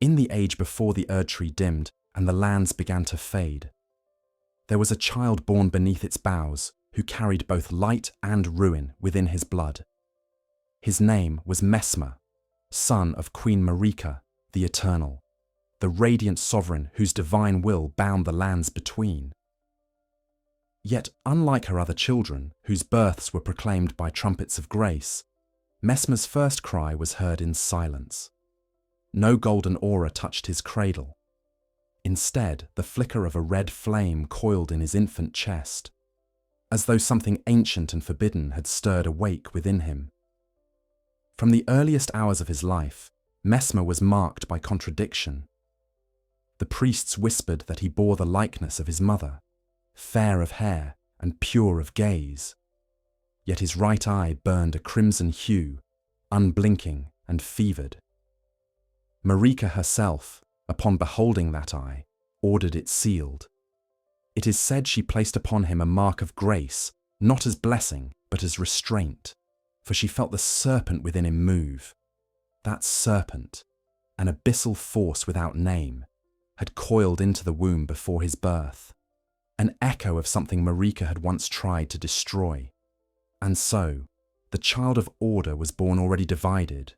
In the age before the Erdtree dimmed and the lands began to fade, there was a child born beneath its boughs who carried both light and ruin within his blood. His name was Messmer, son of Queen Marika, the Eternal, the radiant sovereign whose divine will bound the lands between. Yet, unlike her other children, whose births were proclaimed by trumpets of grace, Messmer's first cry was heard in silence. No golden aura touched his cradle. Instead, the flicker of a red flame coiled in his infant chest, as though something ancient and forbidden had stirred awake within him. From the earliest hours of his life, Messmer was marked by contradiction. The priests whispered that he bore the likeness of his mother, fair of hair and pure of gaze. Yet his right eye burned a crimson hue, unblinking and fevered. Marika herself, upon beholding that eye, ordered it sealed. It is said she placed upon him a mark of grace, not as blessing, but as restraint, for she felt the serpent within him move. That serpent, an abyssal force without name, had coiled into the womb before his birth, an echo of something Marika had once tried to destroy. And so, the child of order was born already divided,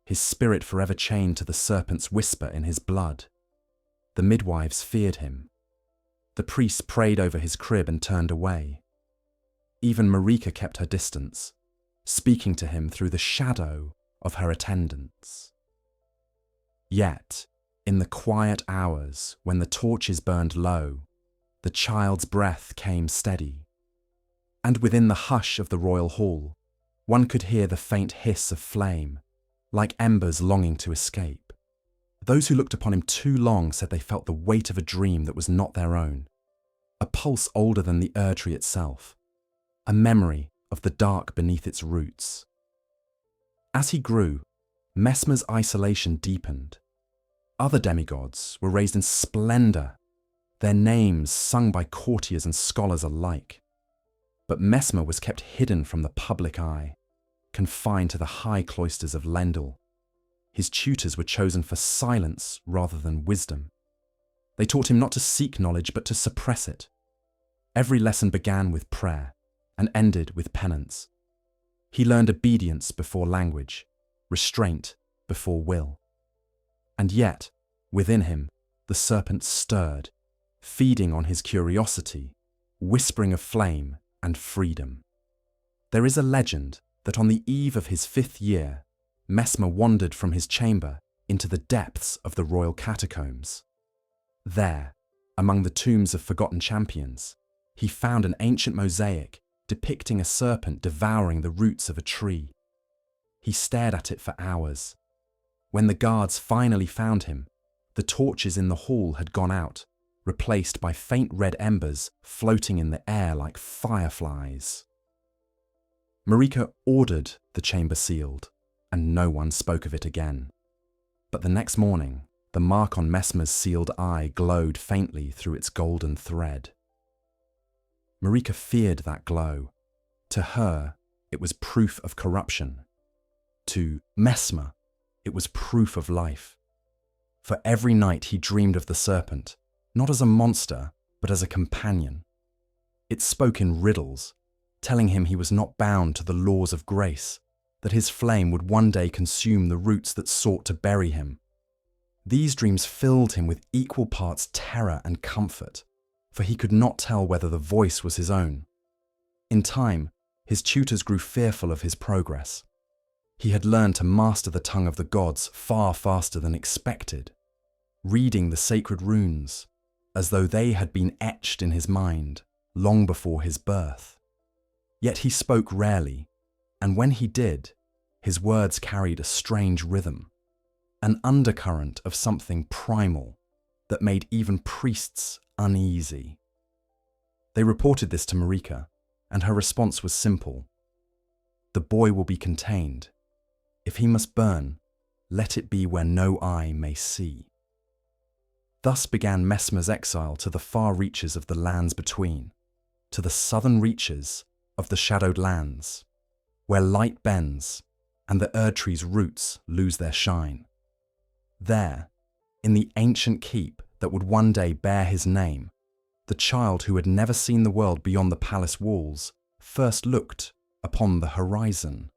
his spirit forever chained to the serpent's whisper in his blood. The midwives feared him. The priests prayed over his crib and turned away. Even Marika kept her distance, speaking to him through the shadow of her attendants. Yet, in the quiet hours when the torches burned low, the child's breath came steady. And within the hush of the royal hall, one could hear the faint hiss of flame, like embers longing to escape. Those who looked upon him too long said they felt the weight of a dream that was not their own, a pulse older than the Erdtree itself, a memory of the dark beneath its roots. As he grew, Messmer's isolation deepened. Other demigods were raised in splendor, their names sung by courtiers and scholars alike. But Messmer was kept hidden from the public eye, confined to the high cloisters of Lendal. His tutors were chosen for silence rather than wisdom. They taught him not to seek knowledge but to suppress it. Every lesson began with prayer and ended with penance. He learned obedience before language, restraint before will. And yet, within him, the serpent stirred, feeding on his curiosity, whispering of flame and freedom. There is a legend that on the eve of his 5th year, Messmer wandered from his chamber into the depths of the royal catacombs. There, among the tombs of forgotten champions, he found an ancient mosaic depicting a serpent devouring the roots of a tree. He stared at it for hours. When the guards finally found him, the torches in the hall had gone out, replaced by faint red embers floating in the air like fireflies. Marika ordered the chamber sealed, and no one spoke of it again. But the next morning, the mark on Messmer's sealed eye glowed faintly through its golden thread. Marika feared that glow. To her, it was proof of corruption. To Messmer, it was proof of life. For every night he dreamed of the serpent, not as a monster, but as a companion. It spoke in riddles, telling him he was not bound to the laws of grace, that his flame would one day consume the roots that sought to bury him. These dreams filled him with equal parts terror and comfort, for he could not tell whether the voice was his own. In time, his tutors grew fearful of his progress. He had learned to master the tongue of the gods far faster than expected, reading the sacred runes, as though they had been etched in his mind long before his birth. Yet he spoke rarely, and when he did, his words carried a strange rhythm, an undercurrent of something primal that made even priests uneasy. They reported this to Marika, and her response was simple. The boy will be contained. If he must burn, let it be where no eye may see. Thus began Messmer's exile to the far reaches of the lands between, to the southern reaches of the shadowed lands, where light bends and the Erdtree's roots lose their shine. There, In the ancient keep that would one day bear his name, the child who had never seen the world beyond the palace walls first looked upon the horizon.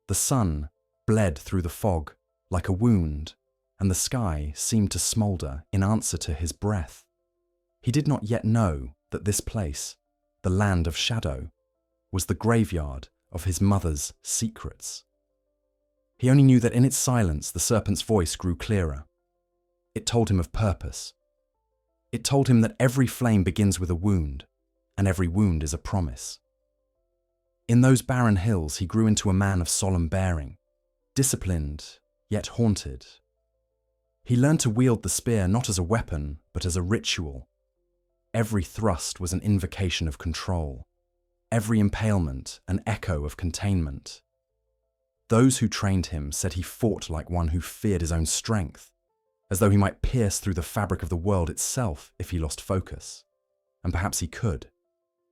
The sun bled through the fog like a wound, and the sky seemed to smoulder in answer to his breath. He did not yet know that this place, the land of shadow, was the graveyard of his mother's secrets. He only knew that in its silence the serpent's voice grew clearer. It told him of purpose. It told him that every flame begins with a wound, and every wound is a promise. In those barren hills he grew into a man of solemn bearing, disciplined, yet haunted. He learned to wield the spear not as a weapon, but as a ritual. Every thrust was an invocation of control, every impalement an echo of containment. Those who trained him said he fought like one who feared his own strength, as though he might pierce through the fabric of the world itself if he lost focus. And perhaps he could.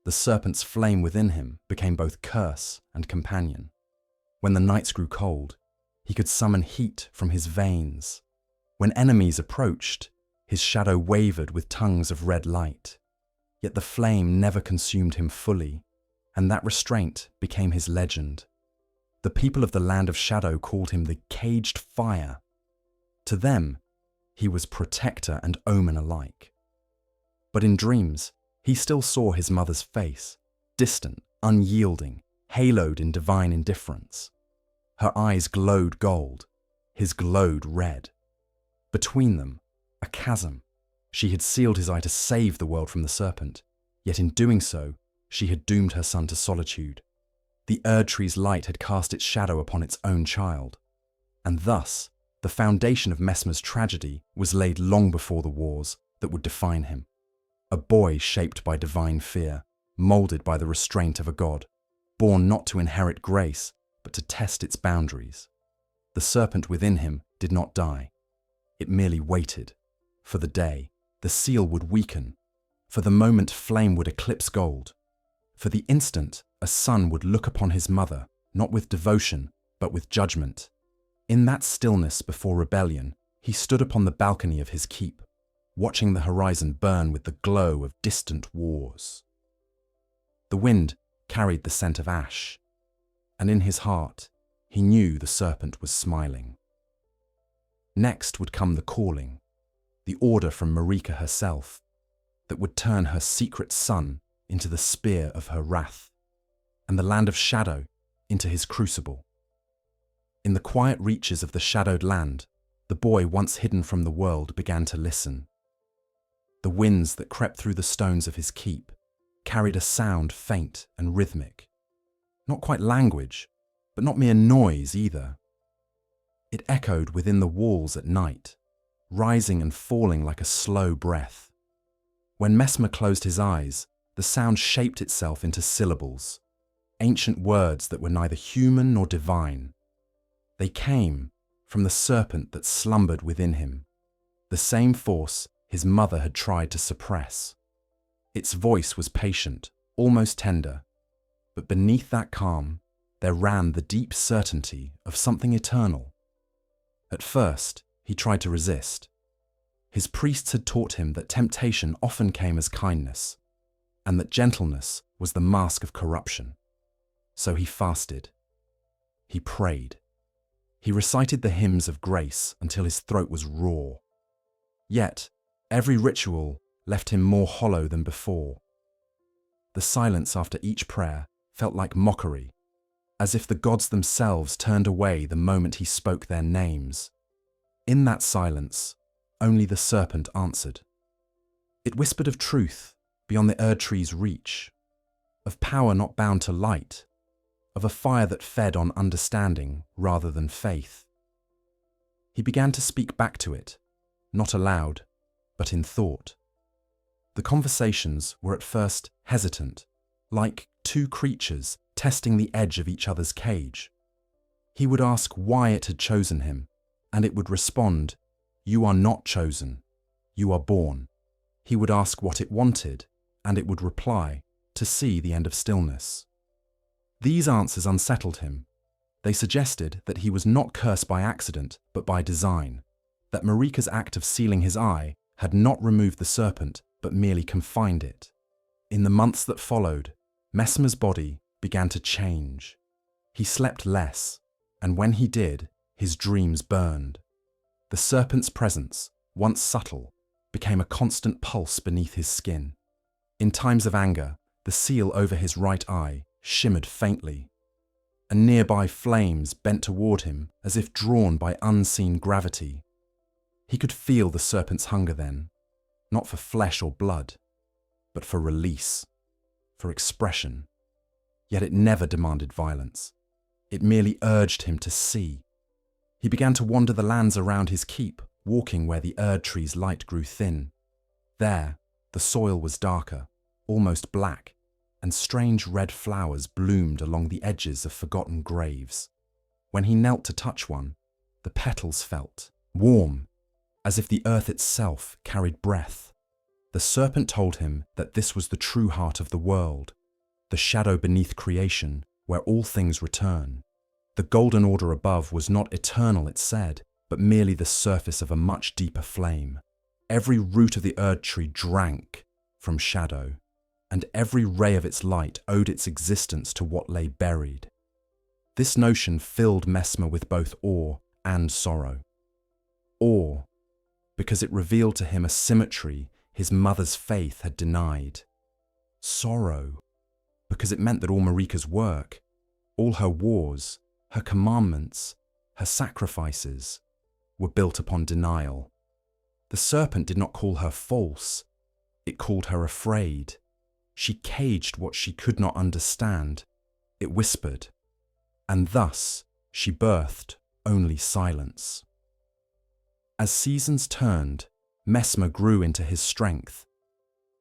The serpent's flame within him became both curse and companion. When the nights grew cold, he could summon heat from his veins. When enemies approached, his shadow wavered with tongues of red light. Yet the flame never consumed him fully, and that restraint became his legend. The people of the land of shadow called him the caged fire. To them, he was protector and omen alike. But in dreams, he still saw his mother's face, distant, unyielding, haloed in divine indifference. Her eyes glowed gold, his glowed red. Between them, a chasm. She had sealed his eye to save the world from the serpent, yet in doing so, she had doomed her son to solitude. The Erdtree's light had cast its shadow upon its own child, and thus, the foundation of Messmer's tragedy was laid long before the wars that would define him. A boy shaped by divine fear, moulded by the restraint of a god, born not to inherit grace, but to test its boundaries. The serpent within him did not die. It merely waited. For the day, the seal would weaken. For the moment, flame would eclipse gold. For the instant, a son would look upon his mother, not with devotion, but with judgment. In that stillness before rebellion, he stood upon the balcony of his keep, watching the horizon burn with the glow of distant wars. The wind carried the scent of ash, and in his heart, he knew the serpent was smiling. Next would come the calling, the order from Marika herself, that would turn her secret son into the spear of her wrath, and the land of shadow into his crucible. In the quiet reaches of the shadowed land, the boy once hidden from the world began to listen. The winds that crept through the stones of his keep carried a sound faint and rhythmic. Not quite language, but not mere noise either. It echoed within the walls at night, rising and falling like a slow breath. When Messmer closed his eyes, the sound shaped itself into syllables, ancient words that were neither human nor divine. They came from the serpent that slumbered within him, the same force his mother had tried to suppress. Its voice was patient, almost tender, but beneath that calm, there ran the deep certainty of something eternal. At first, he tried to resist. His priests had taught him that temptation often came as kindness, and that gentleness was the mask of corruption. So he fasted. He prayed. He recited the hymns of grace until his throat was raw. Yet, every ritual left him more hollow than before. The silence after each prayer felt like mockery, as if the gods themselves turned away the moment he spoke their names. In that silence, only the serpent answered. It whispered of truth beyond the Erdtree's reach, of power not bound to light, of a fire that fed on understanding rather than faith. He began to speak back to it, not aloud, but in thought. The conversations were at first hesitant, like two creatures testing the edge of each other's cage. He would ask why it had chosen him, and it would respond, "You are not chosen, you are born." He would ask what it wanted, and it would reply, "To see the end of stillness." These answers unsettled him. They suggested that he was not cursed by accident, but by design, that Marika's act of sealing his eye had not removed the serpent, but merely confined it. In the months that followed, Messmer's body began to change. He slept less, and when he did, his dreams burned. The serpent's presence, once subtle, became a constant pulse beneath his skin. In times of anger, the seal over his right eye shimmered faintly, and nearby flames bent toward him as if drawn by unseen gravity. He could feel the serpent's hunger then, not for flesh or blood, but for release, for expression. Yet it never demanded violence. It merely urged him to see. He began to wander the lands around his keep, walking where the Erdtree's light grew thin. There, the soil was darker, almost black, and strange red flowers bloomed along the edges of forgotten graves. When he knelt to touch one, the petals felt warm, as if the earth itself carried breath. The serpent told him that this was the true heart of the world, the shadow beneath creation, where all things return. The golden order above was not eternal, it said, but merely the surface of a much deeper flame. Every root of the Erdtree drank from shadow, and every ray of its light owed its existence to what lay buried. This notion filled Messmer with both awe and sorrow. Awe, because it revealed to him a symmetry his mother's faith had denied. Sorrow, because it meant that all Marika's work, all her wars, her commandments, her sacrifices, were built upon denial. The serpent did not call her false, it called her afraid. She caged what she could not understand, it whispered, and thus she birthed only silence. As seasons turned, Messmer grew into his strength.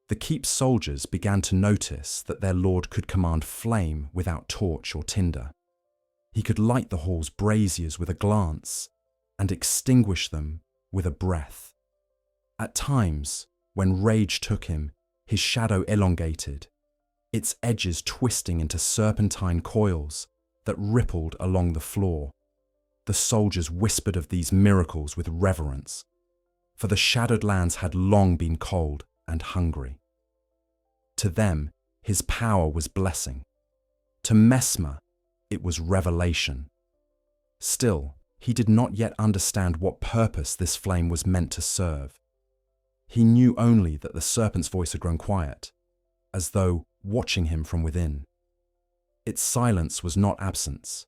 The keep's soldiers began to notice that their lord could command flame without torch or tinder. He could light the hall's braziers with a glance and extinguish them with a breath. At times, when rage took him, his shadow elongated, its edges twisting into serpentine coils that rippled along the floor. The soldiers whispered of these miracles with reverence, for the shadowed lands had long been cold and hungry. To them, his power was blessing. To Messmer, it was revelation. Still, he did not yet understand what purpose this flame was meant to serve. He knew only that the serpent's voice had grown quiet, as though watching him from within. Its silence was not absence.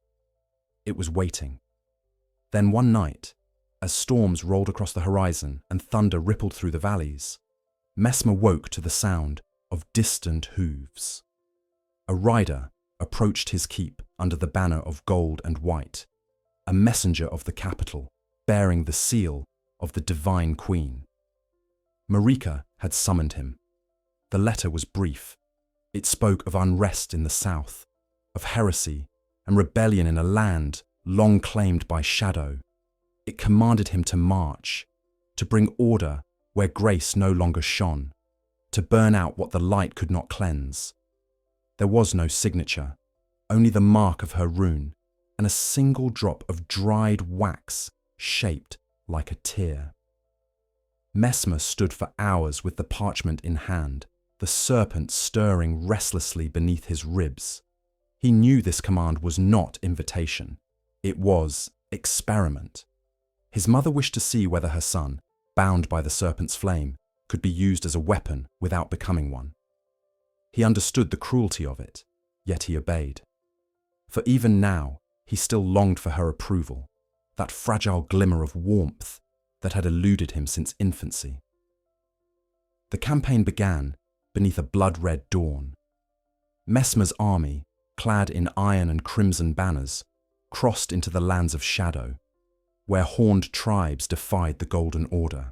It was waiting. Then one night, as storms rolled across the horizon and thunder rippled through the valleys, Messmer woke to the sound of distant hooves. A rider approached his keep under the banner of gold and white, a messenger of the capital, bearing the seal of the divine queen. Marika had summoned him. The letter was brief. It spoke of unrest in the south, of heresy and rebellion in a land long claimed by shadow. It commanded him to march, to bring order where grace no longer shone, to burn out what the light could not cleanse. There was no signature, only the mark of her rune, and a single drop of dried wax shaped like a tear. Messmer stood for hours with the parchment in hand, the serpent stirring restlessly beneath his ribs. He knew this command was not invitation. It was experiment. His mother wished to see whether her son, bound by the serpent's flame, could be used as a weapon without becoming one. He understood the cruelty of it, yet he obeyed. For even now, he still longed for her approval, that fragile glimmer of warmth that had eluded him since infancy. The campaign began beneath a blood-red dawn. Messmer's army, clad in iron and crimson banners, crossed into the lands of shadow, where horned tribes defied the Golden Order.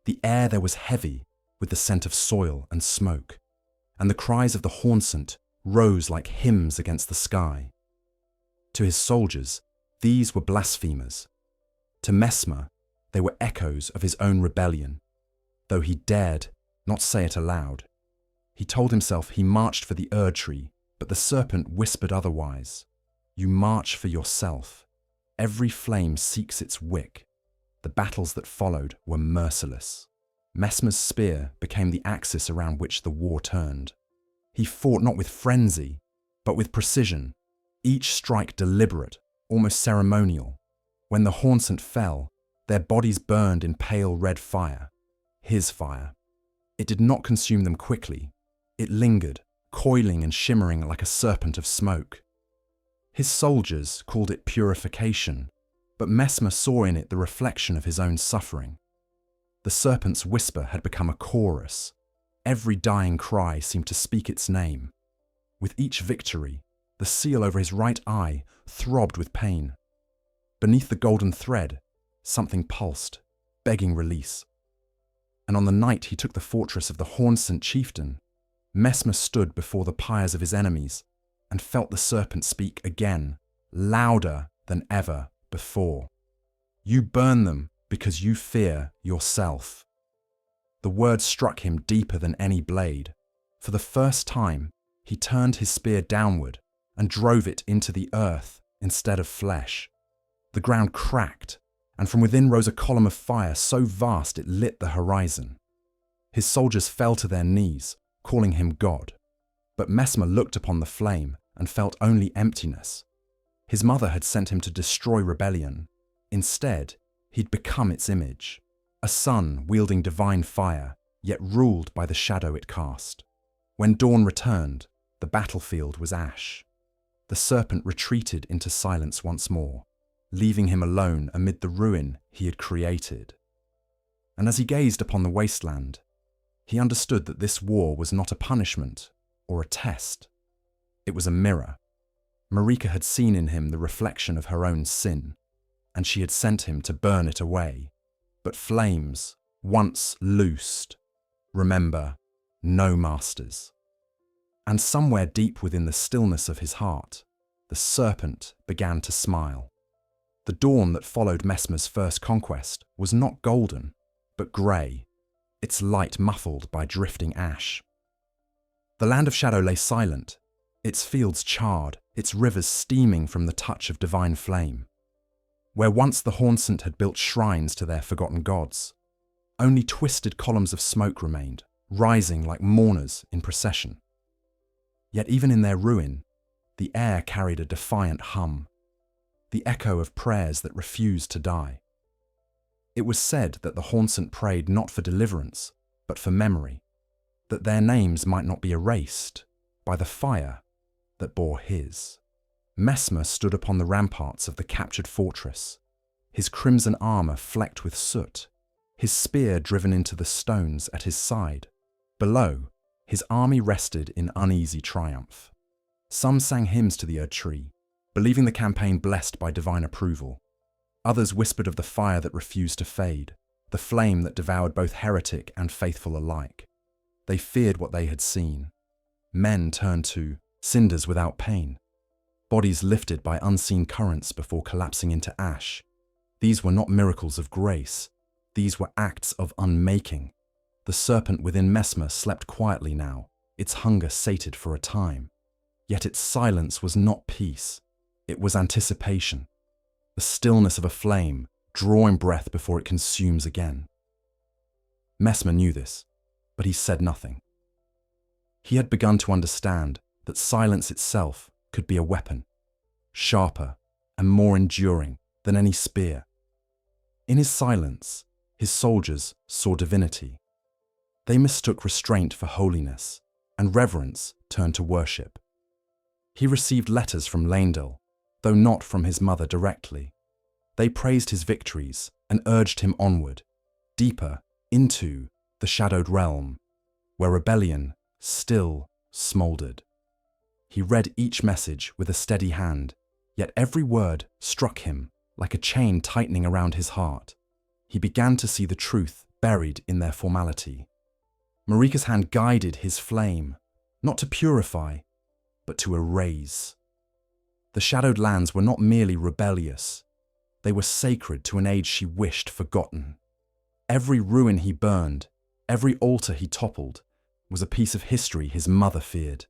The air there was heavy with the scent of soil and smoke, and the cries of the hornsent rose like hymns against the sky. To his soldiers, these were blasphemers. To Messmer, they were echoes of his own rebellion, though he dared not say it aloud. He told himself he marched for the Erdtree, but the serpent whispered otherwise. You march for yourself. Every flame seeks its wick. The battles that followed were merciless. Messmer's spear became the axis around which the war turned. He fought not with frenzy, but with precision, each strike deliberate, almost ceremonial. When the Haunsant fell, their bodies burned in pale red fire, his fire. It did not consume them quickly. It lingered, coiling and shimmering like a serpent of smoke. His soldiers called it purification, but Messmer saw in it the reflection of his own suffering. The serpent's whisper had become a chorus. Every dying cry seemed to speak its name. With each victory, the seal over his right eye throbbed with pain. Beneath the golden thread, something pulsed, begging release. And on the night he took the fortress of the Haunsant chieftain, Messmer stood before the pyres of his enemies and felt the serpent speak again, louder than ever before. You burn them because you fear yourself. The word struck him deeper than any blade. For the first time, he turned his spear downward and drove it into the earth instead of flesh. The ground cracked, and from within rose a column of fire so vast it lit the horizon. His soldiers fell to their knees, calling him God. But Messmer looked upon the flame and felt only emptiness. His mother had sent him to destroy rebellion. Instead, he'd become its image, a son wielding divine fire, yet ruled by the shadow it cast. When dawn returned, the battlefield was ash. The serpent retreated into silence once more, leaving him alone amid the ruin he had created. And as he gazed upon the wasteland, he understood that this war was not a punishment or a test. It was a mirror. Marika had seen in him the reflection of her own sin, and she had sent him to burn it away. But flames, once loosed, remember, no masters. And somewhere deep within the stillness of his heart, the serpent began to smile. The dawn that followed Messmer's first conquest was not golden, but grey, its light muffled by drifting ash. The land of shadow lay silent, its fields charred, its rivers steaming from the touch of divine flame. Where once the Haunsant had built shrines to their forgotten gods, only twisted columns of smoke remained, rising like mourners in procession. Yet even in their ruin, the air carried a defiant hum, the echo of prayers that refused to die. It was said that the Haunsant prayed not for deliverance, but for memory, that their names might not be erased by the fire that bore his. Messmer stood upon the ramparts of the captured fortress, his crimson armour flecked with soot, his spear driven into the stones at his side. Below, his army rested in uneasy triumph. Some sang hymns to the Erdtree, believing the campaign blessed by divine approval. Others whispered of the fire that refused to fade, the flame that devoured both heretic and faithful alike. They feared what they had seen. Men turned to cinders without pain, bodies lifted by unseen currents before collapsing into ash. These were not miracles of grace. These were acts of unmaking. The serpent within Messmer slept quietly now, its hunger sated for a time. Yet its silence was not peace. It was anticipation, the stillness of a flame, drawing breath before it consumes again. Messmer knew this, but he said nothing. He had begun to understand that silence itself could be a weapon, sharper and more enduring than any spear. In his silence, his soldiers saw divinity. They mistook restraint for holiness, and reverence turned to worship. He received letters from Leyndell, though not from his mother directly. They praised his victories and urged him onward, deeper into the shadowed realm, where rebellion still smouldered. He read each message with a steady hand, yet every word struck him like a chain tightening around his heart. He began to see the truth buried in their formality. Marika's hand guided his flame, not to purify, but to erase. The shadowed lands were not merely rebellious, they were sacred to an age she wished forgotten. Every ruin he burned, every altar he toppled, was a piece of history his mother feared.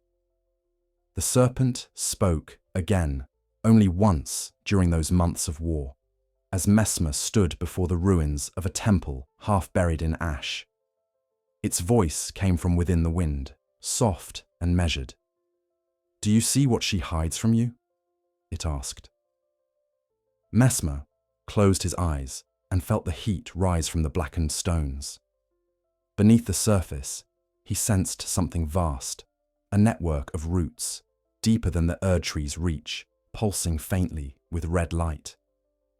The serpent spoke again, only once during those months of war. as Messmer stood before the ruins of a temple half buried in ash. Its voice came from within the wind, soft and measured. "Do you see what she hides from you?" it asked. Messmer closed his eyes and felt the heat rise from the blackened stones. Beneath the surface, he sensed something vast, a network of roots, deeper than the Erdtree's reach, pulsing faintly with red light.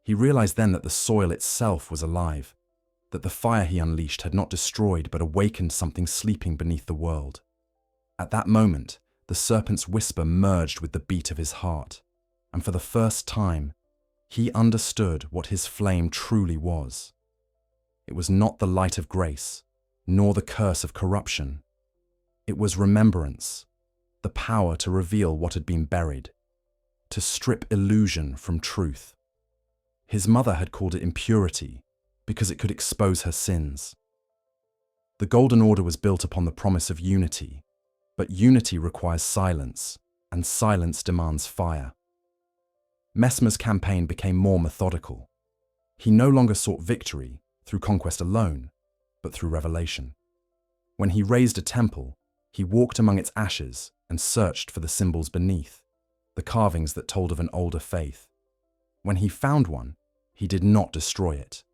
He realized then that the soil itself was alive, that the fire he unleashed had not destroyed but awakened something sleeping beneath the world. At that moment, the serpent's whisper merged with the beat of his heart, and for the first time, he understood what his flame truly was. It was not the light of grace, nor the curse of corruption. It was remembrance, the power to reveal what had been buried, to strip illusion from truth. His mother had called it impurity because it could expose her sins. The Golden Order was built upon the promise of unity, but unity requires silence, and silence demands fire. Messmer's campaign became more methodical. He no longer sought victory through conquest alone, but through revelation. When he raised a temple, he walked among its ashes and searched for the symbols beneath, the carvings that told of an older faith. When he found one, he did not destroy it.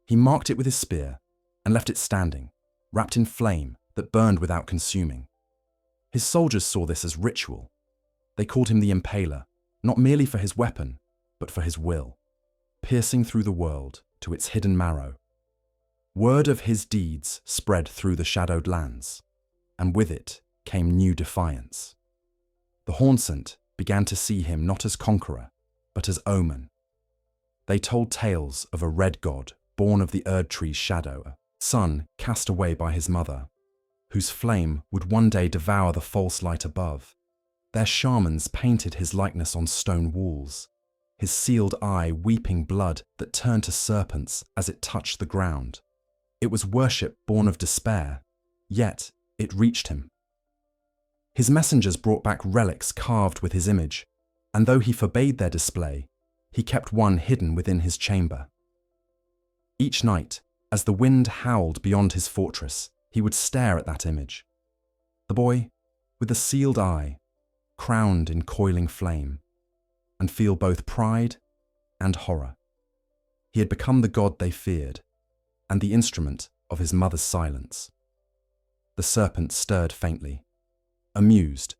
He marked it with his spear and left it standing, wrapped in flame that burned without consuming. His soldiers saw this as ritual. They called him the Impaler, not merely for his weapon, but for his will, piercing through the world to its hidden marrow. Word of his deeds spread through the shadowed lands, and with it came new defiance. The Haunsent began to see him not as conqueror, but as omen. They told tales of a red god born of the Erdtree's shadow, a son cast away by his mother, whose flame would one day devour the false light above. Their shamans painted his likeness on stone walls, his sealed eye weeping blood that turned to serpents as it touched the ground. It was worship born of despair, yet it reached him. His messengers brought back relics carved with his image, and though he forbade their display, he kept one hidden within his chamber. Each night, as the wind howled beyond his fortress, he would stare at that image. The boy, with a sealed eye, crowned in coiling flame, and feel both pride and horror. He had become the god they feared, and the instrument of his mother's silence. The serpent stirred faintly. Amused.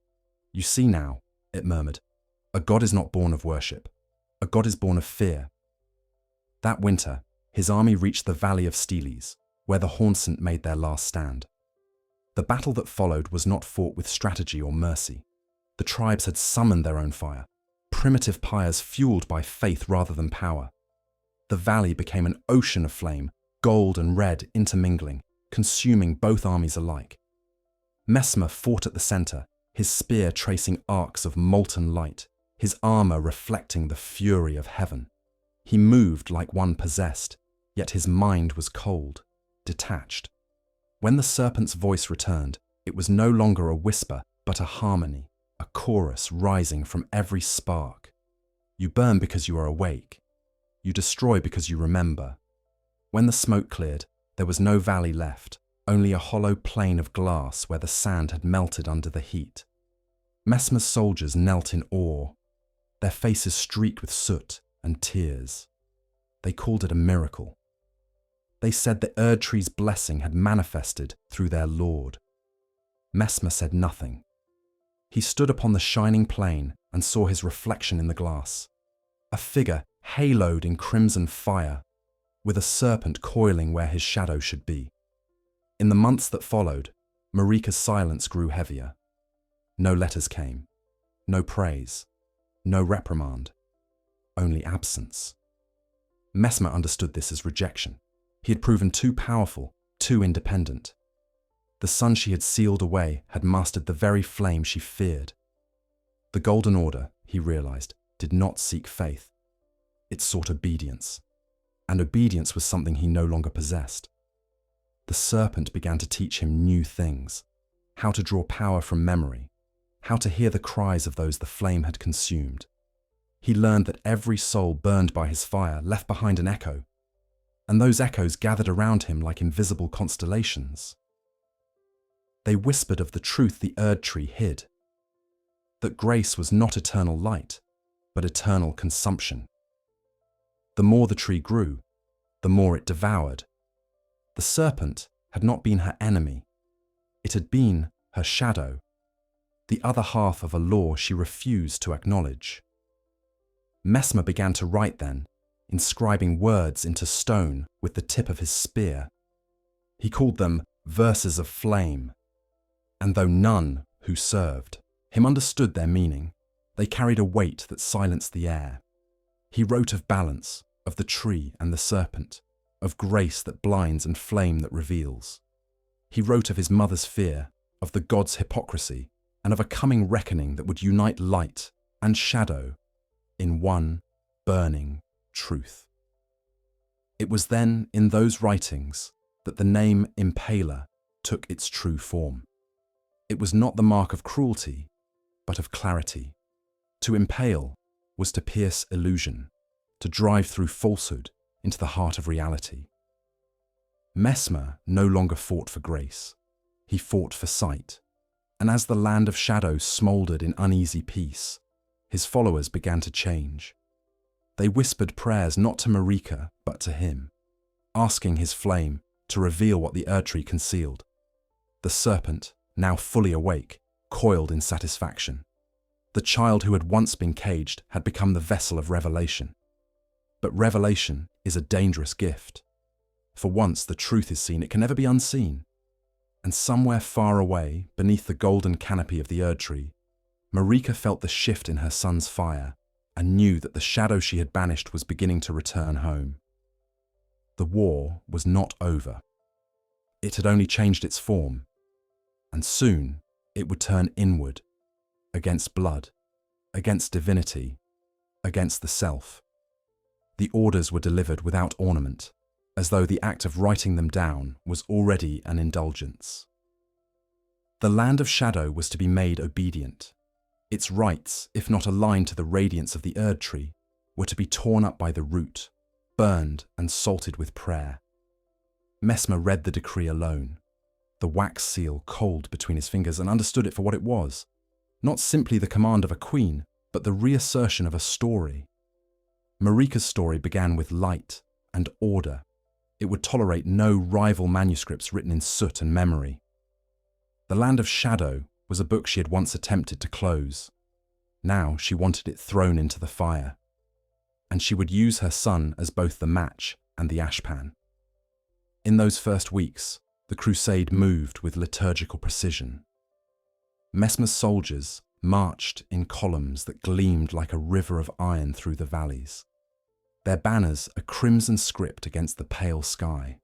"You see now," it murmured, "a god is not born of worship. A god is born of fear." That winter, his army reached the Valley of Steles, where the Haunsent made their last stand. The battle that followed was not fought with strategy or mercy. The tribes had summoned their own fire, primitive pyres fueled by faith rather than power. The valley became an ocean of flame, gold and red intermingling, consuming both armies alike. Messmer fought at the center, his spear tracing arcs of molten light, his armor reflecting the fury of heaven. He moved like one possessed, yet his mind was cold, detached. When the serpent's voice returned, it was no longer a whisper, but a harmony, a chorus rising from every spark. You burn because you are awake. You destroy because you remember. When the smoke cleared, there was no valley left, only a hollow plain of glass where the sand had melted under the heat. Messmer's soldiers knelt in awe, their faces streaked with soot and tears. They called it a miracle. They said the Erdtree's blessing had manifested through their lord. Messmer said nothing. He stood upon the shining plain and saw his reflection in the glass, a figure haloed in crimson fire, with a serpent coiling where his shadow should be. In the months that followed, Marika's silence grew heavier. No letters came, no praise, no reprimand, only absence. Messmer understood this as rejection. He had proven too powerful, too independent. The sun she had sealed away had mastered the very flame she feared. The Golden Order, he realized, did not seek faith. It sought obedience. And obedience was something he no longer possessed. The serpent began to teach him new things, how to draw power from memory, how to hear the cries of those the flame had consumed. he learned that every soul burned by his fire left behind an echo, and those echoes gathered around him like invisible constellations. They whispered of the truth the Erdtree hid, that grace was not eternal light, but eternal consumption. The more the tree grew, the more it devoured. The serpent had not been her enemy. It had been her shadow, the other half of a law she refused to acknowledge. Messmer began to write then, inscribing words into stone with the tip of his spear. He called them verses of flame, and though none who served him understood their meaning, they carried a weight that silenced the air. He wrote of balance, of the tree and the serpent, of grace that blinds and flame that reveals. He wrote of his mother's fear, of the gods' hypocrisy, and of a coming reckoning that would unite light and shadow in one burning truth. It was then in those writings that the name Impaler took its true form. It was not the mark of cruelty, but of clarity. To impale was to pierce illusion, to drive through falsehood into the heart of reality. Messmer no longer fought for grace. He fought for sight. And as the land of shadow smouldered in uneasy peace, his followers began to change. They whispered prayers not to Marika, but to him, asking his flame to reveal what the Erdtree concealed. The serpent, now fully awake, coiled in satisfaction. The child who had once been caged had become the vessel of revelation. But revelation is a dangerous gift. For once the truth is seen, it can never be unseen. And somewhere far away, beneath the golden canopy of the Erdtree, Marika felt the shift in her son's fire and knew that the shadow she had banished was beginning to return home. The war was not over. It had only changed its form, and soon it would turn inward, against blood, against divinity, against the self. The orders were delivered without ornament, as though the act of writing them down was already an indulgence. The land of shadow was to be made obedient. Its rights, if not aligned to the radiance of the Erdtree, were to be torn up by the root, burned and salted with prayer. Messmer read the decree alone, the wax seal cold between his fingers, and understood it for what it was. Not simply the command of a queen, but the reassertion of a story. Marika's story began with light and order. It would tolerate no rival manuscripts written in soot and memory. The Land of Shadow was a book she had once attempted to close. Now she wanted it thrown into the fire. And she would use her son as both the match and the ashpan. In those first weeks, the crusade moved with liturgical precision. Messmer's soldiers marched in columns that gleamed like a river of iron through the valleys, their banners a crimson script against the pale sky.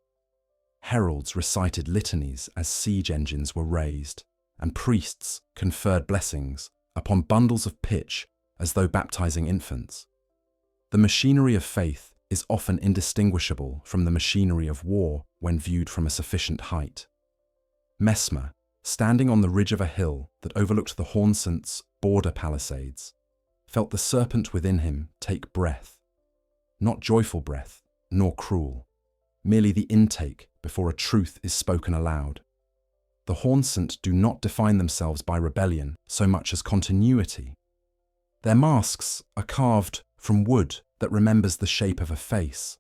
Heralds recited litanies as siege engines were raised, and priests conferred blessings upon bundles of pitch as though baptizing infants. The machinery of faith is often indistinguishable from the machinery of war when viewed from a sufficient height. Messmer, standing on the ridge of a hill that overlooked the Hornsant's border palisades, felt the serpent within him take breath. Not joyful breath, nor cruel, merely the intake before a truth is spoken aloud. The Hornsant do not define themselves by rebellion so much as continuity. Their masks are carved from wood that remembers the shape of a face.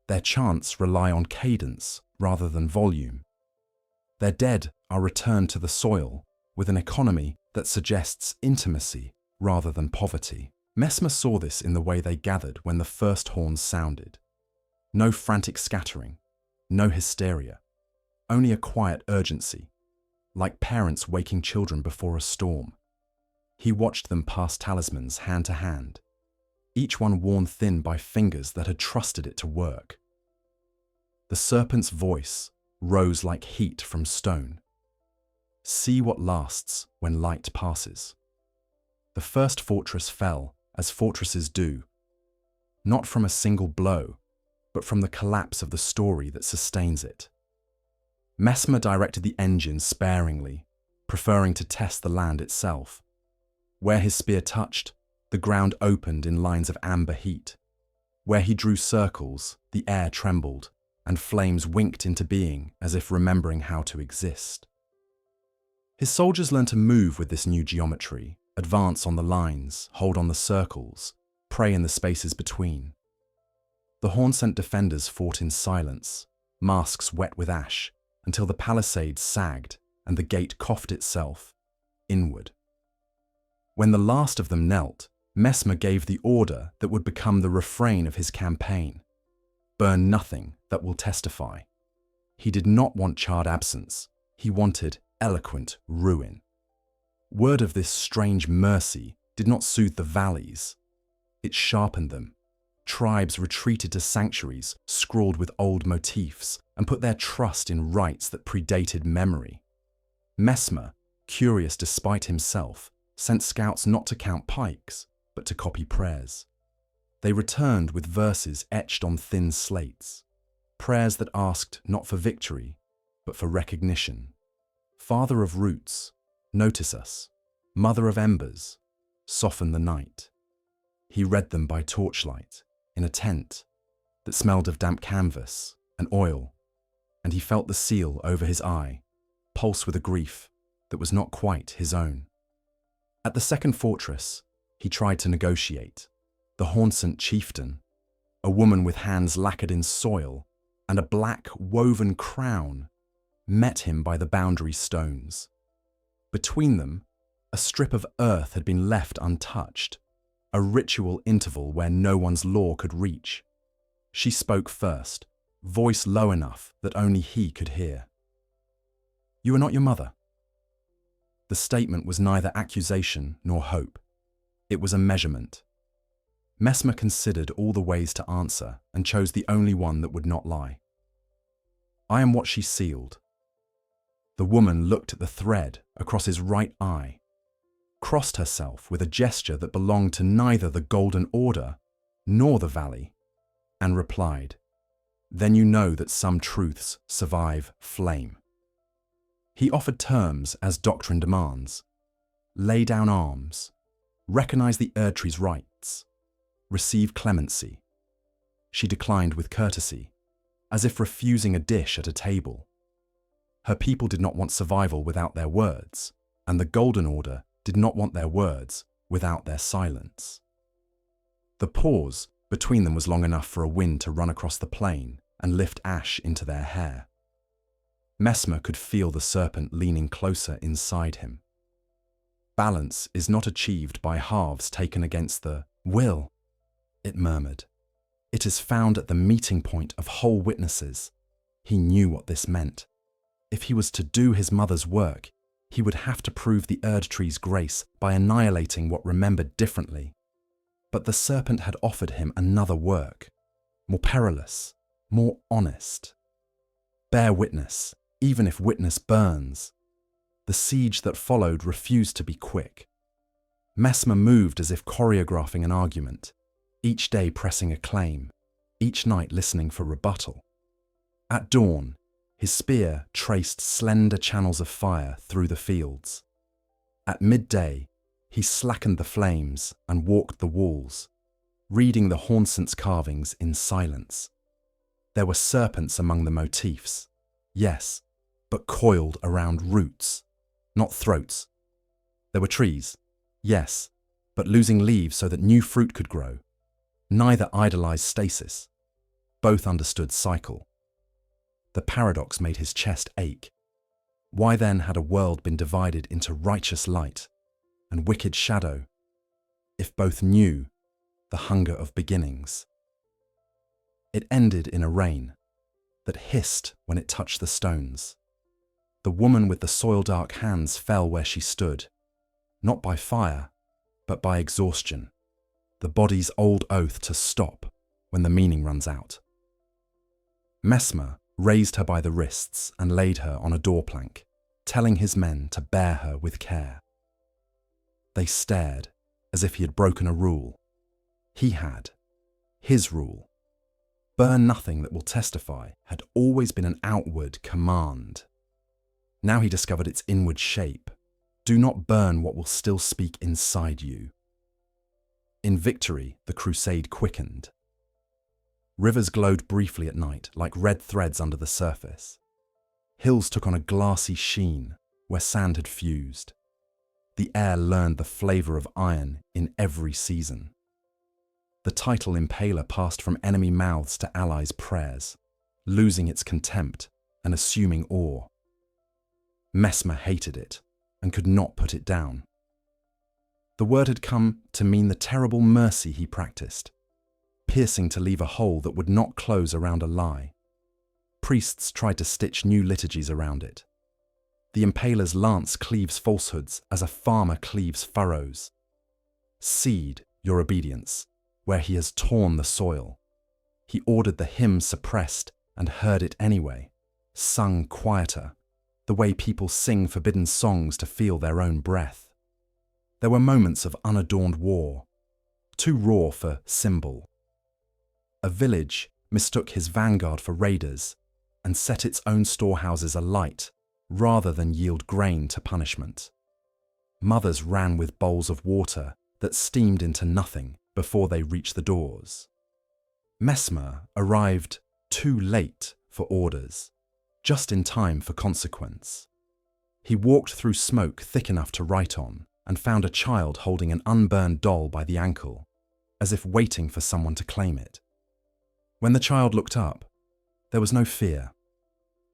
Their chants rely on cadence rather than volume. Their dead are returned to the soil with an economy that suggests intimacy rather than poverty. Messmer saw this in the way they gathered when the first horns sounded. No frantic scattering, no hysteria, only a quiet urgency, like parents waking children before a storm. He watched them pass talismans hand to hand, each one worn thin by fingers that had trusted it to work. The serpent's voice rose like heat from stone. See what lasts when light passes. The first fortress fell, as fortresses do, not from a single blow, but from the collapse of the story that sustains it. Messmer directed the engine sparingly, preferring to test the land itself. Where his spear touched, The ground opened in lines of amber heat. Where he drew circles, the air trembled, and flames winked into being as if remembering how to exist. His soldiers learned to move with this new geometry, advance on the lines, hold on the circles, pray in the spaces between. The horn-sent defenders fought in silence, masks wet with ash, until the palisades sagged and the gate coughed itself inward. When the last of them knelt, Messmer gave the order that would become the refrain of his campaign: burn nothing that will testify. He did not want charred absence, he wanted eloquent ruin. Word of this strange mercy did not soothe the valleys, it sharpened them. Tribes retreated to sanctuaries scrawled with old motifs and put their trust in rites that predated memory. Messmer, curious despite himself, sent scouts not to count pikes, but to copy prayers. They returned with verses etched on thin slates, prayers that asked not for victory, but for recognition. Father of roots, notice us. Mother of embers, soften the night. He read them by torchlight, in a tent that smelled of damp canvas and oil, and he felt the seal over his eye, pulse with a grief that was not quite his own. At the second fortress, he tried to negotiate. The Hornsent chieftain, a woman with hands lacquered in soil and a black woven crown, met him by the boundary stones. Between them, a strip of earth had been left untouched, a ritual interval where no one's law could reach. She spoke first, voice low enough that only he could hear. "You are not your mother." The statement was neither accusation nor hope. It was a measurement. Messmer considered all the ways to answer and chose the only one that would not lie. "I am what she sealed." The woman looked at the thread across his right eye, crossed herself with a gesture that belonged to neither the Golden Order nor the Valley, and replied, "Then you know that some truths survive flame." He offered terms as doctrine demands: lay down arms, recognize the Erdtree's rights, receive clemency. She declined with courtesy, as if refusing a dish at a table. Her people did not want survival without their words, and the Golden Order did not want their words without their silence. The pause between them was long enough for a wind to run across the plain and lift ash into their hair. Messmer could feel the serpent leaning closer inside him. "Balance is not achieved by halves taken against the will," it murmured. "It is found at the meeting point of whole witnesses." He knew what this meant. If he was to do his mother's work, he would have to prove the Erdtree's grace by annihilating what remembered differently. But the serpent had offered him another work, more perilous, more honest. Bear witness, even if witness burns. The siege that followed refused to be quick. Messmer moved as if choreographing an argument, each day pressing a claim, each night listening for rebuttal. At dawn, his spear traced slender channels of fire through the fields. At midday, he slackened the flames and walked the walls, reading the Hornsent's carvings in silence. There were serpents among the motifs, yes, but coiled around roots, not throats. There were trees, yes, but losing leaves so that new fruit could grow. Neither idolized stasis. Both understood cycle. The paradox made his chest ache. Why then had a world been divided into righteous light and wicked shadow, if both knew the hunger of beginnings? It ended in a rain that hissed when it touched the stones. The woman with the soil-dark hands fell where she stood, not by fire, but by exhaustion, the body's old oath to stop when the meaning runs out. Messmer raised her by the wrists and laid her on a door plank, telling his men to bear her with care. They stared as if he had broken a rule. He had. His rule. Burn nothing that will testify had always been an outward command. Now he discovered its inward shape. Do not burn what will still speak inside you. In victory, the crusade quickened. Rivers glowed briefly at night, like red threads under the surface. Hills took on a glassy sheen where sand had fused. The air learned the flavor of iron in every season. The title Impaler passed from enemy mouths to allies' prayers, losing its contempt and assuming awe. Messmer hated it and could not put it down. The word had come to mean the terrible mercy he practiced, piercing to leave a hole that would not close around a lie. Priests tried to stitch new liturgies around it. The Impaler's lance cleaves falsehoods as a farmer cleaves furrows. Seed your obedience, where he has torn the soil. He ordered the hymn suppressed and heard it anyway, sung quieter, the way people sing forbidden songs to feel their own breath. There were moments of unadorned war, too raw for symbol. A village mistook his vanguard for raiders and set its own storehouses alight rather than yield grain to punishment. Mothers ran with bowls of water that steamed into nothing before they reached the doors. Messmer arrived too late for orders, just in time for consequence. He walked through smoke thick enough to write on and found a child holding an unburned doll by the ankle, as if waiting for someone to claim it. When the child looked up, there was no fear,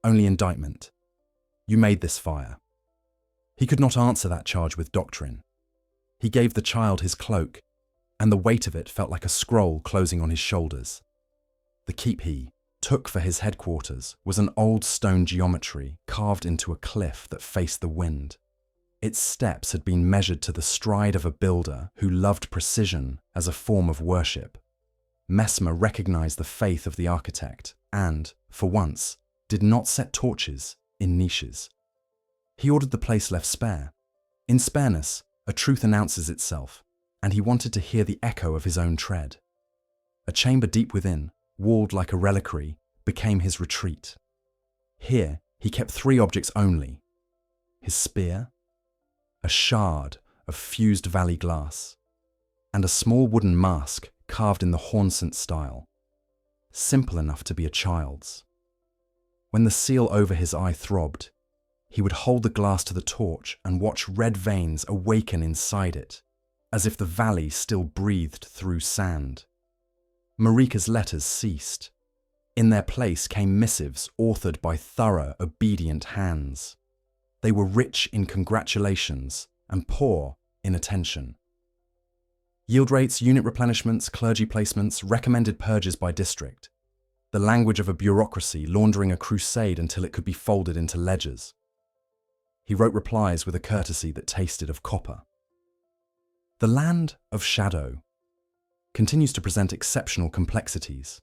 only indictment. You made this fire. He could not answer that charge with doctrine. He gave the child his cloak, and the weight of it felt like a scroll closing on his shoulders. The keep he took for his headquarters was an old stone geometry carved into a cliff that faced the wind. Its steps had been measured to the stride of a builder who loved precision as a form of worship. Messmer recognized the faith of the architect and, for once, did not set torches in niches. He ordered the place left spare. In spareness, a truth announces itself, and he wanted to hear the echo of his own tread. A chamber deep within, walled like a reliquary, became his retreat. Here, he kept 3 objects only: his spear, a shard of fused valley glass, and a small wooden mask carved in the Hornsent style, simple enough to be a child's. When the seal over his eye throbbed, he would hold the glass to the torch and watch red veins awaken inside it, as if the valley still breathed through sand. Marika's letters ceased. In their place came missives authored by thorough, obedient hands. They were rich in congratulations and poor in attention. Yield rates, unit replenishments, clergy placements, recommended purges by district. The language of a bureaucracy laundering a crusade until it could be folded into ledgers. He wrote replies with a courtesy that tasted of copper. The land of Shadow continues to present exceptional complexities.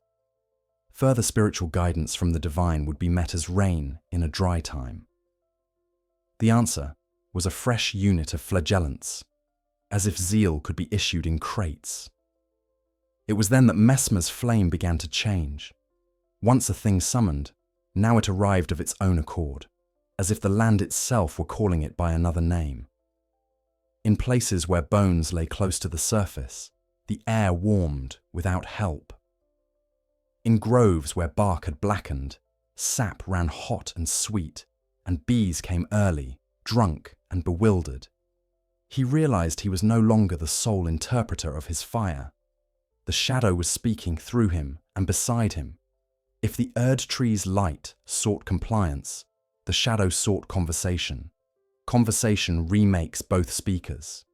Further spiritual guidance from the divine would be met as rain in a dry time. The answer was a fresh unit of flagellants, as if zeal could be issued in crates. It was then that Messmer's flame began to change. Once a thing summoned, now it arrived of its own accord, as if the land itself were calling it by another name. In places where bones lay close to the surface, the air warmed without help. In groves where bark had blackened, sap ran hot and sweet, and bees came early, drunk and bewildered. He realized he was no longer the sole interpreter of his fire. The shadow was speaking through him and beside him. If the Erdtree's light sought compliance, the shadow sought conversation. Conversation remakes both speakers.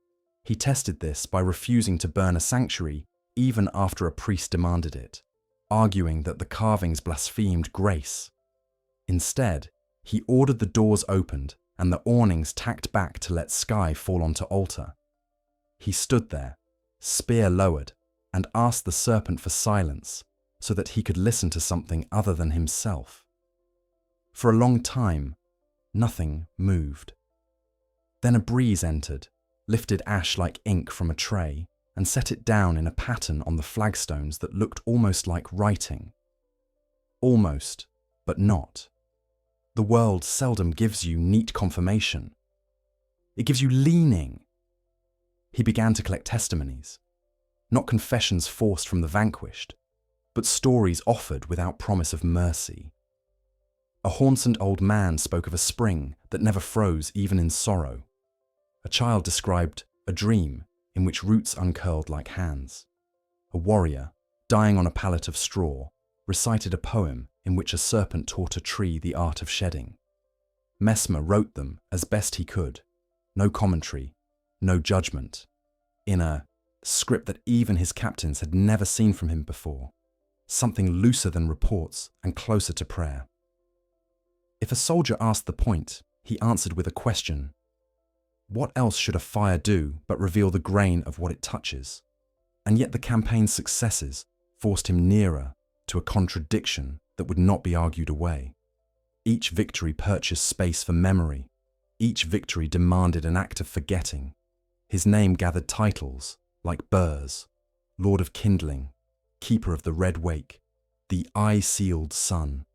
He tested this by refusing to burn a sanctuary even after a priest demanded it, arguing that the carvings blasphemed grace. Instead, he ordered the doors opened and the awnings tacked back to let sky fall onto altar. He stood there, spear lowered, and asked the serpent for silence so that he could listen to something other than himself. For a long time, nothing moved. Then a breeze entered, lifted ash like ink from a tray, and set it down in a pattern on the flagstones that looked almost like writing. Almost, but not. The world seldom gives you neat confirmation. It gives you leaning. He began to collect testimonies. not confessions forced from the vanquished, but stories offered without promise of mercy. A haunted old man spoke of a spring that never froze even in sorrow. A child described a dream in which roots uncurled like hands. A warrior, dying on a pallet of straw, recited a poem in which a serpent taught a tree the art of shedding. Messmer wrote them as best he could, no commentary, no judgment, in a script that even his captains had never seen from him before, something looser than reports and closer to prayer. If a soldier asked the point, he answered with a question. What else should a fire do but reveal the grain of what it touches? And yet the campaign's successes forced him nearer to a contradiction that would not be argued away. Each victory purchased space for memory. Each victory demanded an act of forgetting. His name gathered titles like Burrs, Lord of Kindling, Keeper of the Red Wake, the Eye-Sealed Sun.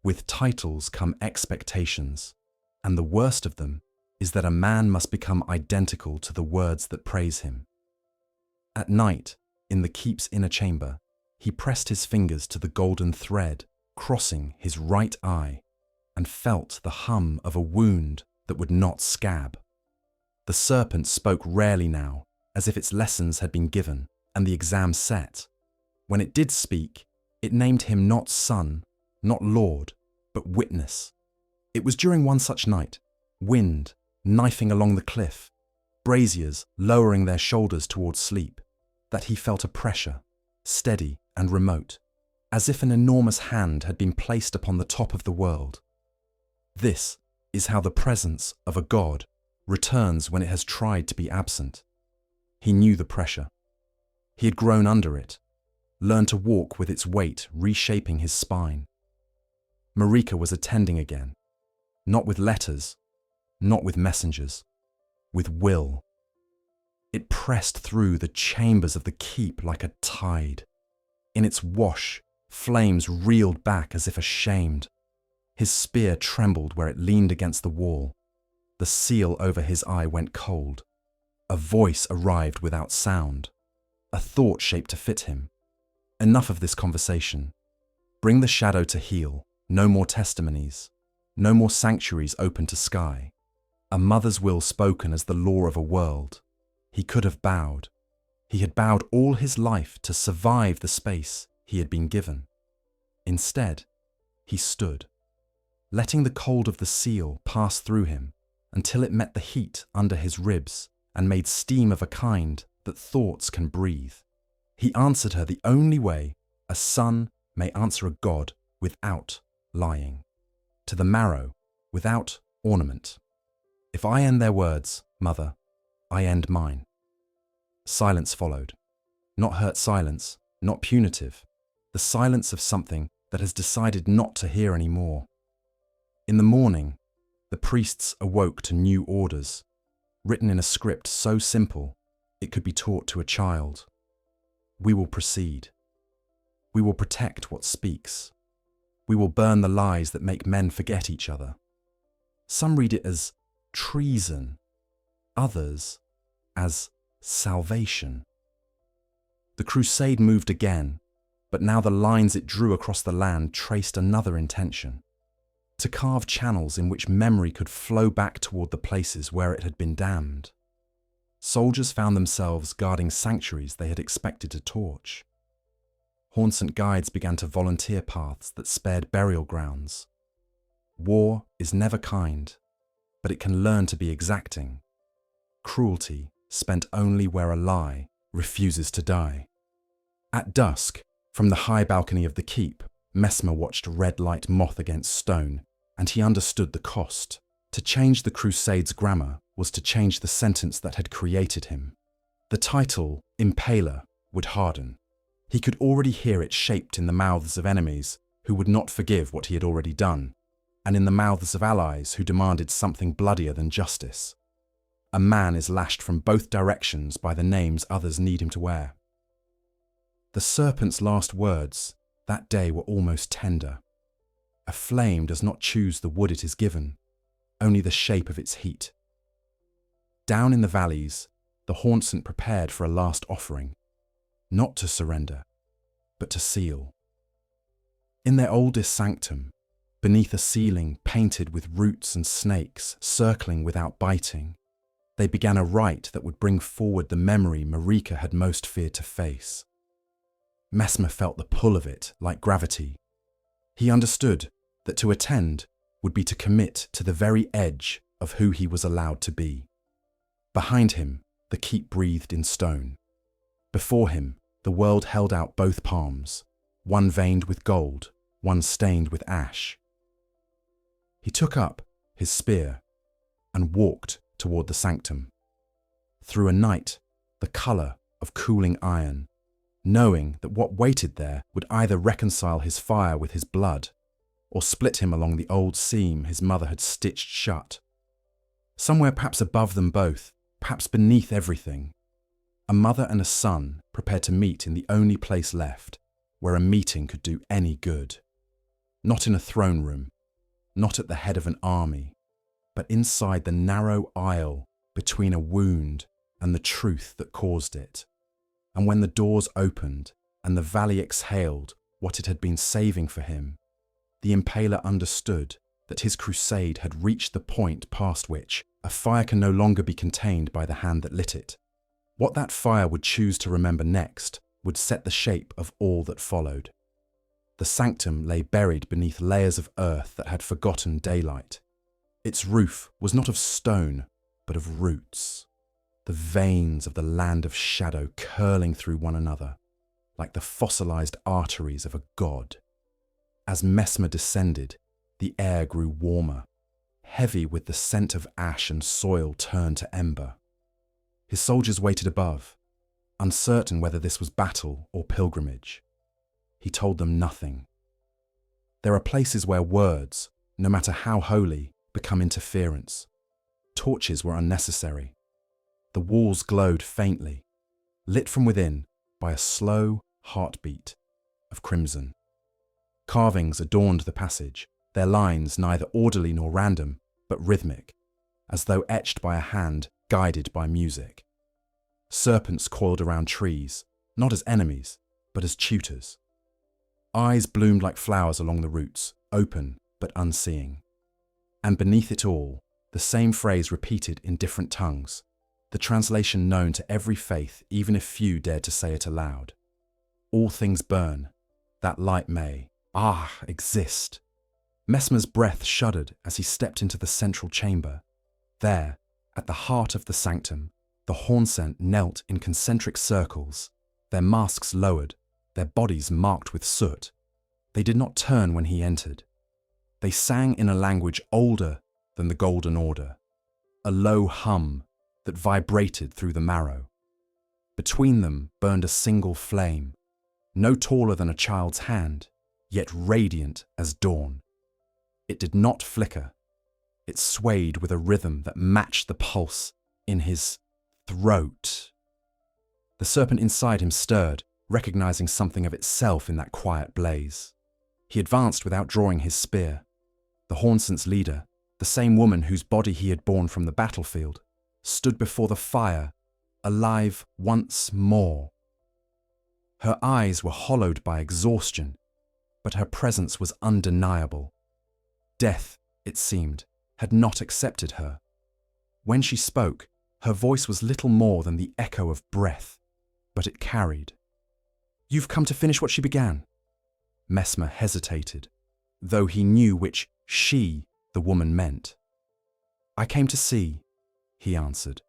With titles come expectations, and the worst of them is that a man must become identical to the words that praise him. At night, in the keep's inner chamber, he pressed his fingers to the golden thread crossing his right eye and felt the hum of a wound that would not scab. The serpent spoke rarely now, as if its lessons had been given and the exam set. When it did speak, it named him not son, not lord, but witness. It was during one such night, wind knifing along the cliff, braziers lowering their shoulders towards sleep, that he felt a pressure, steady and remote, as if an enormous hand had been placed upon the top of the world. This is how the presence of a god returns when it has tried to be absent. He knew the pressure. He had grown under it, learned to walk with its weight reshaping his spine. Marika was attending again, not with letters, not with messengers, with will. It pressed through the chambers of the keep like a tide. In its wash, flames reeled back as if ashamed. His spear trembled where it leaned against the wall. The seal over his eye went cold. A voice arrived without sound. A thought shaped to fit him. Enough of this conversation. Bring the shadow to heal. No more testimonies. No more sanctuaries open to sky. A mother's will spoken as the law of a world. He could have bowed. He had bowed all his life to survive the space he had been given. Instead, he stood, letting the cold of the seal pass through him until it met the heat under his ribs and made steam of a kind that thoughts can breathe. He answered her the only way a son may answer a god without lying, to the marrow, without ornament. If I end their words, mother, I end mine. Silence followed. Not hurt silence, not punitive. The silence of something that has decided not to hear any more. In the morning, the priests awoke to new orders, written in a script so simple it could be taught to a child. We will proceed. We will protect what speaks. We will burn the lies that make men forget each other. Some read it as treason, others as salvation. The crusade moved again, but now the lines it drew across the land traced another intention: to carve channels in which memory could flow back toward the places where it had been damned. Soldiers found themselves guarding sanctuaries they had expected to torch. Haunted guides began to volunteer paths that spared burial grounds. War is never kind, but it can learn to be exacting. Cruelty spent only where a lie refuses to die. At dusk, from the high balcony of the keep, Messmer watched red light moth against stone, and he understood the cost. To change the Crusade's grammar was to change the sentence that had created him. The title, Impaler, would harden. He could already hear it shaped in the mouths of enemies who would not forgive what he had already done, and in the mouths of allies who demanded something bloodier than justice. A man is lashed from both directions by the names others need him to wear. The serpent's last words that day were almost tender. A flame does not choose the wood it is given, only the shape of its heat. Down in the valleys, the Haunted prepared for a last offering. not to surrender, but to seal. In their oldest sanctum, beneath a ceiling painted with roots and snakes circling without biting, they began a rite that would bring forward the memory Marika had most feared to face. Messmer felt the pull of it like gravity. He understood that to attend would be to commit to the very edge of who he was allowed to be. Behind him, the keep breathed in stone. Before him, the world held out both palms, one veined with gold, one stained with ash. He took up his spear and walked toward the sanctum. Through a night, the colour of cooling iron, knowing that what waited there would either reconcile his fire with his blood or split him along the old seam his mother had stitched shut. Somewhere perhaps above them both, perhaps beneath everything, a mother and a son prepared to meet in the only place left where a meeting could do any good. Not in a throne room, not at the head of an army, but inside the narrow aisle between a wound and the truth that caused it. And when the doors opened and the valley exhaled what it had been saving for him, the Impaler understood that his crusade had reached the point past which a fire can no longer be contained by the hand that lit it. What that fire would choose to remember next would set the shape of all that followed. The sanctum lay buried beneath layers of earth that had forgotten daylight. Its roof was not of stone, but of roots, the veins of the land of shadow curling through one another, like the fossilized arteries of a god. As Messmer descended, the air grew warmer, heavy with the scent of ash and soil turned to ember. His soldiers waited above, uncertain whether this was battle or pilgrimage. He told them nothing. There are places where words, no matter how holy, become interference. Torches were unnecessary. The walls glowed faintly, lit from within by a slow heartbeat of crimson. Carvings adorned the passage, their lines neither orderly nor random, but rhythmic, as though etched by a hand guided by music. Serpents coiled around trees, not as enemies, but as tutors. Eyes bloomed like flowers along the roots, open but unseeing. And beneath it all, the same phrase repeated in different tongues, the translation known to every faith even if few dared to say it aloud. All things burn, that light may, exist. Messmer's breath shuddered as he stepped into the central chamber. There, at the heart of the sanctum, the hornsent knelt in concentric circles, their masks lowered, their bodies marked with soot. They did not turn when he entered. They sang in a language older than the Golden Order, a low hum that vibrated through the marrow. Between them burned a single flame, no taller than a child's hand, yet radiant as dawn. It did not flicker. It swayed with a rhythm that matched the pulse in his throat. The serpent inside him stirred, recognizing something of itself in that quiet blaze. He advanced without drawing his spear. The hornsent's leader, the same woman whose body he had borne from the battlefield, stood before the fire, alive once more. Her eyes were hollowed by exhaustion, but her presence was undeniable. Death, it seemed, had not accepted her. When she spoke, her voice was little more than the echo of breath, but it carried. "You've come to finish what she began." Messmer hesitated, though he knew which she the woman meant. "I came to see," he answered,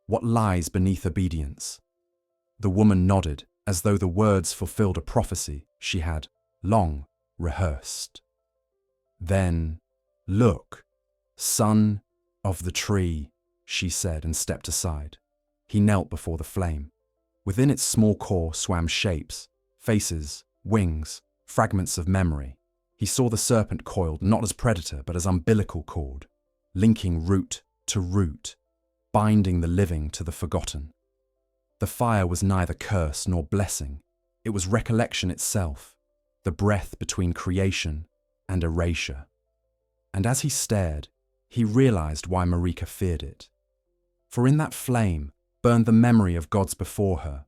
"what lies beneath obedience." The woman nodded, as though the words fulfilled a prophecy she had long rehearsed. Then, "Look, son of the tree," she said and stepped aside. He knelt before the flame. Within its small core swam shapes, faces, wings, fragments of memory. He saw the serpent coiled not as predator but as umbilical cord, linking root to root, binding the living to the forgotten. The fire was neither curse nor blessing. It was recollection itself, the breath between creation and erasure. And as he stared, he realized why Marika feared it. For in that flame burned the memory of gods before her,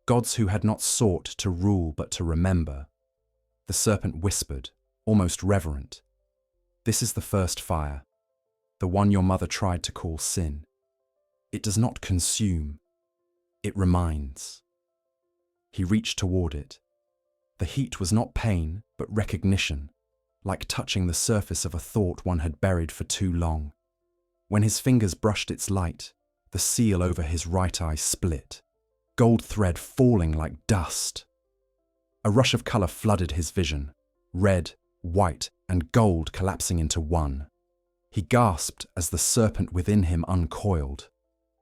gods who had not sought to rule but to remember. The serpent whispered, almost reverent, "This is the first fire, the one your mother tried to call sin. It does not consume, it reminds." He reached toward it. The heat was not pain, but recognition, like touching the surface of a thought one had buried for too long. When his fingers brushed its light, the seal over his right eye split, gold thread falling like dust. A rush of color flooded his vision, red, white, and gold collapsing into one. He gasped as the serpent within him uncoiled,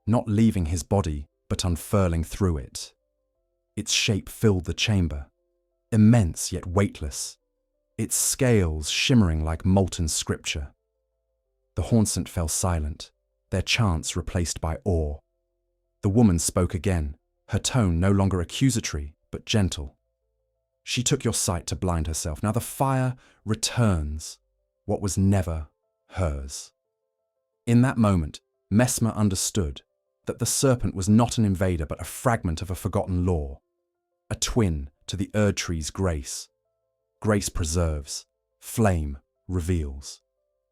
not leaving his body, but unfurling through it. Its shape filled the chamber, immense yet weightless, its scales shimmering like molten scripture. The Haunsant fell silent, their chants replaced by awe. The woman spoke again, her tone no longer accusatory, but gentle. "She took your sight to blind herself. Now the fire returns what was never hers." In that moment, Messmer understood that the serpent was not an invader but a fragment of a forgotten law, a twin to the Erdtree's grace. Grace preserves, flame reveals.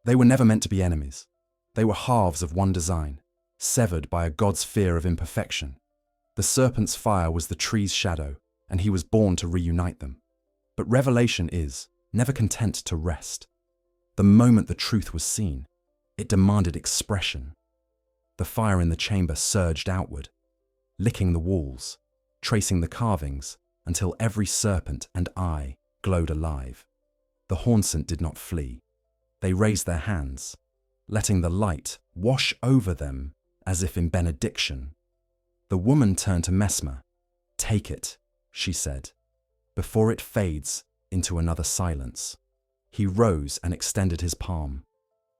They were never meant to be enemies. They were halves of one design, severed by a god's fear of imperfection. The serpent's fire was the tree's shadow, and he was born to reunite them. But revelation is never content to rest. The moment the truth was seen, it demanded expression. The fire in the chamber surged outward, licking the walls, tracing the carvings, until every serpent and eye glowed alive. The Haunsant did not flee. They raised their hands, letting the light wash over them as if in benediction. The woman turned to Messmer. "Take it," she said, before it fades into another silence. He rose and extended his palm.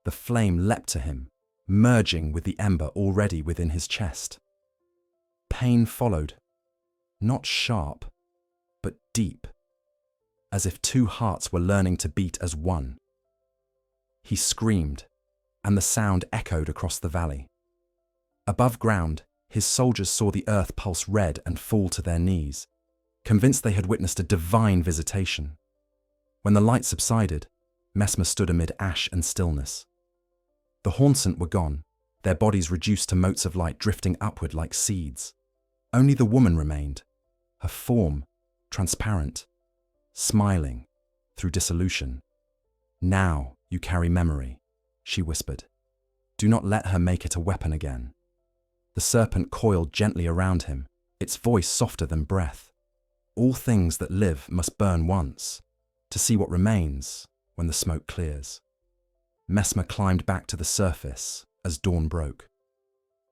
The flame leapt to him, merging with the ember already within his chest. Pain followed, not sharp, but deep, as if two hearts were learning to beat as one. He screamed, and the sound echoed across the valley. Above ground, his soldiers saw the earth pulse red and fall to their knees, convinced they had witnessed a divine visitation. When the light subsided, Messmer stood amid ash and stillness. The Haunsant were gone, their bodies reduced to motes of light drifting upward like seeds. Only the woman remained, her form transparent, smiling through dissolution. "Now you carry memory," she whispered. "Do not let her make it a weapon again." The serpent coiled gently around him, its voice softer than breath. "All things that live must burn once, to see what remains when the smoke clears." Messmer climbed back to the surface as dawn broke.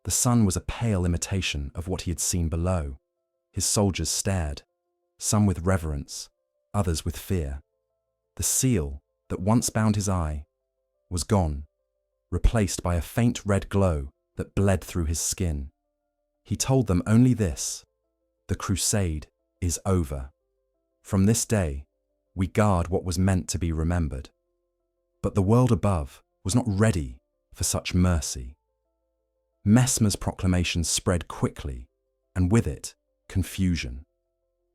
The sun was a pale imitation of what he had seen below. His soldiers stared, some with reverence, others with fear. The seal that once bound his eye was gone, replaced by a faint red glow that bled through his skin. He told them only this: the crusade is over. From this day, we guard what was meant to be remembered. But the world above was not ready for such mercy. Messmer's proclamation spread quickly, and with it, confusion.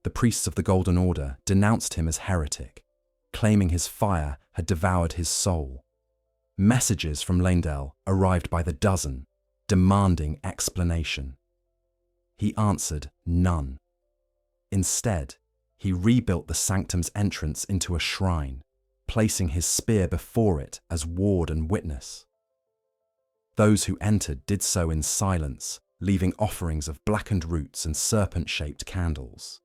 The priests of the Golden Order denounced him as heretic, claiming his fire had devoured his soul. Messages from Leyndell arrived by the dozen, demanding explanation. He answered none. Instead, he rebuilt the sanctum's entrance into a shrine, placing his spear before it as ward and witness. Those who entered did so in silence, leaving offerings of blackened roots and serpent-shaped candles.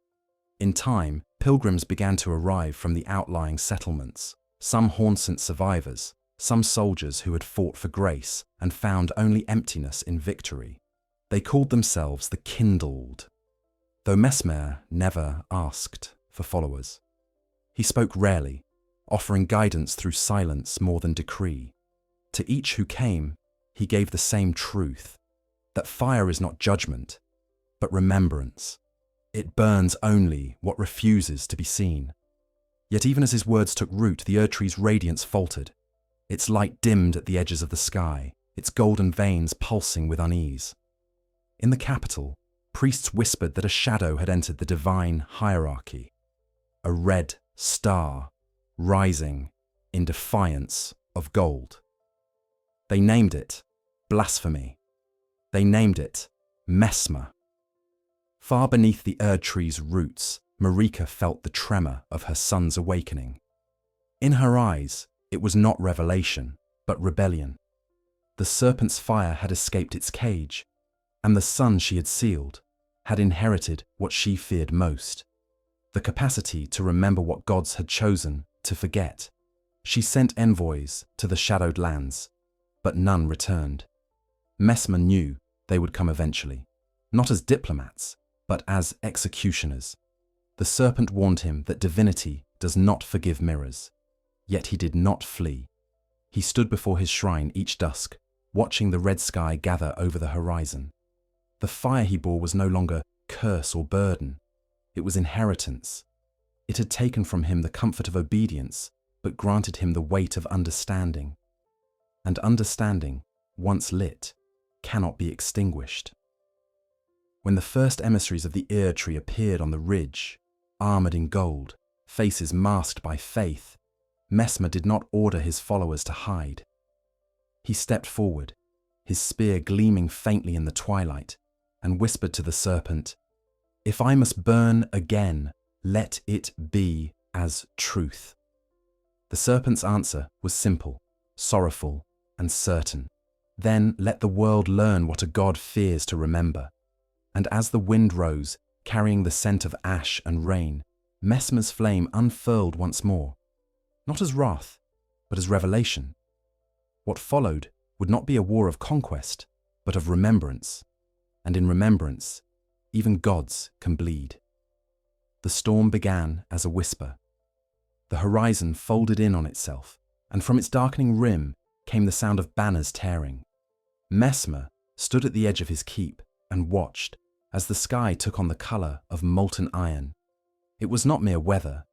In time, pilgrims began to arrive from the outlying settlements, some Haunsant survivors, some soldiers who had fought for grace and found only emptiness in victory. They called themselves the Kindled, though Messmer never asked for followers. He spoke rarely, offering guidance through silence more than decree. To each who came, he gave the same truth, that fire is not judgment, but remembrance. It burns only what refuses to be seen. Yet even as his words took root, the Erdtree's radiance faltered. Its light dimmed at the edges of the sky, its golden veins pulsing with unease. In the capital, priests whispered that a shadow had entered the divine hierarchy, a red star rising in defiance of gold. They named it blasphemy. They named it Messmer. Far beneath the Erdtree's roots, Marika felt the tremor of her son's awakening. In her eyes, it was not revelation, but rebellion. The serpent's fire had escaped its cage, and the son she had sealed had inherited what she feared most, the capacity to remember what gods had chosen to forget. She sent envoys to the shadowed lands, but none returned. Messmer knew they would come eventually, not as diplomats, but as executioners. The serpent warned him that divinity does not forgive mirrors, yet he did not flee. He stood before his shrine each dusk, watching the red sky gather over the horizon. The fire he bore was no longer curse or burden. It was inheritance. It had taken from him the comfort of obedience, but granted him the weight of understanding. And understanding, once lit, cannot be extinguished. When the first emissaries of the Erdtree appeared on the ridge, armored in gold, faces masked by faith, Messmer did not order his followers to hide. He stepped forward, his spear gleaming faintly in the twilight, and whispered to the serpent, "If I must burn again, let it be as truth." The serpent's answer was simple, sorrowful, and certain. "Then let the world learn what a god fears to remember." And as the wind rose, carrying the scent of ash and rain, Messmer's flame unfurled once more, not as wrath, but as revelation. What followed would not be a war of conquest, but of remembrance. And in remembrance, even gods can bleed. The storm began as a whisper. The horizon folded in on itself, and from its darkening rim came the sound of banners tearing. Messmer stood at the edge of his keep and watched as the sky took on the color of molten iron. It was not mere weather,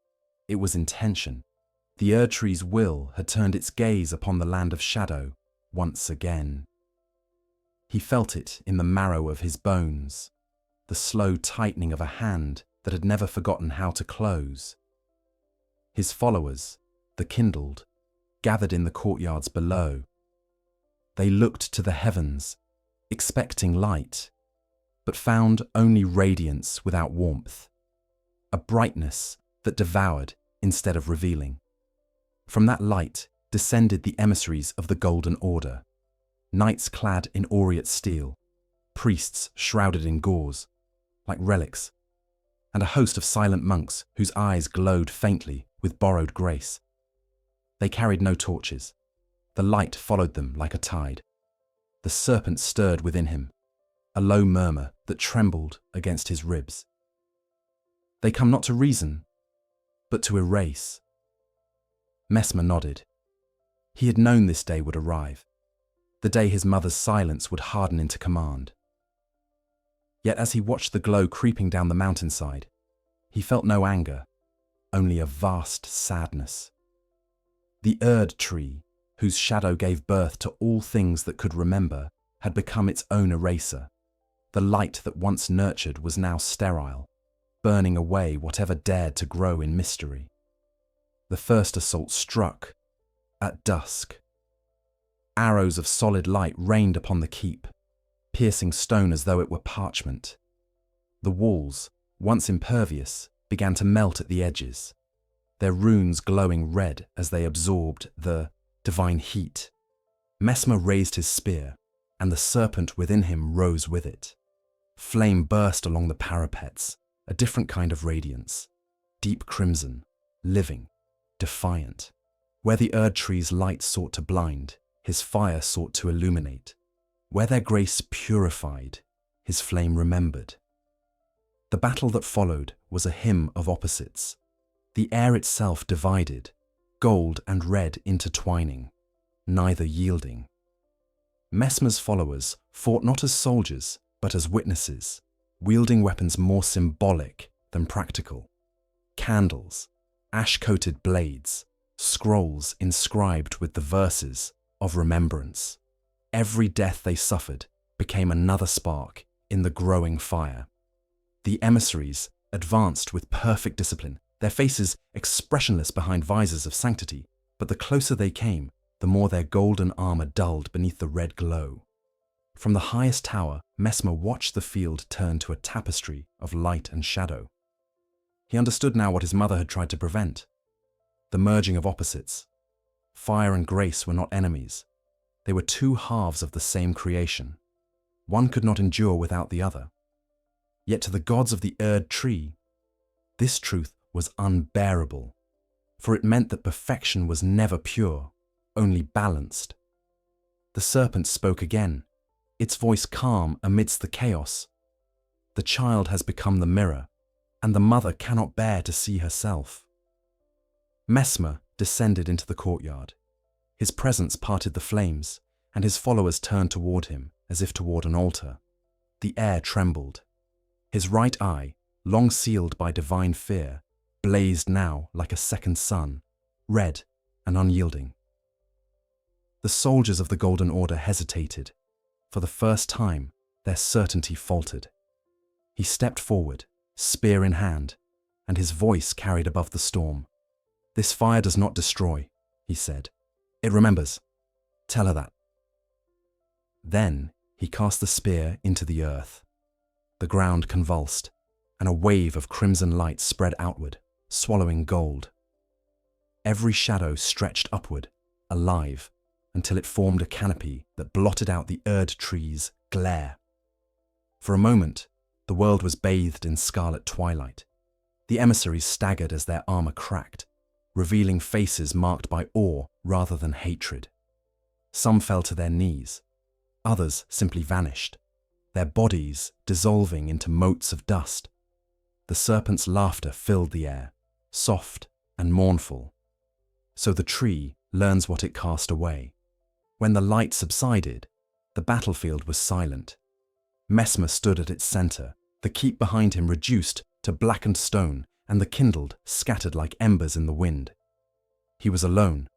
it was intention. The Erdtree's will had turned its gaze upon the land of shadow once again. He felt it in the marrow of his bones, the slow tightening of a hand that had never forgotten how to close. His followers, the kindled, gathered in the courtyards below. They looked to the heavens, expecting light, but found only radiance without warmth, a brightness that devoured instead of revealing. From that light descended the emissaries of the Golden Order, knights clad in aureate steel, priests shrouded in gauze, like relics, and a host of silent monks whose eyes glowed faintly with borrowed grace. They carried no torches. The light followed them like a tide. The serpent stirred within him, a low murmur that trembled against his ribs. They come not to reason, but to erase. Messmer nodded. He had known this day would arrive, the day his mother's silence would harden into command. Yet as he watched the glow creeping down the mountainside, he felt no anger, only a vast sadness. The Erdtree, whose shadow gave birth to all things that could remember, had become its own eraser. The light that once nurtured was now sterile, burning away whatever dared to grow in mystery. The first assault struck at dusk. Arrows of solid light rained upon the keep, piercing stone as though it were parchment. The walls, once impervious, began to melt at the edges, their runes glowing red as they absorbed the divine heat. Messmer raised his spear, and the serpent within him rose with it. Flame burst along the parapets, a different kind of radiance, deep crimson, living, defiant. Where the Erdtree's light sought to blind, his fire sought to illuminate. Where their grace purified, his flame remembered. The battle that followed was a hymn of opposites. The air itself divided, gold and red intertwining, neither yielding. Messmer's followers fought not as soldiers, but as witnesses, wielding weapons more symbolic than practical. Candles, ash-coated blades, scrolls inscribed with the verses of remembrance. Every death they suffered became another spark in the growing fire. The emissaries advanced with perfect discipline, their faces expressionless behind visors of sanctity, but the closer they came, the more their golden armor dulled beneath the red glow. From the highest tower, Messmer watched the field turn to a tapestry of light and shadow. He understood now what his mother had tried to prevent: the merging of opposites. Fire and grace were not enemies. They were two halves of the same creation. One could not endure without the other. Yet to the gods of the Erdtree, this truth was unbearable, for it meant that perfection was never pure, only balanced. The serpent spoke again, its voice calm amidst the chaos. The child has become the mirror, and the mother cannot bear to see herself. Messmer descended into the courtyard. His presence parted the flames, and his followers turned toward him, as if toward an altar. The air trembled. His right eye, long sealed by divine fear, blazed now like a second sun, red and unyielding. The soldiers of the Golden Order hesitated. For the first time, their certainty faltered. He stepped forward, spear in hand, and his voice carried above the storm. "This fire does not destroy," he said. "It remembers. Tell her that." Then he cast the spear into the earth. The ground convulsed, and a wave of crimson light spread outward, swallowing gold. Every shadow stretched upward, alive, until it formed a canopy that blotted out the Erdtree's glare. For a moment, the world was bathed in scarlet twilight. The emissaries staggered as their armor cracked, revealing faces marked by awe rather than hatred. Some fell to their knees. Others simply vanished, their bodies dissolving into motes of dust. The serpent's laughter filled the air, soft and mournful. So the tree learns what it cast away. When the light subsided, the battlefield was silent. Messmer stood at its center, the keep behind him reduced to blackened stone, and the kindled scattered like embers in the wind. He was alone,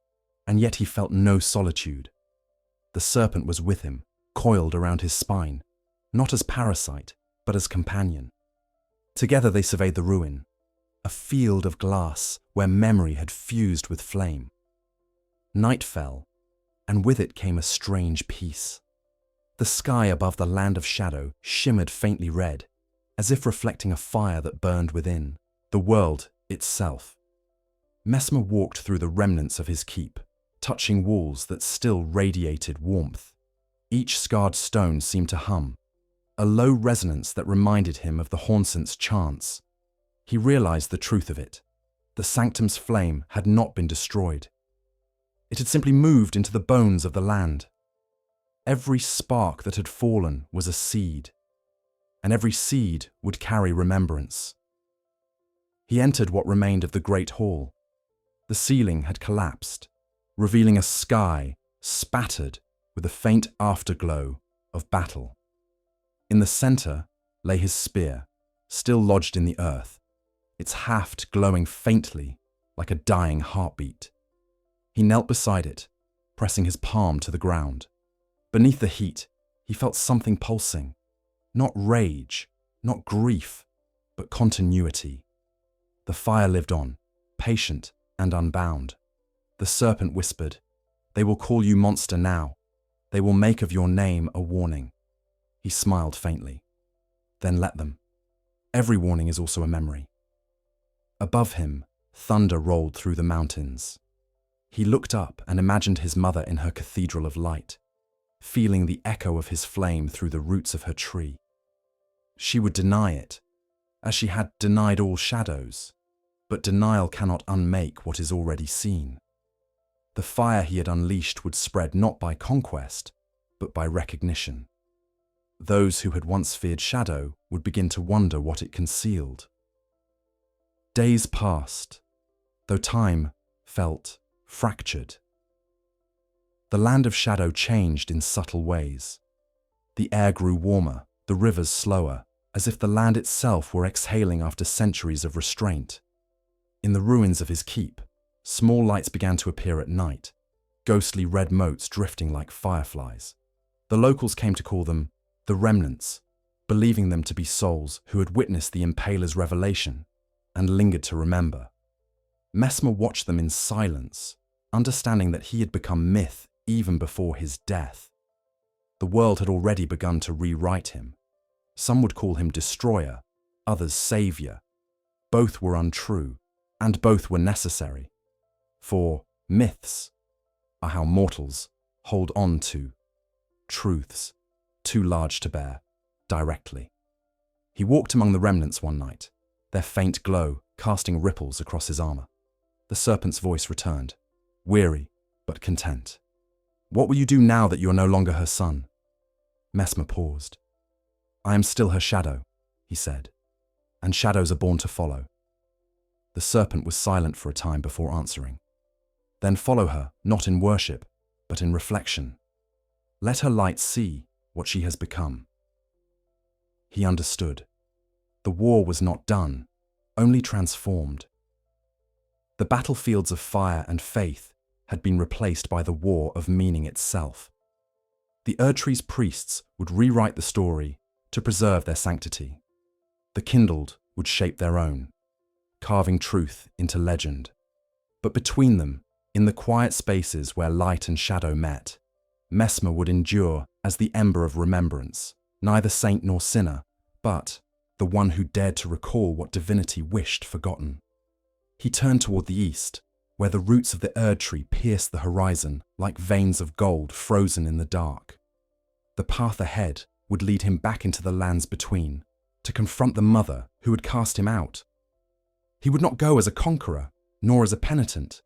and yet he felt no solitude. The serpent was with him, coiled around his spine, not as parasite, but as companion. Together they surveyed the ruin, a field of glass where memory had fused with flame. Night fell, and with it came a strange peace. The sky above the land of shadow shimmered faintly red, as if reflecting a fire that burned within, the world itself. Messmer walked through the remnants of his keep, touching walls that still radiated warmth. Each scarred stone seemed to hum, a low resonance that reminded him of the Haunsant's chants. He realized the truth of it. The sanctum's flame had not been destroyed. It had simply moved into the bones of the land. Every spark that had fallen was a seed, and every seed would carry remembrance. He entered what remained of the great hall. The ceiling had collapsed, revealing a sky spattered with a faint afterglow of battle. In the center lay his spear, still lodged in the earth, its haft glowing faintly like a dying heartbeat. He knelt beside it, pressing his palm to the ground. Beneath the heat, he felt something pulsing. Not rage, not grief, but continuity. The fire lived on, patient and unbound. The serpent whispered, "They will call you monster now. They will make of your name a warning." He smiled faintly. "Then let them. Every warning is also a memory." Above him, thunder rolled through the mountains. He looked up and imagined his mother in her cathedral of light, feeling the echo of his flame through the roots of her tree. She would deny it, as she had denied all shadows, but denial cannot unmake what is already seen. The fire he had unleashed would spread not by conquest, but by recognition. Those who had once feared shadow would begin to wonder what it concealed. Days passed, though time felt fractured. The land of shadow changed in subtle ways. The air grew warmer, the rivers slower, as if the land itself were exhaling after centuries of restraint. In the ruins of his keep, small lights began to appear at night, ghostly red motes drifting like fireflies. The locals came to call them the remnants, believing them to be souls who had witnessed the Impaler's revelation and lingered to remember. Messmer watched them in silence, understanding that he had become myth even before his death. The world had already begun to rewrite him. Some would call him destroyer, others savior. Both were untrue, and both were necessary. For myths are how mortals hold on to truths too large to bear directly. He walked among the remnants one night, their faint glow casting ripples across his armor. The serpent's voice returned, weary but content. "What will you do now that you are no longer her son?" Messmer paused. "I am still her shadow," he said, "and shadows are born to follow." The serpent was silent for a time before answering. "Then follow her, not in worship, but in reflection. Let her light see what she has become." He understood. The war was not done, only transformed. The battlefields of fire and faith had been replaced by the war of meaning itself. The Erdtree's priests would rewrite the story to preserve their sanctity. The kindled would shape their own, carving truth into legend. But between them, in the quiet spaces where light and shadow met, Messmer would endure as the ember of remembrance, neither saint nor sinner, but the one who dared to recall what divinity wished forgotten. He turned toward the east, where the roots of the Erdtree pierced the horizon like veins of gold frozen in the dark. The path ahead would lead him back into the lands between, to confront the mother who had cast him out. He would not go as a conqueror, nor as a penitent.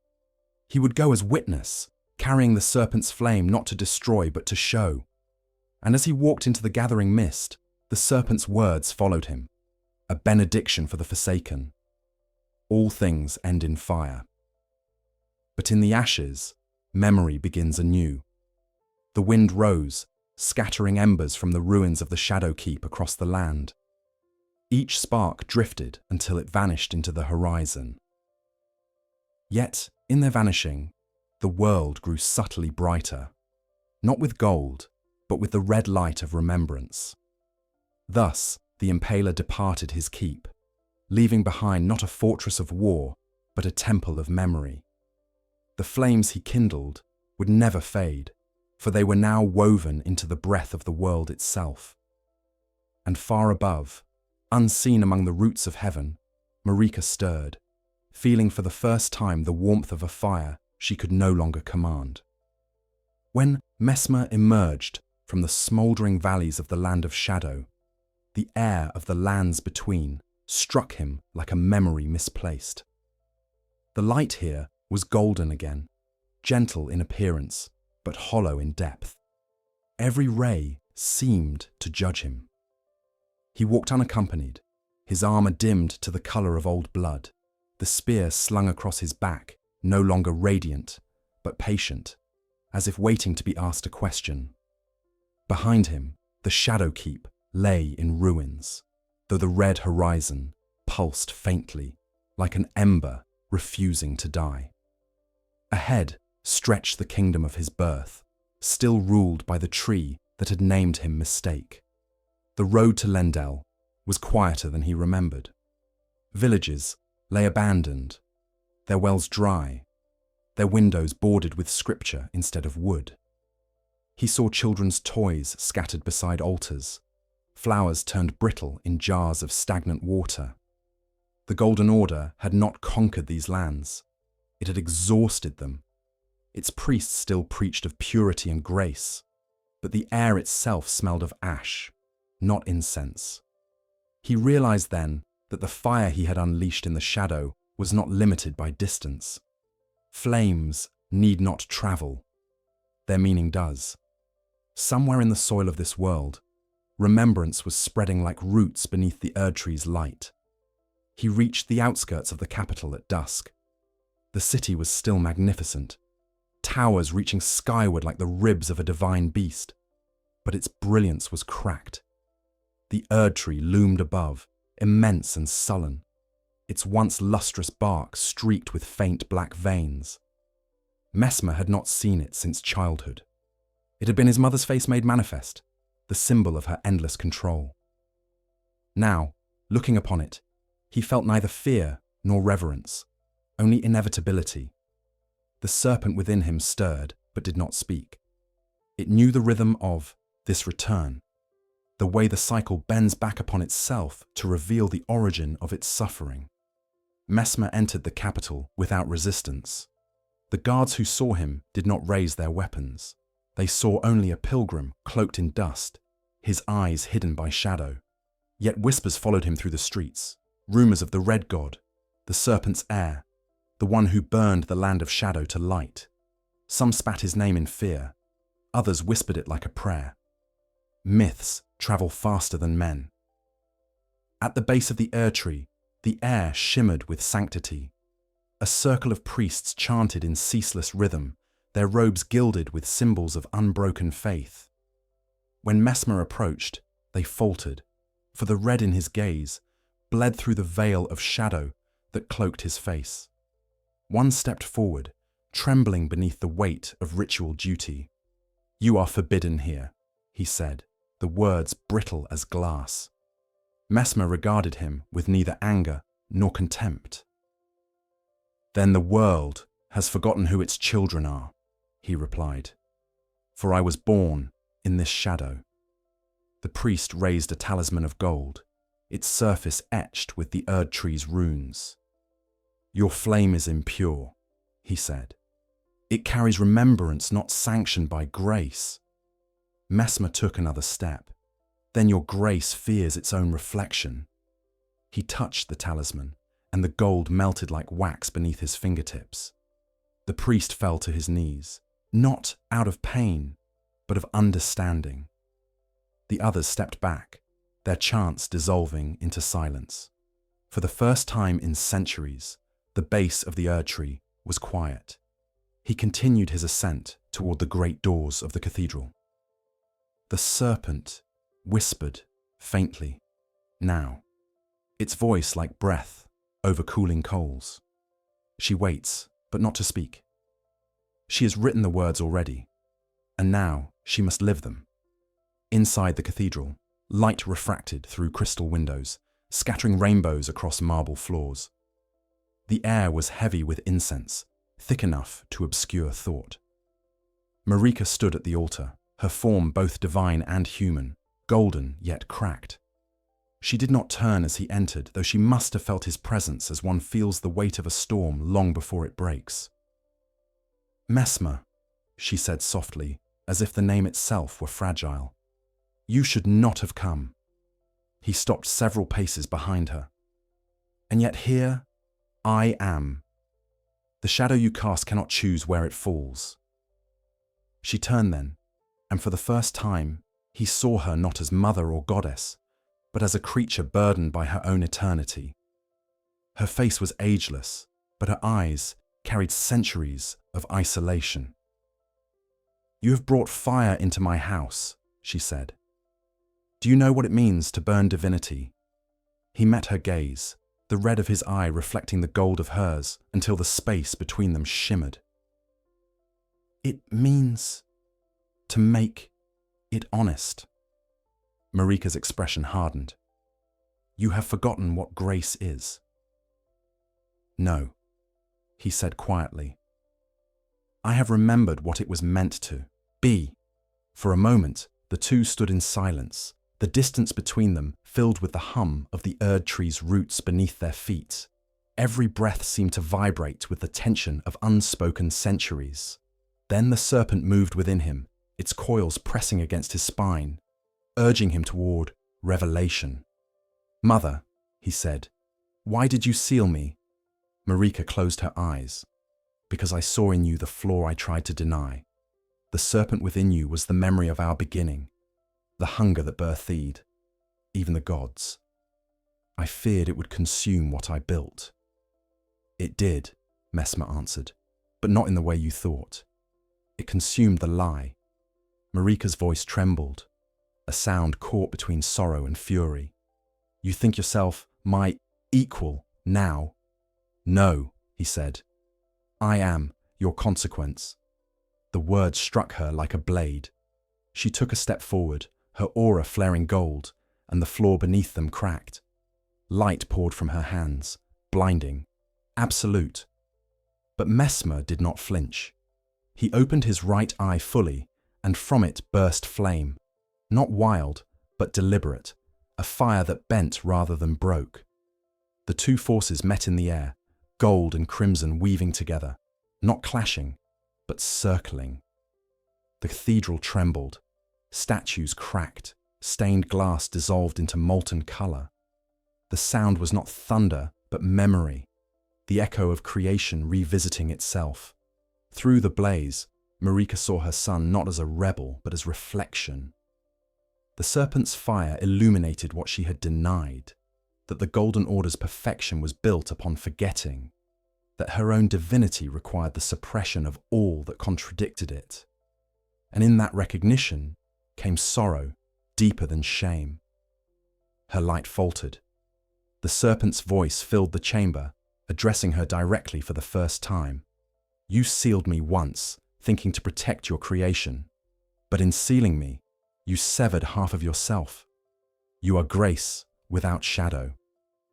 He would go as witness, carrying the serpent's flame not to destroy but to show. And as he walked into the gathering mist, the serpent's words followed him, a benediction for the forsaken. All things end in fire. But in the ashes, memory begins anew. The wind rose, scattering embers from the ruins of the Shadow Keep across the land. Each spark drifted until it vanished into the horizon. Yet, in their vanishing, the world grew subtly brighter, not with gold, but with the red light of remembrance. Thus, the Impaler departed his keep, leaving behind not a fortress of war, but a temple of memory. The flames he kindled would never fade, for they were now woven into the breath of the world itself. And far above, unseen among the roots of heaven, Marika stirred, feeling for the first time the warmth of a fire she could no longer command. When Messmer emerged from the smouldering valleys of the land of shadow, the air of the lands between struck him like a memory misplaced. The light here was golden again, gentle in appearance, but hollow in depth. Every ray seemed to judge him. He walked unaccompanied, his armor dimmed to the color of old blood, the spear slung across his back, no longer radiant, but patient, as if waiting to be asked a question. Behind him, the Shadow Keep lay in ruins, though the red horizon pulsed faintly, like an ember refusing to die. Ahead stretched the kingdom of his birth, still ruled by the tree that had named him Mistake. The road to Lendel was quieter than he remembered. Villages lay abandoned, their wells dry, their windows bordered with scripture instead of wood. He saw children's toys scattered beside altars, flowers turned brittle in jars of stagnant water. The Golden Order had not conquered these lands. It had exhausted them. Its priests still preached of purity and grace, but the air itself smelled of ash, not incense. He realized then that the fire he had unleashed in the shadow was not limited by distance. Flames need not travel. Their meaning does. Somewhere in the soil of this world, remembrance was spreading like roots beneath the Erdtree's light. He reached the outskirts of the capital at dusk. The city was still magnificent, towers reaching skyward like the ribs of a divine beast, but its brilliance was cracked. The Erdtree loomed above, immense and sullen, its once lustrous bark streaked with faint black veins. Messmer had not seen it since childhood. It had been his mother's face made manifest, the symbol of her endless control. Now, looking upon it, he felt neither fear nor reverence, only inevitability. The serpent within him stirred, but did not speak. It knew the rhythm of this return, the way the cycle bends back upon itself to reveal the origin of its suffering. Messmer entered the capital without resistance. The guards who saw him did not raise their weapons. They saw only a pilgrim cloaked in dust, his eyes hidden by shadow. Yet whispers followed him through the streets, rumors of the Red God, the serpent's heir, the one who burned the land of shadow to light. Some spat his name in fear, others whispered it like a prayer. Myths travel faster than men. At the base of the Erdtree, the air shimmered with sanctity. A circle of priests chanted in ceaseless rhythm, their robes gilded with symbols of unbroken faith. When Messmer approached, they faltered, for the red in his gaze bled through the veil of shadow that cloaked his face. One stepped forward, trembling beneath the weight of ritual duty. "You are forbidden here," he said, the words brittle as glass. Messmer regarded him with neither anger nor contempt. "Then the world has forgotten who its children are," he replied. "For I was born in this shadow." The priest raised a talisman of gold, its surface etched with the Erdtree's runes. "Your flame is impure," he said. "It carries remembrance not sanctioned by grace." Messmer took another step. "Then your grace fears its own reflection." He touched the talisman, and the gold melted like wax beneath his fingertips. The priest fell to his knees, not out of pain, but of understanding. The others stepped back, their chants dissolving into silence. For the first time in centuries, the base of the Erdtree was quiet. He continued his ascent toward the great doors of the cathedral. The serpent whispered faintly, now, its voice like breath over cooling coals. She waits, but not to speak. She has written the words already, and now she must live them. Inside the cathedral, light refracted through crystal windows, scattering rainbows across marble floors. The air was heavy with incense, thick enough to obscure thought. Marika stood at the altar, her form both divine and human, golden yet cracked. She did not turn as he entered, though she must have felt his presence as one feels the weight of a storm long before it breaks. "Messmer," she said softly, as if the name itself were fragile. "You should not have come." He stopped several paces behind her. "And yet here, I am. The shadow you cast cannot choose where it falls." She turned then, and for the first time, he saw her not as mother or goddess, but as a creature burdened by her own eternity. Her face was ageless, but her eyes carried centuries of isolation. "You have brought fire into my house," she said. "Do you know what it means to burn divinity?" He met her gaze, the red of his eye reflecting the gold of hers until the space between them shimmered. "It means to make it honest." Marika's expression hardened. "You have forgotten what grace is." "No," he said quietly. "I have remembered what it was meant to be." For a moment, the two stood in silence, the distance between them filled with the hum of the Erdtree's roots beneath their feet. Every breath seemed to vibrate with the tension of unspoken centuries. Then the serpent moved within him, its coils pressing against his spine, urging him toward revelation. "Mother," he said, "why did you seal me?" Marika closed her eyes. "Because I saw in you the flaw I tried to deny. The serpent within you was the memory of our beginning, the hunger that birthed even the gods. I feared it would consume what I built." "It did," Messmer answered, "but not in the way you thought. It consumed the lie." Marika's voice trembled, a sound caught between sorrow and fury. "You think yourself my equal now?" "No," he said. "I am your consequence." The word struck her like a blade. She took a step forward, her aura flaring gold, and the floor beneath them cracked. Light poured from her hands, blinding, absolute. But Messmer did not flinch. He opened his right eye fully, and from it burst flame, not wild, but deliberate, a fire that bent rather than broke. The two forces met in the air, gold and crimson weaving together, not clashing, but circling. The cathedral trembled, statues cracked, stained glass dissolved into molten color. The sound was not thunder, but memory, the echo of creation revisiting itself. Through the blaze, Marika saw her son not as a rebel, but as reflection. The serpent's fire illuminated what she had denied, that the Golden Order's perfection was built upon forgetting, that her own divinity required the suppression of all that contradicted it. And in that recognition came sorrow deeper than shame. Her light faltered. The serpent's voice filled the chamber, addressing her directly for the first time. You sealed me once, thinking to protect your creation. But in sealing me, you severed half of yourself. You are grace without shadow.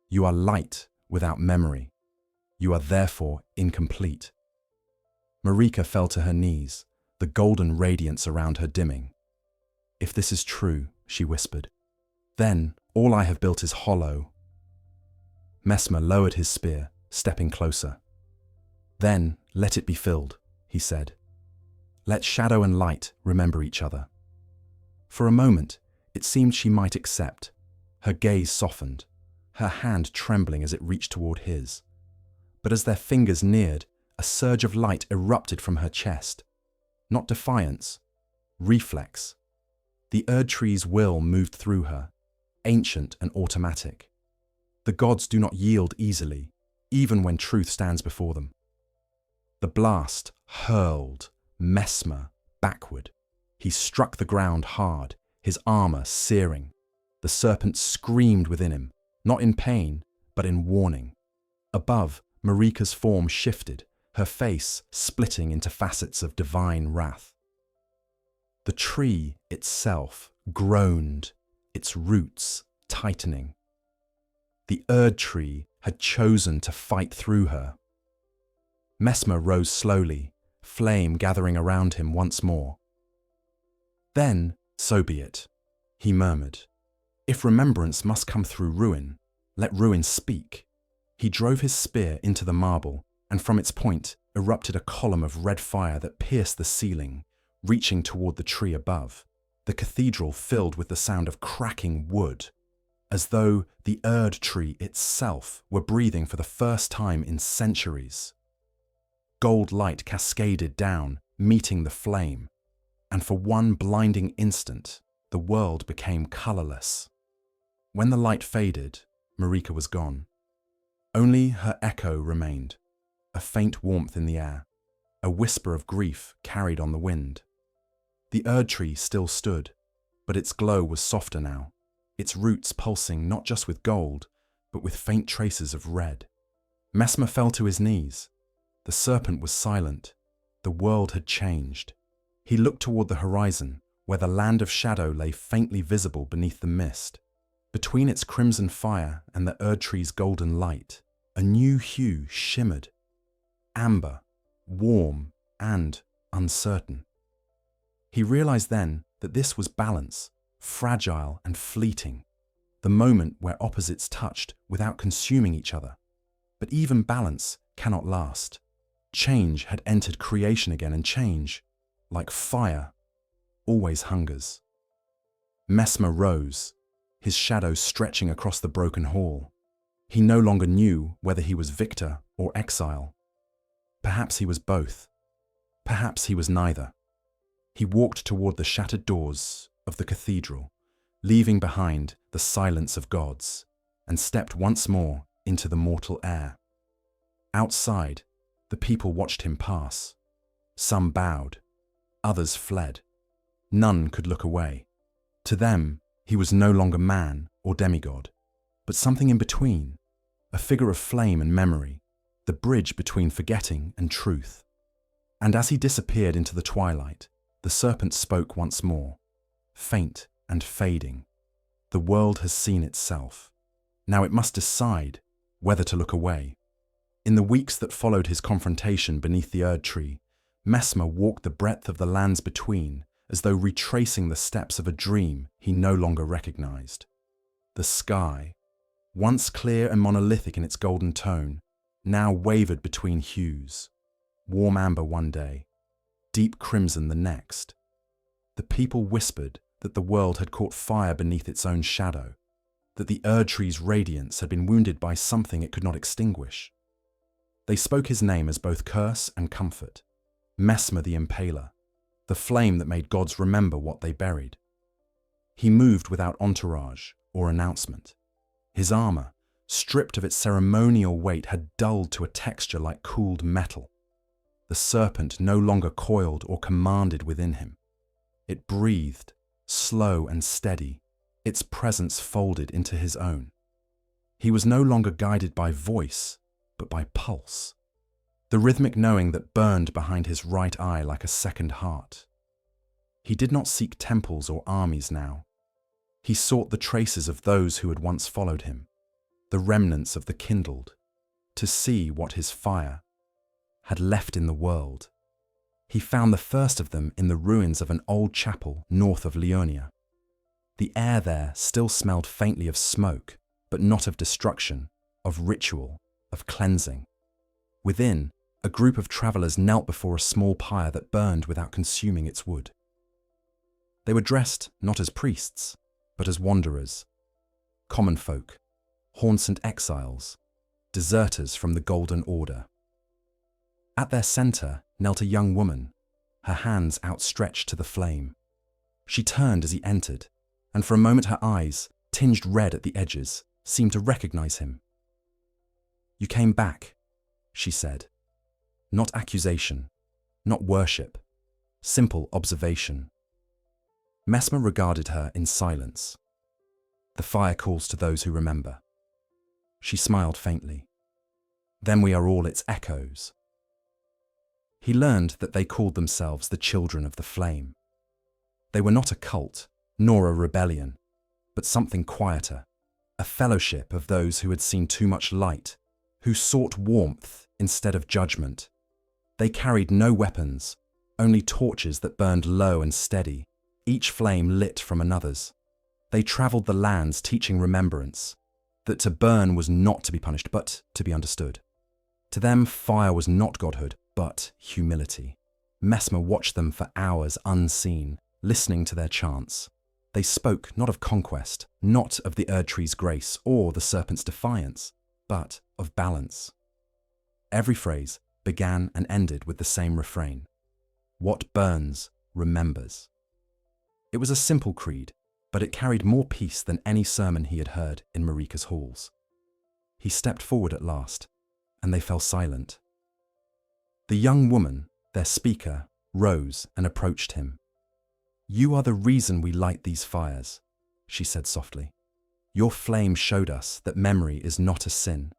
You are light without memory. You are therefore incomplete. Marika fell to her knees, the golden radiance around her dimming. If this is true, she whispered, then all I have built is hollow. Messmer lowered his spear, stepping closer. Then let it be filled, he said. Let shadow and light remember each other. For a moment, it seemed she might accept. Her gaze softened, her hand trembling as it reached toward his. But as their fingers neared, a surge of light erupted from her chest. Not defiance, reflex. The Erdtree's will moved through her, ancient and automatic. The gods do not yield easily, even when truth stands before them. The blast hurled Messmer backward. He struck the ground hard, his armor searing. The serpent screamed within him, not in pain, but in warning. Above, Marika's form shifted, her face splitting into facets of divine wrath. The tree itself groaned, its roots tightening. The Erdtree had chosen to fight through her. Messmer rose slowly, flame gathering around him once more. Then, so be it, he murmured. If remembrance must come through ruin, let ruin speak. He drove his spear into the marble, and from its point erupted a column of red fire that pierced the ceiling, reaching toward the tree above. The cathedral filled with the sound of cracking wood, as though the Erdtree itself were breathing for the first time in centuries. Gold light cascaded down, meeting the flame, and for one blinding instant, the world became colorless. When the light faded, Marika was gone. Only her echo remained, a faint warmth in the air, a whisper of grief carried on the wind. The Erdtree still stood, but its glow was softer now, its roots pulsing not just with gold, but with faint traces of red. Messmer fell to his knees. The serpent was silent. The world had changed. He looked toward the horizon, where the land of shadow lay faintly visible beneath the mist. Between its crimson fire and the Erdtree's golden light, a new hue shimmered. Amber, warm, and uncertain. He realized then that this was balance, fragile and fleeting, the moment where opposites touched without consuming each other. But even balance cannot last. Change had entered creation again, and change, like fire, always hungers. Messmer rose, his shadow stretching across the broken hall. He no longer knew whether he was victor or exile. Perhaps he was both. Perhaps he was neither. He walked toward the shattered doors of the cathedral, leaving behind the silence of gods, and stepped once more into the mortal air. Outside, the people watched him pass. Some bowed, others fled. None could look away. To them, he was no longer man or demigod, but something in between, a figure of flame and memory, the bridge between forgetting and truth. And as he disappeared into the twilight, the serpent spoke once more, faint and fading. The world has seen itself. Now it must decide whether to look away. In the weeks that followed his confrontation beneath the Erdtree, Messmer walked the breadth of the lands between, as though retracing the steps of a dream he no longer recognized. The sky, once clear and monolithic in its golden tone, now wavered between hues. Warm amber one day, deep crimson the next. The people whispered that the world had caught fire beneath its own shadow, that the Erdtree's radiance had been wounded by something it could not extinguish. They spoke his name as both curse and comfort. Messmer the Impaler, the flame that made gods remember what they buried. He moved without entourage or announcement. His armor, stripped of its ceremonial weight, had dulled to a texture like cooled metal. The serpent no longer coiled or commanded within him. It breathed, slow and steady, its presence folded into his own. He was no longer guided by voice, but by pulse. The rhythmic knowing that burned behind his right eye like a second heart. He did not seek temples or armies now. He sought the traces of those who had once followed him, the remnants of the kindled, to see what his fire had left in the world. He found the first of them in the ruins of an old chapel north of Leonia. The air there still smelled faintly of smoke, but not of destruction, of ritual, of cleansing. Within, a group of travelers knelt before a small pyre that burned without consuming its wood. They were dressed not as priests, but as wanderers, common folk, haunts and exiles, deserters from the Golden Order. At their center knelt a young woman, her hands outstretched to the flame. She turned as he entered, and for a moment her eyes, tinged red at the edges, seemed to recognize him. "You came back," she said. Not accusation, not worship, simple observation. Messmer regarded her in silence. The fire calls to those who remember. She smiled faintly. Then we are all its echoes. He learned that they called themselves the Children of the Flame. They were not a cult, nor a rebellion, but something quieter, a fellowship of those who had seen too much light, who sought warmth instead of judgment. They carried no weapons, only torches that burned low and steady, each flame lit from another's. They travelled the lands teaching remembrance, that to burn was not to be punished, but to be understood. To them, fire was not godhood, but humility. Messmer watched them for hours unseen, listening to their chants. They spoke not of conquest, not of the Erdtree's grace or the serpent's defiance, but of balance. Every phrase began and ended with the same refrain. What burns, remembers. It was a simple creed, but it carried more peace than any sermon he had heard in Marika's halls. He stepped forward at last, and they fell silent. The young woman, their speaker, rose and approached him. "You are the reason we light these fires," she said softly. "Your flame showed us that memory is not a sin."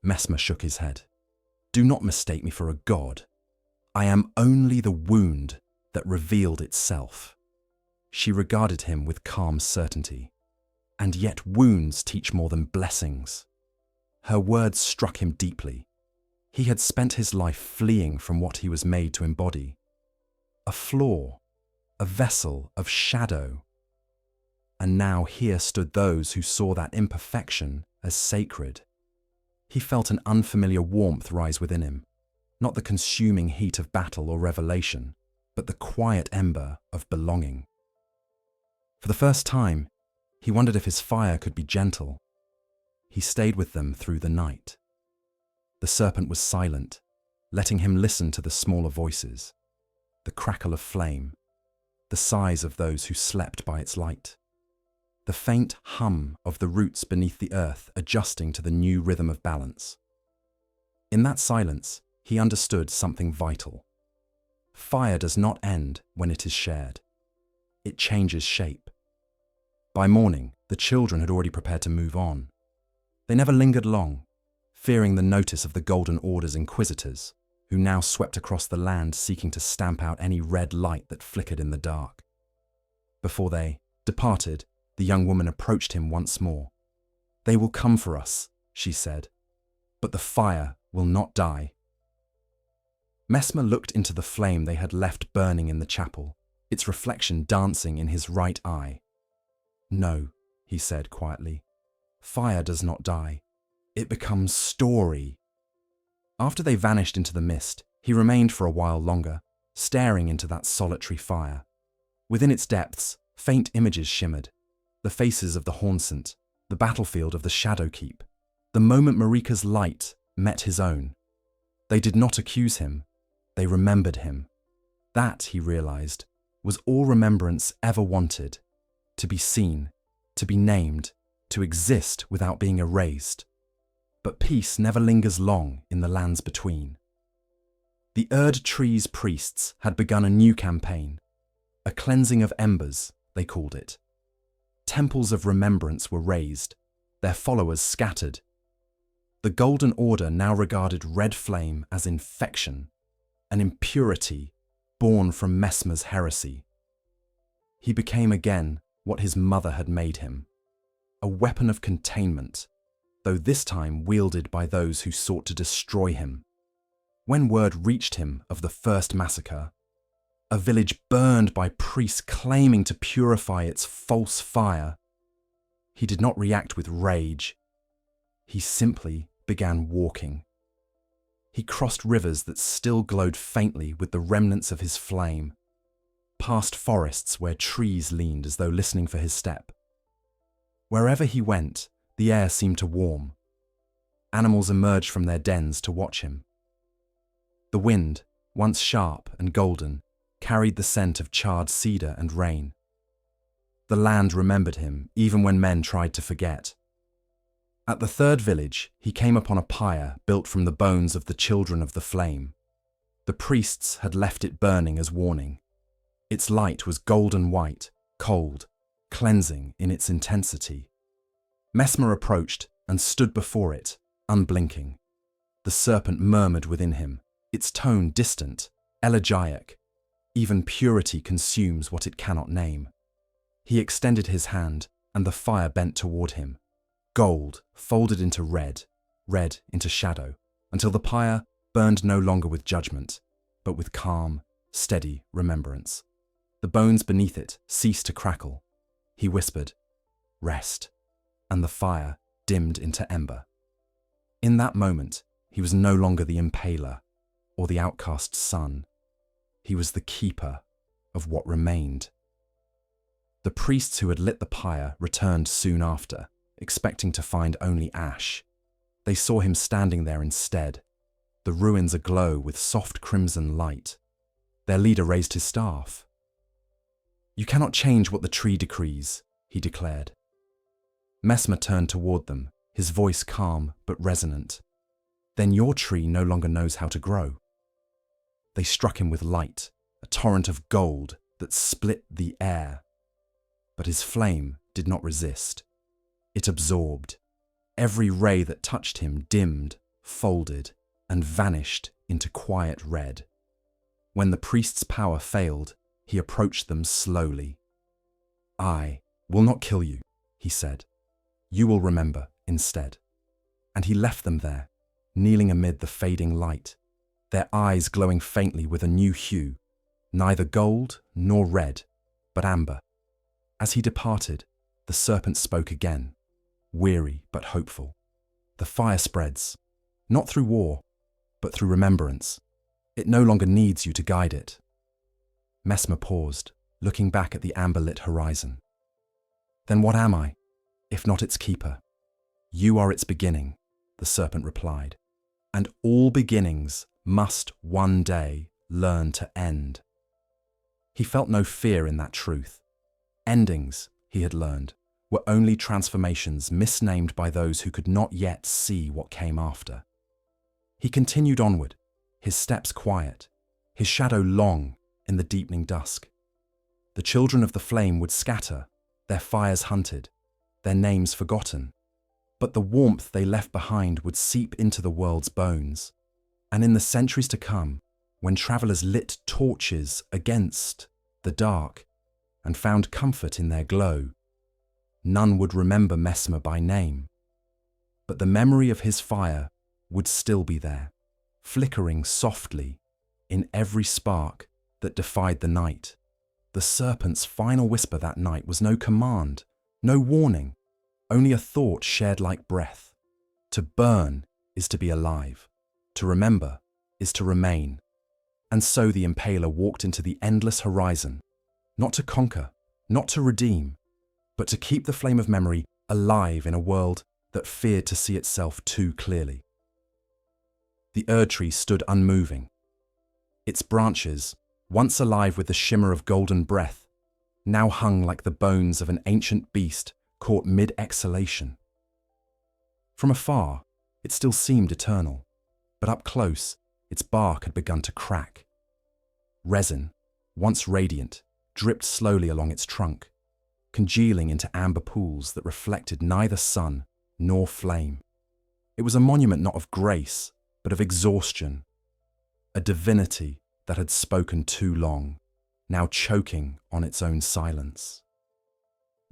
Messmer shook his head. "Do not mistake me for a god. I am only the wound that revealed itself." She regarded him with calm certainty. And yet wounds teach more than blessings. Her words struck him deeply. He had spent his life fleeing from what he was made to embody. A flaw, a vessel of shadow. And now here stood those who saw that imperfection as sacred. He felt an unfamiliar warmth rise within him, not the consuming heat of battle or revelation, but the quiet ember of belonging. For the first time, he wondered if his fire could be gentle. He stayed with them through the night. The serpent was silent, letting him listen to the smaller voices, the crackle of flame, the sighs of those who slept by its light, the faint hum of the roots beneath the earth adjusting to the new rhythm of balance. In that silence, he understood something vital. Fire does not end when it is shared. It changes shape. By morning, the children had already prepared to move on. They never lingered long, fearing the notice of the Golden Order's inquisitors, who now swept across the land seeking to stamp out any red light that flickered in the dark. Before they departed, the young woman approached him once more. "They will come for us," she said, "but the fire will not die." Messmer looked into the flame they had left burning in the chapel, its reflection dancing in his right eye. "No," he said quietly. "Fire does not die. It becomes story." After they vanished into the mist, he remained for a while longer, staring into that solitary fire. Within its depths, faint images shimmered. The faces of the Haunsant, the battlefield of the Shadowkeep, the moment Marika's light met his own. They did not accuse him. They remembered him. That, he realized, was all remembrance ever wanted: to be seen, to be named, to exist without being erased. But peace never lingers long in the lands between. The Erdtree's priests had begun a new campaign. A cleansing of embers, they called it. Temples of remembrance were raised, their followers scattered. The Golden Order now regarded red flame as infection, an impurity born from Messmer's heresy. He became again what his mother had made him, a weapon of containment, though this time wielded by those who sought to destroy him. When word reached him of the first massacre, a village burned by priests claiming to purify its false fire, he did not react with rage. He simply began walking. He crossed rivers that still glowed faintly with the remnants of his flame, past forests where trees leaned as though listening for his step. Wherever he went, the air seemed to warm. Animals emerged from their dens to watch him. The wind, once sharp and golden, carried the scent of charred cedar and rain. The land remembered him, even when men tried to forget. At the third village, he came upon a pyre built from the bones of the children of the flame. The priests had left it burning as warning. Its light was golden white, cold, cleansing in its intensity. Messmer approached and stood before it, unblinking. The serpent murmured within him, its tone distant, elegiac. Even purity consumes what it cannot name. He extended his hand, and the fire bent toward him. Gold folded into red, red into shadow, until the pyre burned no longer with judgment, but with calm, steady remembrance. The bones beneath it ceased to crackle. He whispered, "Rest," and the fire dimmed into ember. In that moment, he was no longer the impaler or the outcast son. He was the keeper of what remained. The priests who had lit the pyre returned soon after, expecting to find only ash. They saw him standing there instead, the ruins aglow with soft crimson light. Their leader raised his staff. "You cannot change what the tree decrees," he declared. Messmer turned toward them, his voice calm but resonant. "Then your tree no longer knows how to grow." They struck him with light, a torrent of gold that split the air. But his flame did not resist. It absorbed. Every ray that touched him dimmed, folded, and vanished into quiet red. When the priest's power failed, he approached them slowly. "I will not kill you," he said. "You will remember instead." And he left them there, kneeling amid the fading light, their eyes glowing faintly with a new hue, neither gold nor red, but amber. As he departed, the serpent spoke again, weary but hopeful. "The fire spreads, not through war, but through remembrance. It no longer needs you to guide it." Messmer paused, looking back at the amber-lit horizon. "Then what am I, if not its keeper?" "You are its beginning," the serpent replied, "and all beginnings must one day learn to end." He felt no fear in that truth. Endings, he had learned, were only transformations misnamed by those who could not yet see what came after. He continued onward, his steps quiet, his shadow long in the deepening dusk. The children of the flame would scatter, their fires hunted, their names forgotten. But the warmth they left behind would seep into the world's bones. And in the centuries to come, when travelers lit torches against the dark and found comfort in their glow, None would remember Messmer by name. But the memory of his fire would still be there, flickering softly in every spark that defied the night. The serpent's final whisper that night was no command, no warning, only a thought shared like breath. To burn is to be alive. To remember is to remain. And so the Impaler walked into the endless horizon, not to conquer, not to redeem, but to keep the flame of memory alive in a world that feared to see itself too clearly. The Erdtree stood unmoving. Its branches, once alive with the shimmer of golden breath, now hung like the bones of an ancient beast caught mid-exhalation. From afar, it still seemed eternal, but up close, its bark had begun to crack. Resin, once radiant, dripped slowly along its trunk, congealing into amber pools that reflected neither sun nor flame. It was a monument not of grace, but of exhaustion, a divinity that had spoken too long, now choking on its own silence.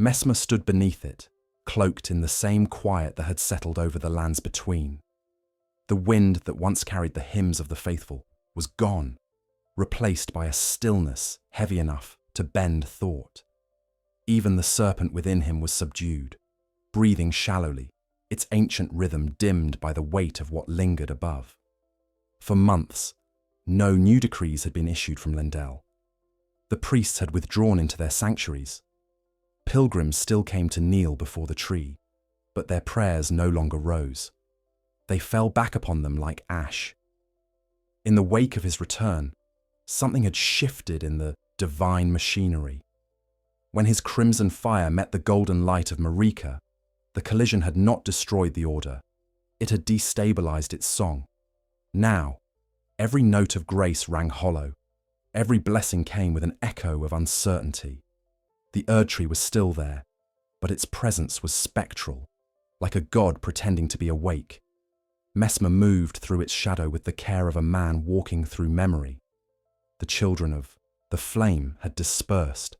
Messmer stood beneath it, cloaked in the same quiet that had settled over the lands between. The wind that once carried the hymns of the faithful was gone, replaced by a stillness heavy enough to bend thought. Even the serpent within him was subdued, breathing shallowly, its ancient rhythm dimmed by the weight of what lingered above. For months, no new decrees had been issued from Lendel. The priests had withdrawn into their sanctuaries. Pilgrims still came to kneel before the tree, but their prayers no longer rose. They fell back upon them like ash. In the wake of his return, something had shifted in the divine machinery. When his crimson fire met the golden light of Marika, the collision had not destroyed the order. It had destabilized its song. Now, every note of grace rang hollow. Every blessing came with an echo of uncertainty. The Erdtree was still there, but its presence was spectral, like a god pretending to be awake. Messmer moved through its shadow with the care of a man walking through memory. The children of the flame had dispersed,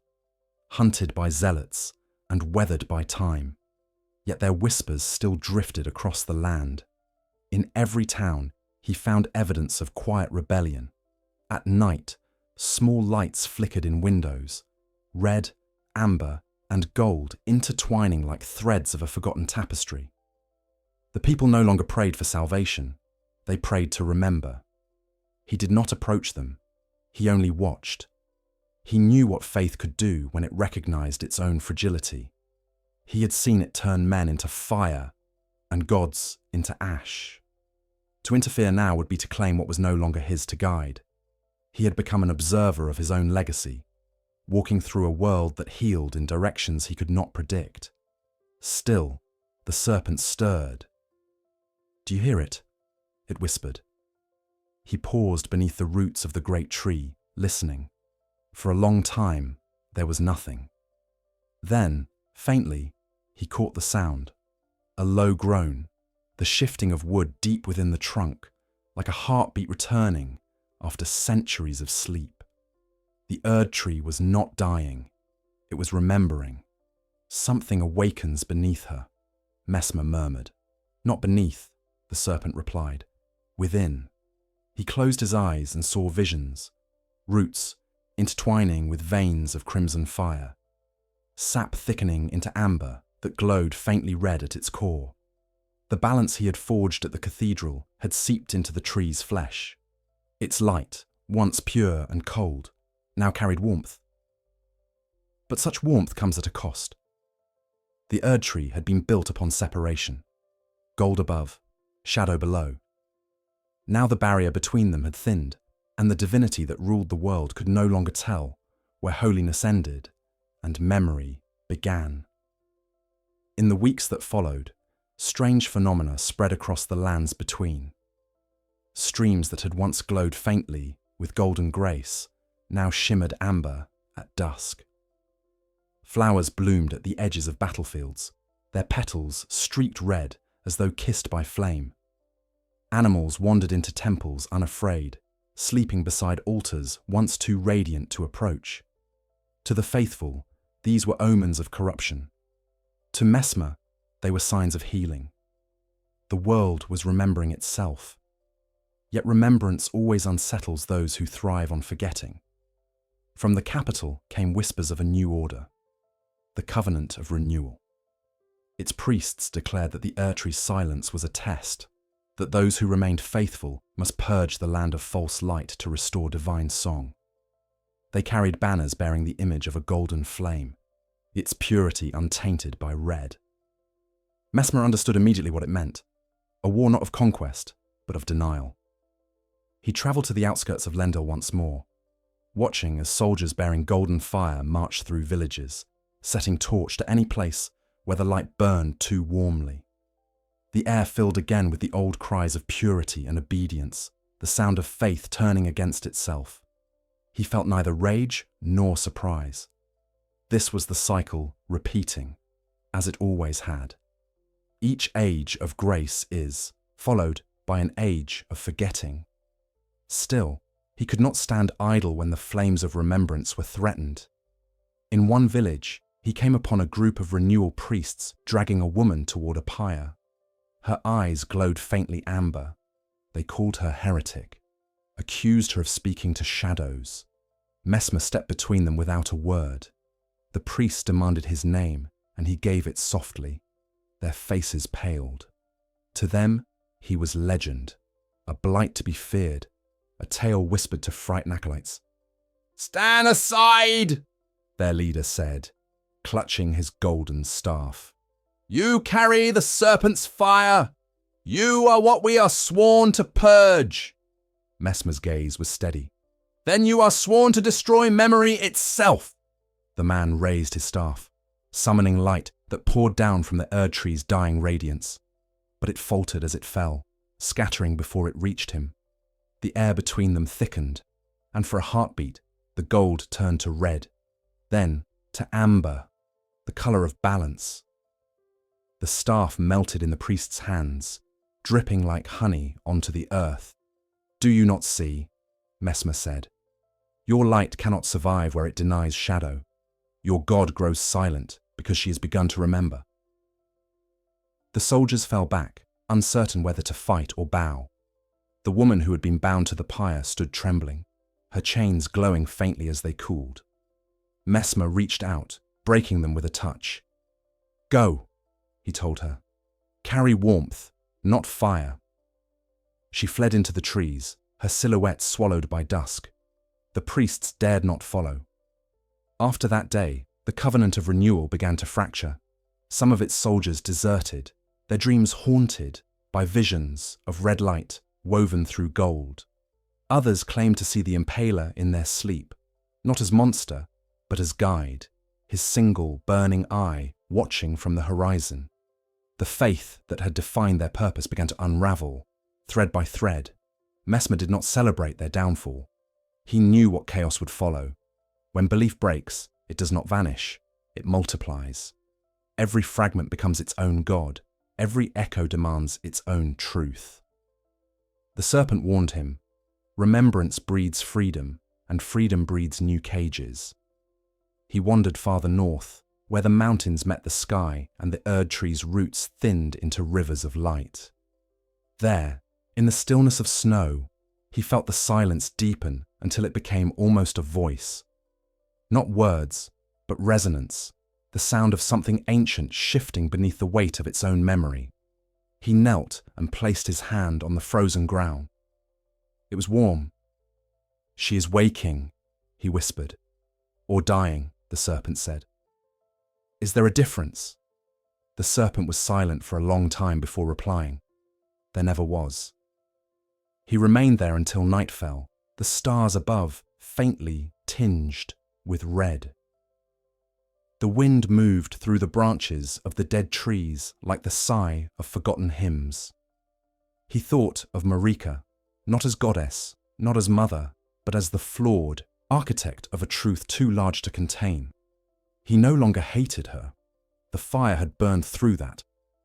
hunted by zealots and weathered by time, yet their whispers still drifted across the land. In every town, he found evidence of quiet rebellion. At night, small lights flickered in windows, red, amber, and gold intertwining like threads of a forgotten tapestry. The people no longer prayed for salvation, they prayed to remember. He did not approach them, he only watched. He knew what faith could do when it recognized its own fragility. He had seen it turn men into fire and gods into ash. To interfere now would be to claim what was no longer his to guide. He had become an observer of his own legacy, walking through a world that healed in directions he could not predict. Still, the serpent stirred. "Do you hear it?" it whispered. He paused beneath the roots of the great tree, listening. For a long time, there was nothing. Then, faintly, he caught the sound. A low groan, the shifting of wood deep within the trunk, like a heartbeat returning after centuries of sleep. The Erdtree was not dying, it was remembering. "Something awakens beneath her," Messmer murmured. "Not beneath," the serpent replied. "Within." He closed his eyes and saw visions, roots intertwining with veins of crimson fire, sap thickening into amber that glowed faintly red at its core. The balance he had forged at the cathedral had seeped into the tree's flesh. Its light, once pure and cold, now carried warmth. But such warmth comes at a cost. The Erdtree had been built upon separation, gold above, shadow below. Now the barrier between them had thinned, and the divinity that ruled the world could no longer tell where holiness ended and memory began. In the weeks that followed, strange phenomena spread across the lands between. Streams that had once glowed faintly with golden grace now shimmered amber at dusk. Flowers bloomed at the edges of battlefields, their petals streaked red as though kissed by flame. Animals wandered into temples unafraid, sleeping beside altars once too radiant to approach. To the faithful, these were omens of corruption. To Messmer, they were signs of healing. The world was remembering itself. Yet remembrance always unsettles those who thrive on forgetting. From the capital came whispers of a new order, the Covenant of Renewal. Its priests declared that the Erdtree's silence was a test, that those who remained faithful must purge the land of false light to restore divine song. They carried banners bearing the image of a golden flame, its purity untainted by red. Messmer understood immediately what it meant, a war not of conquest, but of denial. He travelled to the outskirts of Lendil once more, watching as soldiers bearing golden fire marched through villages, setting torch to any place where the light burned too warmly. The air filled again with the old cries of purity and obedience, the sound of faith turning against itself. He felt neither rage nor surprise. This was the cycle repeating, as it always had. Each age of grace is followed by an age of forgetting. Still, he could not stand idle when the flames of remembrance were threatened. In one village, he came upon a group of renewal priests dragging a woman toward a pyre. Her eyes glowed faintly amber. They called her heretic, accused her of speaking to shadows. Messmer stepped between them without a word. The priest demanded his name, and he gave it softly. Their faces paled. To them, he was legend, a blight to be feared, a tale whispered to frightened acolytes. "Stand aside," their leader said, clutching his golden staff. "You carry the serpent's fire. You are what we are sworn to purge." Messmer's gaze was steady. "Then you are sworn to destroy memory itself." The man raised his staff, summoning light that poured down from the Erdtree's dying radiance. But it faltered as it fell, scattering before it reached him. The air between them thickened, and for a heartbeat, the gold turned to red, then to amber, the colour of balance. The staff melted in the priest's hands, dripping like honey onto the earth. "Do you not see?" Messmer said. "Your light cannot survive where it denies shadow. Your God grows silent because she has begun to remember." The soldiers fell back, uncertain whether to fight or bow. The woman who had been bound to the pyre stood trembling, her chains glowing faintly as they cooled. Messmer reached out, breaking them with a touch. "Go," he told her. "Carry warmth, not fire." She fled into the trees, her silhouette swallowed by dusk. The priests dared not follow. After that day, the Covenant of Renewal began to fracture. Some of its soldiers deserted, their dreams haunted by visions of red light woven through gold. Others claimed to see the Impaler in their sleep, not as monster, but as guide, his single burning eye watching from the horizon. The faith that had defined their purpose began to unravel, thread by thread. Messmer did not celebrate their downfall. He knew what chaos would follow. When belief breaks, it does not vanish, it multiplies. Every fragment becomes its own god. Every echo demands its own truth. The serpent warned him, remembrance breeds freedom, and freedom breeds new cages. He wandered farther north, where the mountains met the sky and the Erdtree's roots thinned into rivers of light. There, in the stillness of snow, he felt the silence deepen until it became almost a voice. Not words, but resonance, the sound of something ancient shifting beneath the weight of its own memory. He knelt and placed his hand on the frozen ground. It was warm. "She is waking," he whispered. "Or dying," the serpent said. "Is there a difference?" The serpent was silent for a long time before replying. There never was. He remained there until night fell, the stars above faintly tinged with red. The wind moved through the branches of the dead trees like the sigh of forgotten hymns. He thought of Marika, not as goddess, not as mother, but as the flawed architect of a truth too large to contain. He no longer hated her. The fire had burned through that,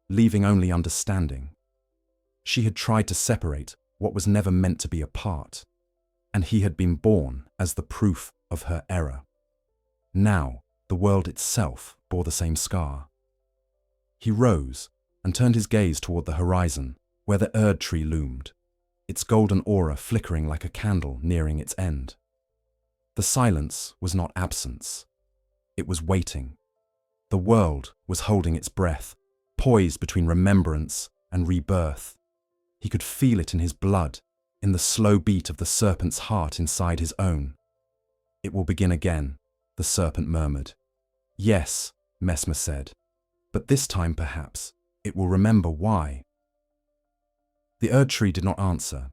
leaving only understanding. She had tried to separate what was never meant to be apart, and he had been born as the proof of her error. Now, the world itself bore the same scar. He rose and turned his gaze toward the horizon, where the Erdtree loomed, its golden aura flickering like a candle nearing its end. The silence was not absence. It was waiting. The world was holding its breath, poised between remembrance and rebirth. He could feel it in his blood, in the slow beat of the serpent's heart inside his own. "It will begin again," the serpent murmured. "Yes," Messmer said, "but this time perhaps it will remember why." The Erdtree did not answer.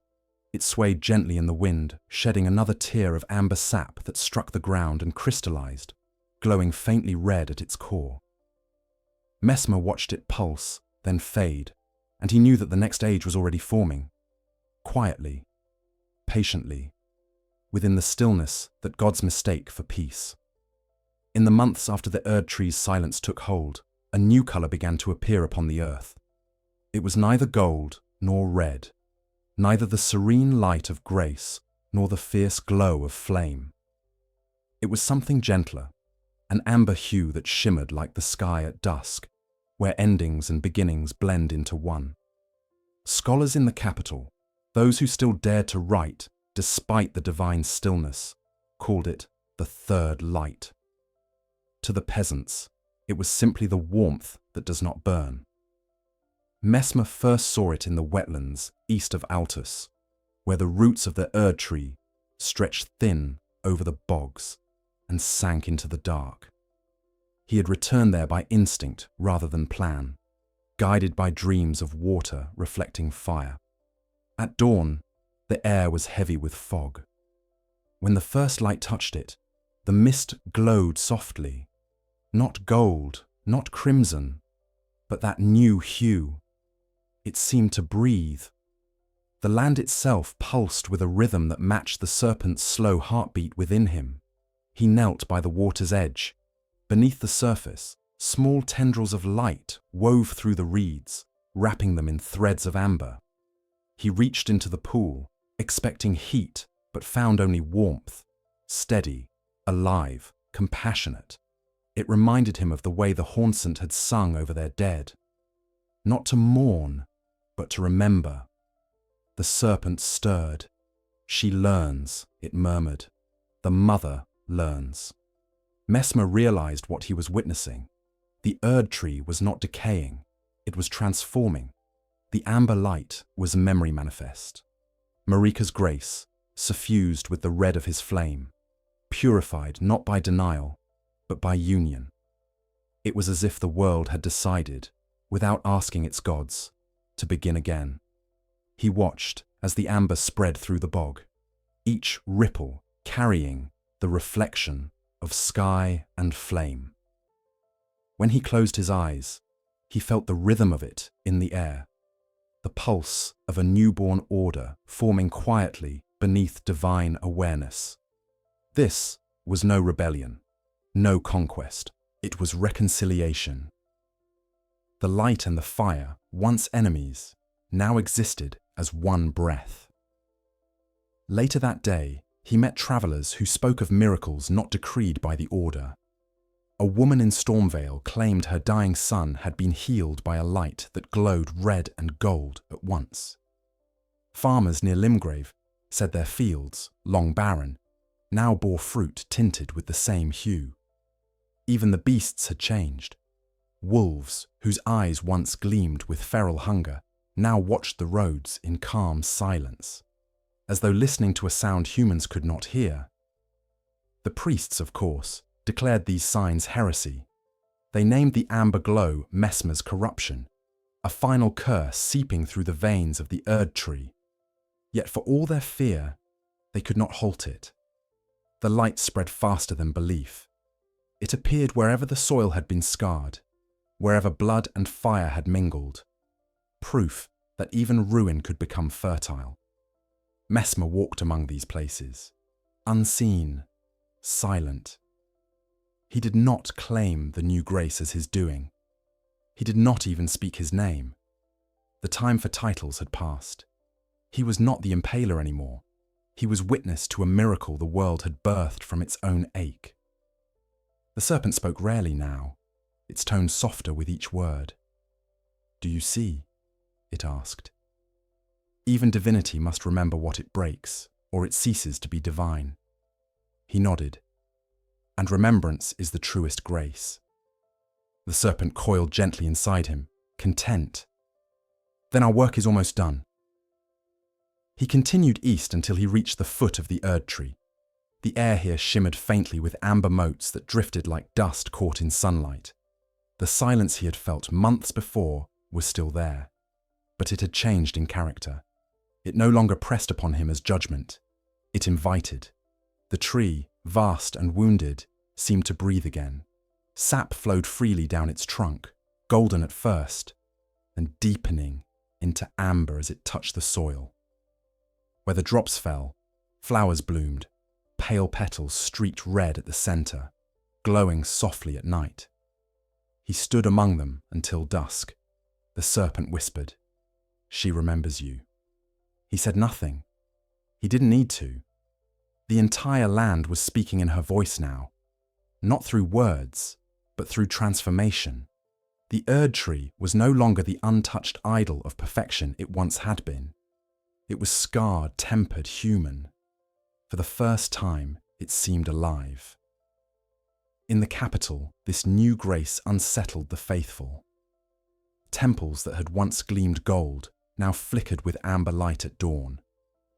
It swayed gently in the wind, shedding another tear of amber sap that struck the ground and crystallized, glowing faintly red at its core. Messmer watched it pulse, then fade, and he knew that the next age was already forming. Quietly, patiently, within the stillness that gods mistake for peace. In the months after the Erdtree's silence took hold, a new color began to appear upon the earth. It was neither gold nor red, neither the serene light of grace nor the fierce glow of flame. It was something gentler, an amber hue that shimmered like the sky at dusk, where endings and beginnings blend into one. Scholars in the capital, those who still dared to write despite the divine stillness, called it the third light. To the peasants, it was simply the warmth that does not burn. Messmer first saw it in the wetlands east of Altus, where the roots of the Erdtree stretched thin over the bogs and sank into the dark. He had returned there by instinct rather than plan, guided by dreams of water reflecting fire. At dawn, the air was heavy with fog. When the first light touched it, the mist glowed softly, not gold, not crimson, but that new hue. It seemed to breathe. The land itself pulsed with a rhythm that matched the serpent's slow heartbeat within him. He knelt by the water's edge. Beneath the surface, small tendrils of light wove through the reeds, wrapping them in threads of amber. He reached into the pool, expecting heat, but found only warmth, steady, alive, compassionate. It reminded him of the way the Haunsant had sung over their dead. Not to mourn, but to remember. The serpent stirred. "She learns," it murmured. "The mother learns." Messmer realized what he was witnessing. The Erdtree was not decaying, it was transforming. The amber light was memory manifest. Marika's grace, suffused with the red of his flame, purified not by denial, but by union. It was as if the world had decided, without asking its gods, to begin again. He watched as the amber spread through the bog, each ripple carrying the reflection of sky and flame. When he closed his eyes, he felt the rhythm of it in the air, the pulse of a newborn order forming quietly beneath divine awareness. This was no rebellion, no conquest. It was reconciliation. The light and the fire, once enemies, now existed as one breath. Later that day, he met travelers who spoke of miracles not decreed by the Order. A woman in Stormvale claimed her dying son had been healed by a light that glowed red and gold at once. Farmers near Limgrave said their fields, long barren, now bore fruit tinted with the same hue. Even the beasts had changed. Wolves, whose eyes once gleamed with feral hunger, now watched the roads in calm silence, as though listening to a sound humans could not hear. The priests, of course, declared these signs heresy. They named the amber glow Messmer's corruption, a final curse seeping through the veins of the Erdtree. Yet for all their fear, they could not halt it. The light spread faster than belief. It appeared wherever the soil had been scarred, wherever blood and fire had mingled, proof that even ruin could become fertile. Messmer walked among these places, unseen, silent. He did not claim the new grace as his doing. He did not even speak his name. The time for titles had passed. He was not the Impaler anymore. He was witness to a miracle the world had birthed from its own ache. The serpent spoke rarely now, its tone softer with each word. Do you see? It asked. Even divinity must remember what it breaks, or it ceases to be divine. He nodded. And remembrance is the truest grace. The serpent coiled gently inside him, content. Then our work is almost done. He continued east until he reached the foot of the Erdtree. The air here shimmered faintly with amber motes that drifted like dust caught in sunlight. The silence he had felt months before was still there, but it had changed in character. It no longer pressed upon him as judgment. It invited. The tree, vast and wounded, seemed to breathe again. Sap flowed freely down its trunk, golden at first, and deepening into amber as it touched the soil. Where the drops fell, flowers bloomed, pale petals streaked red at the center, glowing softly at night. He stood among them until dusk. The serpent whispered, "She remembers you." He said nothing. He didn't need to. The entire land was speaking in her voice now, not through words, but through transformation. The Erdtree was no longer the untouched idol of perfection it once had been. It was scarred, tempered, human. For the first time, it seemed alive. In the capital, this new grace unsettled the faithful. Temples that had once gleamed gold now flickered with amber light at dawn,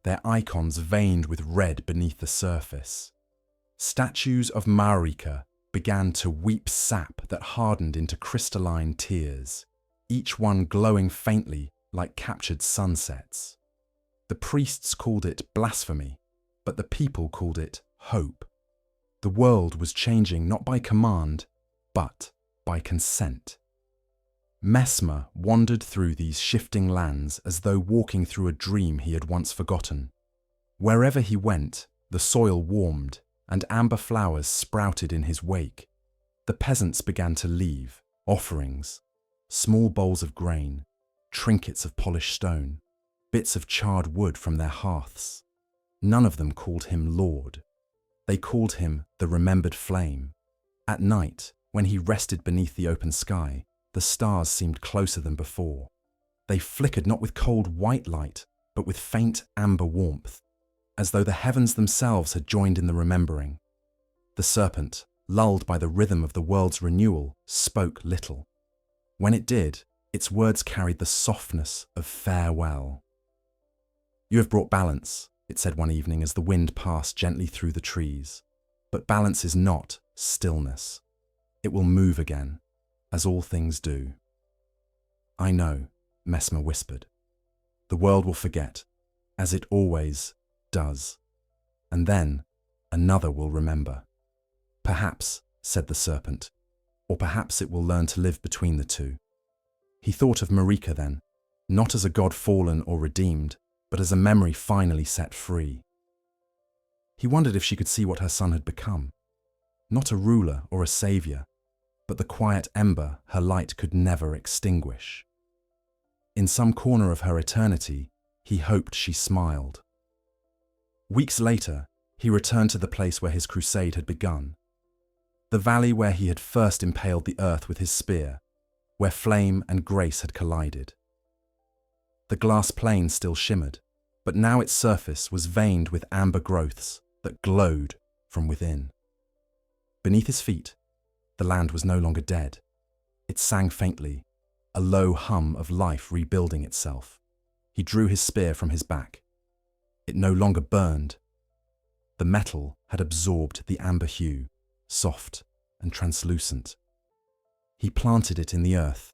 their icons veined with red beneath the surface. Statues of Marika began to weep sap that hardened into crystalline tears, each one glowing faintly like captured sunsets. The priests called it blasphemy, but the people called it hope. The world was changing not by command, but by consent. Messmer wandered through these shifting lands as though walking through a dream he had once forgotten. Wherever he went, the soil warmed and amber flowers sprouted in his wake. The peasants began to leave offerings, small bowls of grain, trinkets of polished stone, bits of charred wood from their hearths. None of them called him Lord. They called him the remembered flame. At night, when he rested beneath the open sky, the stars seemed closer than before. They flickered not with cold white light, but with faint amber warmth, as though the heavens themselves had joined in the remembering. The serpent, lulled by the rhythm of the world's renewal, spoke little. When it did, its words carried the softness of farewell. "You have brought balance," it said one evening as the wind passed gently through the trees. "But balance is not stillness. It will move again, as all things do." "I know," Messmer whispered. "The world will forget, as it always does. And then another will remember." "Perhaps," said the serpent, "or perhaps it will learn to live between the two." He thought of Marika then, not as a god fallen or redeemed, but as a memory finally set free. He wondered if she could see what her son had become. Not a ruler or a savior, but the quiet ember her light could never extinguish. In some corner of her eternity, he hoped she smiled. Weeks later, he returned to the place where his crusade had begun. The valley where he had first impaled the earth with his spear, where flame and grace had collided. The glass plain still shimmered, but now its surface was veined with amber growths that glowed from within. Beneath his feet, the land was no longer dead. It sang faintly, a low hum of life rebuilding itself. He drew his spear from his back. It no longer burned. The metal had absorbed the amber hue, soft and translucent. He planted it in the earth,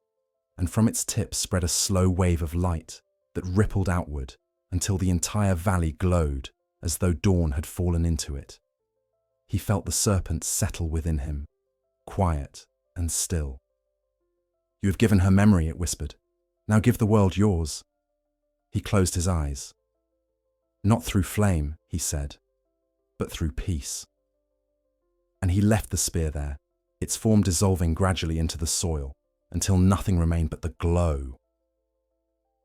and from its tip spread a slow wave of light that rippled outward until the entire valley glowed as though dawn had fallen into it. He felt the serpent settle within him, quiet and still. "You have given her memory," it whispered. "Now give the world yours." He closed his eyes. "Not through flame," he said, "but through peace." And he left the spear there, its form dissolving gradually into the soil until nothing remained but the glow.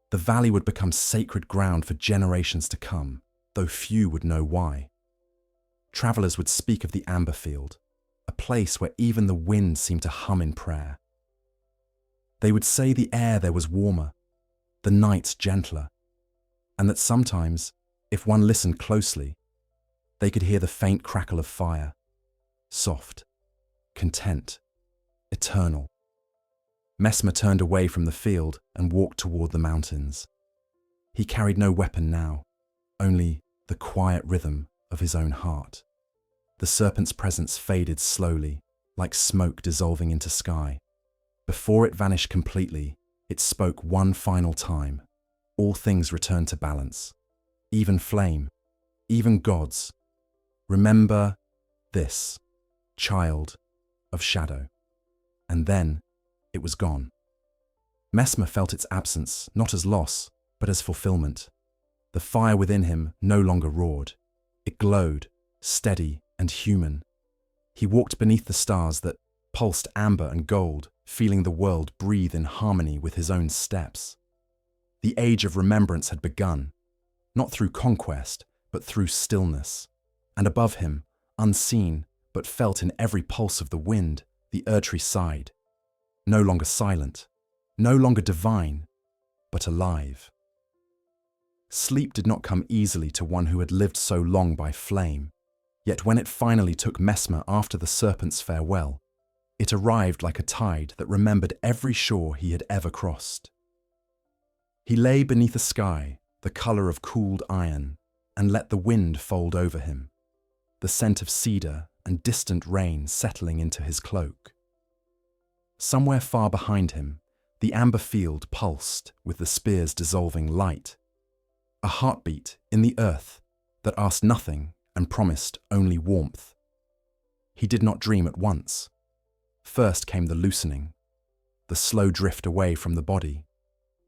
The valley would become sacred ground for generations to come, though few would know why. Travelers would speak of the amber field, a place where even the wind seemed to hum in prayer. They would say the air there was warmer, the night gentler, and that sometimes, if one listened closely, they could hear the faint crackle of fire, soft, content, eternal. Messmer turned away from the field and walked toward the mountains. He carried no weapon now, only the quiet rhythm of his own heart. The serpent's presence faded slowly, like smoke dissolving into sky. Before it vanished completely, it spoke one final time. All things returned to balance. Even flame, even gods. Remember this, child of shadow. And then it was gone. Messmer felt its absence not as loss, but as fulfillment. The fire within him no longer roared. It glowed, steady and human. He walked beneath the stars that pulsed amber and gold, feeling the world breathe in harmony with his own steps. The age of remembrance had begun, not through conquest, but through stillness. And above him, unseen, but felt in every pulse of the wind, the Erdtree sighed. No longer silent, no longer divine, but alive. Sleep did not come easily to one who had lived so long by flame. Yet when it finally took Messmer after the serpent's farewell, it arrived like a tide that remembered every shore he had ever crossed. He lay beneath a sky, the colour of cooled iron, and let the wind fold over him, the scent of cedar and distant rain settling into his cloak. Somewhere far behind him, the amber field pulsed with the spear's dissolving light, a heartbeat in the earth that asked nothing and promised only warmth. He did not dream at once. First came the loosening, the slow drift away from the body,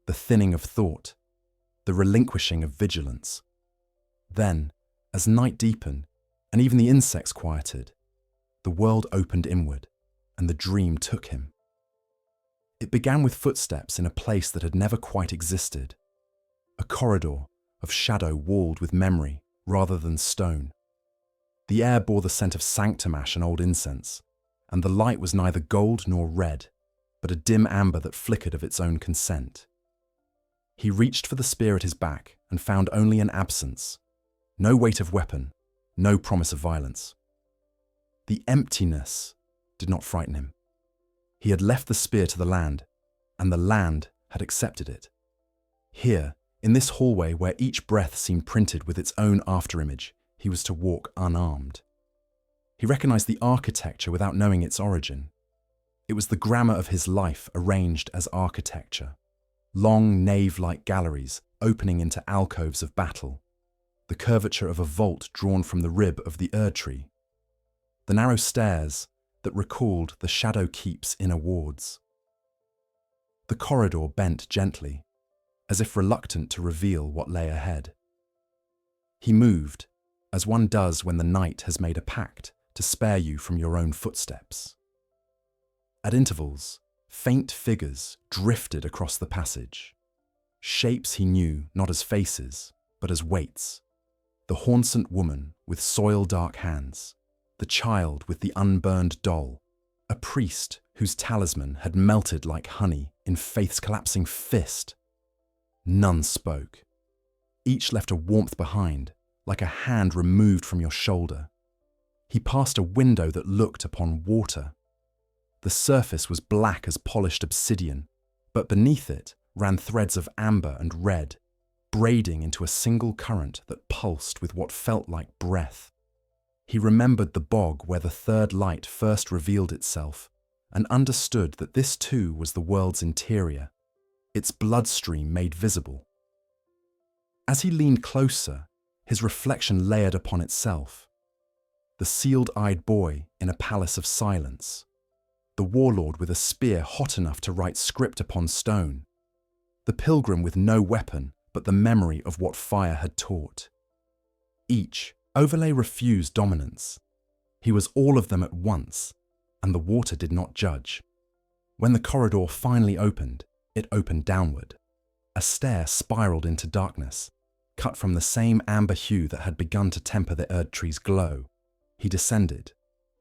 the thinning of thought, the relinquishing of vigilance. Then, as night deepened and even the insects quieted, the world opened inward and the dream took him. It began with footsteps in a place that had never quite existed, a corridor of shadow walled with memory rather than stone. The air bore the scent of sanctum ash and old incense, and the light was neither gold nor red, but a dim amber that flickered of its own consent. He reached for the spear at his back and found only an absence, no weight of weapon, no promise of violence. The emptiness did not frighten him. He had left the spear to the land, and the land had accepted it. Here, in this hallway where each breath seemed printed with its own afterimage, he was to walk unarmed. He recognized the architecture without knowing its origin. It was the grammar of his life arranged as architecture. Long nave-like galleries opening into alcoves of battle, the curvature of a vault drawn from the rib of the Erdtree, the narrow stairs that recalled the Shadow Keep's inner wards. The corridor bent gently, as if reluctant to reveal what lay ahead. He moved, as one does when the night has made a pact to spare you from your own footsteps. At intervals, faint figures drifted across the passage. Shapes he knew not as faces, but as weights. The hauncent woman with soil-dark hands, the child with the unburned doll, a priest whose talisman had melted like honey in faith's collapsing fist. None spoke. Each left a warmth behind, like a hand removed from your shoulder. He passed a window that looked upon water. The surface was black as polished obsidian, but beneath it ran threads of amber and red, braiding into a single current that pulsed with what felt like breath. He remembered the bog where the third light first revealed itself, and understood that this too was the world's interior, its bloodstream made visible. As he leaned closer, his reflection layered upon itself. The sealed-eyed boy in a palace of silence, the warlord with a spear hot enough to write script upon stone, the pilgrim with no weapon but the memory of what fire had taught. Each overlay refused dominance. He was all of them at once, and the water did not judge. When the corridor finally opened, it opened downward. A stair spiraled into darkness, cut from the same amber hue that had begun to temper the Erdtree's glow. He descended,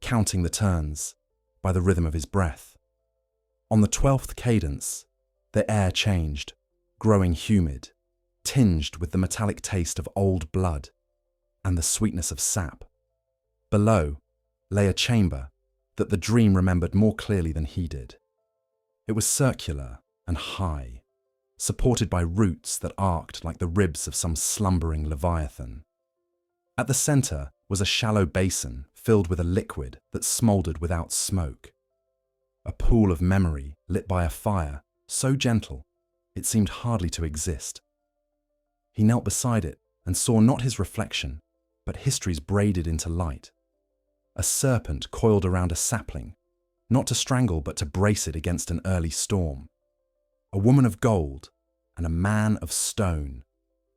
counting the turns by the rhythm of his breath. On the 12th cadence, the air changed, growing humid, tinged with the metallic taste of old blood and the sweetness of sap. Below lay a chamber that the dream remembered more clearly than he did. It was circular and high, supported by roots that arced like the ribs of some slumbering leviathan. At the center was a shallow basin filled with a liquid that smoldered without smoke. A pool of memory lit by a fire so gentle it seemed hardly to exist. He knelt beside it and saw not his reflection, but histories braided into light. A serpent coiled around a sapling, not to strangle but to brace it against an early storm. A woman of gold and a man of stone,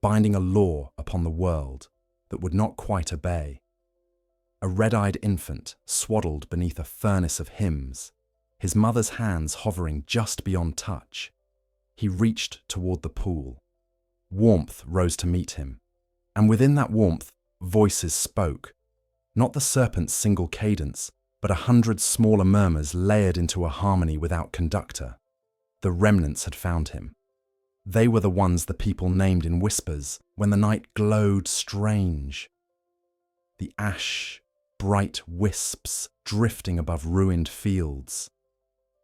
binding a law upon the world that would not quite obey. A red-eyed infant swaddled beneath a furnace of hymns, his mother's hands hovering just beyond touch. He reached toward the pool. Warmth rose to meet him, and within that warmth, voices spoke. Not the serpent's single cadence, but 100 smaller murmurs layered into a harmony without conductor. The remnants had found him. They were the ones the people named in whispers when the night glowed strange. The ash, bright wisps drifting above ruined fields.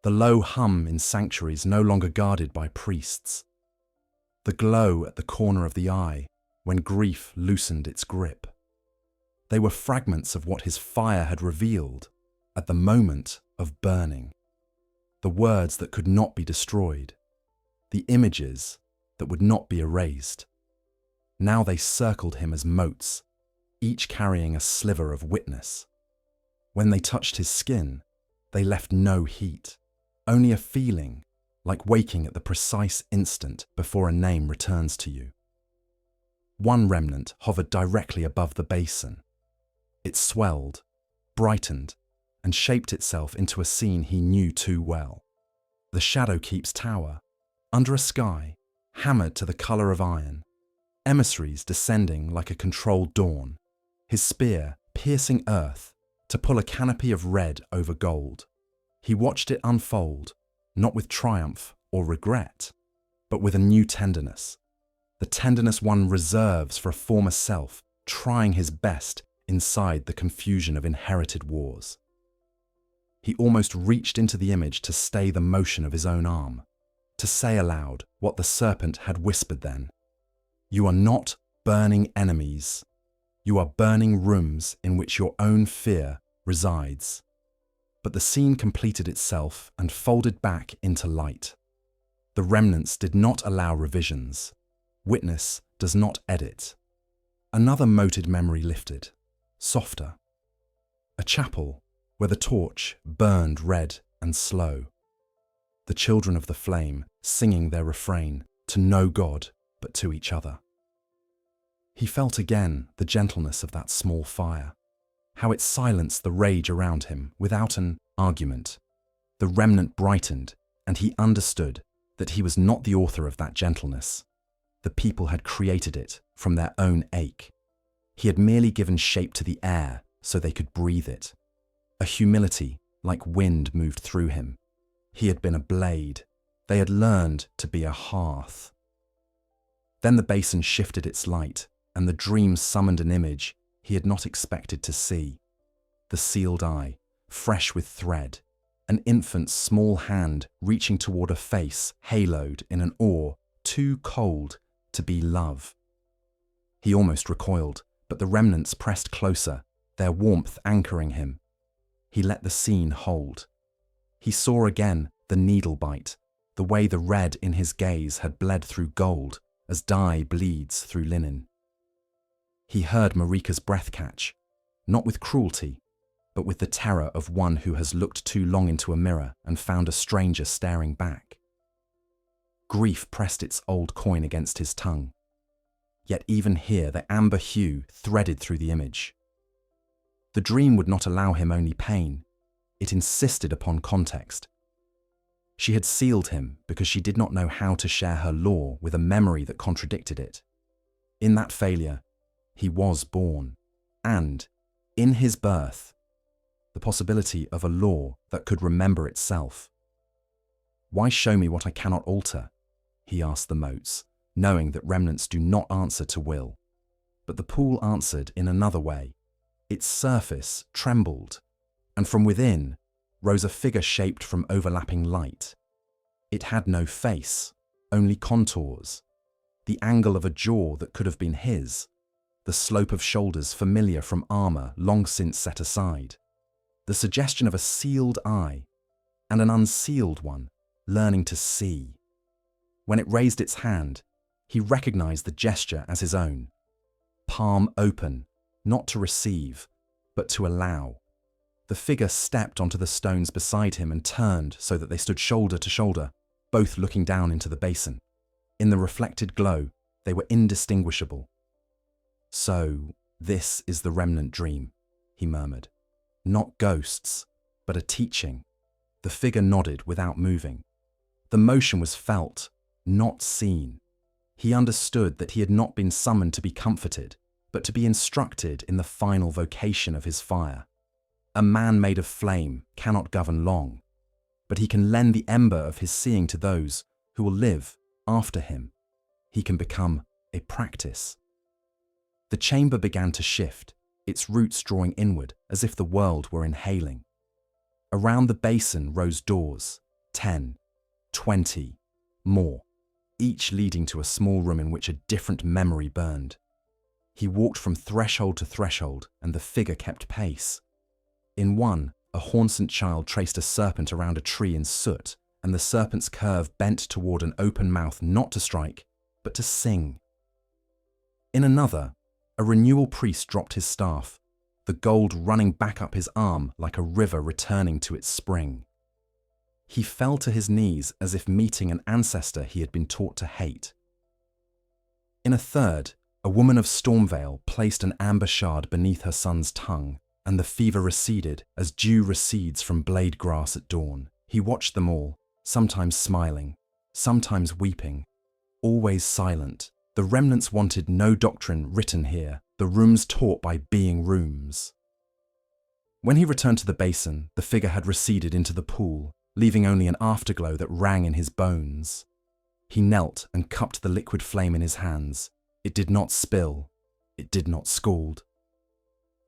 The low hum in sanctuaries no longer guarded by priests. The glow at the corner of the eye when grief loosened its grip. They were fragments of what his fire had revealed at the moment of burning. The words that could not be destroyed. The images that would not be erased. Now they circled him as motes, each carrying a sliver of witness. When they touched his skin, they left no heat, only a feeling, like waking at the precise instant before a name returns to you. One remnant hovered directly above the basin. It swelled, brightened, and shaped itself into a scene he knew too well. The Shadowkeep's tower, under a sky, hammered to the colour of iron, emissaries descending like a controlled dawn, his spear piercing earth to pull a canopy of red over gold. He watched it unfold, not with triumph or regret, but with a new tenderness. The tenderness one reserves for a former self trying his best inside the confusion of inherited wars. He almost reached into the image to stay the motion of his own arm, to say aloud what the serpent had whispered then. You are not burning enemies. You are burning rooms in which your own fear resides. But the scene completed itself and folded back into light. The remnants did not allow revisions. Witness does not edit. Another moted memory lifted, softer. A chapel where the torch burned red and slow. The children of the flame singing their refrain to no God but to each other. He felt again the gentleness of that small fire, how it silenced the rage around him without an argument. The remnant brightened, and he understood that he was not the author of that gentleness. The people had created it from their own ache. He had merely given shape to the air so they could breathe it. A humility like wind moved through him. He had been a blade. They had learned to be a hearth. Then the basin shifted its light, and the dream summoned an image he had not expected to see. The sealed eye, fresh with thread, an infant's small hand reaching toward a face haloed in an awe too cold to be love. He almost recoiled, but the remnants pressed closer, their warmth anchoring him. He let the scene hold. He saw again the needle bite, the way the red in his gaze had bled through gold as dye bleeds through linen. He heard Marika's breath catch, not with cruelty, but with the terror of one who has looked too long into a mirror and found a stranger staring back. Grief pressed its old coin against his tongue. Yet even here the amber hue threaded through the image. The dream would not allow him only pain. It insisted upon context. She had sealed him because she did not know how to share her law with a memory that contradicted it. In that failure, he was born, and, in his birth, the possibility of a law that could remember itself. Why show me what I cannot alter? He asked the motes, knowing that remnants do not answer to will. But the pool answered in another way. Its surface trembled, and from within rose a figure shaped from overlapping light. It had no face, only contours. The angle of a jaw that could have been his, the slope of shoulders familiar from armor long since set aside, the suggestion of a sealed eye, and an unsealed one, learning to see. When it raised its hand, he recognized the gesture as his own. Palm open, not to receive, but to allow. The figure stepped onto the stones beside him and turned so that they stood shoulder to shoulder, both looking down into the basin. In the reflected glow, they were indistinguishable. So, this is the remnant dream, he murmured. Not ghosts, but a teaching. The figure nodded without moving. The motion was felt, not seen. He understood that he had not been summoned to be comforted, but to be instructed in the final vocation of his fire. A man made of flame cannot govern long, but he can lend the ember of his seeing to those who will live after him. He can become a practice. The chamber began to shift, its roots drawing inward as if the world were inhaling. Around the basin rose doors, 10, 20, more, each leading to a small room in which a different memory burned. He walked from threshold to threshold, and the figure kept pace. In one, a hornsent child traced a serpent around a tree in soot, and the serpent's curve bent toward an open mouth not to strike, but to sing. In another, a renewal priest dropped his staff, the gold running back up his arm like a river returning to its spring. He fell to his knees as if meeting an ancestor he had been taught to hate. In a third, a woman of Stormvale placed an amber shard beneath her son's tongue, and the fever receded as dew recedes from blade grass at dawn. He watched them all, sometimes smiling, sometimes weeping, always silent. The remnants wanted no doctrine written here, the rooms taught by being rooms. When he returned to the basin, the figure had receded into the pool, leaving only an afterglow that rang in his bones. He knelt and cupped the liquid flame in his hands. It did not spill. It did not scald.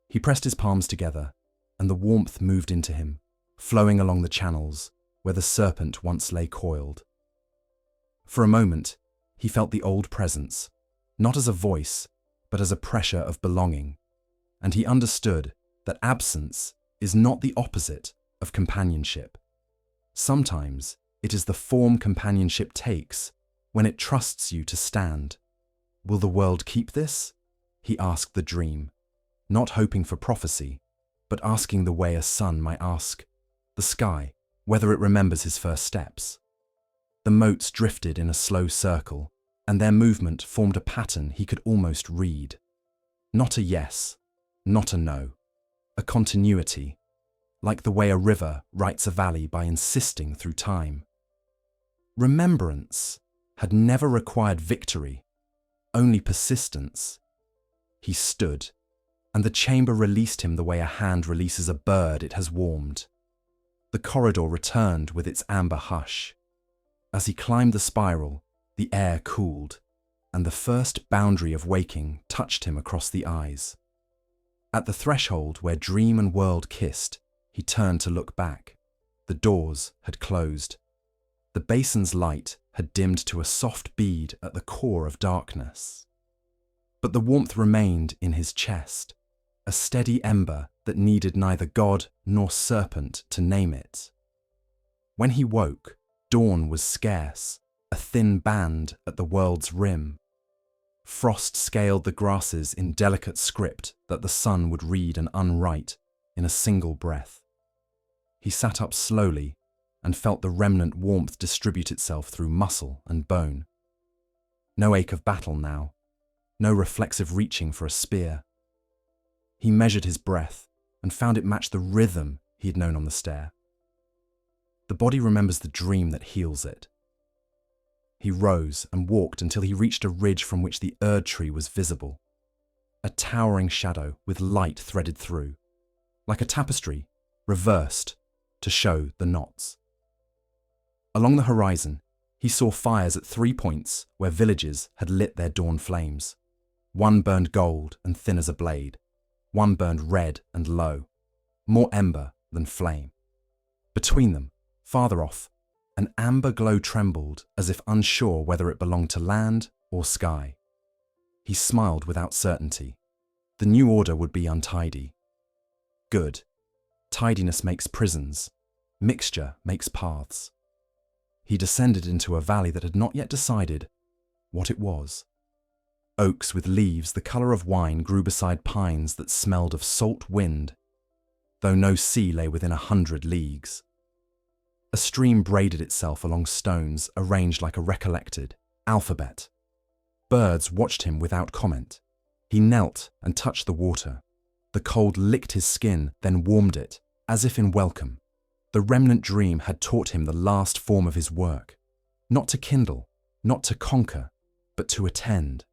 He pressed his palms together, and the warmth moved into him, flowing along the channels where the serpent once lay coiled. For a moment, he felt the old presence, not as a voice, but as a pressure of belonging, and he understood that absence is not the opposite of companionship. Sometimes it is the form companionship takes when it trusts you to stand. Will the world keep this? He asked the dream, not hoping for prophecy, but asking the way a son might ask the sky whether it remembers his first steps. The motes drifted in a slow circle, and their movement formed a pattern he could almost read. Not a yes, not a no, a continuity, like the way a river writes a valley by insisting through time. Remembrance had never required victory, only persistence. He stood, and the chamber released him the way a hand releases a bird it has warmed. The corridor returned with its amber hush. As he climbed the spiral, the air cooled, and the first boundary of waking touched him across the eyes. At the threshold where dream and world kissed, he turned to look back. The doors had closed. The basin's light had dimmed to a soft bead at the core of darkness. But the warmth remained in his chest, a steady ember that needed neither god nor serpent to name it. When he woke, dawn was scarce, a thin band at the world's rim. Frost scaled the grasses in delicate script that the sun would read and unwrite in a single breath. He sat up slowly and felt the remnant warmth distribute itself through muscle and bone. No ache of battle now, no reflexive reaching for a spear. He measured his breath and found it matched the rhythm he had known on the stair. The body remembers the dream that heals it. He rose and walked until he reached a ridge from which the Erdtree was visible, a towering shadow with light threaded through, like a tapestry reversed to show the knots. Along the horizon, he saw fires at 3 points where villages had lit their dawn flames. One burned gold and thin as a blade. One burned red and low, more ember than flame. Between them, farther off, an amber glow trembled as if unsure whether it belonged to land or sky. He smiled without certainty. The new order would be untidy. Good. Tidiness makes prisons. Mixture makes paths. He descended into a valley that had not yet decided what it was. Oaks with leaves the colour of wine grew beside pines that smelled of salt wind, though no sea lay within 100 leagues. A stream braided itself along stones arranged like a recollected alphabet. Birds watched him without comment. He knelt and touched the water. The cold licked his skin, then warmed it, as if in welcome. The remnant dream had taught him the last form of his work. Not to kindle, not to conquer, but to attend.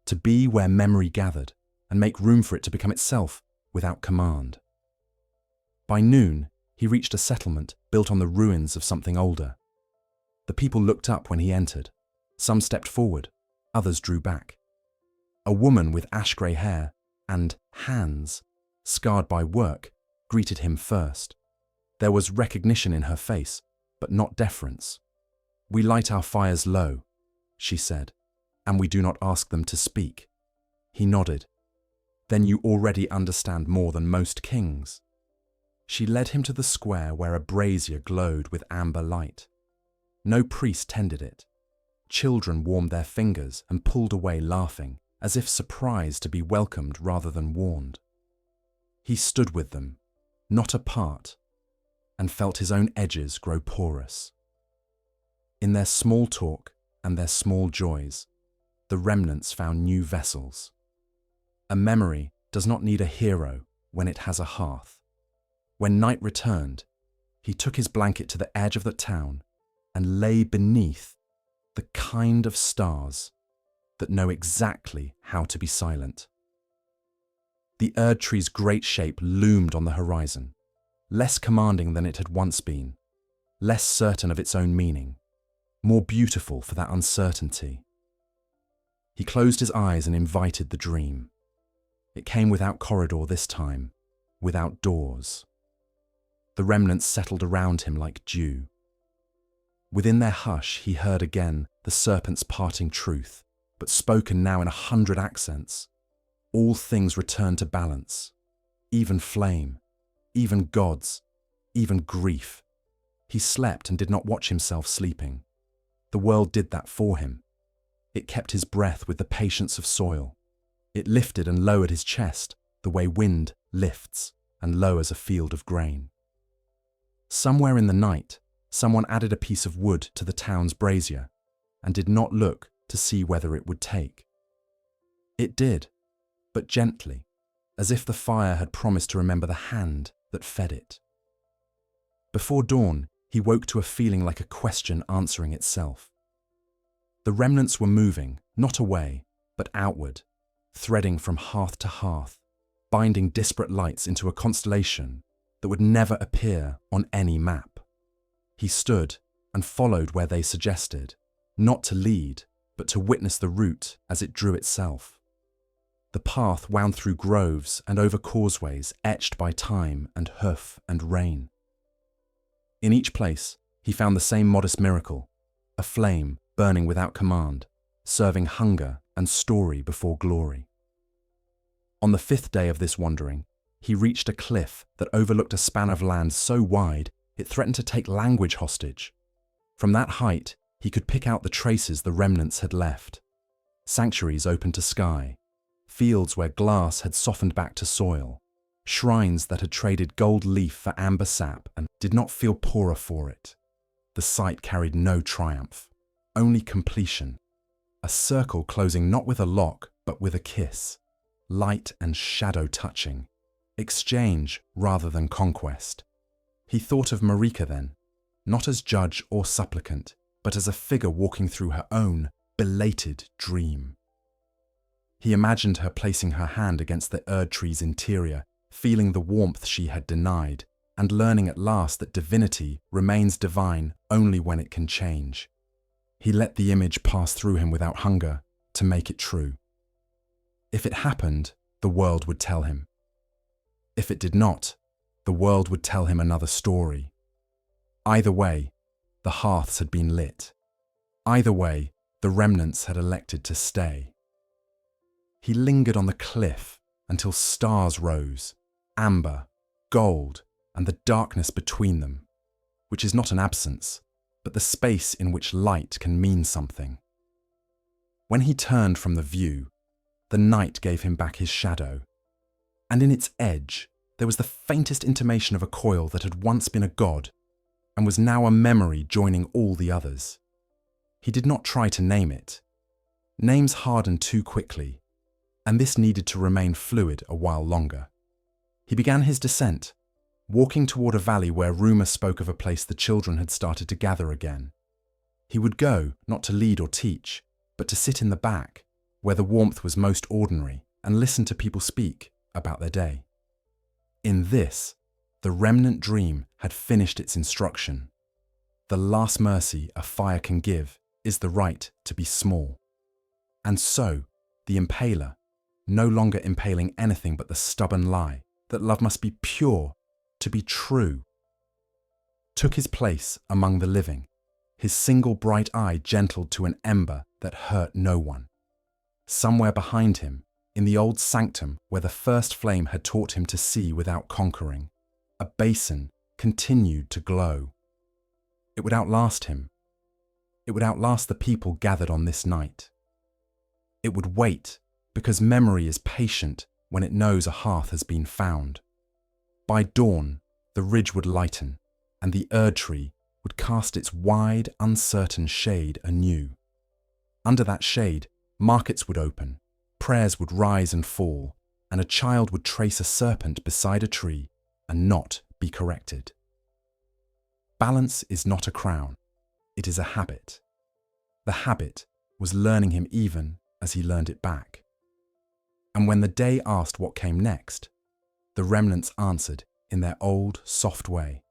To be where memory gathered, and make room for it to become itself without command. By noon, he reached a settlement built on the ruins of something older. The people looked up when he entered. Some stepped forward, others drew back. A woman with ash-grey hair and hands, scarred by work, greeted him first. There was recognition in her face, but not deference. "We light our fires low," she said, "and we do not ask them to speak." He nodded. "Then you already understand more than most kings." She led him to the square where a brazier glowed with amber light. No priest tended it. Children warmed their fingers and pulled away laughing, as if surprised to be welcomed rather than warned. He stood with them, not apart, and felt his own edges grow porous. In their small talk and their small joys, the remnants found new vessels. A memory does not need a hero when it has a hearth. When night returned, he took his blanket to the edge of the town and lay beneath the kind of stars that know exactly how to be silent. The Erdtree's great shape loomed on the horizon, less commanding than it had once been, less certain of its own meaning, more beautiful for that uncertainty. He closed his eyes and invited the dream. It came without corridor this time, without doors. The remnants settled around him like dew. Within their hush he heard again the serpent's parting truth, but spoken now in 100 accents. All things returned to balance, even flame, even gods, even grief. He slept and did not watch himself sleeping. The world did that for him. It kept his breath with the patience of soil. It lifted and lowered his chest the way wind lifts and lowers a field of grain. Somewhere in the night, someone added a piece of wood to the town's brazier and did not look to see whether it would take. It did, but gently, as if the fire had promised to remember the hand that fed it. Before dawn, he woke to a feeling like a question answering itself. The remnants were moving, not away, but outward, threading from hearth to hearth, binding disparate lights into a constellation that would never appear on any map. He stood and followed where they suggested, not to lead, but to witness the route as it drew itself. The path wound through groves and over causeways etched by time and hoof and rain. In each place, he found the same modest miracle, a flame burning without command, serving hunger and story before glory. On the 5th day of this wandering, he reached a cliff that overlooked a span of land so wide it threatened to take language hostage. From that height, he could pick out the traces the remnants had left. Sanctuaries open to sky, fields where glass had softened back to soil, shrines that had traded gold leaf for amber sap and did not feel poorer for it. The sight carried no triumph, only completion. A circle closing not with a lock, but with a kiss. Light and shadow touching. Exchange rather than conquest. He thought of Marika then, not as judge or supplicant, but as a figure walking through her own belated dream. He imagined her placing her hand against the Erdtree's interior, feeling the warmth she had denied, and learning at last that divinity remains divine only when it can change. He let the image pass through him without hunger to make it true. If it happened, the world would tell him. If it did not, the world would tell him another story. Either way, the hearths had been lit. Either way, the remnants had elected to stay. He lingered on the cliff until stars rose, amber, gold, and the darkness between them, which is not an absence, but the space in which light can mean something. When he turned from the view, the night gave him back his shadow, and in its edge there was the faintest intimation of a coil that had once been a god and was now a memory joining all the others. He did not try to name it. Names harden too quickly, and this needed to remain fluid a while longer. He began his descent, walking toward a valley where rumour spoke of a place the children had started to gather again. He would go, not to lead or teach, but to sit in the back, where the warmth was most ordinary, and listen to people speak about their day. In this, the remnant dream had finished its instruction. The last mercy a fire can give is the right to be small. And so, the impaler, no longer impaling anything but the stubborn lie that love must be pure, to be true, took his place among the living, his single bright eye gentled to an ember that hurt no one. Somewhere behind him, in the old sanctum where the first flame had taught him to see without conquering, a basin continued to glow. It would outlast him. It would outlast the people gathered on this night. It would wait, because memory is patient when it knows a hearth has been found. By dawn, the ridge would lighten, and the Erdtree would cast its wide, uncertain shade anew. Under that shade, markets would open, prayers would rise and fall, and a child would trace a serpent beside a tree and not be corrected. Balance is not a crown, it is a habit. The habit was learning him even as he learned it back. And when the day asked what came next, the remnants answered in their old, soft way.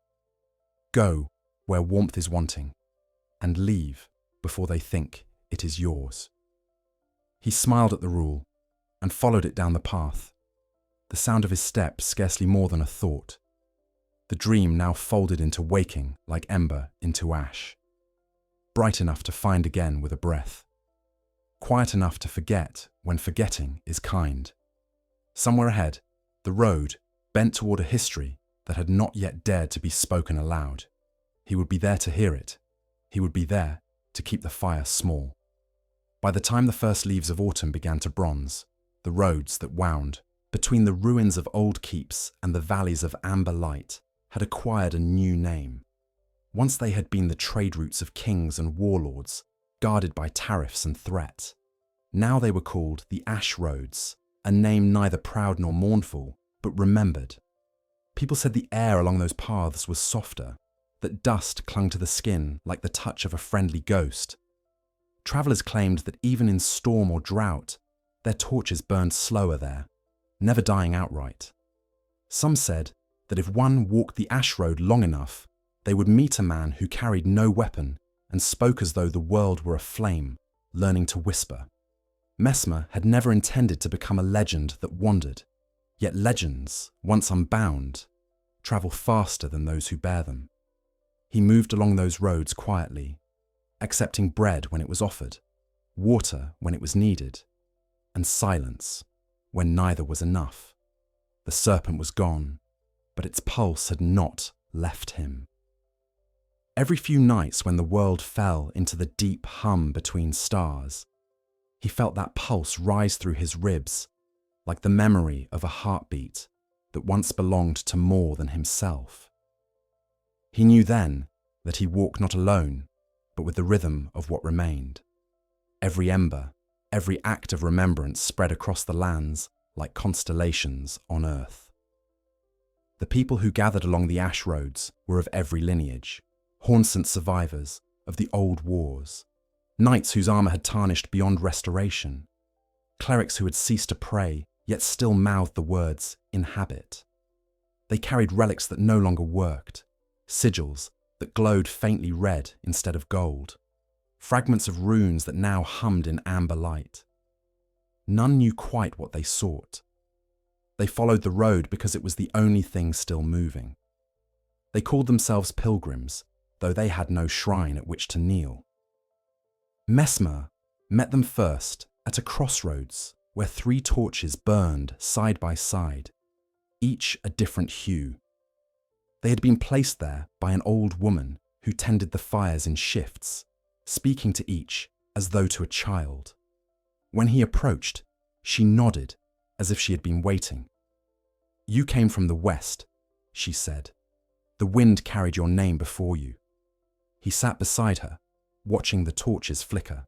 Go where warmth is wanting, and leave before they think it is yours. He smiled at the rule and followed it down the path, the sound of his steps scarcely more than a thought. The dream now folded into waking like ember into ash, bright enough to find again with a breath, quiet enough to forget when forgetting is kind. Somewhere ahead, the road bent toward a history that had not yet dared to be spoken aloud. He would be there to hear it. He would be there to keep the fire small. By the time the first leaves of autumn began to bronze, the roads that wound between the ruins of old keeps and the valleys of amber light had acquired a new name. Once they had been the trade routes of kings and warlords, guarded by tariffs and threat. Now they were called the Ash Roads, a name neither proud nor mournful, but remembered. People said the air along those paths was softer, that dust clung to the skin like the touch of a friendly ghost. Travellers claimed that even in storm or drought, their torches burned slower there, never dying outright. Some said that if one walked the Ash Road long enough, they would meet a man who carried no weapon and spoke as though the world were aflame, learning to whisper. Messmer had never intended to become a legend that wandered, yet legends, once unbound, travel faster than those who bear them. He moved along those roads quietly, accepting bread when it was offered, water when it was needed, and silence when neither was enough. The serpent was gone, but its pulse had not left him. Every few nights when the world fell into the deep hum between stars, he felt that pulse rise through his ribs, like the memory of a heartbeat that once belonged to more than himself. He knew then that he walked not alone, but with the rhythm of what remained. Every ember, every act of remembrance spread across the lands like constellations on earth. The people who gathered along the ash roads were of every lineage, Hornsent survivors of the old wars, knights whose armour had tarnished beyond restoration, clerics who had ceased to pray yet still mouthed the words "inhabit." They carried relics that no longer worked, sigils that glowed faintly red instead of gold, fragments of runes that now hummed in amber light. None knew quite what they sought. They followed the road because it was the only thing still moving. They called themselves pilgrims, though they had no shrine at which to kneel. Messmer met them first at a crossroads where 3 torches burned side by side, each a different hue. They had been placed there by an old woman who tended the fires in shifts, speaking to each as though to a child. When he approached, she nodded as if she had been waiting. "You came from the west," she said. "The wind carried your name before you." He sat beside her, watching the torches flicker.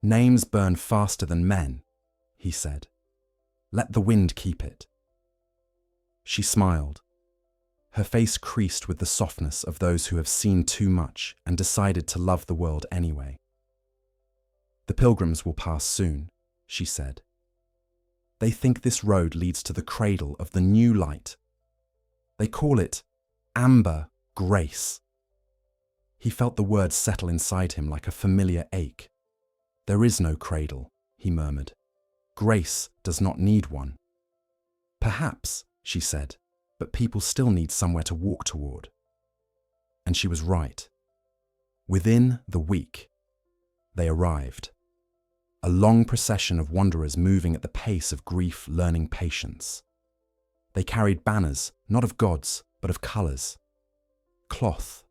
"Names burn faster than men," he said. "Let the wind keep it." She smiled. Her face creased with the softness of those who have seen too much and decided to love the world anyway. "The pilgrims will pass soon," she said. "They think this road leads to the cradle of the new light. They call it amber grace." He felt the words settle inside him like a familiar ache. "There is no cradle," he murmured. "Grace does not need one." "Perhaps," she said, "but people still need somewhere to walk toward." And she was right. Within the week, they arrived. A long procession of wanderers moving at the pace of grief learning patience. They carried banners, not of gods, but of colours. Cloth,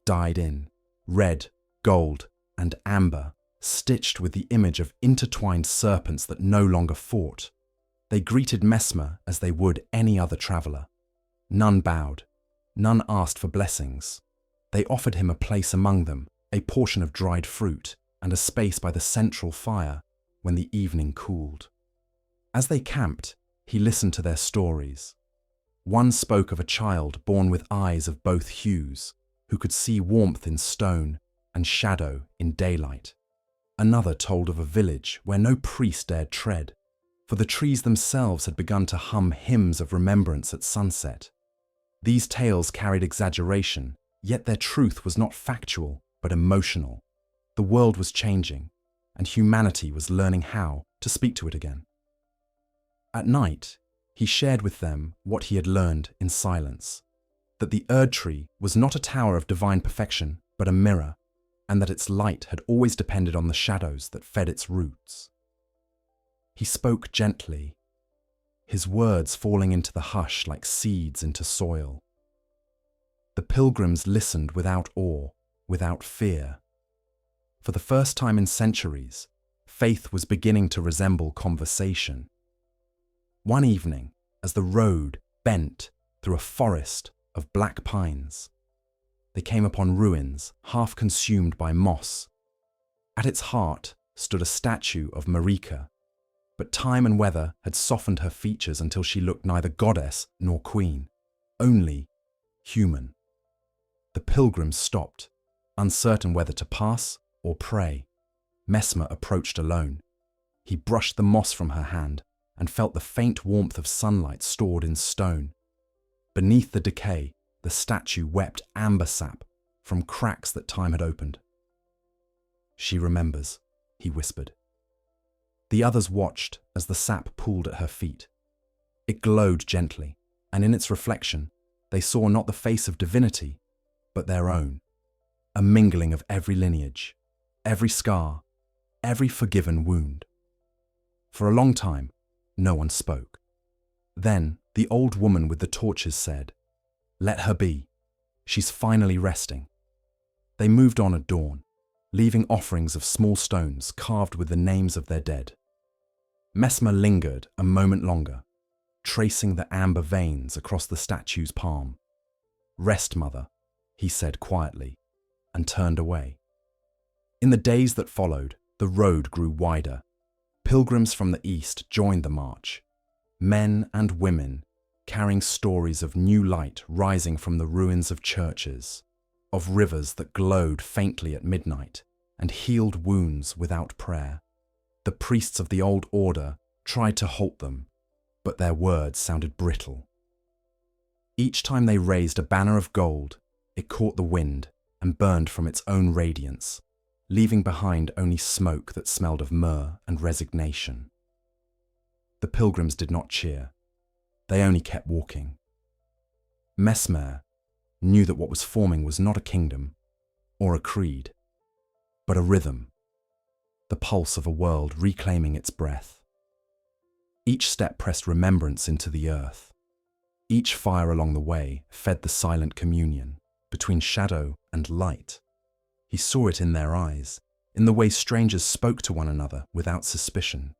dyed in, red, gold, and amber, stitched with the image of intertwined serpents that no longer fought. They greeted Messmer as they would any other traveller. None bowed, none asked for blessings. They offered him a place among them, a portion of dried fruit, and a space by the central fire when the evening cooled. As they camped, he listened to their stories. One spoke of a child born with eyes of both hues, who could see warmth in stone and shadow in daylight. Another told of a village where no priest dared tread, for the trees themselves had begun to hum hymns of remembrance at sunset. These tales carried exaggeration, yet their truth was not factual, but emotional. The world was changing, and humanity was learning how to speak to it again. At night, he shared with them what he had learned in silence, that the Erdtree was not a tower of divine perfection, but a mirror, and that its light had always depended on the shadows that fed its roots. He spoke gently, his words falling into the hush like seeds into soil. The pilgrims listened without awe, without fear. For the first time in centuries, faith was beginning to resemble conversation. One evening, as the road bent through a forest of black pines, they came upon ruins half consumed by moss. At its heart stood a statue of Marika, but time and weather had softened her features until she looked neither goddess nor queen, only human. The pilgrims stopped, uncertain whether to pass or pray. Messmer approached alone. He brushed the moss from her hand and felt the faint warmth of sunlight stored in stone. Beneath the decay, the statue wept amber sap from cracks that time had opened. "She remembers," he whispered. The others watched as the sap pooled at her feet. It glowed gently, and in its reflection, they saw not the face of divinity, but their own, a mingling of every lineage, every scar, every forgiven wound. For a long time, no one spoke. Then the old woman with the torches said, "Let her be. She's finally resting." They moved on at dawn, leaving offerings of small stones carved with the names of their dead. Messmer lingered a moment longer, tracing the amber veins across the statue's palm. "Rest, mother," he said quietly, and turned away. In the days that followed, the road grew wider. Pilgrims from the east joined the march, men and women carrying stories of new light rising from the ruins of churches, of rivers that glowed faintly at midnight and healed wounds without prayer. The priests of the old order tried to halt them, but their words sounded brittle. Each time they raised a banner of gold, it caught the wind and burned from its own radiance, leaving behind only smoke that smelled of myrrh and resignation. The pilgrims did not cheer. They only kept walking. Messmer knew that what was forming was not a kingdom or a creed, but a rhythm, the pulse of a world reclaiming its breath. Each step pressed remembrance into the earth. Each fire along the way fed the silent communion between shadow and light. He saw it in their eyes, in the way strangers spoke to one another without suspicion.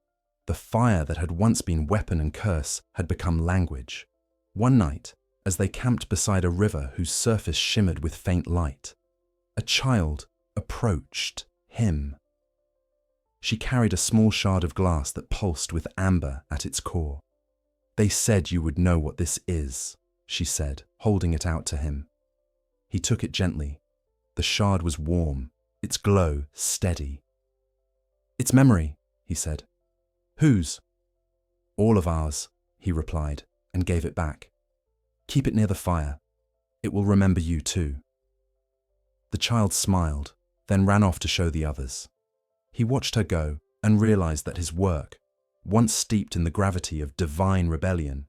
The fire that had once been weapon and curse had become language. One night, as they camped beside a river whose surface shimmered with faint light, a child approached him. She carried a small shard of glass that pulsed with amber at its core. "They said you would know what this is," she said, holding it out to him. He took it gently. The shard was warm, its glow steady. "It's memory," he said. "Whose?" "All of ours," he replied, and gave it back. "Keep it near the fire. It will remember you too." The child smiled, then ran off to show the others. He watched her go and realized that his work, once steeped in the gravity of divine rebellion,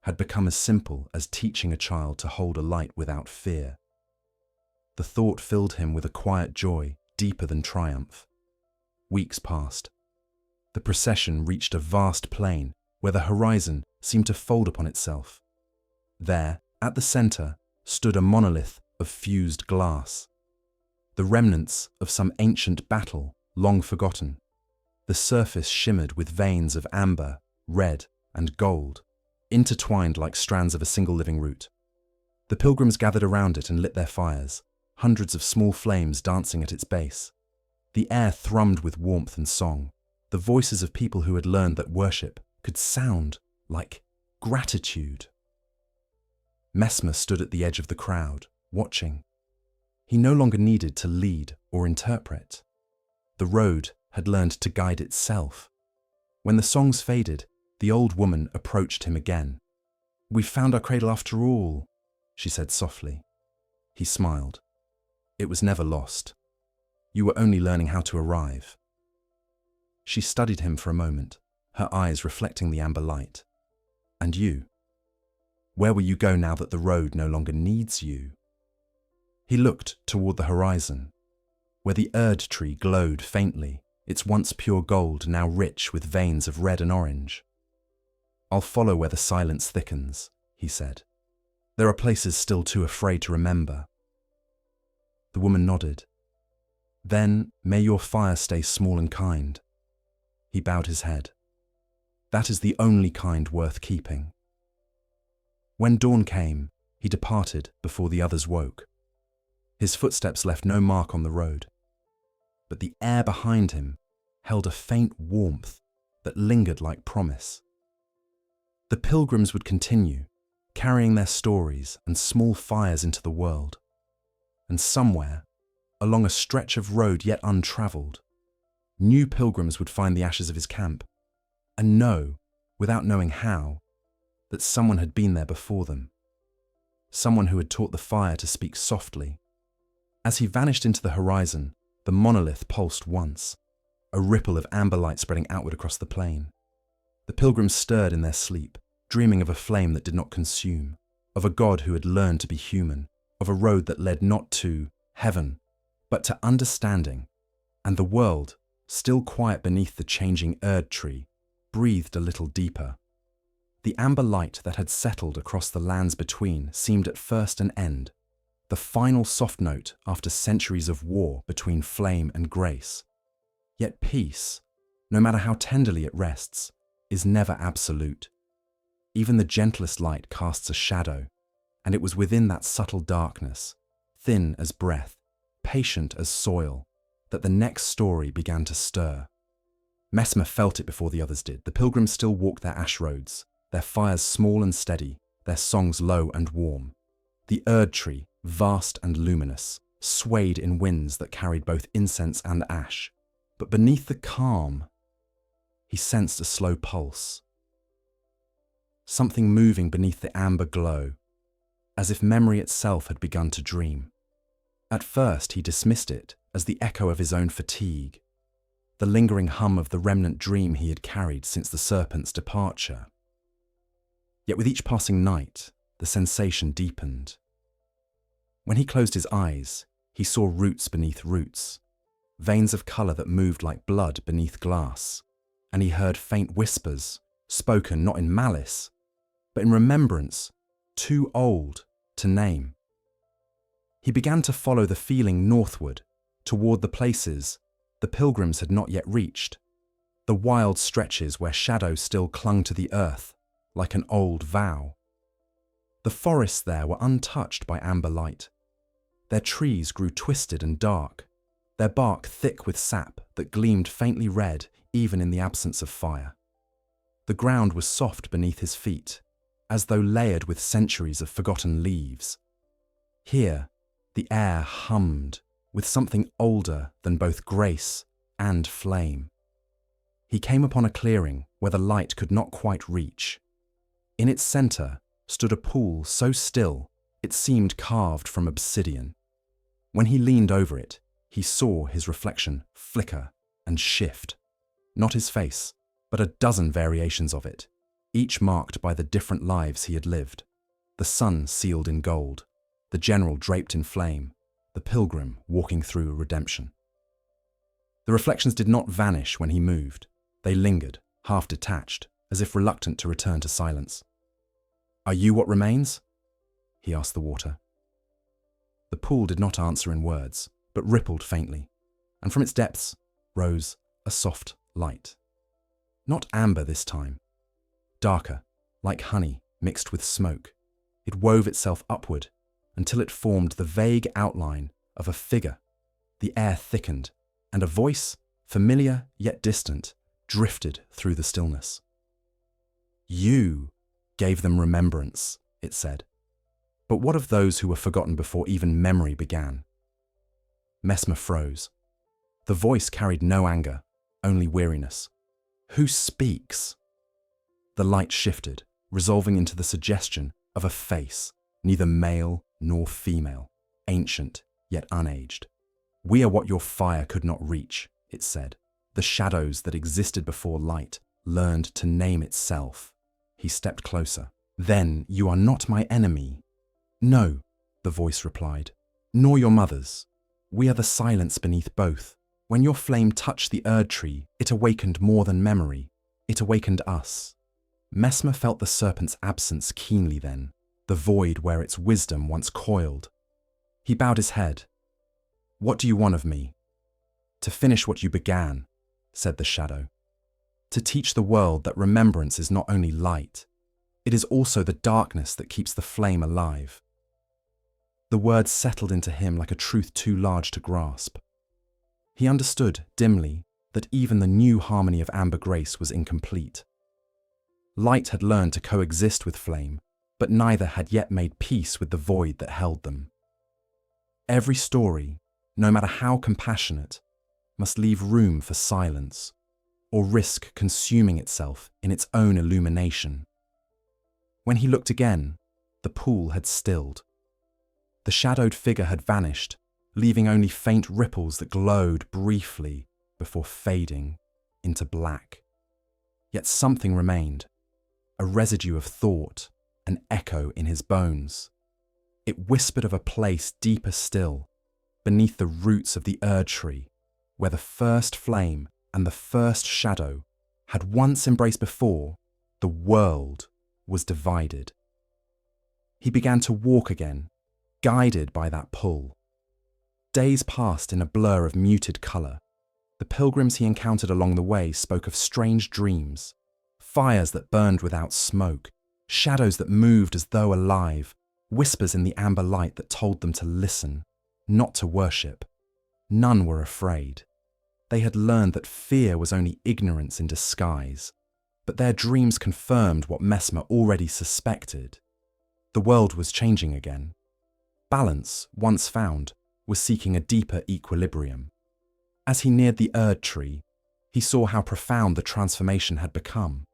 had become as simple as teaching a child to hold a light without fear. The thought filled him with a quiet joy deeper than triumph. Weeks passed. The procession reached a vast plain where the horizon seemed to fold upon itself. There, at the center, stood a monolith of fused glass, the remnants of some ancient battle long forgotten. The surface shimmered with veins of amber, red, and gold, intertwined like strands of a single living root. The pilgrims gathered around it and lit their fires, hundreds of small flames dancing at its base. The air thrummed with warmth and song, the voices of people who had learned that worship could sound like gratitude. Messmer stood at the edge of the crowd, watching. He no longer needed to lead or interpret. The road had learned to guide itself. When the songs faded, the old woman approached him again. "We've found our cradle after all," she said softly. He smiled. "It was never lost. You were only learning how to arrive." She studied him for a moment, her eyes reflecting the amber light. "And you? Where will you go now that the road no longer needs you?" He looked toward the horizon, where the Erdtree glowed faintly, its once pure gold now rich with veins of red and orange. "I'll follow where the silence thickens," he said. "There are places still too afraid to remember." The woman nodded. "Then may your fire stay small and kind." He bowed his head. "That is the only kind worth keeping." When dawn came, he departed before the others woke. His footsteps left no mark on the road, but the air behind him held a faint warmth that lingered like promise. The pilgrims would continue, carrying their stories and small fires into the world. And somewhere, along a stretch of road yet untraveled, new pilgrims would find the ashes of his camp and know, without knowing how, that someone had been there before them. Someone who had taught the fire to speak softly. As he vanished into the horizon, the monolith pulsed once, a ripple of amber light spreading outward across the plain. The pilgrims stirred in their sleep, dreaming of a flame that did not consume, of a God who had learned to be human, of a road that led not to heaven, but to understanding. And the world, still quiet beneath the changing Erdtree, breathed a little deeper. The amber light that had settled across the lands between seemed at first an end, the final soft note after centuries of war between flame and grace. Yet peace, no matter how tenderly it rests, is never absolute. Even the gentlest light casts a shadow, and it was within that subtle darkness, thin as breath, patient as soil, that the next story began to stir. Messmer felt it before the others did. The pilgrims still walked their ash roads, their fires small and steady, their songs low and warm. The Erdtree, vast and luminous, swayed in winds that carried both incense and ash. But beneath the calm, he sensed a slow pulse. Something moving beneath the amber glow. as if memory itself had begun to dream. At first he dismissed it as the echo of his own fatigue, the lingering hum of the remnant dream he had carried since the serpent's departure. Yet with each passing night, the sensation deepened. When he closed his eyes, he saw roots beneath roots, veins of colour that moved like blood beneath glass, and he heard faint whispers, spoken not in malice, but in remembrance, too old to name. He began to follow the feeling northward, toward the places the pilgrims had not yet reached, the wild stretches where shadow still clung to the earth like an old vow. The forests there were untouched by amber light. Their trees grew twisted and dark, their bark thick with sap that gleamed faintly red even in the absence of fire. The ground was soft beneath his feet, as though layered with centuries of forgotten leaves. Here, the air hummed with something older than both grace and flame. He came upon a clearing where the light could not quite reach. In its centre stood a pool so still it seemed carved from obsidian. When he leaned over it, he saw his reflection flicker and shift. Not his face, but a dozen variations of it, each marked by the different lives he had lived. The sun sealed in gold, the general draped in flame, the pilgrim walking through redemption. The reflections did not vanish when he moved. They lingered, half detached, as if reluctant to return to silence. "Are you what remains?" he asked the water. The pool did not answer in words, but rippled faintly, and from its depths rose a soft light. Not amber this time. Darker, like honey mixed with smoke, it wove itself upward until it formed the vague outline of a figure. The air thickened, and a voice, familiar yet distant, drifted through the stillness. "You gave them remembrance," it said. "But what of those who were forgotten before even memory began?" Messmer froze. The voice carried no anger, only weariness. "Who speaks?" The light shifted, resolving into the suggestion of a face, neither male nor female, ancient yet unaged. "We are what your fire could not reach," it said. "The shadows that existed before light learned to name itself." He stepped closer. "Then you are not my enemy." "No," the voice replied, "nor your mother's. We are the silence beneath both. When your flame touched the Erdtree, it awakened more than memory. It awakened us." Messmer felt the serpent's absence keenly then, the void where its wisdom once coiled. He bowed his head. "What do you want of me?" "To finish what you began," said the shadow. "To teach the world that remembrance is not only light, it is also the darkness that keeps the flame alive." The words settled into him like a truth too large to grasp. He understood, dimly, that even the new harmony of amber grace was incomplete. Light had learned to coexist with flame, but neither had yet made peace with the void that held them. Every story, no matter how compassionate, must leave room for silence, or risk consuming itself in its own illumination. When he looked again, the pool had stilled. The shadowed figure had vanished, leaving only faint ripples that glowed briefly before fading into black. Yet something remained, a residue of thought, an echo in his bones. It whispered of a place deeper still, beneath the roots of the Erdtree, where the first flame and the first shadow had once embraced before the world was divided. He began to walk again, guided by that pull. Days passed in a blur of muted colour. The pilgrims he encountered along the way spoke of strange dreams, fires that burned without smoke, shadows that moved as though alive, whispers in the amber light that told them to listen, not to worship. None were afraid. They had learned that fear was only ignorance in disguise, but their dreams confirmed what Messmer already suspected. The world was changing again. Balance, once found, was seeking a deeper equilibrium. As he neared the Erdtree, he saw how profound the transformation had become.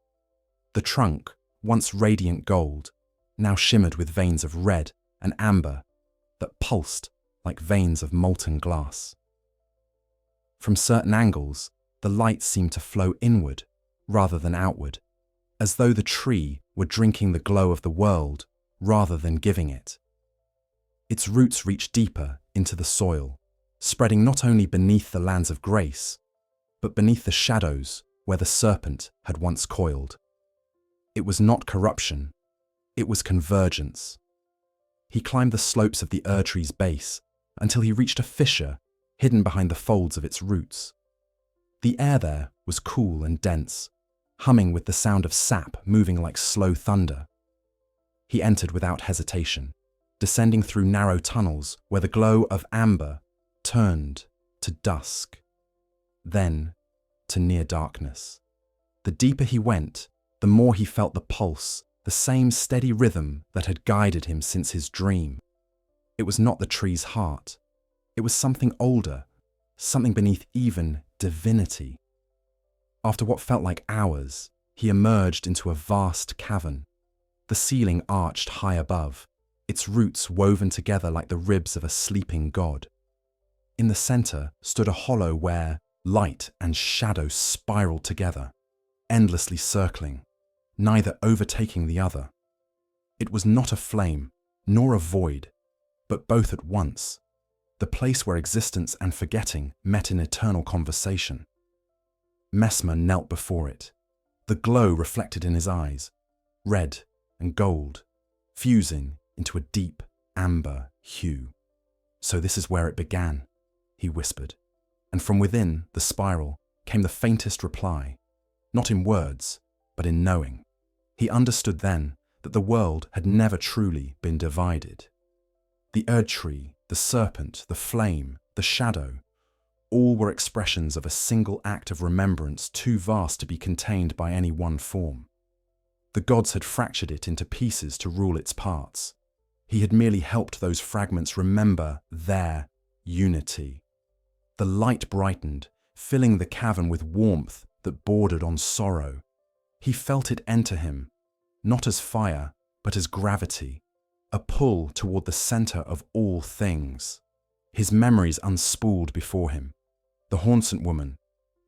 The trunk, once radiant gold, now shimmered with veins of red an amber that pulsed like veins of molten glass. From certain angles, the light seemed to flow inward rather than outward, as though the tree were drinking the glow of the world rather than giving it. Its roots reached deeper into the soil, spreading not only beneath the lands of grace, but beneath the shadows where the serpent had once coiled. It was not corruption, it was convergence. He climbed the slopes of the Erdtree's base until he reached a fissure hidden behind the folds of its roots. The air there was cool and dense, humming with the sound of sap moving like slow thunder. He entered without hesitation, descending through narrow tunnels where the glow of amber turned to dusk, then to near darkness. The deeper he went, the more he felt the pulse, the same steady rhythm that had guided him since his dream. It was not the tree's heart. It was something older, something beneath even divinity. After what felt like hours, he emerged into a vast cavern. The ceiling arched high above, its roots woven together like the ribs of a sleeping god. In the center stood a hollow where light and shadow spiraled together, endlessly circling, neither overtaking the other. It was not a flame, nor a void, but both at once, the place where existence and forgetting met in eternal conversation. Messmer knelt before it, the glow reflected in his eyes, red and gold, fusing into a deep amber hue. "So this is where it began," he whispered, and from within the spiral came the faintest reply, not in words, but in knowing. He understood then that the world had never truly been divided. The Erdtree, the serpent, the flame, the shadow, all were expressions of a single act of remembrance too vast to be contained by any one form. The gods had fractured it into pieces to rule its parts. He had merely helped those fragments remember their unity. The light brightened, filling the cavern with warmth that bordered on sorrow. He felt it enter him, not as fire, but as gravity, a pull toward the center of all things. His memories unspooled before him. The Hauntsant woman,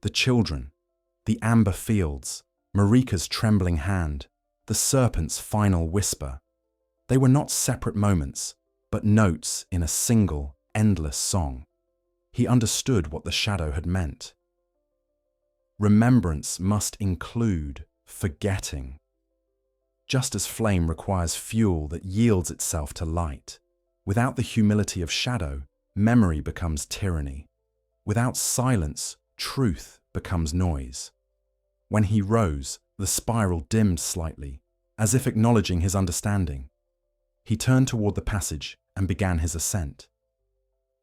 the children, the amber fields, Marika's trembling hand, the serpent's final whisper. They were not separate moments, but notes in a single, endless song. He understood what the shadow had meant. Remembrance must include forgetting. Just as flame requires fuel that yields itself to light, without the humility of shadow, memory becomes tyranny. Without silence, truth becomes noise. When he rose, the spiral dimmed slightly, as if acknowledging his understanding. He turned toward the passage and began his ascent.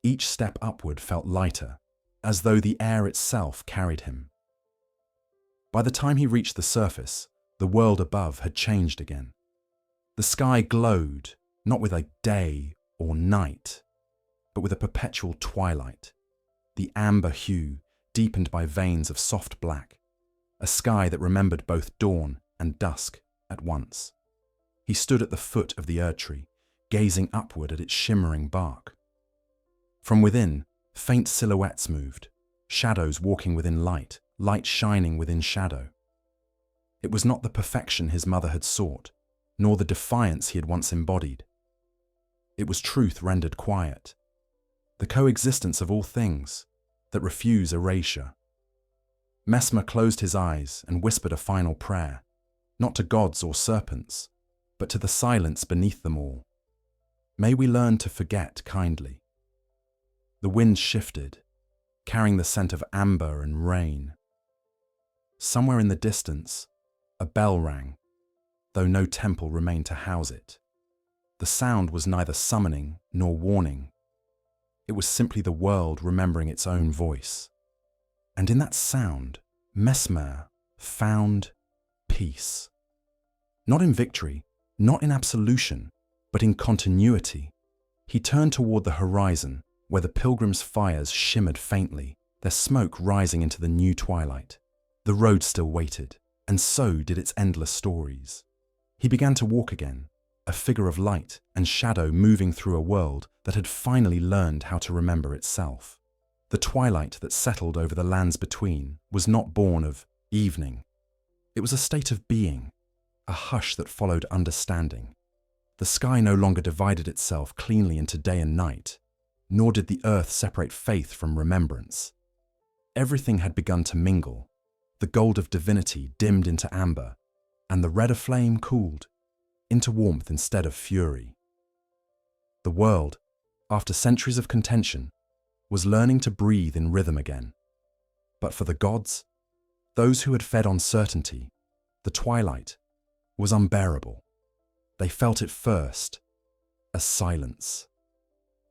Each step upward felt lighter, as though the air itself carried him. By the time he reached the surface, the world above had changed again. The sky glowed, not with a day or night, but with a perpetual twilight. The amber hue deepened by veins of soft black, a sky that remembered both dawn and dusk at once. He stood at the foot of the Erdtree, gazing upward at its shimmering bark. From within, faint silhouettes moved, shadows walking within light, light shining within shadow. It was not the perfection his mother had sought, nor the defiance he had once embodied. It was truth rendered quiet, the coexistence of all things that refuse erasure. Messmer closed his eyes and whispered a final prayer, not to gods or serpents, but to the silence beneath them all. May we learn to forget kindly. The wind shifted, carrying the scent of amber and rain. Somewhere in the distance, a bell rang, though no temple remained to house it. The sound was neither summoning nor warning. It was simply the world remembering its own voice. And in that sound, Messmer found peace. Not in victory, not in absolution, but in continuity. He turned toward the horizon, where the pilgrims' fires shimmered faintly, their smoke rising into the new twilight. The road still waited, and so did its endless stories. He began to walk again, a figure of light and shadow moving through a world that had finally learned how to remember itself. The twilight that settled over the lands between was not born of evening. It was a state of being, a hush that followed understanding. The sky no longer divided itself cleanly into day and night, nor did the earth separate faith from remembrance. Everything had begun to mingle. The gold of divinity dimmed into amber, and the red of flame cooled into warmth instead of fury. The world, after centuries of contention, was learning to breathe in rhythm again. But for the gods, those who had fed on certainty, the twilight was unbearable. They felt it first, as silence.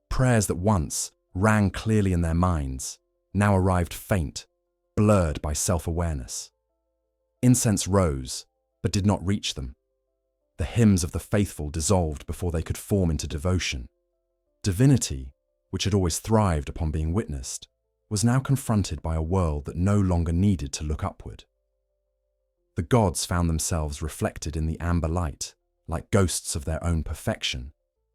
Prayers that once rang clearly in their minds now arrived faint, blurred by self-awareness. Incense rose, but did not reach them. The hymns of the faithful dissolved before they could form into devotion. Divinity, which had always thrived upon being witnessed, was now confronted by a world that no longer needed to look upward. The gods found themselves reflected in the amber light, like ghosts of their own perfection,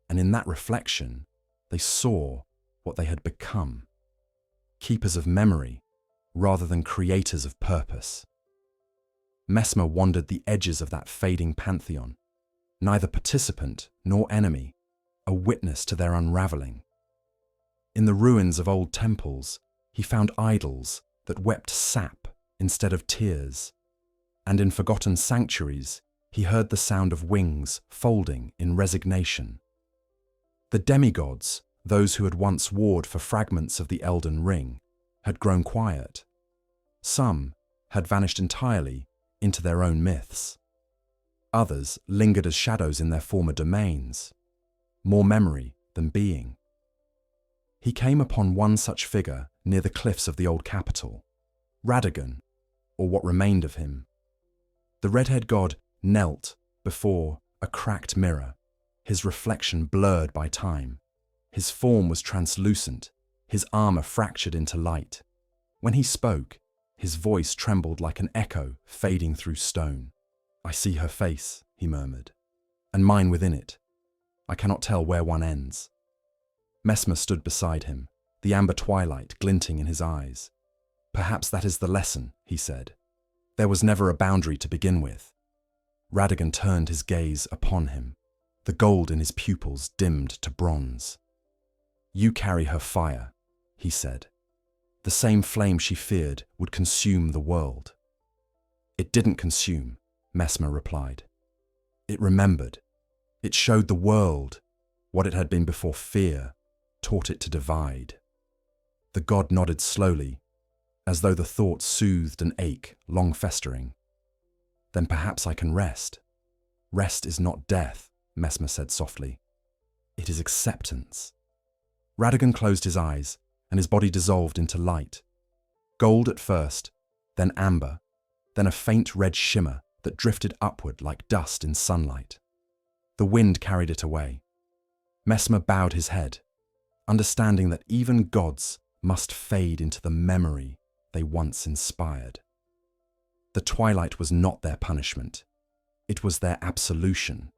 and in that reflection, they saw what they had become. Keepers of memory, rather than creators of purpose. Messmer wandered the edges of that fading pantheon, neither participant nor enemy, a witness to their unraveling. In the ruins of old temples, he found idols that wept sap instead of tears, and in forgotten sanctuaries, he heard the sound of wings folding in resignation. The demigods, those who had once warred for fragments of the Elden Ring, had grown quiet. Some had vanished entirely into their own myths. Others lingered as shadows in their former domains, more memory than being. He came upon one such figure near the cliffs of the old capital, Radagon, or what remained of him. The red-haired god knelt before a cracked mirror, his reflection blurred by time. His form was translucent, his armor fractured into light. When he spoke, his voice trembled like an echo fading through stone. "I see her face," he murmured, "and mine within it. I cannot tell where one ends." Messmer stood beside him, the amber twilight glinting in his eyes. "Perhaps that is the lesson," he said. "There was never a boundary to begin with." Radagon turned his gaze upon him, the gold in his pupils dimmed to bronze. "You carry her fire," he said. "The same flame she feared would consume the world." "It didn't consume," Messmer replied. "It remembered. It showed the world what it had been before fear taught it to divide." The god nodded slowly, as though the thought soothed an ache long festering. "Then perhaps I can rest." "Rest is not death," Messmer said softly. "It is acceptance." Radagon closed his eyes, and his body dissolved into light. Gold at first, then amber, then a faint red shimmer that drifted upward like dust in sunlight. The wind carried it away. Messmer bowed his head, understanding that even gods must fade into the memory they once inspired. The twilight was not their punishment. It was their absolution.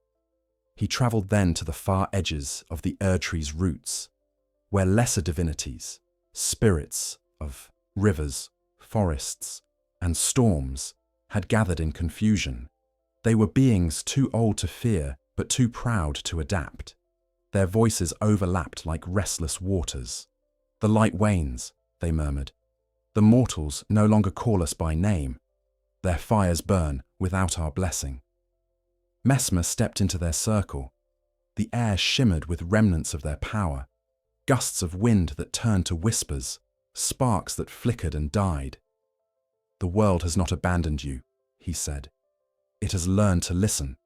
He travelled then to the far edges of the Erdtree's roots, where lesser divinities, spirits of rivers, forests, and storms, had gathered in confusion. They were beings too old to fear, but too proud to adapt. Their voices overlapped like restless waters. "The light wanes," they murmured. "The mortals no longer call us by name. Their fires burn without our blessing." Messmer stepped into their circle. The air shimmered with remnants of their power, gusts of wind that turned to whispers, sparks that flickered and died. "The world has not abandoned you," he said. "It has learned to listen,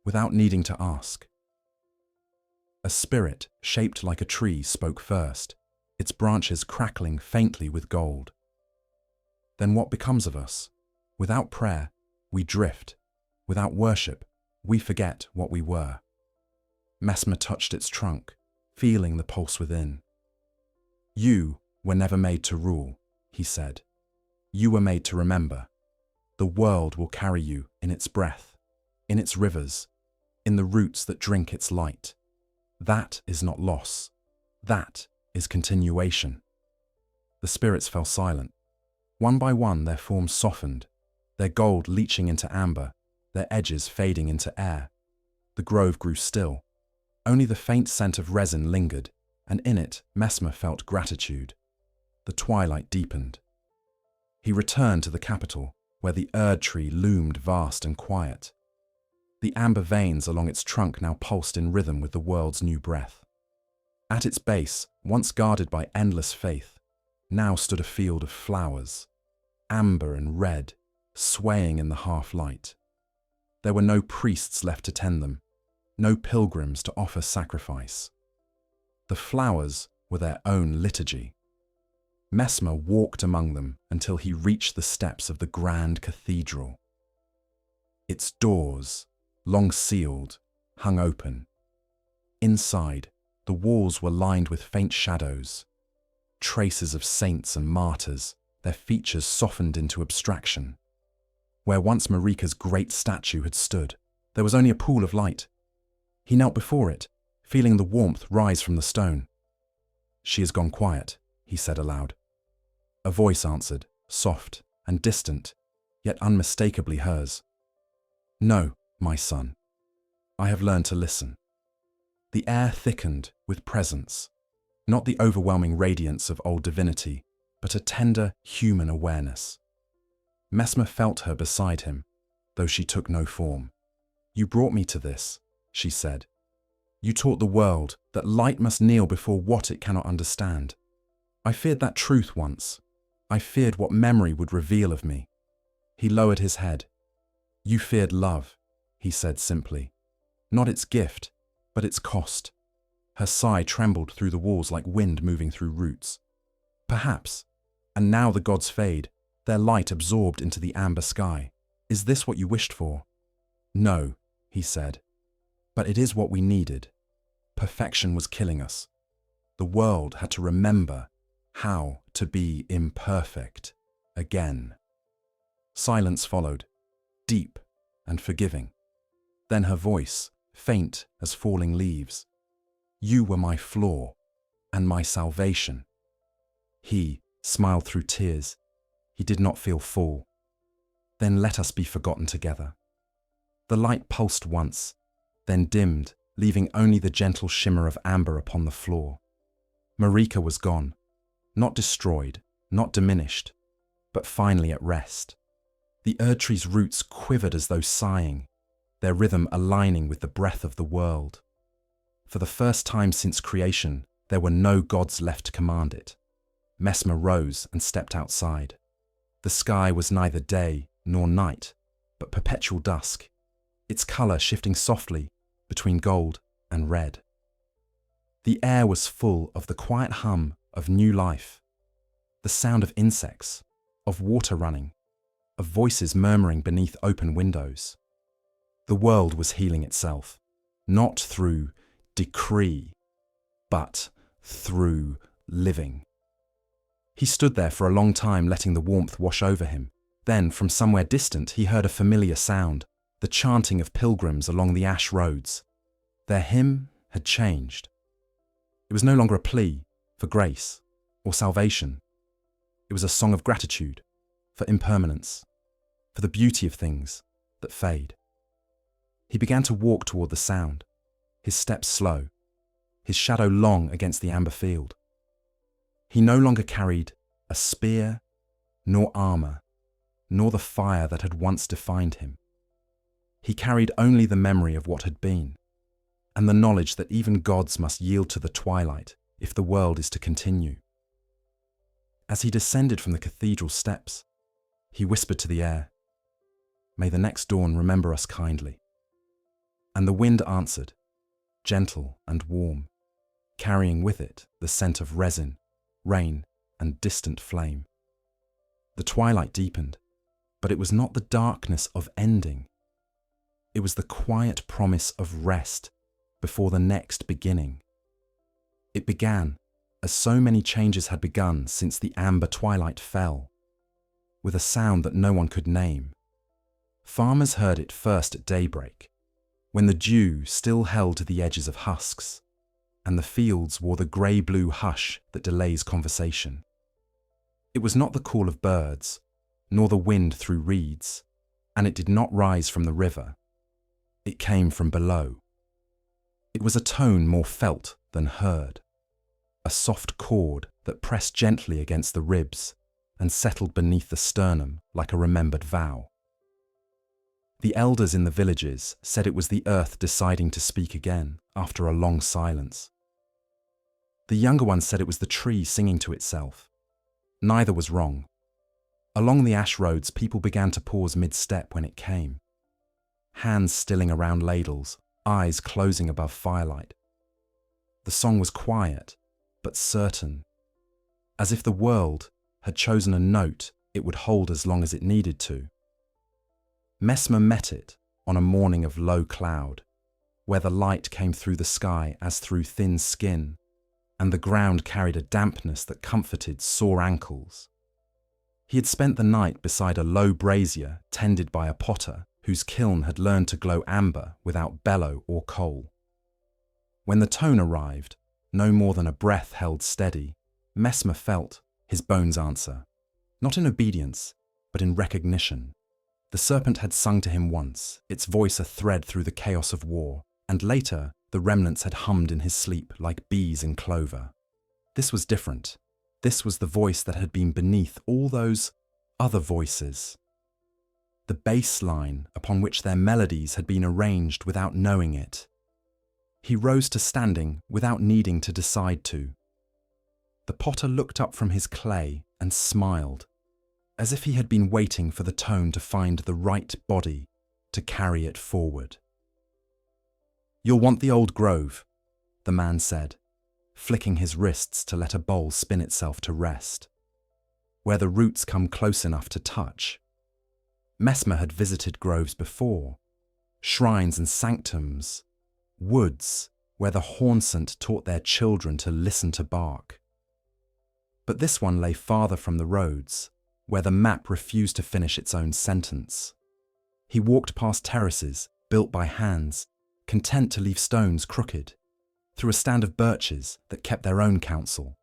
without needing to ask." A spirit shaped like a tree spoke first, its branches crackling faintly with gold. "Then what becomes of us? Without prayer, we drift. Without worship, we forget what we were." Messmer touched its trunk, feeling the pulse within. "You were never made to rule," he said. "You were made to remember. The world will carry you in its breath, in its rivers, in the roots that drink its light. That is not loss. That is continuation. The spirits fell silent. One by one their forms softened, their gold leaching into amber, their edges fading into air. The grove grew still. Only the faint scent of resin lingered, and in it Messmer felt gratitude. The twilight deepened. He returned to the capital, where the Erdtree loomed vast and quiet. The amber veins along its trunk now pulsed in rhythm with the world's new breath. At its base, once guarded by endless faith, now stood a field of flowers, amber and red, swaying in the half-light. There were no priests left to tend them, no pilgrims to offer sacrifice. The flowers were their own liturgy. Messmer walked among them until he reached the steps of the grand cathedral. Its doors, long sealed, hung open. Inside, the walls were lined with faint shadows, traces of saints and martyrs, their features softened into abstraction. Where once Marika's great statue had stood, there was only a pool of light. He knelt before it, feeling the warmth rise from the stone. "She has gone quiet," he said aloud. A voice answered, soft and distant, yet unmistakably hers. "No, my son. I have learned to listen." The air thickened with presence, not the overwhelming radiance of old divinity, but a tender human awareness. Messmer felt her beside him, though she took no form. "You brought me to this," she said. "You taught the world that light must kneel before what it cannot understand. I feared that truth once. I feared what memory would reveal of me." He lowered his head. "You feared love," he said simply. "Not its gift, but its cost." Her sigh trembled through the walls like wind moving through roots. "Perhaps. And now the gods fade, their light absorbed into the amber sky. Is this what you wished for?" "No," he said. "But it is what we needed. Perfection was killing us. The world had to remember how to be imperfect again." Silence followed, deep and forgiving. Then her voice, faint as falling leaves. "You were my flaw and my salvation." He smiled through tears. He did not feel full. "Then let us be forgotten together." The light pulsed once, then dimmed, leaving only the gentle shimmer of amber upon the floor. Marika was gone, not destroyed, not diminished, but finally at rest. The Erdtree's roots quivered as though sighing, their rhythm aligning with the breath of the world. For the first time since creation, there were no gods left to command it. Messmer rose and stepped outside. The sky was neither day nor night, but perpetual dusk, its colour shifting softly between gold and red. The air was full of the quiet hum of new life, the sound of insects, of water running, of voices murmuring beneath open windows. The world was healing itself, not through decree, but through living. He stood there for a long time, letting the warmth wash over him. Then, from somewhere distant, he heard a familiar sound, the chanting of pilgrims along the ash roads. Their hymn had changed. It was no longer a plea for grace or salvation. It was a song of gratitude for impermanence, for the beauty of things that fade. He began to walk toward the sound, his steps slow, his shadow long against the amber field. He no longer carried a spear, nor armor, nor the fire that had once defined him. He carried only the memory of what had been, and the knowledge that even gods must yield to the twilight if the world is to continue. As he descended from the cathedral steps, he whispered to the air, "May the next dawn remember us kindly." And the wind answered, gentle and warm, carrying with it the scent of resin, rain, and distant flame. The twilight deepened, but it was not the darkness of ending. It was the quiet promise of rest before the next beginning. It began, as so many changes had begun since the amber twilight fell, with a sound that no one could name. Farmers heard it first at daybreak, when the dew still held the edges of husks, and the fields wore the grey-blue hush that delays conversation. It was not the call of birds, nor the wind through reeds, and it did not rise from the river. It came from below. It was a tone more felt than heard, a soft chord that pressed gently against the ribs and settled beneath the sternum like a remembered vow. The elders in the villages said it was the earth deciding to speak again after a long silence. The younger ones said it was the tree singing to itself. Neither was wrong. Along the ash roads, people began to pause mid-step when it came. Hands stilling around ladles, eyes closing above firelight. The song was quiet, but certain, as if the world had chosen a note it would hold as long as it needed to. Messmer met it on a morning of low cloud, where the light came through the sky as through thin skin, and the ground carried a dampness that comforted sore ankles. He had spent the night beside a low brazier tended by a potter whose kiln had learned to glow amber without bellow or coal. When the tone arrived, no more than a breath held steady, Messmer felt his bones answer, not in obedience, but in recognition. The serpent had sung to him once, its voice a thread through the chaos of war, and later the remnants had hummed in his sleep like bees in clover. This was different. This was the voice that had been beneath all those other voices. The bass line upon which their melodies had been arranged without knowing it. He rose to standing without needing to decide to. The potter looked up from his clay and smiled, as if he had been waiting for the tone to find the right body to carry it forward. "You'll want the old grove," the man said, flicking his wrists to let a bowl spin itself to rest, where the roots come close enough to touch. Messmer had visited groves before, shrines and sanctums, woods where the hornsant taught their children to listen to bark. But this one lay farther from the roads, where the map refused to finish its own sentence. He walked past terraces built by hands, content to leave stones crooked, through a stand of birches that kept their own counsel,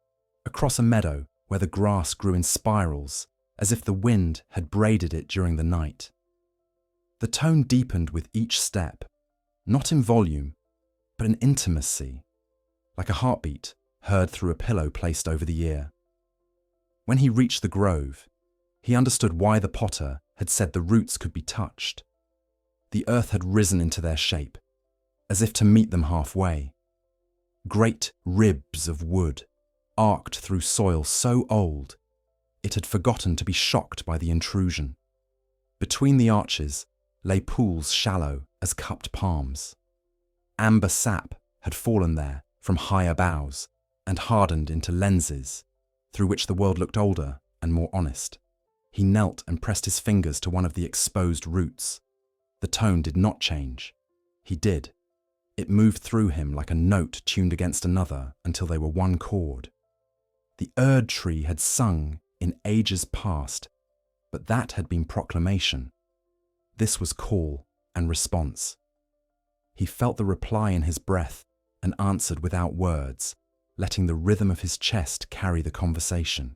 across a meadow where the grass grew in spirals as if the wind had braided it during the night. The tone deepened with each step, not in volume, but in intimacy, like a heartbeat heard through a pillow placed over the ear. When he reached the grove, he understood why the potter had said the roots could be touched. The earth had risen into their shape, as if to meet them halfway. Great ribs of wood, arced through soil so old, it had forgotten to be shocked by the intrusion. Between the arches lay pools shallow as cupped palms. Amber sap had fallen there from higher boughs and hardened into lenses, through which the world looked older and more honest. He knelt and pressed his fingers to one of the exposed roots. The tone did not change. He did. It moved through him like a note tuned against another until they were one chord. The Erdtree had sung in ages past, but that had been proclamation. This was call and response. He felt the reply in his breath and answered without words, letting the rhythm of his chest carry the conversation.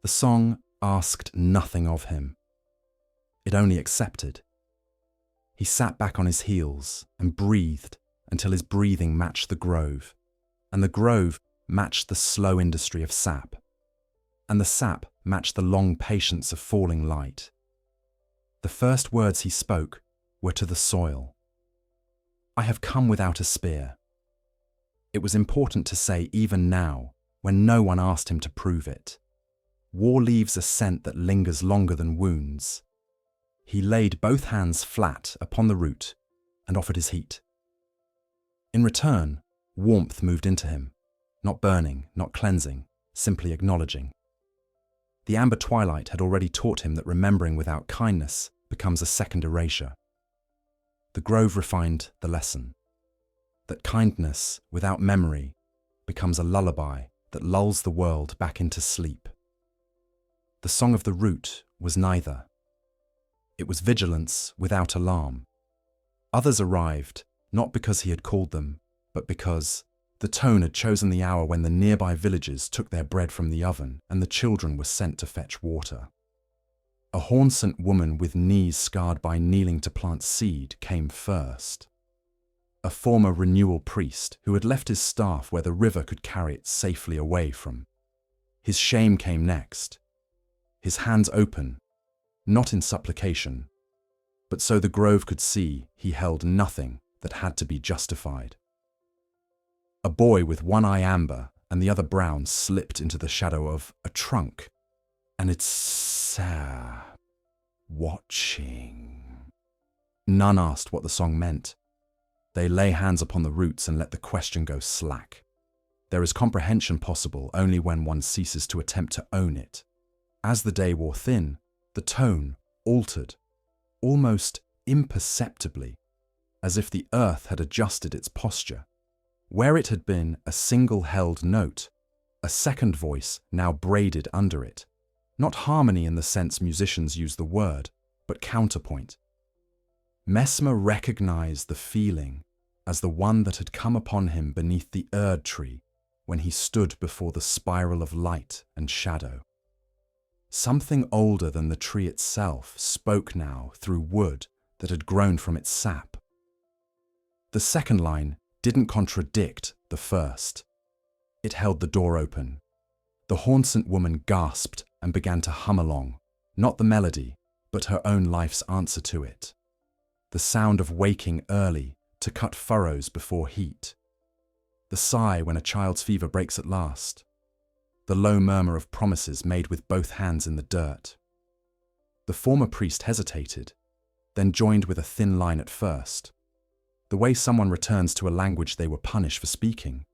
The song asked nothing of him. It only accepted. He sat back on his heels and breathed until his breathing matched the grove, and the grove matched the slow industry of sap, and the sap matched the long patience of falling light. The first words he spoke were to the soil. "I have come without a spear." It was important to say even now, when no one asked him to prove it. War leaves a scent that lingers longer than wounds. He laid both hands flat upon the root and offered his heat. In return, warmth moved into him, not burning, not cleansing, simply acknowledging. The amber twilight had already taught him that remembering without kindness becomes a second erasure. The grove refined the lesson, that kindness without memory becomes a lullaby that lulls the world back into sleep. The song of the root was neither. It was vigilance without alarm. Others arrived, not because he had called them, but because the tone had chosen the hour when the nearby villagers took their bread from the oven and the children were sent to fetch water. A hornsent woman with knees scarred by kneeling to plant seed came first. A former renewal priest who had left his staff where the river could carry it safely away from. His shame came next. His hands open, not in supplication, but so the grove could see he held nothing that had to be justified. A boy with one eye amber and the other brown slipped into the shadow of a trunk, and it's watching. None asked what the song meant. They lay hands upon the roots and let the question go slack. There is comprehension possible only when one ceases to attempt to own it. As the day wore thin, the tone altered, almost imperceptibly, as if the earth had adjusted its posture. Where it had been a single held note, a second voice now braided under it. Not harmony in the sense musicians use the word, but counterpoint. Messmer recognized the feeling as the one that had come upon him beneath the Erdtree when he stood before the spiral of light and shadow. Something older than the tree itself spoke now through wood that had grown from its sap. The second line didn't contradict the first. It held the door open. The hornsent woman gasped and began to hum along, not the melody, but her own life's answer to it. The sound of waking early to cut furrows before heat. The sigh when a child's fever breaks at last. The low murmur of promises made with both hands in the dirt. The former priest hesitated, then joined with a thin line at first, the way someone returns to a language they were punished for speaking.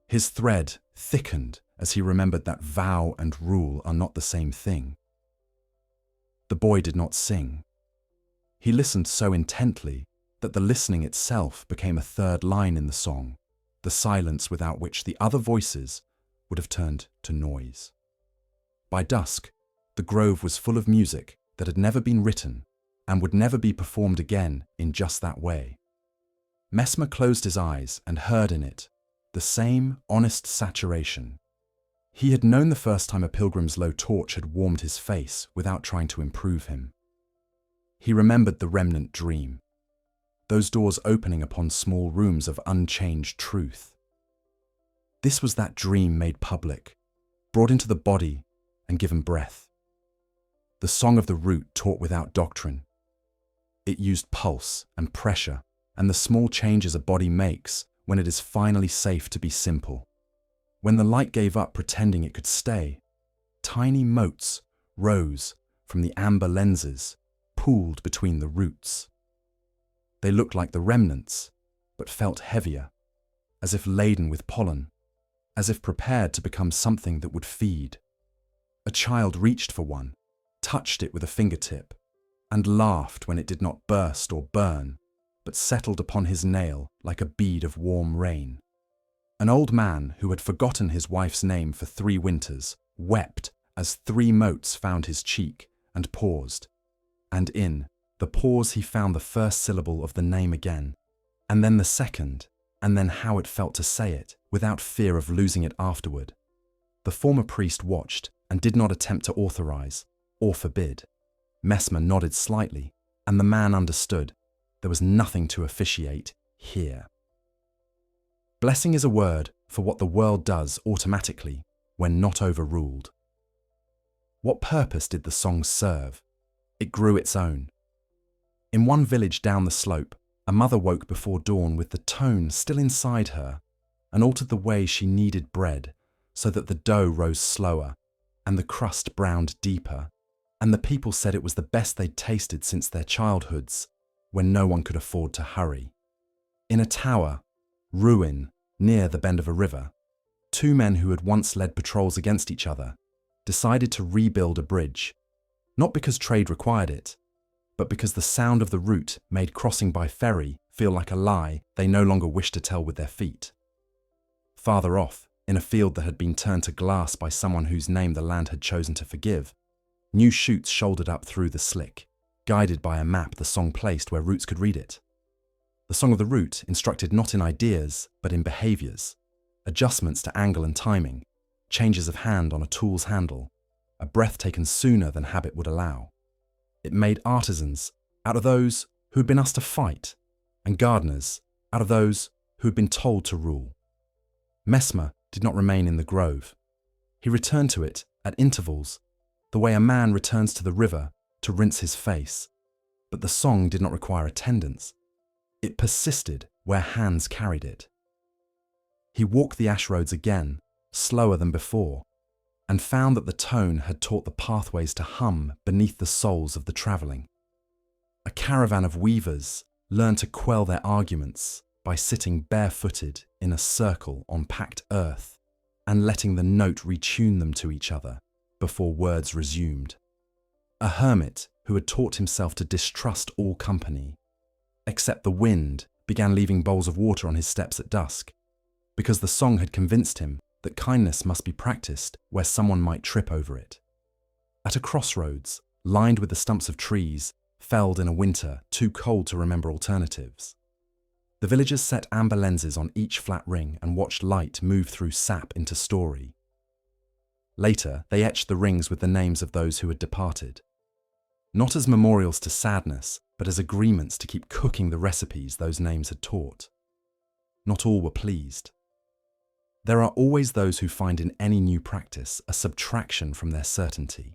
His thread thickened as he remembered that vow and rule are not the same thing. The boy did not sing. He listened so intently that the listening itself became a third line in the song, the silence without which the other voices would have turned to noise. By dusk, the grove was full of music that had never been written and would never be performed again in just that way. Messmer closed his eyes and heard in it the same honest saturation. He had known the first time a pilgrim's low torch had warmed his face without trying to improve him. He remembered the remnant dream, those doors opening upon small rooms of unchanged truth. This was that dream made public, brought into the body and given breath. The song of the root taught without doctrine. It used pulse and pressure and the small changes a body makes when it is finally safe to be simple. When the light gave up pretending it could stay, tiny motes rose from the amber lenses, pooled between the roots. They looked like the remnants, but felt heavier, as if laden with pollen, as if prepared to become something that would feed. A child reached for one, touched it with a fingertip, and laughed when it did not burst or burn, but settled upon his nail like a bead of warm rain. An old man who had forgotten his wife's name for 3 winters wept as 3 motes found his cheek and paused, and in the pause he found the first syllable of the name again, and then the second, and then how it felt to say it without fear of losing it afterward. The former priest watched and did not attempt to authorize or forbid. Messmer nodded slightly, and the man understood. There was nothing to officiate here. Blessing is a word for what the world does automatically when not overruled. What purpose did the song serve? It grew its own. In one village down the slope, a mother woke before dawn with the tone still inside her and altered the way she kneaded bread so that the dough rose slower and the crust browned deeper, and the people said it was the best they'd tasted since their childhoods, when no one could afford to hurry. In a tower, ruin, near the bend of a river, 2 men who had once led patrols against each other decided to rebuild a bridge, not because trade required it, but because the sound of the route made crossing by ferry feel like a lie they no longer wished to tell with their feet. Farther off, in a field that had been turned to glass by someone whose name the land had chosen to forgive, new shoots shouldered up through the slick. guided by a map the song placed where roots could read it. The Song of the Root instructed not in ideas, but in behaviors, adjustments to angle and timing, changes of hand on a tool's handle, a breath taken sooner than habit would allow. It made artisans out of those who had been asked to fight, and gardeners out of those who had been told to rule. Messmer did not remain in the grove. He returned to it at intervals, the way a man returns to the river to rinse his face. But the song did not require attendance. It persisted where hands carried it. He walked the ash roads again, slower than before, and found that the tone had taught the pathways to hum beneath the soles of the travelling. A caravan of weavers learned to quell their arguments by sitting barefooted in a circle on packed earth and letting the note retune them to each other before words resumed. A hermit who had taught himself to distrust all company, except the wind, began leaving bowls of water on his steps at dusk, because the song had convinced him that kindness must be practiced where someone might trip over it. At a crossroads, lined with the stumps of trees, felled in a winter too cold to remember alternatives, the villagers set amber lenses on each flat ring and watched light move through sap into story. Later, they etched the rings with the names of those who had departed, not as memorials to sadness, but as agreements to keep cooking the recipes those names had taught. Not all were pleased. There are always those who find in any new practice a subtraction from their certainty.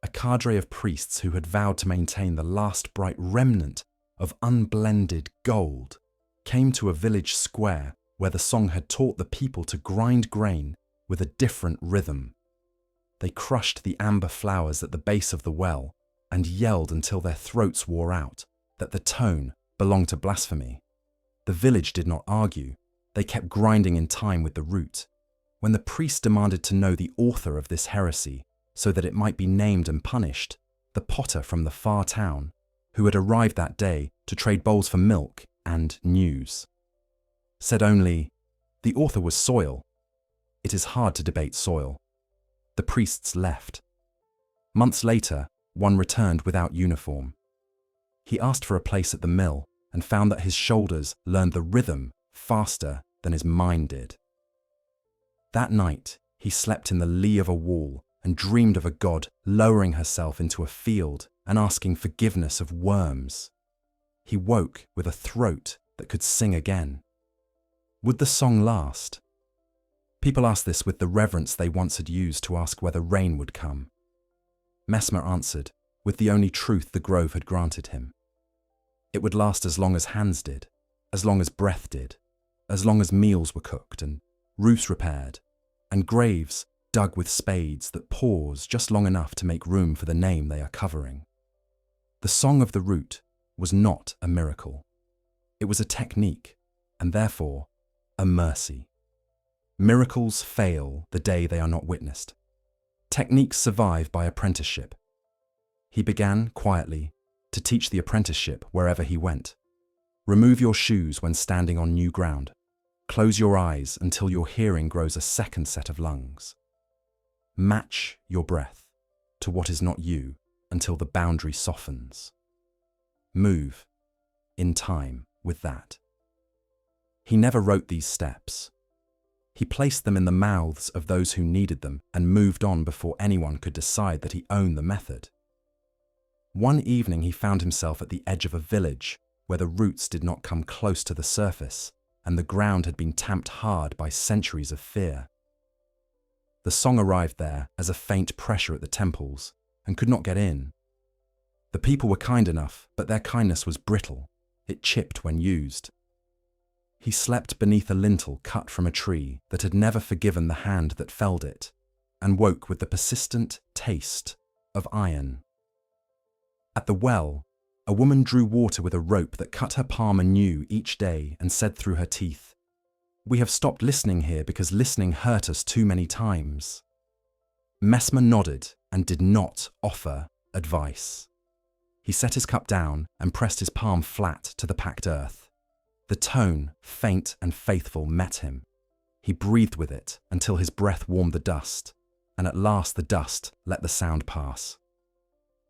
A cadre of priests who had vowed to maintain the last bright remnant of unblended gold came to a village square where the song had taught the people to grind grain with a different rhythm. They crushed the amber flowers at the base of the well and yelled until their throats wore out that the tone belonged to blasphemy. The village did not argue. They kept grinding in time with the root. When the priest demanded to know the author of this heresy so that it might be named and punished, the potter from the far town, who had arrived that day to trade bowls for milk and news, said only, "The author was soil. It is hard to debate soil." The priests left. Months later, one returned without uniform. He asked for a place at the mill and found that his shoulders learned the rhythm faster than his mind did. That night, he slept in the lee of a wall and dreamed of a god lowering herself into a field and asking forgiveness of worms. He woke with a throat that could sing again. Would the song last? People asked this with the reverence they once had used to ask whether rain would come. Messmer answered with the only truth the grove had granted him. It would last as long as hands did, as long as breath did, as long as meals were cooked and roofs repaired, and graves dug with spades that pause just long enough to make room for the name they are covering. The Song of the Root was not a miracle. It was a technique, and therefore a mercy. Miracles fail the day they are not witnessed. Techniques survive by apprenticeship. He began, quietly, to teach the apprenticeship wherever he went. Remove your shoes when standing on new ground. Close your eyes until your hearing grows a second set of lungs. Match your breath to what is not you until the boundary softens. Move in time with that. He never wrote these steps. He placed them in the mouths of those who needed them and moved on before anyone could decide that he owned the method. One evening he found himself at the edge of a village where the roots did not come close to the surface and the ground had been tamped hard by centuries of fear. The song arrived there as a faint pressure at the temples and could not get in. The people were kind enough, but their kindness was brittle. It chipped when used. He slept beneath a lintel cut from a tree that had never forgiven the hand that felled it, and woke with the persistent taste of iron. At the well, a woman drew water with a rope that cut her palm anew each day and said through her teeth, "We have stopped listening here because listening hurt us too many times." Messmer nodded and did not offer advice. He set his cup down and pressed his palm flat to the packed earth. The tone, faint and faithful, met him. He breathed with it until his breath warmed the dust, and at last the dust let the sound pass.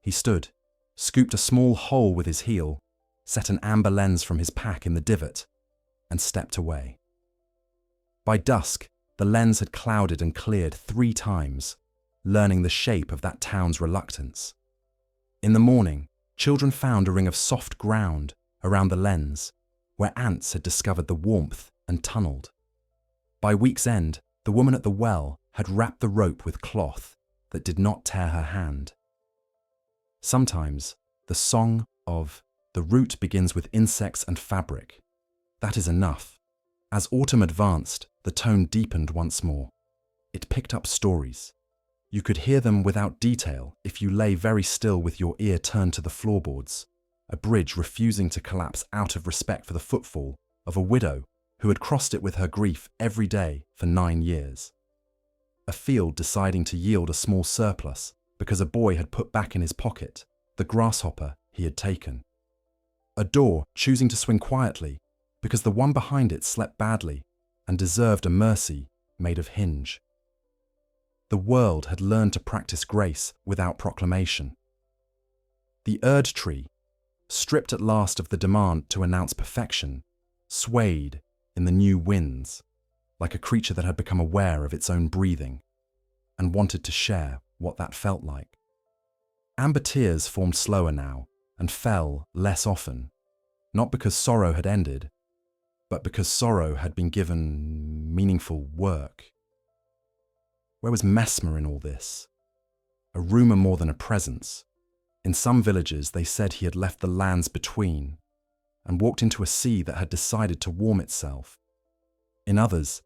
He stood, scooped a small hole with his heel, set an amber lens from his pack in the divot, and stepped away. By dusk, the lens had clouded and cleared 3 times, learning the shape of that town's reluctance. In the morning, children found a ring of soft ground around the lens, where ants had discovered the warmth and tunneled. By week's end, the woman at the well had wrapped the rope with cloth that did not tear her hand. Sometimes, the song of "the root begins with insects and fabric." That is enough. As autumn advanced, the tone deepened once more. It picked up stories. You could hear them without detail if you lay very still with your ear turned to the floorboards, a bridge refusing to collapse out of respect for the footfall of a widow who had crossed it with her grief every day for 9 years. A field deciding to yield a small surplus because a boy had put back in his pocket the grasshopper he had taken. A door choosing to swing quietly because the one behind it slept badly and deserved a mercy made of hinge. The world had learned to practice grace without proclamation. The Erdtree, stripped at last of the demand to announce perfection, swayed in the new winds, like a creature that had become aware of its own breathing and wanted to share what that felt like. Amber tears formed slower now and fell less often, not because sorrow had ended, but because sorrow had been given meaningful work. Where was Messmer in all this? A rumour more than a presence. In some villages they said he had left the lands between and walked into a sea that had decided to warm itself. In others,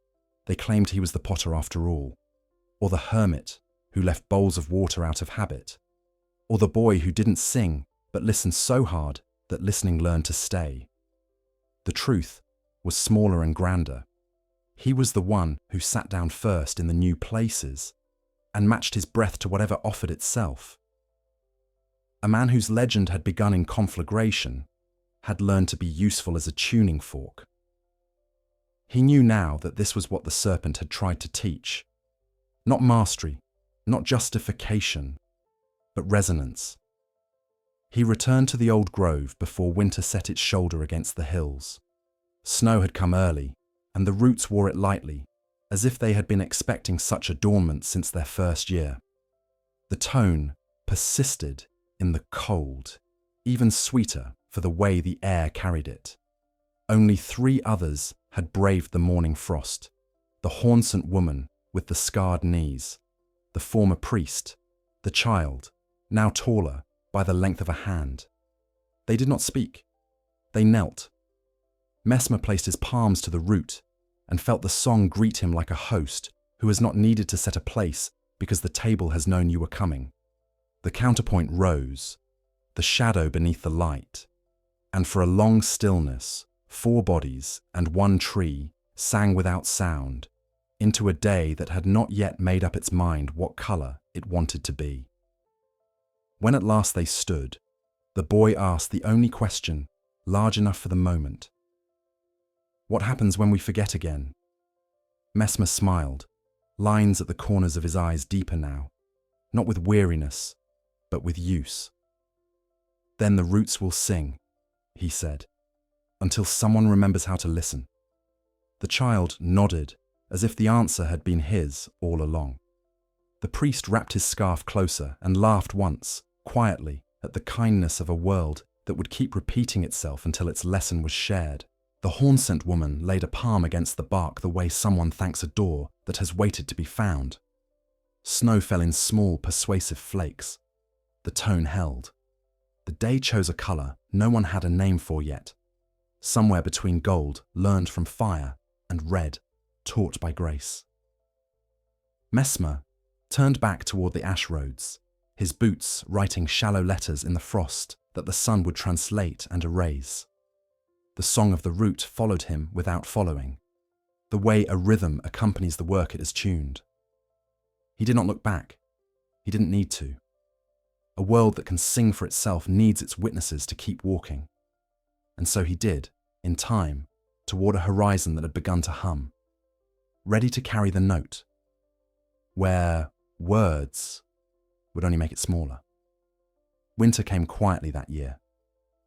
they claimed he was the potter after all, or the hermit who left bowls of water out of habit, or the boy who didn't sing but listened so hard that listening learned to stay. The truth was smaller and grander. He was the one who sat down first in the new places and matched his breath to whatever offered itself. A man whose legend had begun in conflagration had learned to be useful as a tuning fork. He knew now that this was what the serpent had tried to teach. Not mastery, not justification, but resonance. He returned to the old grove before winter set its shoulder against the hills. Snow had come early, and the roots wore it lightly, as if they had been expecting such adornment since their first year. The tone persisted in the cold, even sweeter for the way the air carried it. Only 3 others had braved the morning frost: the hornsent woman with the scarred knees, the former priest, the child, now taller by the length of a hand. They did not speak. They knelt. Messmer placed his palms to the root and felt the song greet him like a host who has not needed to set a place because the table has known you were coming. The counterpoint rose, the shadow beneath the light, and for a long stillness, 4 bodies and 1 tree sang without sound into a day that had not yet made up its mind what colour it wanted to be. When at last they stood, the boy asked the only question large enough for the moment. What happens when we forget again? Messmer smiled, lines at the corners of his eyes deeper now, not with weariness, but with use. Then the roots will sing, he said, until someone remembers how to listen. The child nodded, as if the answer had been his all along. The priest wrapped his scarf closer and laughed once, quietly, at the kindness of a world that would keep repeating itself until its lesson was shared. The hornsent woman laid a palm against the bark the way someone thanks a door that has waited to be found. Snow fell in small, persuasive flakes. The tone held. The day chose a colour no one had a name for yet, somewhere between gold, learned from fire, and red, taught by grace. Messmer turned back toward the ash roads, his boots writing shallow letters in the frost that the sun would translate and erase. The song of the root followed him without following, the way a rhythm accompanies the work it has tuned. He did not look back. He didn't need to. A world that can sing for itself needs its witnesses to keep walking. And so he did, in time, toward a horizon that had begun to hum, ready to carry the note, where words would only make it smaller. Winter came quietly that year,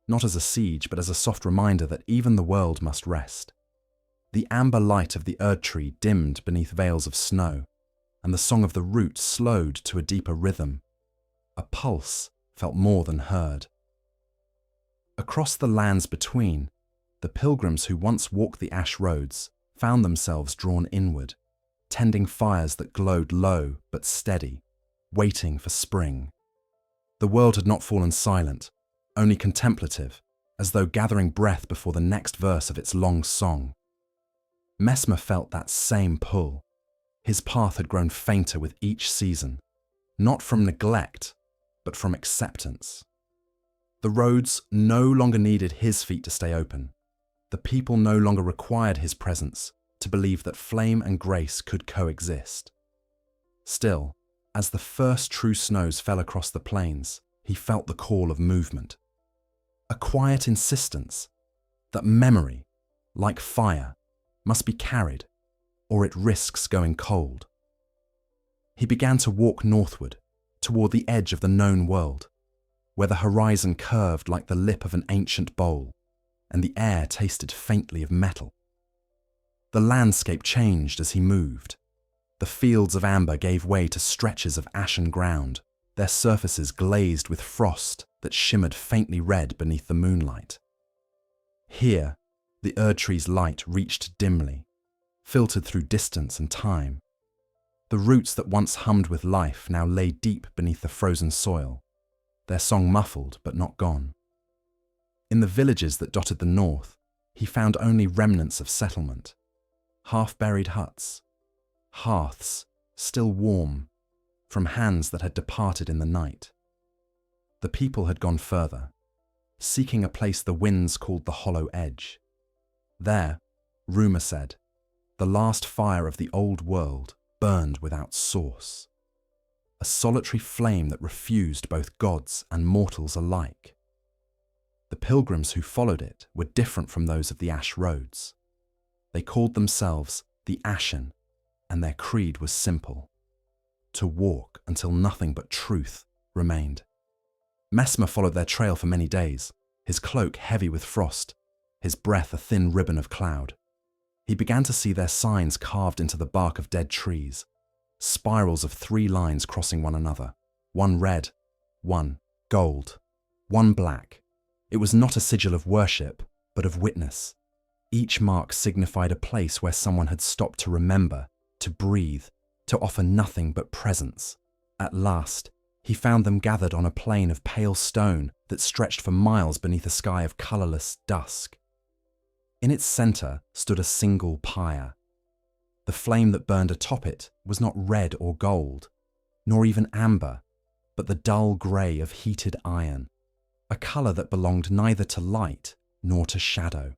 not as a siege, but as a soft reminder that even the world must rest. The amber light of the Erdtree dimmed beneath veils of snow, and the song of the roots slowed to a deeper rhythm. A pulse felt more than heard. Across the lands between, the pilgrims who once walked the ash roads found themselves drawn inward, tending fires that glowed low but steady, waiting for spring. The world had not fallen silent, only contemplative, as though gathering breath before the next verse of its long song. Messmer felt that same pull. His path had grown fainter with each season, not from neglect, but from acceptance. The roads no longer needed his feet to stay open. The people no longer required his presence to believe that flame and grace could coexist. Still, as the first true snows fell across the plains, he felt the call of movement. A quiet insistence that memory, like fire, must be carried, or it risks going cold. He began to walk northward, toward the edge of the known world, where the horizon curved like the lip of an ancient bowl, and the air tasted faintly of metal. The landscape changed as he moved. The fields of amber gave way to stretches of ashen ground, their surfaces glazed with frost that shimmered faintly red beneath the moonlight. Here, the Erdtree's light reached dimly, filtered through distance and time. The roots that once hummed with life now lay deep beneath the frozen soil, their song muffled but not gone. In the villages that dotted the north, he found only remnants of settlement, half-buried huts, hearths still warm from hands that had departed in the night. The people had gone further, seeking a place the winds called the Hollow Edge. There, rumour said, the last fire of the old world burned without source, a solitary flame that refused both gods and mortals alike. The pilgrims who followed it were different from those of the ash roads. They called themselves the Ashen, and their creed was simple: to walk until nothing but truth remained. Messmer followed their trail for many days, his cloak heavy with frost, his breath a thin ribbon of cloud. He began to see their signs carved into the bark of dead trees, spirals of 3 lines crossing one another, one red, one gold, one black. It was not a sigil of worship, but of witness. Each mark signified a place where someone had stopped to remember, to breathe, to offer nothing but presence. At last, he found them gathered on a plain of pale stone that stretched for miles beneath a sky of colourless dusk. In its centre stood a single pyre. The flame that burned atop it was not red or gold, nor even amber, but the dull grey of heated iron, a colour that belonged neither to light nor to shadow.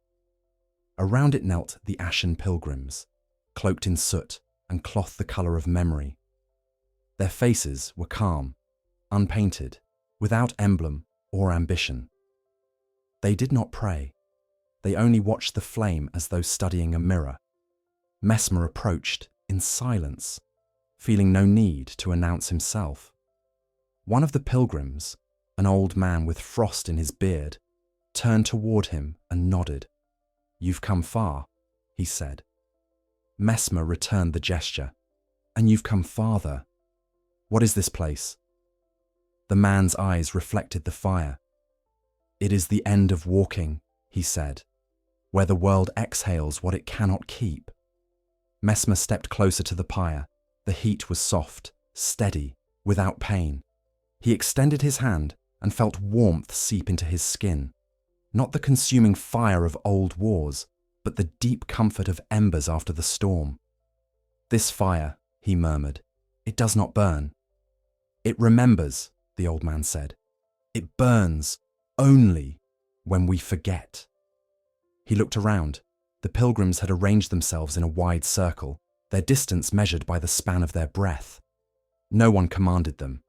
Around it knelt the ashen pilgrims, cloaked in soot and cloth the colour of memory. Their faces were calm, unpainted, without emblem or ambition. They did not pray. They only watched the flame as though studying a mirror. Messmer approached in silence, feeling no need to announce himself. One of the pilgrims, an old man with frost in his beard, turned toward him and nodded. "You've come far," he said. Messmer returned the gesture. "And you've come farther. What is this place?" The man's eyes reflected the fire. "It is the end of walking," he said, "where the world exhales what it cannot keep." Messmer stepped closer to the pyre. The heat was soft, steady, without pain. He extended his hand and felt warmth seep into his skin. Not the consuming fire of old wars, but the deep comfort of embers after the storm. "This fire," he murmured, "it does not burn. It remembers," the old man said. "It burns only when we forget." He looked around. The pilgrims had arranged themselves in a wide circle, their distance measured by the span of their breath. No one commanded them.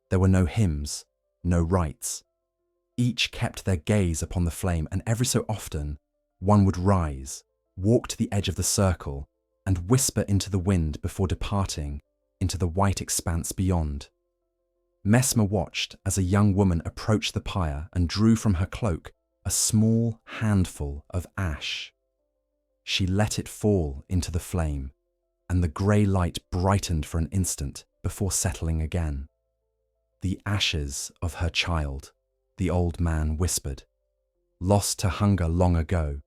There were no hymns, no rites. Each kept their gaze upon the flame, and every so often, one would rise, walk to the edge of the circle, and whisper into the wind before departing into the white expanse beyond. Messmer watched as a young woman approached the pyre and drew from her cloak a small handful of ash. She let it fall into the flame, and the grey light brightened for an instant before settling again. "The ashes of her child," the old man whispered. "Lost to hunger long ago,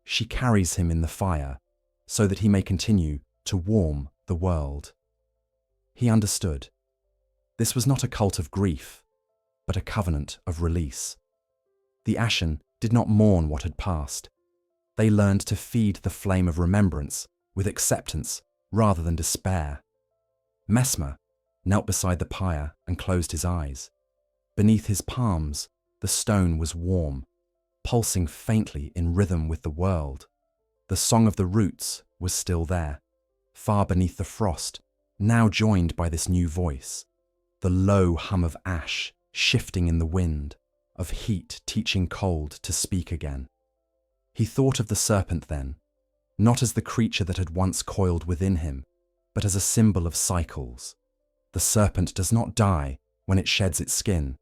she carries him in the fire so that he may continue to warm the world." He understood. This was not a cult of grief, but a covenant of release. The Ashen did not mourn what had passed. They learned to feed the flame of remembrance with acceptance rather than despair. Messmer knelt beside the pyre and closed his eyes. Beneath his palms, the stone was warm, pulsing faintly in rhythm with the world. The song of the roots was still there, far beneath the frost, now joined by this new voice. The low hum of ash shifting in the wind, of heat teaching cold to speak again. He thought of the serpent then, not as the creature that had once coiled within him, but as a symbol of cycles. The serpent does not die when it sheds its skin.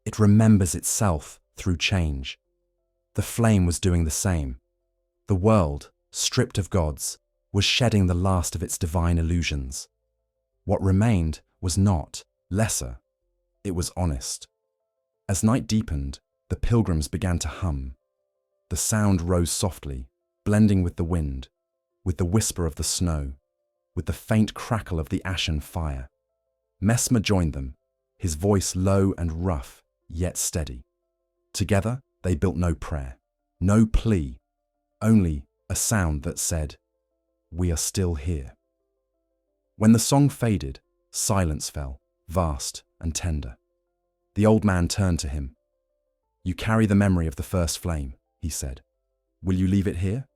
It remembers itself through change. The flame was doing the same. The world, stripped of gods, was shedding the last of its divine illusions. What remained was not lesser, it was honest. As night deepened, the pilgrims began to hum. The sound rose softly, blending with the wind, with the whisper of the snow, with the faint crackle of the ashen fire. Messmer joined them, his voice low and rough, yet steady. Together, they built no prayer, no plea, only a sound that said, "We are still here." When the song faded, silence fell, vast and tender. The old man turned to him. "You carry the memory of the first flame," he said. "Will you leave it here?"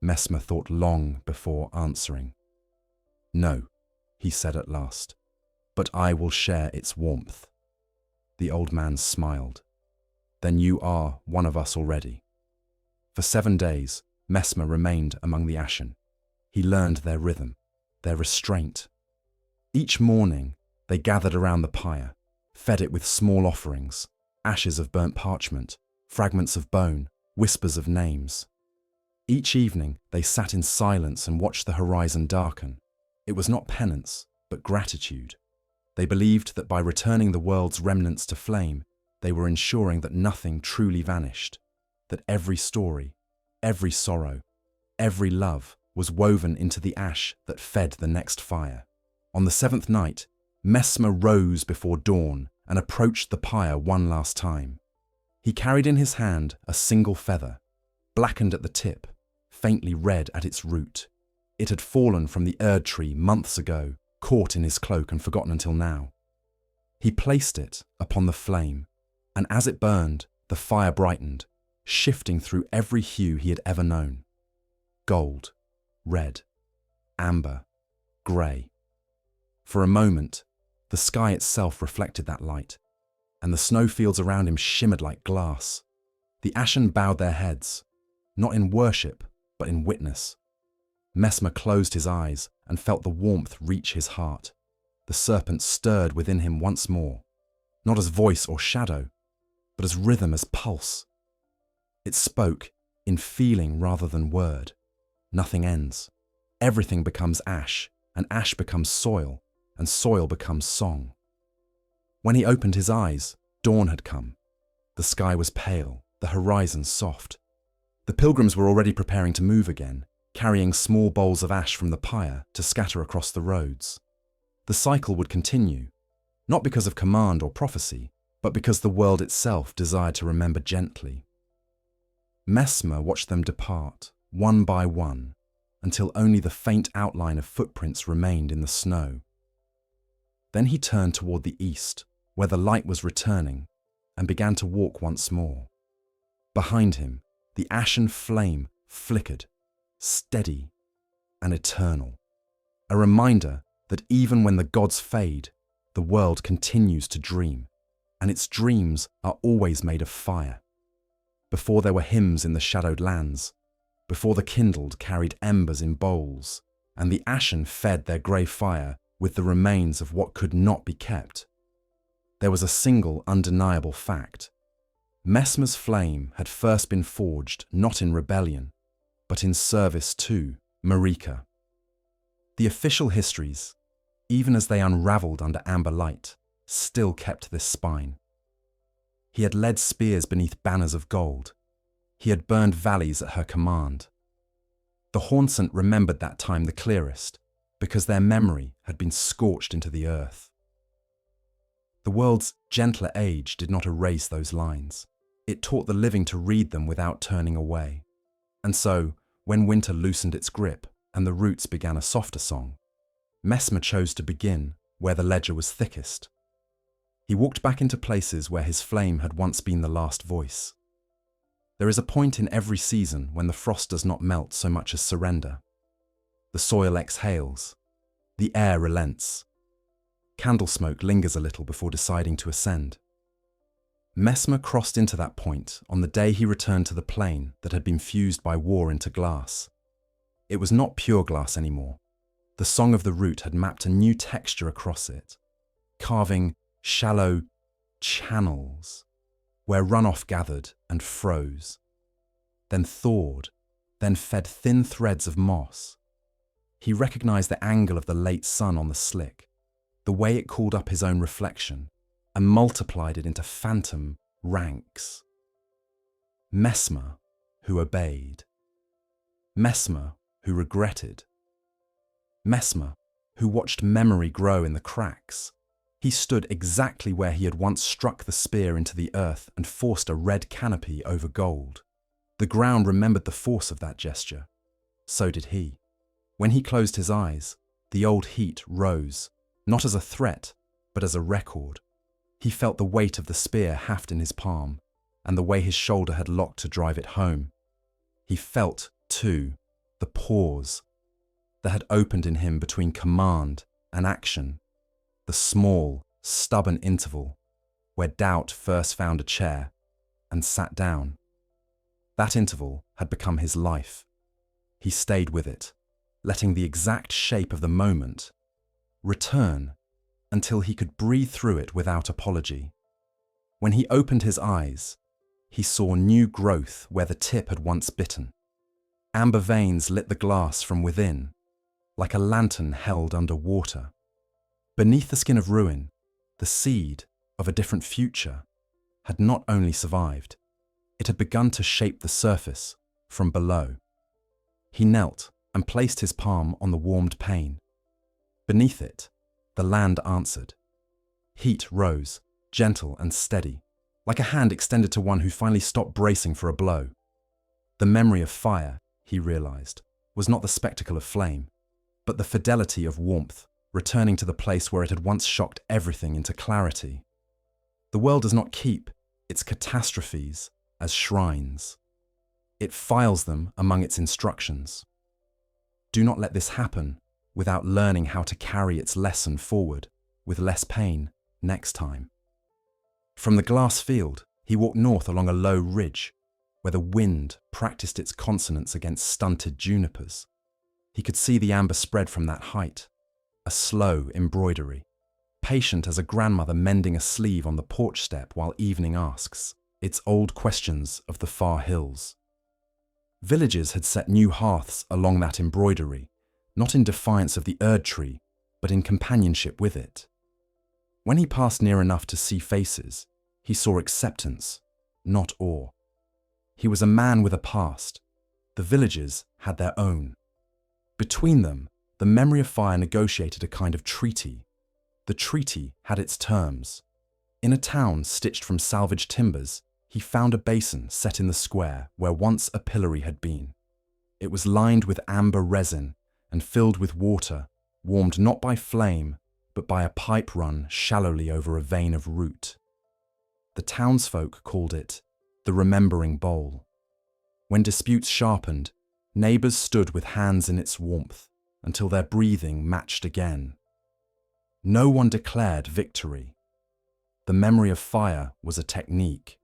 Messmer thought long before answering. "No," he said at last, "but I will share its warmth." The old man smiled. "Then you are one of us already." For 7 days, Messmer remained among the Ashen. He learned their rhythm, their restraint. Each morning, they gathered around the pyre, fed it with small offerings, ashes of burnt parchment, fragments of bone, whispers of names. Each evening, they sat in silence and watched the horizon darken. It was not penance, but gratitude. They believed that by returning the world's remnants to flame, they were ensuring that nothing truly vanished, that every story, every sorrow, every love was woven into the ash that fed the next fire. On the 7th night, Messmer rose before dawn and approached the pyre one last time. He carried in his hand a single feather, blackened at the tip, faintly red at its root. It had fallen from the Erdtree months ago, caught in his cloak and forgotten until now. He placed it upon the flame, and as it burned, the fire brightened, shifting through every hue he had ever known. Gold, red, amber, grey. For a moment, the sky itself reflected that light, and the snowfields around him shimmered like glass. The Ashen bowed their heads, not in worship, but in witness. Messmer closed his eyes and felt the warmth reach his heart. The serpent stirred within him once more, not as voice or shadow, but as rhythm, as pulse. It spoke in feeling rather than word. Nothing ends. Everything becomes ash, and ash becomes soil, and soil becomes song. When he opened his eyes, dawn had come. The sky was pale, the horizon soft. The pilgrims were already preparing to move again, carrying small bowls of ash from the pyre to scatter across the roads. The cycle would continue, not because of command or prophecy, but because the world itself desired to remember gently. Messmer watched them depart, one by one, until only the faint outline of footprints remained in the snow. Then he turned toward the east, where the light was returning, and began to walk once more. Behind him, the ashen flame flickered, steady and eternal, a reminder that even when the gods fade, the world continues to dream, and its dreams are always made of fire. Before there were hymns in the shadowed lands, before the kindled carried embers in bowls, and the Ashen fed their grey fire with the remains of what could not be kept, There was a single undeniable fact. Messmer's flame had first been forged not in rebellion, but in service to Marika. The official histories, even as they unravelled under amber light, still kept this spine. He had led spears beneath banners of gold. He had burned valleys at her command. The Haunsant remembered that time the clearest, because their memory had been scorched into the earth. The world's gentler age did not erase those lines. It taught the living to read them without turning away. And so, when winter loosened its grip and the roots began a softer song, Messmer chose to begin where the ledger was thickest. He walked back into places where his flame had once been the last voice. There is a point in every season when the frost does not melt so much as surrender. The soil exhales. The air relents. Candle smoke lingers a little before deciding to ascend. Messmer crossed into that point on the day he returned to the plane that had been fused by war into glass. It was not pure glass anymore. The song of the root had mapped a new texture across it, carving shallow channels where runoff gathered and froze, then thawed, then fed thin threads of moss. He recognized the angle of the late sun on the slick, the way it called up his own reflection, and multiplied it into phantom ranks. Messmer, who obeyed. Messmer, who regretted. Messmer, who watched memory grow in the cracks. He stood exactly where he had once struck the spear into the earth and forced a red canopy over gold. The ground remembered the force of that gesture. So did he. When he closed his eyes, the old heat rose, not as a threat, but as a record. He felt the weight of the spear haft in his palm, and the way his shoulder had locked to drive it home. He felt, too, the pause that had opened in him between command and action, the small, stubborn interval where doubt first found a chair and sat down. That interval had become his life. He stayed with it, letting the exact shape of the moment return until he could breathe through it without apology. When he opened his eyes, he saw new growth where the tip had once bitten. Amber veins lit the glass from within, like a lantern held under water. Beneath the skin of ruin, the seed of a different future had not only survived, it had begun to shape the surface from below. He knelt and placed his palm on the warmed pane. Beneath it, the land answered. Heat rose, gentle and steady, like a hand extended to one who finally stopped bracing for a blow. The memory of fire, he realized, was not the spectacle of flame, but the fidelity of warmth, returning to the place where it had once shocked everything into clarity. The world does not keep its catastrophes as shrines. It files them among its instructions. Do not let this happen without learning how to carry its lesson forward with less pain next time. From the glass field, he walked north along a low ridge where the wind practiced its consonants against stunted junipers. He could see the amber spread from that height, a slow embroidery, patient as a grandmother mending a sleeve on the porch step while evening asks its old questions of the far hills. Villages had set new hearths along that embroidery, not in defiance of the Erdtree, but in companionship with it. When he passed near enough to see faces, he saw acceptance, not awe. He was a man with a past. The villages had their own. Between them, the memory of fire negotiated a kind of treaty. The treaty had its terms. In a town stitched from salvaged timbers, he found a basin set in the square where once a pillory had been. It was lined with amber resin and filled with water, warmed not by flame, but by a pipe run shallowly over a vein of root. The townsfolk called it the remembering bowl. When disputes sharpened, neighbours stood with hands in its warmth until their breathing matched again. No one declared victory. The memory of fire was a technique.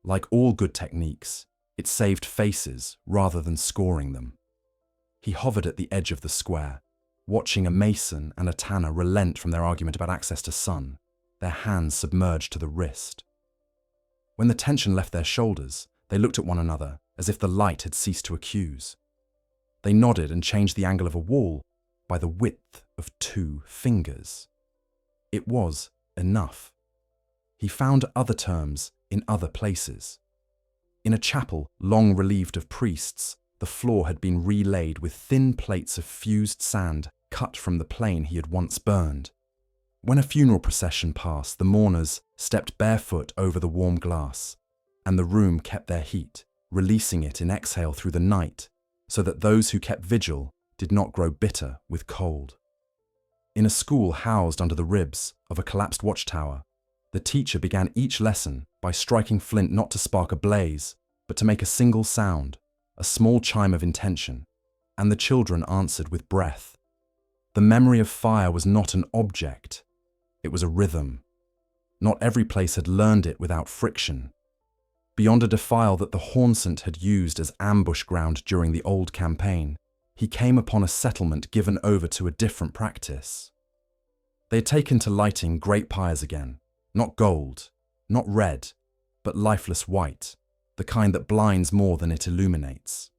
Like all good techniques, it saved faces rather than scoring them. He hovered at the edge of the square, watching a mason and a tanner relent from their argument about access to sun. their hands submerged to the wrist. When the tension left their shoulders, they looked at one another as if the light had ceased to accuse. They nodded and changed the angle of a wall by the width of 2 fingers. It was enough. He found other terms in other places. In a chapel long relieved of priests, the floor had been relaid with thin plates of fused sand cut from the plain he had once burned. When a funeral procession passed, the mourners stepped barefoot over the warm glass, and the room kept their heat, releasing it in exhale through the night, so that those who kept vigil did not grow bitter with cold. In a school housed under the ribs of a collapsed watchtower, the teacher began each lesson by striking flint not to spark a blaze, but to make a single sound, a small chime of intention, and the children answered with breath. The memory of fire was not an object, it was a rhythm. Not every place had learned it without friction. Beyond a defile that the Hornsent had used as ambush ground during the old campaign, he came upon a settlement given over to a different practice. They had taken to lighting great pyres again, not gold, not red, but lifeless white, the kind that blinds more than it illuminates.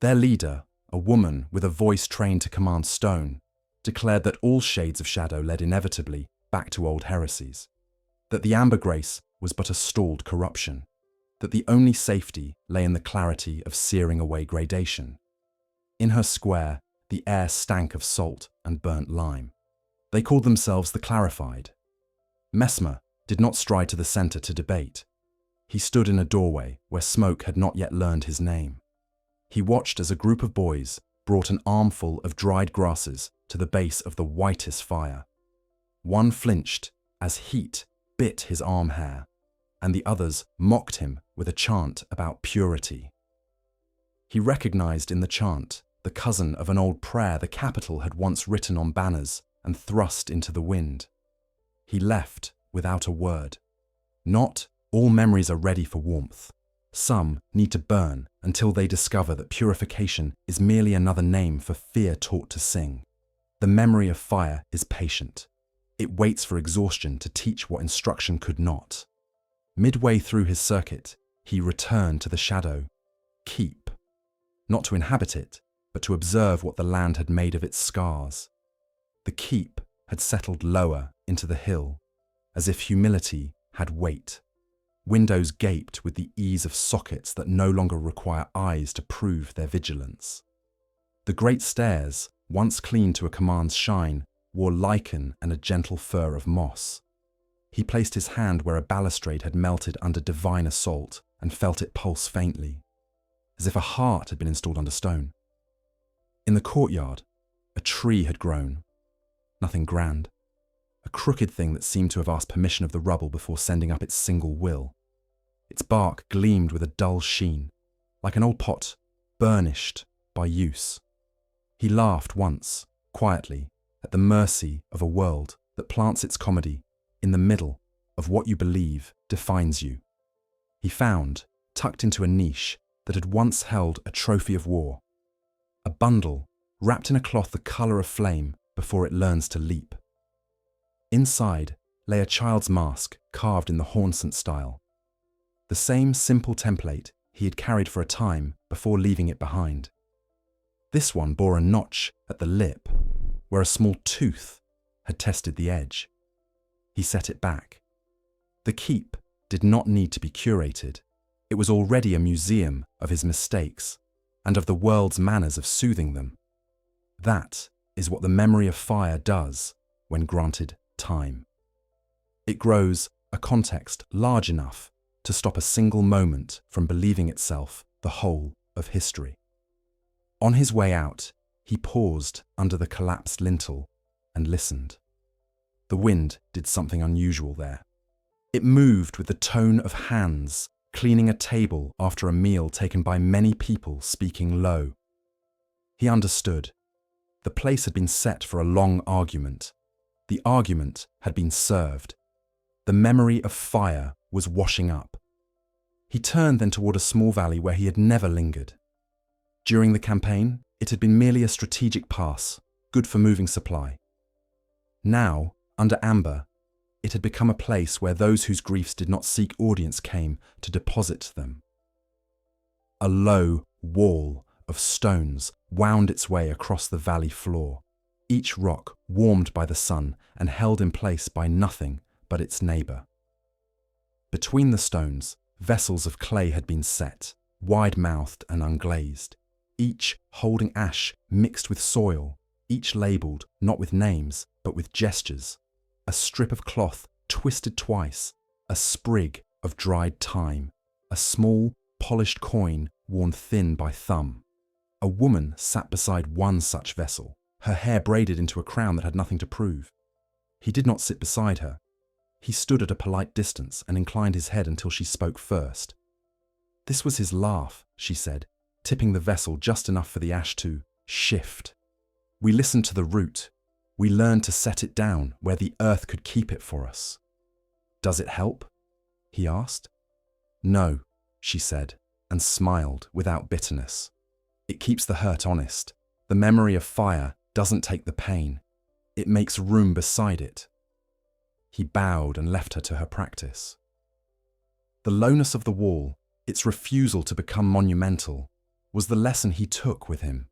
Their leader, a woman with a voice trained to command stone, declared that all shades of shadow led inevitably back to old heresies, that the ambergrace was but a stalled corruption, that the only safety lay in the clarity of searing away gradation. In her square, the air stank of salt and burnt lime. They called themselves the Clarified. Messmer did not stride to the centre to debate. He stood in a doorway where smoke had not yet learned his name. He watched as a group of boys brought an armful of dried grasses to the base of the whitest fire. One flinched as heat bit his arm hair, and the others mocked him with a chant about purity. He recognized in the chant the cousin of an old prayer the capital had once written on banners and thrust into the wind. He left without a word. Not all memories are ready for warmth. Some need to burn until they discover that purification is merely another name for fear taught to sing. The memory of fire is patient. It waits for exhaustion to teach what instruction could not. Midway through his circuit, he returned to the shadow keep, not to inhabit it, but to observe what the land had made of its scars. The keep had settled lower into the hill, as if humility had weight. Windows gaped with the ease of sockets that no longer require eyes to prove their vigilance. The great stairs, once clean to a command's shine, wore lichen and a gentle fur of moss. He placed his hand where a balustrade had melted under divine assault and felt it pulse faintly, as if a heart had been installed under stone. In the courtyard, a tree had grown. Nothing grand. A crooked thing that seemed to have asked permission of the rubble before sending up its single will. Its bark gleamed with a dull sheen, like an old pot, burnished by use. He laughed once, quietly, at the mercy of a world that plants its comedy in the middle of what you believe defines you. He found, tucked into a niche that had once held a trophy of war, a bundle wrapped in a cloth the colour of flame before it learns to leap. Inside lay a child's mask carved in the Hornsent style, the same simple template he had carried for a time before leaving it behind. This one bore a notch at the lip, where a small tooth had tested the edge. He set it back. The keep did not need to be curated. It was already a museum of his mistakes and of the world's manners of soothing them. That is what the memory of fire does when granted time. It grows a context large enough to stop a single moment from believing itself the whole of history. On his way out, he paused under the collapsed lintel and listened. The wind did something unusual there. It moved with the tone of hands cleaning a table after a meal taken by many people speaking low. He understood. The place had been set for a long argument. The argument had been served. The memory of fire was washing up. He turned then toward a small valley where he had never lingered. During the campaign, it had been merely a strategic pass, good for moving supply. Now, under amber, it had become a place where those whose griefs did not seek audience came to deposit them. A low wall of stones wound its way across the valley floor, each rock warmed by the sun and held in place by nothing but its neighbour. Between the stones, vessels of clay had been set, wide-mouthed and unglazed, each holding ash mixed with soil, each labelled not with names but with gestures, a strip of cloth twisted twice, a sprig of dried thyme, a small, polished coin worn thin by thumb. A woman sat beside one such vessel, her hair braided into a crown that had nothing to prove. He did not sit beside her. He stood at a polite distance and inclined his head until she spoke first. This was his laugh, she said, tipping the vessel just enough for the ash to shift. We listened to the root. We learned to set it down where the earth could keep it for us. Does it help? He asked. No, she said, and smiled without bitterness. It keeps the hurt honest. The memory of fire doesn't take the pain. It makes room beside it. He bowed and left her to her practice. The lowness of the wall, its refusal to become monumental, was the lesson he took with him.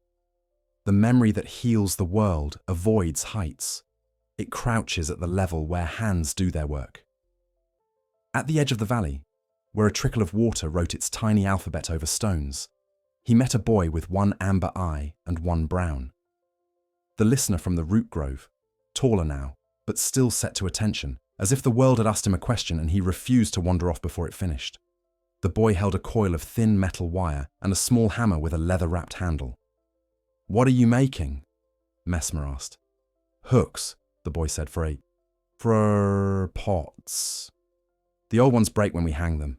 The memory that heals the world avoids heights. It crouches at the level where hands do their work. At the edge of the valley, where a trickle of water wrote its tiny alphabet over stones, he met a boy with one amber eye and one brown. The listener from the root grove, taller now, but still set to attention, as if the world had asked him a question and he refused to wander off before it finished. The boy held a coil of thin metal wire and a small hammer with a leather-wrapped handle. "What are you making?" Messmer asked. "Hooks," the boy said, for pots. The old ones break when we hang them."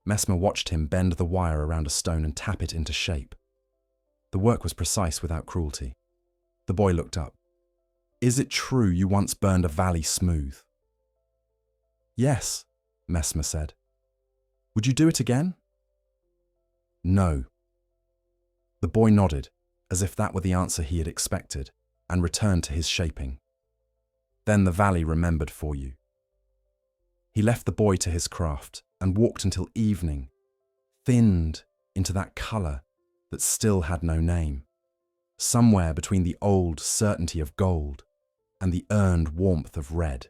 Messmer watched him bend the wire around a stone and tap it into shape. The work was precise without cruelty. The boy looked up. "Is it true you once burned a valley smooth?" "Yes," Messmer said. "Would you do it again?" "No." The boy nodded, as if that were the answer he had expected, and returned to his shaping. "Then the valley remembered for you." He left the boy to his craft and walked until evening, thinned into that colour that still had no name, somewhere between the old certainty of gold and the earned warmth of red.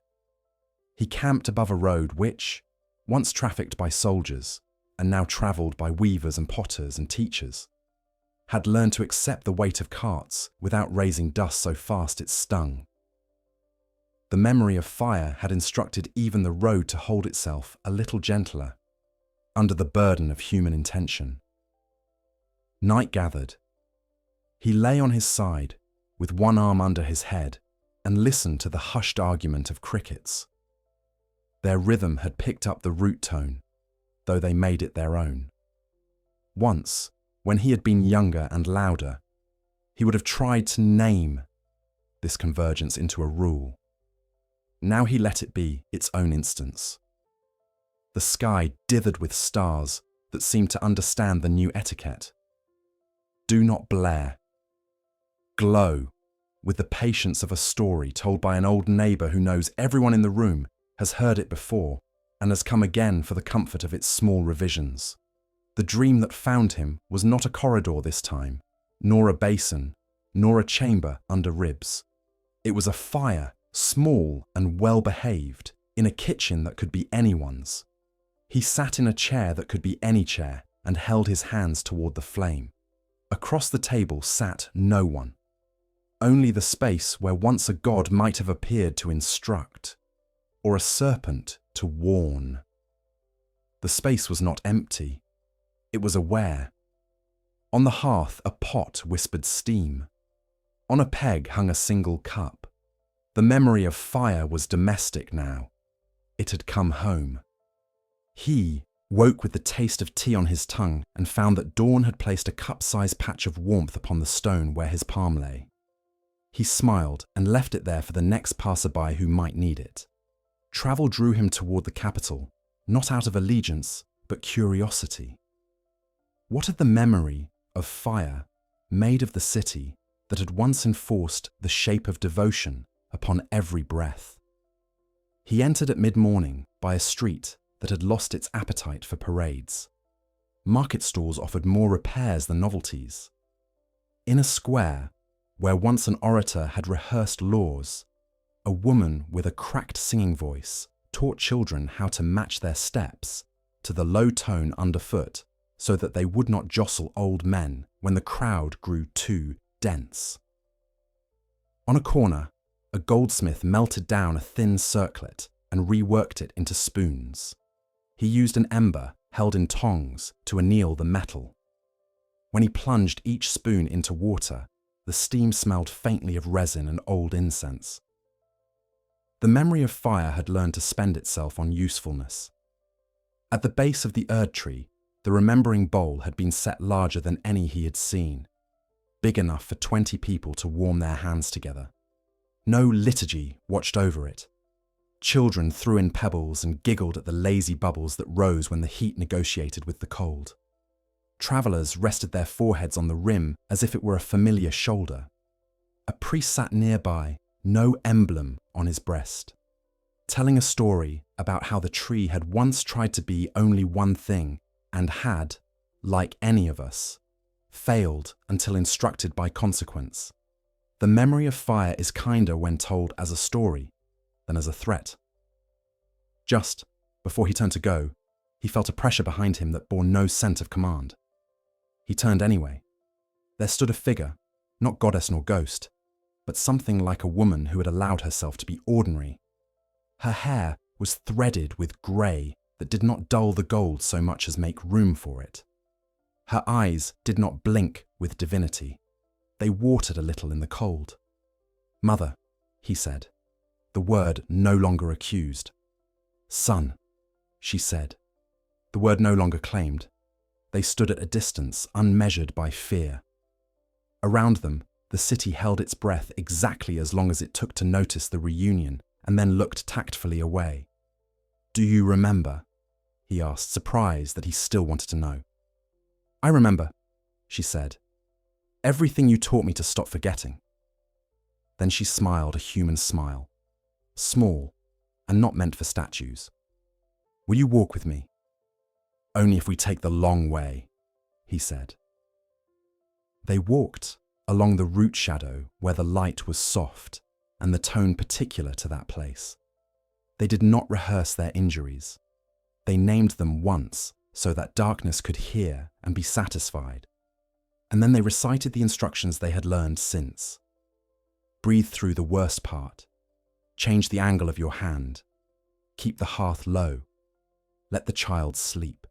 He camped above a road which, once trafficked by soldiers and now travelled by weavers and potters and teachers, had learned to accept the weight of carts without raising dust so fast it stung. The memory of fire had instructed even the road to hold itself a little gentler, under the burden of human intention. Night gathered. He lay on his side, with one arm under his head, and listened to the hushed argument of crickets. Their rhythm had picked up the root tone, though they made it their own. Once, when he had been younger and louder, he would have tried to name this convergence into a rule. Now he let it be its own instance. The sky dithered with stars that seemed to understand the new etiquette. Do not blare. Glow with the patience of a story told by an old neighbour who knows everyone in the room has heard it before and has come again for the comfort of its small revisions. The dream that found him was not a corridor this time, nor a basin, nor a chamber under ribs. It was a fire, small and well-behaved, in a kitchen that could be anyone's. He sat in a chair that could be any chair and held his hands toward the flame. Across the table sat no one, only the space where once a god might have appeared to instruct, or a serpent to warn. The space was not empty. It was aware. On the hearth, a pot whispered steam. On a peg hung a single cup. The memory of fire was domestic now. It had come home. He woke with the taste of tea on his tongue and found that dawn had placed a cup-sized patch of warmth upon the stone where his palm lay. He smiled and left it there for the next passerby who might need it. Travel drew him toward the capital, not out of allegiance, but curiosity. What had the memory of fire made of the city that had once enforced the shape of devotion upon every breath? He entered at mid-morning by a street that had lost its appetite for parades. Market stalls offered more repairs than novelties. In a square, where once an orator had rehearsed laws, a woman with a cracked singing voice taught children how to match their steps to the low tone underfoot so that they would not jostle old men when the crowd grew too dense. On a corner, a goldsmith melted down a thin circlet and reworked it into spoons. He used an ember held in tongs to anneal the metal. When he plunged each spoon into water, the steam smelled faintly of resin and old incense. The memory of fire had learned to spend itself on usefulness. At the base of the Erdtree, the remembering bowl had been set larger than any he had seen, big enough for 20 people to warm their hands together. No liturgy watched over it. Children threw in pebbles and giggled at the lazy bubbles that rose when the heat negotiated with the cold. Travellers rested their foreheads on the rim as if it were a familiar shoulder. A priest sat nearby, no emblem on his breast, telling a story about how the tree had once tried to be only one thing and had, like any of us, failed until instructed by consequence. The memory of fire is kinder when told as a story than as a threat. Just before he turned to go, he felt a pressure behind him that bore no scent of command. He turned anyway. There stood a figure, not goddess nor ghost, but something like a woman who had allowed herself to be ordinary. Her hair was threaded with grey that did not dull the gold so much as make room for it. Her eyes did not blink with divinity. They watered a little in the cold. "Mother," he said, the word no longer accused. "Son," she said, the word no longer claimed. They stood at a distance unmeasured by fear. Around them, the city held its breath exactly as long as it took to notice the reunion and then looked tactfully away. "Do you remember?" he asked, surprised that he still wanted to know. "I remember," she said. "Everything you taught me to stop forgetting." Then she smiled a human smile, small and not meant for statues. "Will you walk with me?" "Only if we take the long way," he said. They walked along the root shadow where the light was soft and the tone particular to that place. They did not rehearse their injuries. They named them once so that darkness could hear and be satisfied. And then they recited the instructions they had learned since. Breathe through the worst part. Change the angle of your hand. Keep the hearth low. Let the child sleep.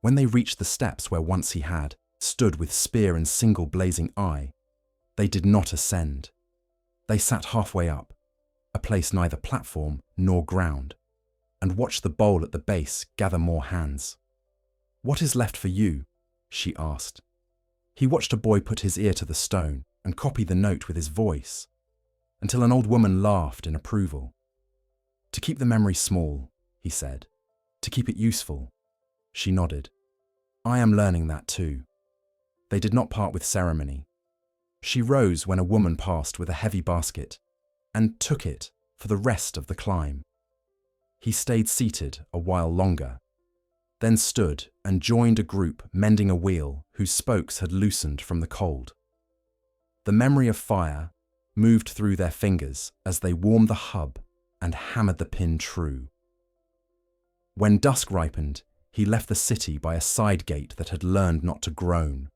When they reached the steps where once he had stood with spear and single blazing eye, they did not ascend. They sat halfway up, a place neither platform nor ground, and watched the bowl at the base gather more hands. "What is left for you?" she asked. He watched a boy put his ear to the stone and copy the note with his voice, until an old woman laughed in approval. "To keep the memory small," he said. "To keep it useful." She nodded. "I am learning that too." They did not part with ceremony. She rose when a woman passed with a heavy basket and took it for the rest of the climb. He stayed seated a while longer, then stood and joined a group mending a wheel whose spokes had loosened from the cold. The memory of fire moved through their fingers as they warmed the hub and hammered the pin true. When dusk ripened, he left the city by a side gate that had learned not to groan.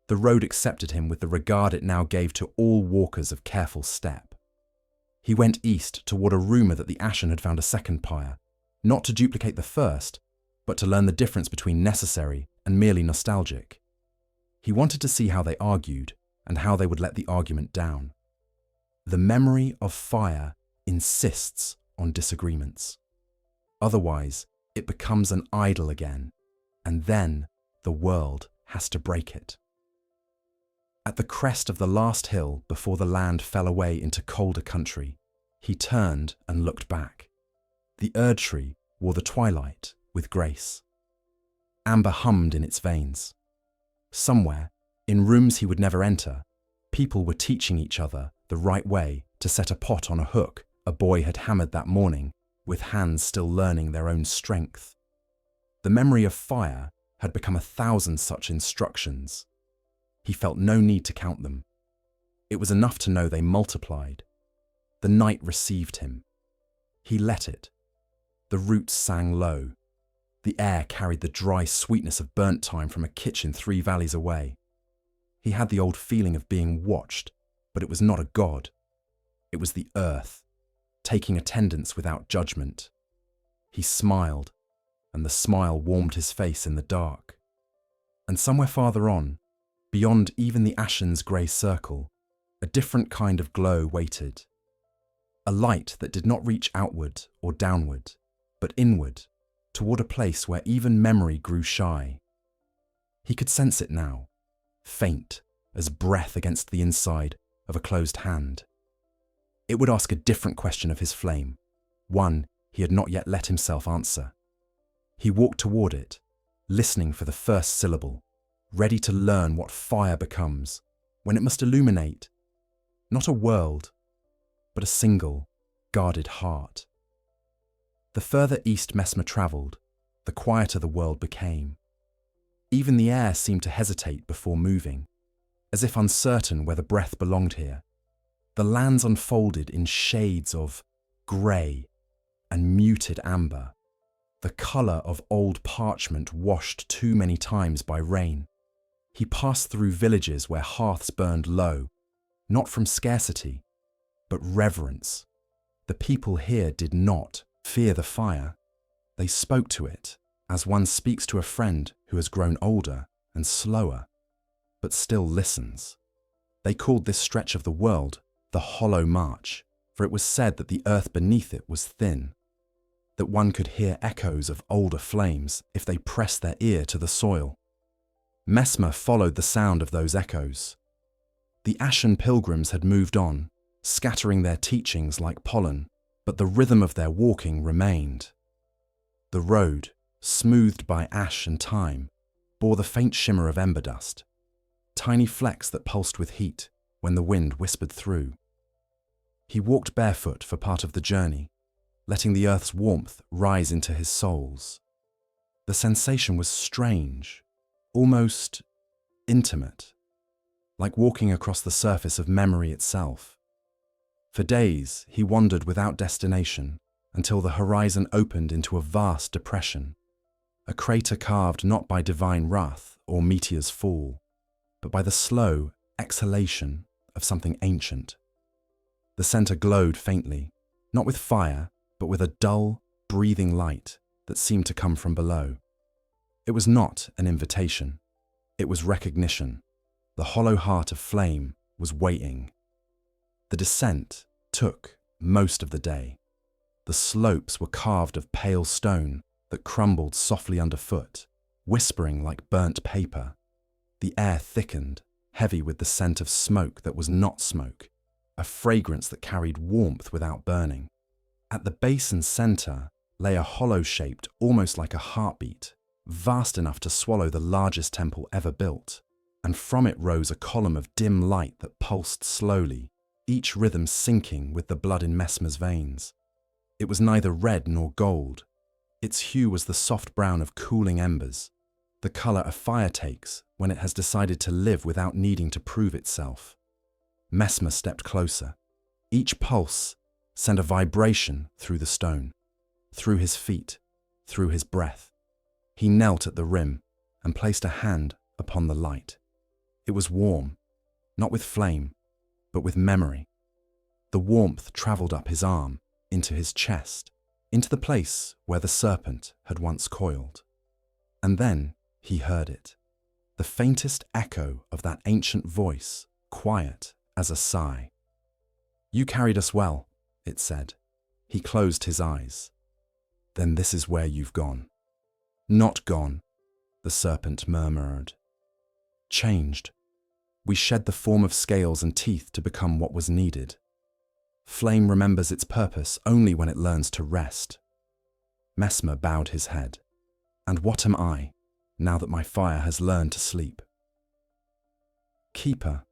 The road accepted him with the regard it now gave to all walkers of careful step. He went east toward a rumour that the Ashen had found a second pyre, not to duplicate the first, but to learn the difference between necessary and merely nostalgic. He wanted to see how they argued and how they would let the argument down. The memory of fire insists on disagreements. Otherwise, it becomes an idol again, and then the world has to break it. At the crest of the last hill before the land fell away into colder country, he turned and looked back. The Erdtree wore the twilight with grace. Amber hummed in its veins. Somewhere, in rooms he would never enter, people were teaching each other the right way to set a pot on a hook a boy had hammered that morning, with hands still learning their own strength. The memory of fire had become 1,000 such instructions. He felt no need to count them. It was enough to know they multiplied. The night received him. He let it. The roots sang low. The air carried the dry sweetness of burnt time from a kitchen 3 valleys away. He had the old feeling of being watched, but it was not a god. It was the earth, taking attendance without judgment. He smiled, and the smile warmed his face in the dark. And somewhere farther on, beyond even the ashen's grey circle, a different kind of glow waited. A light that did not reach outward or downward, but inward, toward a place where even memory grew shy. He could sense it now, faint as breath against the inside of a closed hand. It would ask a different question of his flame, one he had not yet let himself answer. He walked toward it, listening for the first syllable, ready to learn what fire becomes when it must illuminate, not a world, but a single, guarded heart. The further east Messmer travelled, the quieter the world became. Even the air seemed to hesitate before moving, as if uncertain whether breath belonged here. The lands unfolded in shades of grey and muted amber, the colour of old parchment washed too many times by rain. He passed through villages where hearths burned low, not from scarcity, but reverence. The people here did not fear the fire. They spoke to it as one speaks to a friend who has grown older and slower, but still listens. They called this stretch of the world the Hollow March, for it was said that the earth beneath it was thin, that one could hear echoes of older flames if they pressed their ear to the soil. Messmer followed the sound of those echoes. The ashen pilgrims had moved on, scattering their teachings like pollen, but the rhythm of their walking remained. The road, smoothed by ash and time, bore the faint shimmer of ember dust, tiny flecks that pulsed with heat when the wind whispered through. He walked barefoot for part of the journey, letting the earth's warmth rise into his soles. The sensation was strange, almost intimate, like walking across the surface of memory itself. For days, he wandered without destination until the horizon opened into a vast depression, a crater carved not by divine wrath or meteor's fall, but by the slow exhalation of something ancient. The centre glowed faintly, not with fire, but with a dull, breathing light that seemed to come from below. It was not an invitation. It was recognition. The hollow heart of flame was waiting. The descent took most of the day. The slopes were carved of pale stone that crumbled softly underfoot, whispering like burnt paper. The air thickened, heavy with the scent of smoke that was not smoke, a fragrance that carried warmth without burning. At the base and centre lay a hollow shaped almost like a heartbeat, vast enough to swallow the largest temple ever built, and from it rose a column of dim light that pulsed slowly, each rhythm syncing with the blood in Messmer's veins. It was neither red nor gold. Its hue was the soft brown of cooling embers, the colour a fire takes when it has decided to live without needing to prove itself. Messmer stepped closer. Each pulse sent a vibration through the stone, through his feet, through his breath. He knelt at the rim and placed a hand upon the light. It was warm, not with flame, but with memory. The warmth travelled up his arm, into his chest, into the place where the serpent had once coiled. And then he heard it, the faintest echo of that ancient voice, quiet as a sigh. "You carried us well," it said. He closed his eyes. "Then this is where you've gone." "Not gone," the serpent murmured. "Changed. We shed the form of scales and teeth to become what was needed. Flame remembers its purpose only when it learns to rest." Messmer bowed his head. "And what am I, now that my fire has learned to sleep?" "Keeper,"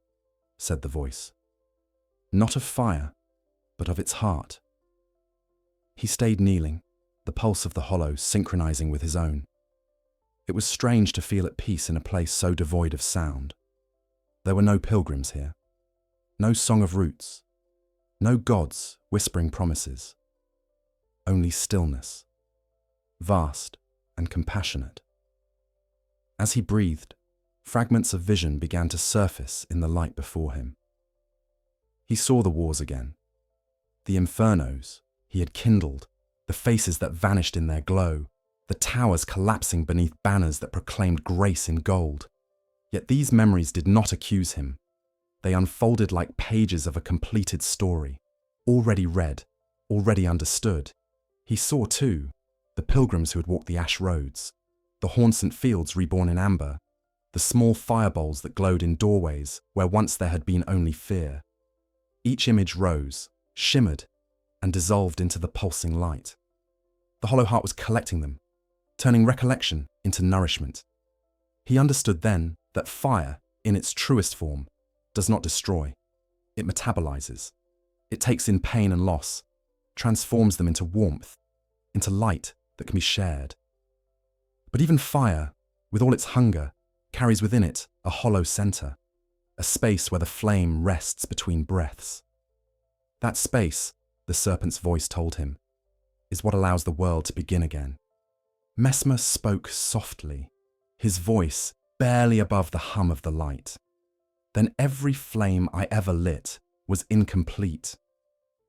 said the voice. "Not of fire, but of its heart. He stayed kneeling, the pulse of the hollow synchronizing with his own. It was strange to feel at peace in a place so devoid of sound. There were no pilgrims here, no song of roots, no gods whispering promises, only stillness, vast and compassionate. As he breathed, fragments of vision began to surface in the light before him. He saw the wars again, the infernos he had kindled, the faces that vanished in their glow, the towers collapsing beneath banners that proclaimed grace in gold. Yet these memories did not accuse him. They unfolded like pages of a completed story, already read, already understood. He saw, too, the pilgrims who had walked the ash roads, the Hauncent fields reborn in amber, the small fireballs that glowed in doorways where once there had been only fear. Each image rose, shimmered, and dissolved into the pulsing light. The hollow heart was collecting them, turning recollection into nourishment. He understood then that fire, in its truest form, does not destroy. It metabolizes. It takes in pain and loss, transforms them into warmth, into light that can be shared. But even fire, with all its hunger, carries within it a hollow center, a space where the flame rests between breaths. That space, the serpent's voice told him, is what allows the world to begin again. Messmer spoke softly, his voice barely above the hum of the light. Then every flame I ever lit was incomplete.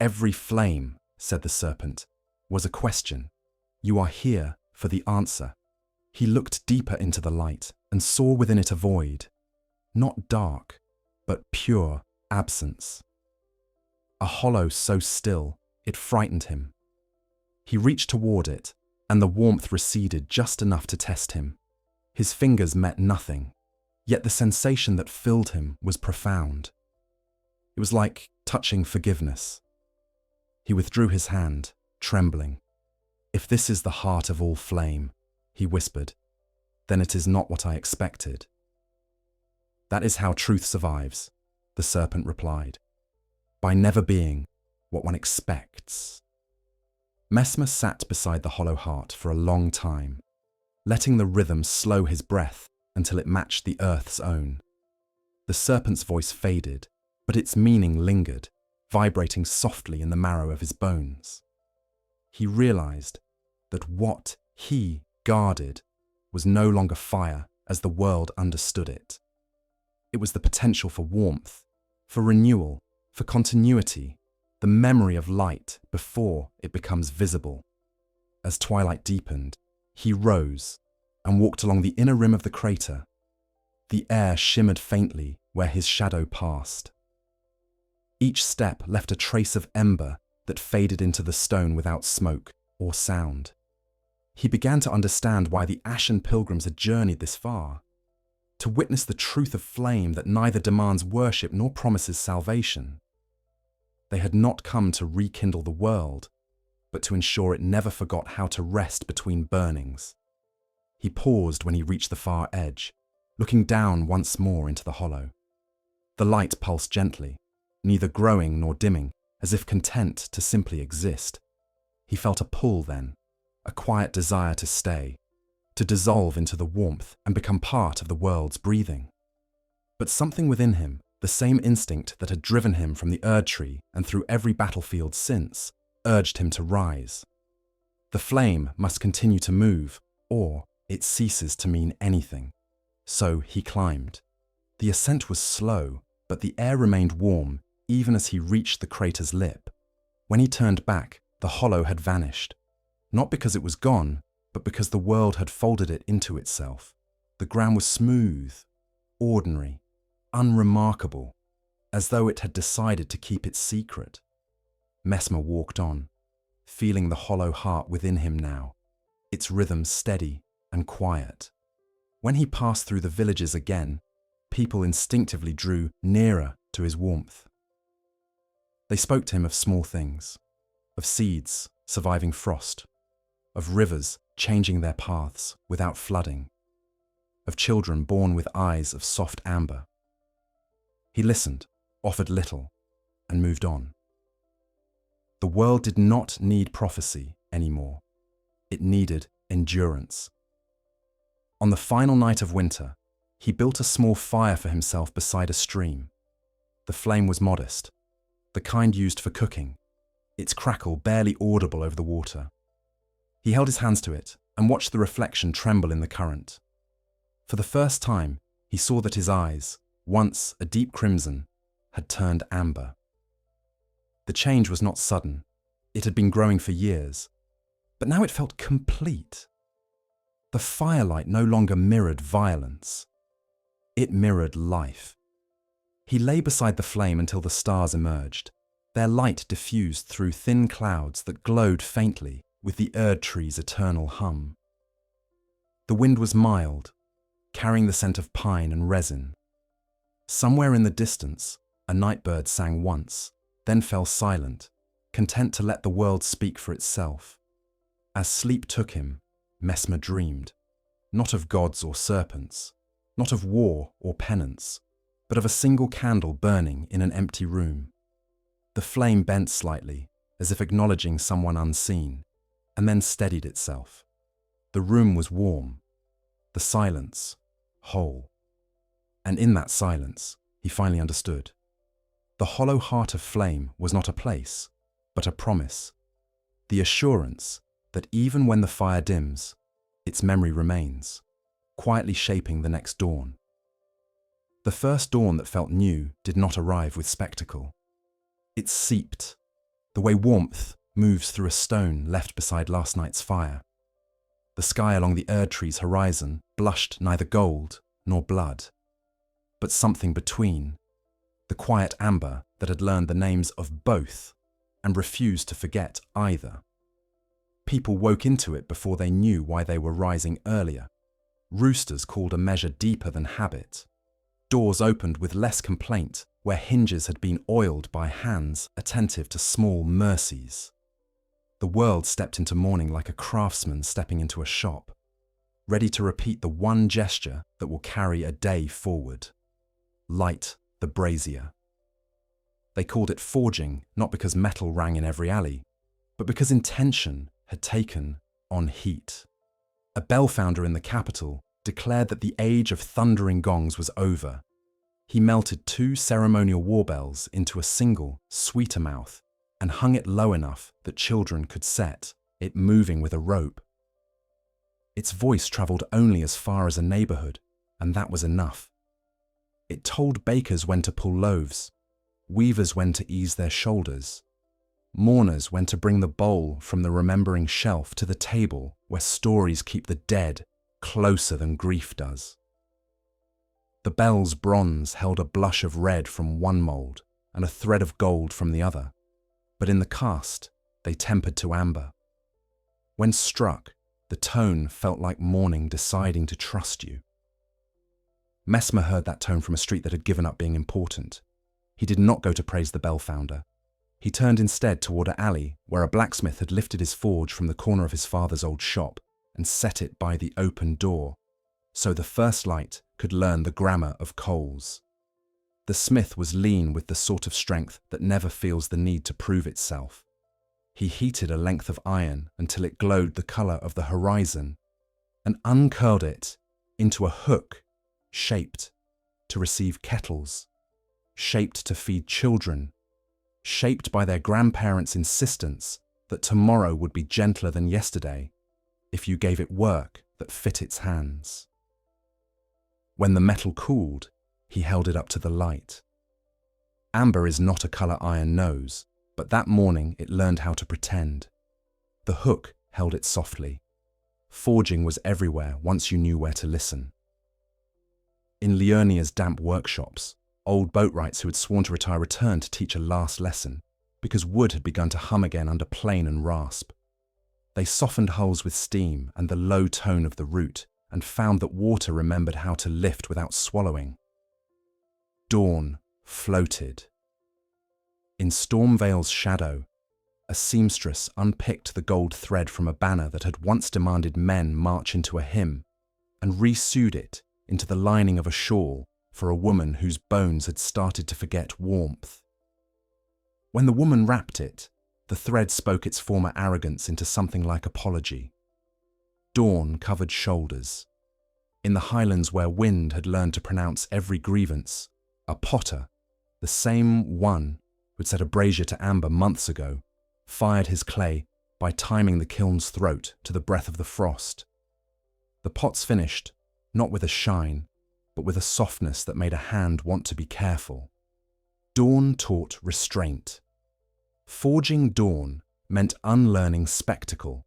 Every flame, said the serpent, was a question. You are here for the answer. He looked deeper into the light and saw within it a void, not dark, but pure absence. A hollow so still, it frightened him. He reached toward it, and the warmth receded just enough to test him. His fingers met nothing, yet the sensation that filled him was profound. It was like touching forgiveness. He withdrew his hand, trembling. If this is the heart of all flame, he whispered, then it is not what I expected. That is how truth survives, the serpent replied, by never being what one expects. Messmer sat beside the hollow heart for a long time, letting the rhythm slow his breath until it matched the earth's own. The serpent's voice faded, but its meaning lingered, vibrating softly in the marrow of his bones. He realized that what he guarded was no longer fire as the world understood it. It was the potential for warmth, for renewal, for continuity, the memory of light before it becomes visible. As twilight deepened, he rose and walked along the inner rim of the crater. The air shimmered faintly where his shadow passed. Each step left a trace of ember that faded into the stone without smoke or sound. He began to understand why the ashen pilgrims had journeyed this far, to witness the truth of flame that neither demands worship nor promises salvation. They had not come to rekindle the world, but to ensure it never forgot how to rest between burnings. He paused when he reached the far edge, looking down once more into the hollow. The light pulsed gently, neither growing nor dimming, as if content to simply exist. He felt a pull then, a quiet desire to stay, to dissolve into the warmth and become part of the world's breathing. But something within him, the same instinct that had driven him from the Erdtree and through every battlefield since, urged him to rise. The flame must continue to move, or it ceases to mean anything. So he climbed. The ascent was slow, but the air remained warm even as he reached the crater's lip. When he turned back, the hollow had vanished. Not because it was gone, but because the world had folded it into itself. The ground was smooth, ordinary, unremarkable, as though it had decided to keep its secret. Messmer walked on, feeling the hollow heart within him now, its rhythm steady and quiet. When he passed through the villages again, people instinctively drew nearer to his warmth. They spoke to him of small things, of seeds surviving frost, of rivers changing their paths without flooding, of children born with eyes of soft amber. He listened, offered little, and moved on. The world did not need prophecy anymore. It needed endurance. On the final night of winter, he built a small fire for himself beside a stream. The flame was modest, the kind used for cooking, its crackle barely audible over the water. He held his hands to it and watched the reflection tremble in the current. For the first time, he saw that his eyes, once a deep crimson, had turned amber. The change was not sudden. It had been growing for years, but now it felt complete. The firelight no longer mirrored violence. It mirrored life. He lay beside the flame until the stars emerged, their light diffused through thin clouds that glowed faintly with the Erdtree's eternal hum. The wind was mild, carrying the scent of pine and resin. Somewhere in the distance, a nightbird sang once, then fell silent, content to let the world speak for itself. As sleep took him, Messmer dreamed, not of gods or serpents, not of war or penance, but of a single candle burning in an empty room. The flame bent slightly, as if acknowledging someone unseen, and then steadied itself. The room was warm, the silence whole. And in that silence, he finally understood. The hollow heart of flame was not a place, but a promise. The assurance that even when the fire dims, its memory remains, quietly shaping the next dawn. The first dawn that felt new did not arrive with spectacle. It seeped, the way warmth moves through a stone left beside last night's fire. The sky along the Erdtree's horizon blushed neither gold nor blood, but something between, the quiet amber that had learned the names of both and refused to forget either. People woke into it before they knew why they were rising earlier. Roosters called a measure deeper than habit. Doors opened with less complaint where hinges had been oiled by hands attentive to small mercies. The world stepped into mourning like a craftsman stepping into a shop, ready to repeat the one gesture that will carry a day forward. Light the brazier. They called it forging, not because metal rang in every alley, but because intention had taken on heat. A bell founder in the capital declared that the age of thundering gongs was over. He melted 2 ceremonial war bells into a single, sweeter mouth and hung it low enough that children could set it moving with a rope. Its voice travelled only as far as a neighbourhood, and that was enough. It told bakers when to pull loaves, weavers when to ease their shoulders, mourners when to bring the bowl from the remembering shelf to the table where stories keep the dead closer than grief does. The bell's bronze held a blush of red from one mould and a thread of gold from the other, but in the cast they tempered to amber. When struck, the tone felt like morning deciding to trust you. Messmer heard that tone from a street that had given up being important. He did not go to praise the bell founder. He turned instead toward an alley where a blacksmith had lifted his forge from the corner of his father's old shop and set it by the open door, so the first light could learn the grammar of coals. The smith was lean with the sort of strength that never feels the need to prove itself. He heated a length of iron until it glowed the colour of the horizon and uncurled it into a hook shaped to receive kettles, shaped to feed children, shaped by their grandparents' insistence that tomorrow would be gentler than yesterday if you gave it work that fit its hands. When the metal cooled, he held it up to the light. Amber is not a colour iron knows, but that morning it learned how to pretend. The hook held it softly. Forging was everywhere once you knew where to listen. In Liurnia's damp workshops, old boatwrights who had sworn to retire returned to teach a last lesson, because wood had begun to hum again under plane and rasp. They softened hulls with steam and the low tone of the root, and found that water remembered how to lift without swallowing. Dawn floated. In Stormvale's shadow, a seamstress unpicked the gold thread from a banner that had once demanded men march into a hymn, and re-sewed it into the lining of a shawl for a woman whose bones had started to forget warmth. When the woman wrapped it, The thread spoke its former arrogance into something like apology. Dawn covered shoulders. In the highlands where Wind had learned to pronounce every grievance, a potter, the same one who'd set a brazier to amber months ago, fired his clay by timing the kiln's throat to the breath of the frost. The pots finished, not with a shine, but with a softness that made a hand want to be careful. Dawn taught restraint. Forging dawn meant unlearning spectacle.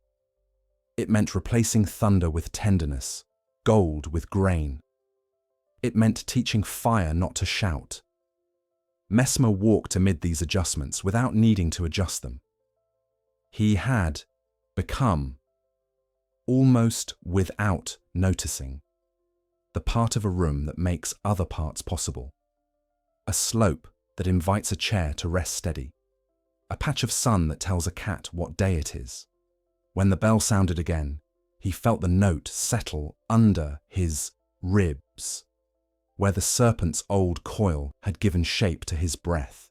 It meant replacing thunder with tenderness, gold with grain. It meant teaching fire not to shout. Messmer walked amid these adjustments without needing to adjust them. He had become, almost without noticing, the part of a room that makes other parts possible. A slope that invites a chair to rest steady. A patch of sun that tells a cat what day it is. When the bell sounded again, he felt the note settle under his ribs, where the serpent's old coil had given shape to his breath.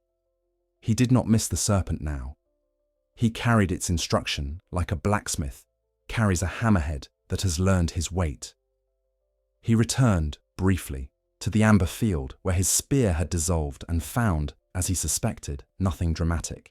He did not miss the serpent now. He carried its instruction like a blacksmith carries a hammerhead that has learned his weight. He returned, briefly, to the amber field where his spear had dissolved and found, as he suspected, nothing dramatic.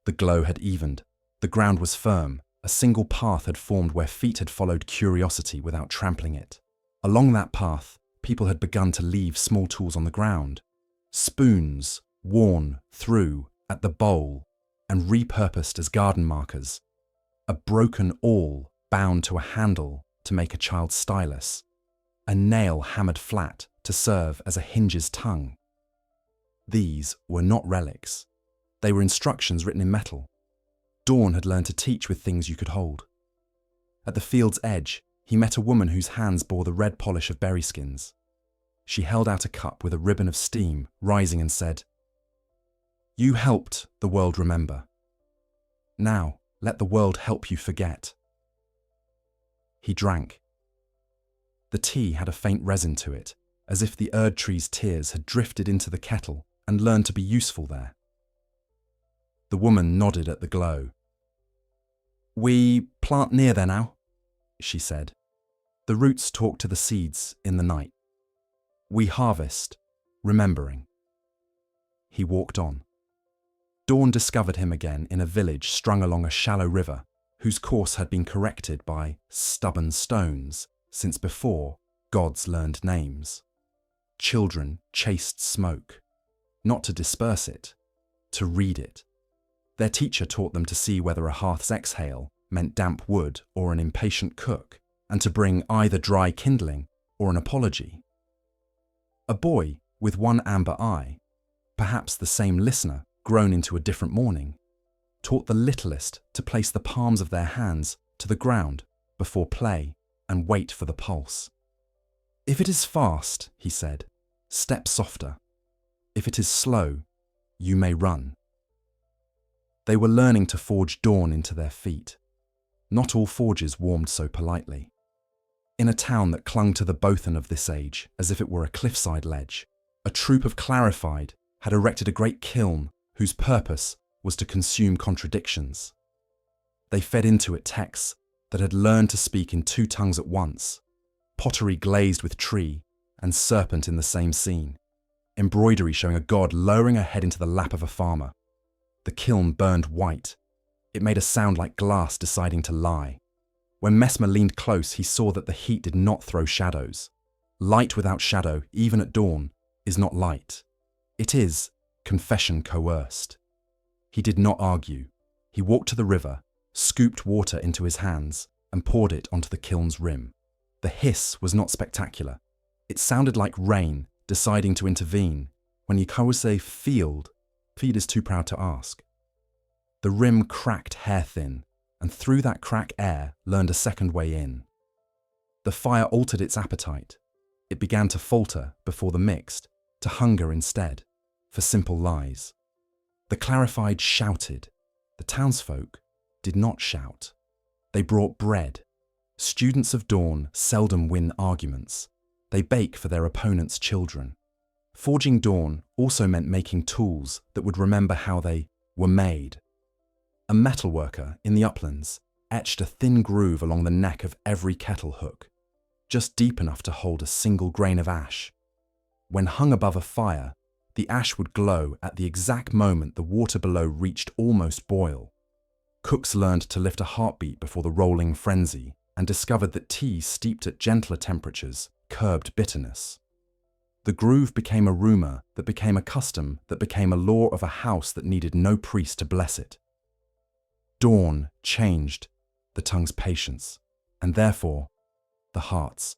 The glow had evened. The ground was firm. A single path had formed where feet had followed curiosity without trampling it. Along that path, people had begun to leave small tools on the ground. Spoons, worn through at the bowl and repurposed as garden markers. A broken awl bound to a handle to make a child's stylus. A nail hammered flat to serve as a hinge's tongue. These were not relics. They were instructions written in metal. Dawn had learned to teach with things you could hold. At the field's edge, he met a woman whose hands bore the red polish of berry skins. She held out a cup with a ribbon of steam, rising, and said, "You helped the world remember. Now, let the world help you forget." He drank. The tea had a faint resin to it, as if the Erdtree's tears had drifted into the kettle and learned to be useful there. The woman nodded at the glow. "We plant near there now," she said. "The roots talk to the seeds in the night. We harvest, remembering." He walked on. Dawn discovered him again in a village strung along a shallow river, whose course had been corrected by stubborn stones since before gods learned names. Children chased smoke, not to disperse it, to read it. Their teacher taught them to see whether a hearth's exhale meant damp wood or an impatient cook, and to bring either dry kindling or an apology. A boy with one amber eye, perhaps the same listener grown into a different morning, taught the littlest to place the palms of their hands to the ground before play and wait for the pulse. "If it is fast," he said, "step softer. If it is slow, you may run." They were learning to forge dawn into their feet. Not all forges warmed so politely. In a town that clung to the Bothan of this age as if it were a cliffside ledge, a troop of clarified had erected a great kiln whose purpose was to consume contradictions. They fed into it texts that had learned to speak in two tongues at once, pottery glazed with tree and serpent in the same scene, embroidery showing a god lowering her head into the lap of a farmer. The kiln burned white. It made a sound like glass deciding to lie. When Messmer leaned close, he saw that the heat did not throw shadows. Light without shadow, even at dawn, is not light. It is confession coerced. He did not argue. He walked to the river, scooped water into his hands, and poured it onto the kiln's rim. The hiss was not spectacular. It sounded like rain deciding to intervene when Yikawase field is too proud to ask. The rim cracked hair-thin, and through that crack air learned a second way in. The fire altered its appetite. It began to falter before the mixed, to hunger instead, for simple lies. The clarified shouted. The townsfolk did not shout. They brought bread. Students of dawn seldom win arguments. They bake for their opponents' children. Forging dawn also meant making tools that would remember how they were made. A metalworker in the uplands etched a thin groove along the neck of every kettle hook, just deep enough to hold a single grain of ash. When hung above a fire, the ash would glow at the exact moment the water below reached almost boil. Cooks learned to lift a heartbeat before the rolling frenzy and discovered that tea steeped at gentler temperatures curbed bitterness. The groove became a rumor that became a custom that became a law of a house that needed no priest to bless it. Dawn changed the tongue's patience, and therefore, the heart's.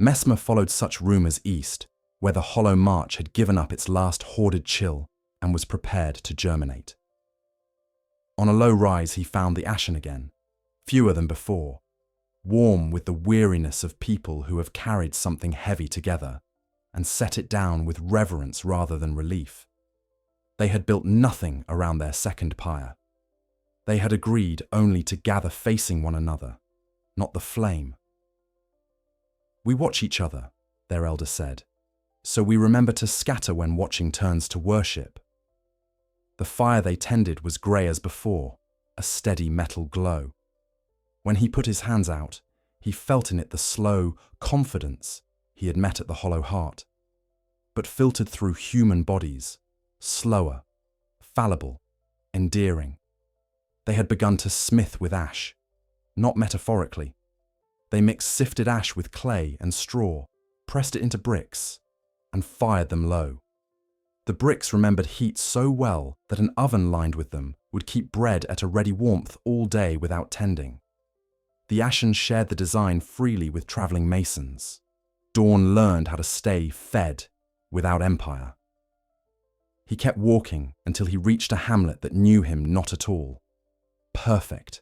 Messmer followed such rumors east, where the hollow march had given up its last hoarded chill and was prepared to germinate. On a low rise he found the ashen again, fewer than before, warm with the weariness of people who have carried something heavy together and set it down with reverence rather than relief. They had built nothing around their second pyre. They had agreed only to gather facing one another, not the flame. "We watch each other," their elder said, "so we remember to scatter when watching turns to worship." The fire they tended was grey as before, a steady metal glow. When he put his hands out, he felt in it the slow confidence he had met at the hollow heart, but filtered through human bodies, slower, fallible, endearing. They had begun to smith with ash, not metaphorically. They mixed sifted ash with clay and straw, pressed it into bricks, and fired them low. The bricks remembered heat so well that an oven lined with them would keep bread at a ready warmth all day without tending. The ashen shared the design freely with travelling masons. Dawn learned how to stay fed without empire. He kept walking until he reached a hamlet that knew him not at all. Perfect.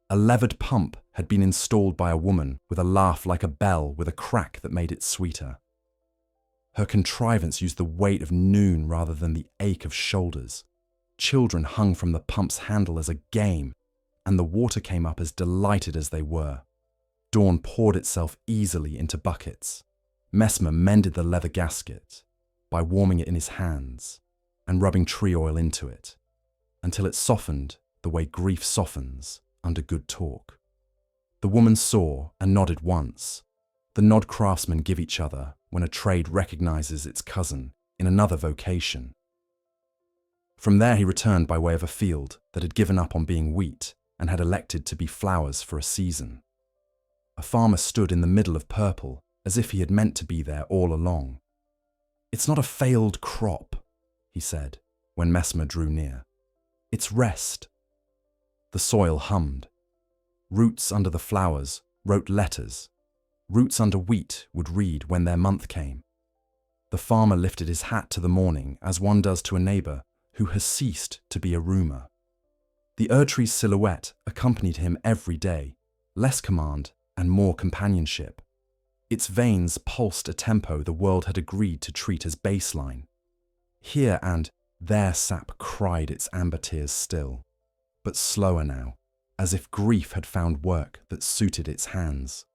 A levered pump had been installed by a woman with a laugh like a bell with a crack that made it sweeter. Her contrivance used the weight of noon rather than the ache of shoulders. Children hung from the pump's handle as a game, and the water came up as delighted as they were. Dawn poured itself easily into buckets. Messmer mended the leather gasket by warming it in his hands and rubbing tree oil into it, until it softened the way grief softens under good talk. The woman saw and nodded once. The nod craftsmen give each other when a trade recognizes its cousin in another vocation. From there he returned by way of a field that had given up on being wheat and had elected to be flowers for a season. A farmer stood in the middle of purple as if he had meant to be there all along. "It's not a failed crop," he said when Messmer drew near. "It's rest." The soil hummed. Roots under the flowers wrote letters. Roots under wheat would read when their month came. The farmer lifted his hat to the morning as one does to a neighbour who has ceased to be a rumour. The Erdtree's silhouette accompanied him every day, less command and more companionship. Its veins pulsed a tempo the world had agreed to treat as baseline. Here and there sap cried its amber tears still, but slower now, as if grief had found work that suited its hands.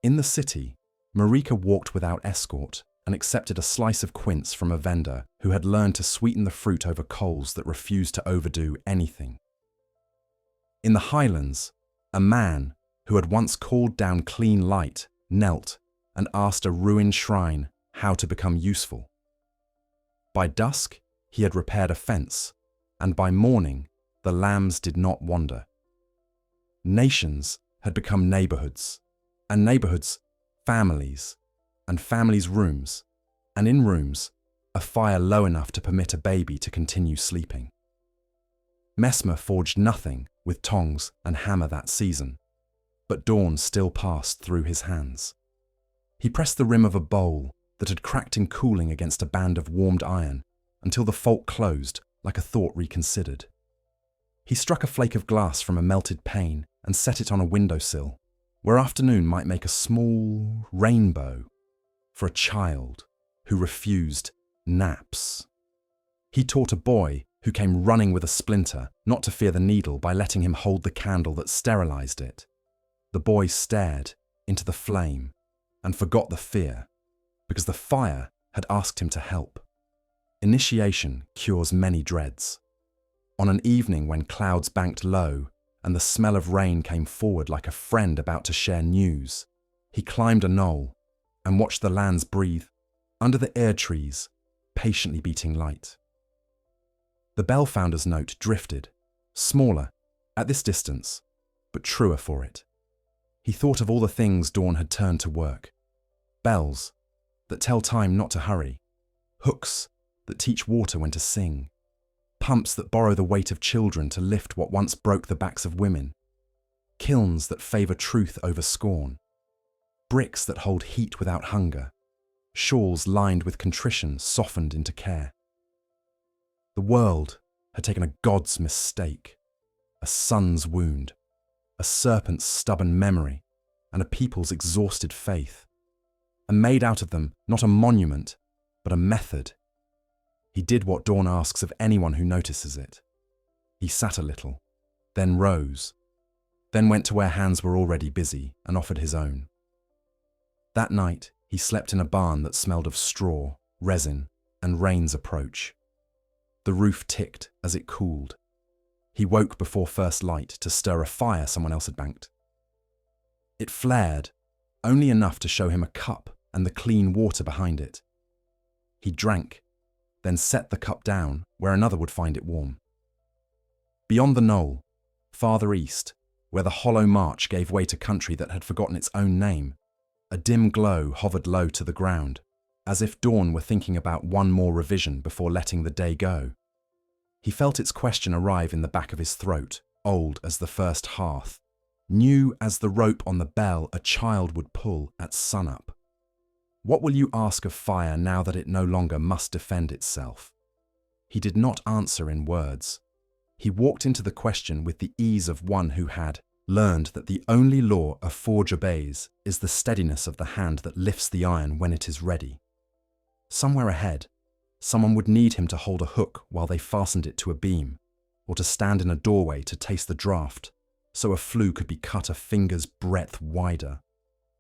In the city, Marika walked without escort and accepted a slice of quince from a vendor who had learned to sweeten the fruit over coals that refused to overdo anything. In the highlands, a man who had once called down clean light knelt and asked a ruined shrine how to become useful. By dusk, he had repaired a fence, and by morning, the lambs did not wander. Nations had become neighborhoods, and neighborhoods, families, and families' rooms, and in rooms, a fire low enough to permit a baby to continue sleeping. Messmer forged nothing with tongs and hammer that season, but dawn still passed through his hands. He pressed the rim of a bowl that had cracked in cooling against a band of warmed iron until the fault closed like a thought reconsidered. He struck a flake of glass from a melted pane and set it on a windowsill, where afternoon might make a small rainbow for a child who refused naps. He taught a boy who came running with a splinter not to fear the needle by letting him hold the candle that sterilized it. The boy stared into the flame and forgot the fear, because the fire had asked him to help. Initiation cures many dreads. On an evening when clouds banked low and the smell of rain came forward like a friend about to share news, he climbed a knoll and watched the lands breathe under the Erdtrees, patiently beating light. The bell founder's note drifted, smaller, at this distance, but truer for it. He thought of all the things Dawn had turned to work. Bells that tell time not to hurry, hooks that teach water when to sing, pumps that borrow the weight of children to lift what once broke the backs of women, kilns that favour truth over scorn, bricks that hold heat without hunger, shawls lined with contrition softened into care. The world had taken a god's mistake, a son's wound, a serpent's stubborn memory, and a people's exhausted faith, and made out of them not a monument, but a method. He did what Dawn asks of anyone who notices it. He sat a little, then rose, then went to where hands were already busy and offered his own. That night, he slept in a barn that smelled of straw, resin, and rain's approach. The roof ticked as it cooled. He woke before first light to stir a fire someone else had banked. It flared, only enough to show him a cup and the clean water behind it. He drank, then set the cup down where another would find it warm. Beyond the knoll, farther east, where the hollow march gave way to country that had forgotten its own name, a dim glow hovered low to the ground, as if Dawn were thinking about one more revision before letting the day go. He felt its question arrive in the back of his throat, old as the first hearth, new as the rope on the bell a child would pull at sunup. What will you ask of fire now that it no longer must defend itself? He did not answer in words. He walked into the question with the ease of one who had learned that the only law a forge obeys is the steadiness of the hand that lifts the iron when it is ready. Somewhere ahead, someone would need him to hold a hook while they fastened it to a beam, or to stand in a doorway to taste the draught, so a flue could be cut a finger's breadth wider,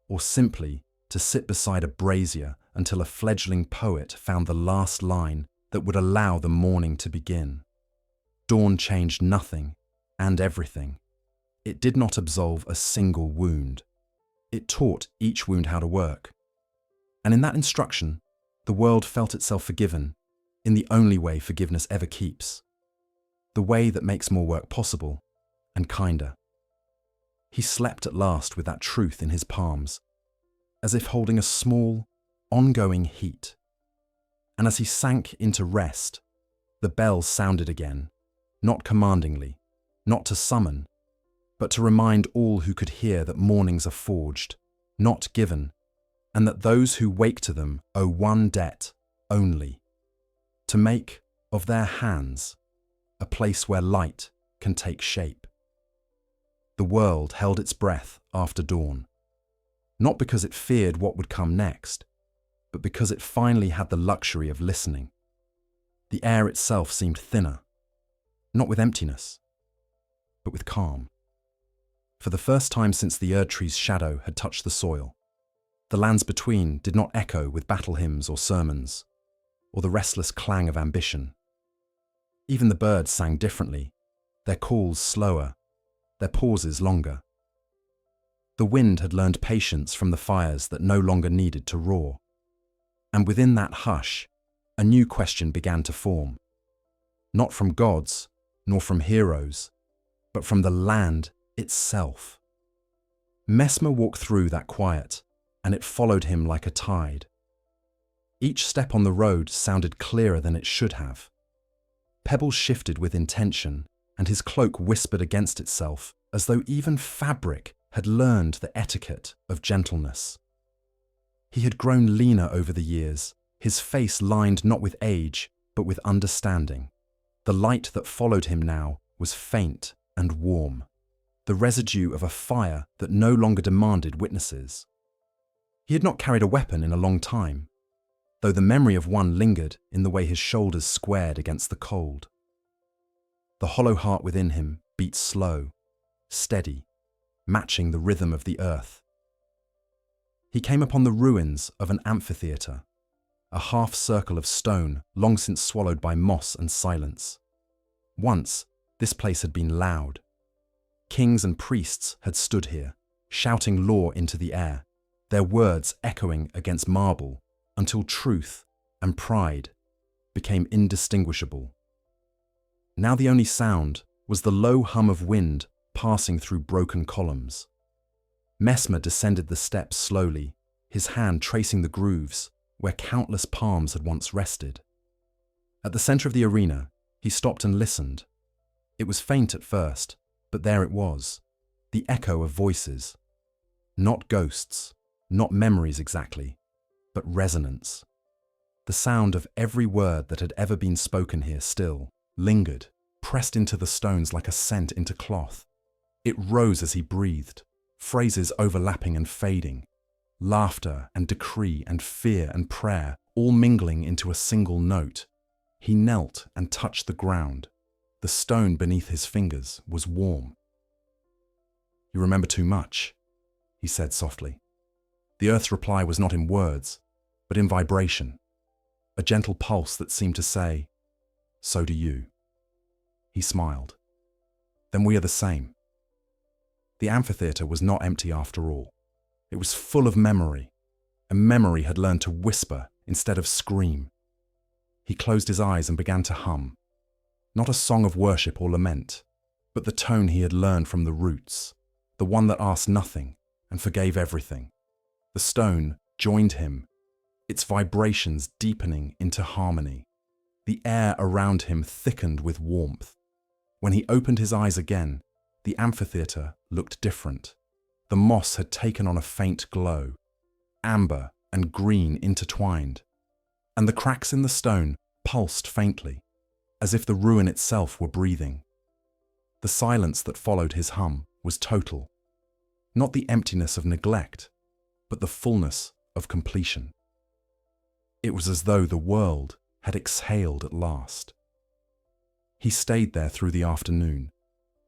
or simply to sit beside a brazier until a fledgling poet found the last line that would allow the morning to begin. Dawn changed nothing and everything. It did not absolve a single wound. It taught each wound how to work. And in that instruction, the world felt itself forgiven in the only way forgiveness ever keeps, the way that makes more work possible and kinder. He slept at last with that truth in his palms, as if holding a small, ongoing heat. And as he sank into rest, the bells sounded again, not commandingly, not to summon, but to remind all who could hear that mornings are forged, not given, and that those who wake to them owe one debt only, to make of their hands a place where light can take shape. The world held its breath after dawn, not because it feared what would come next, but because it finally had the luxury of listening. The air itself seemed thinner, not with emptiness, but with calm. For the first time since the Erdtree's shadow had touched the soil, the lands between did not echo with battle hymns or sermons, or the restless clang of ambition. Even the birds sang differently, their calls slower, their pauses longer. The wind had learned patience from the fires that no longer needed to roar. And within that hush, a new question began to form. Not from gods, nor from heroes, but from the land itself. Messmer walked through that quiet, and it followed him like a tide. Each step on the road sounded clearer than it should have. Pebbles shifted with intention, and his cloak whispered against itself, as though even fabric had learned the etiquette of gentleness. He had grown leaner over the years, his face lined not with age, but with understanding. The light that followed him now was faint and warm, the residue of a fire that no longer demanded witnesses. He had not carried a weapon in a long time, though the memory of one lingered in the way his shoulders squared against the cold. The hollow heart within him beat slow, steady, matching the rhythm of the earth. He came upon the ruins of an amphitheatre, a half circle of stone long since swallowed by moss and silence. Once, this place had been loud. Kings and priests had stood here, shouting law into the air, their words echoing against marble until truth and pride became indistinguishable. Now the only sound was the low hum of wind passing through broken columns. Messmer descended the steps slowly, his hand tracing the grooves where countless palms had once rested. At the center of the arena, he stopped and listened. It was faint at first, but there it was, the echo of voices. Not ghosts, not memories exactly, but resonance. The sound of every word that had ever been spoken here still lingered, pressed into the stones like a scent into cloth. It rose as he breathed, phrases overlapping and fading, laughter and decree and fear and prayer all mingling into a single note. He knelt and touched the ground. The stone beneath his fingers was warm. "You remember too much," he said softly. The earth's reply was not in words, but in vibration, a gentle pulse that seemed to say, "So do you." He smiled. "Then we are the same." The amphitheater was not empty after all. It was full of memory, and memory had learned to whisper instead of scream. He closed his eyes and began to hum, not a song of worship or lament, but the tone he had learned from the roots, the one that asked nothing and forgave everything. The stone joined him, its vibrations deepening into harmony. The air around him thickened with warmth. When he opened his eyes again, the amphitheater looked different. The moss had taken on a faint glow, amber and green intertwined, and the cracks in the stone pulsed faintly, as if the ruin itself were breathing. The silence that followed his hum was total, not the emptiness of neglect, but the fullness of completion. It was as though the world had exhaled at last. He stayed there through the afternoon,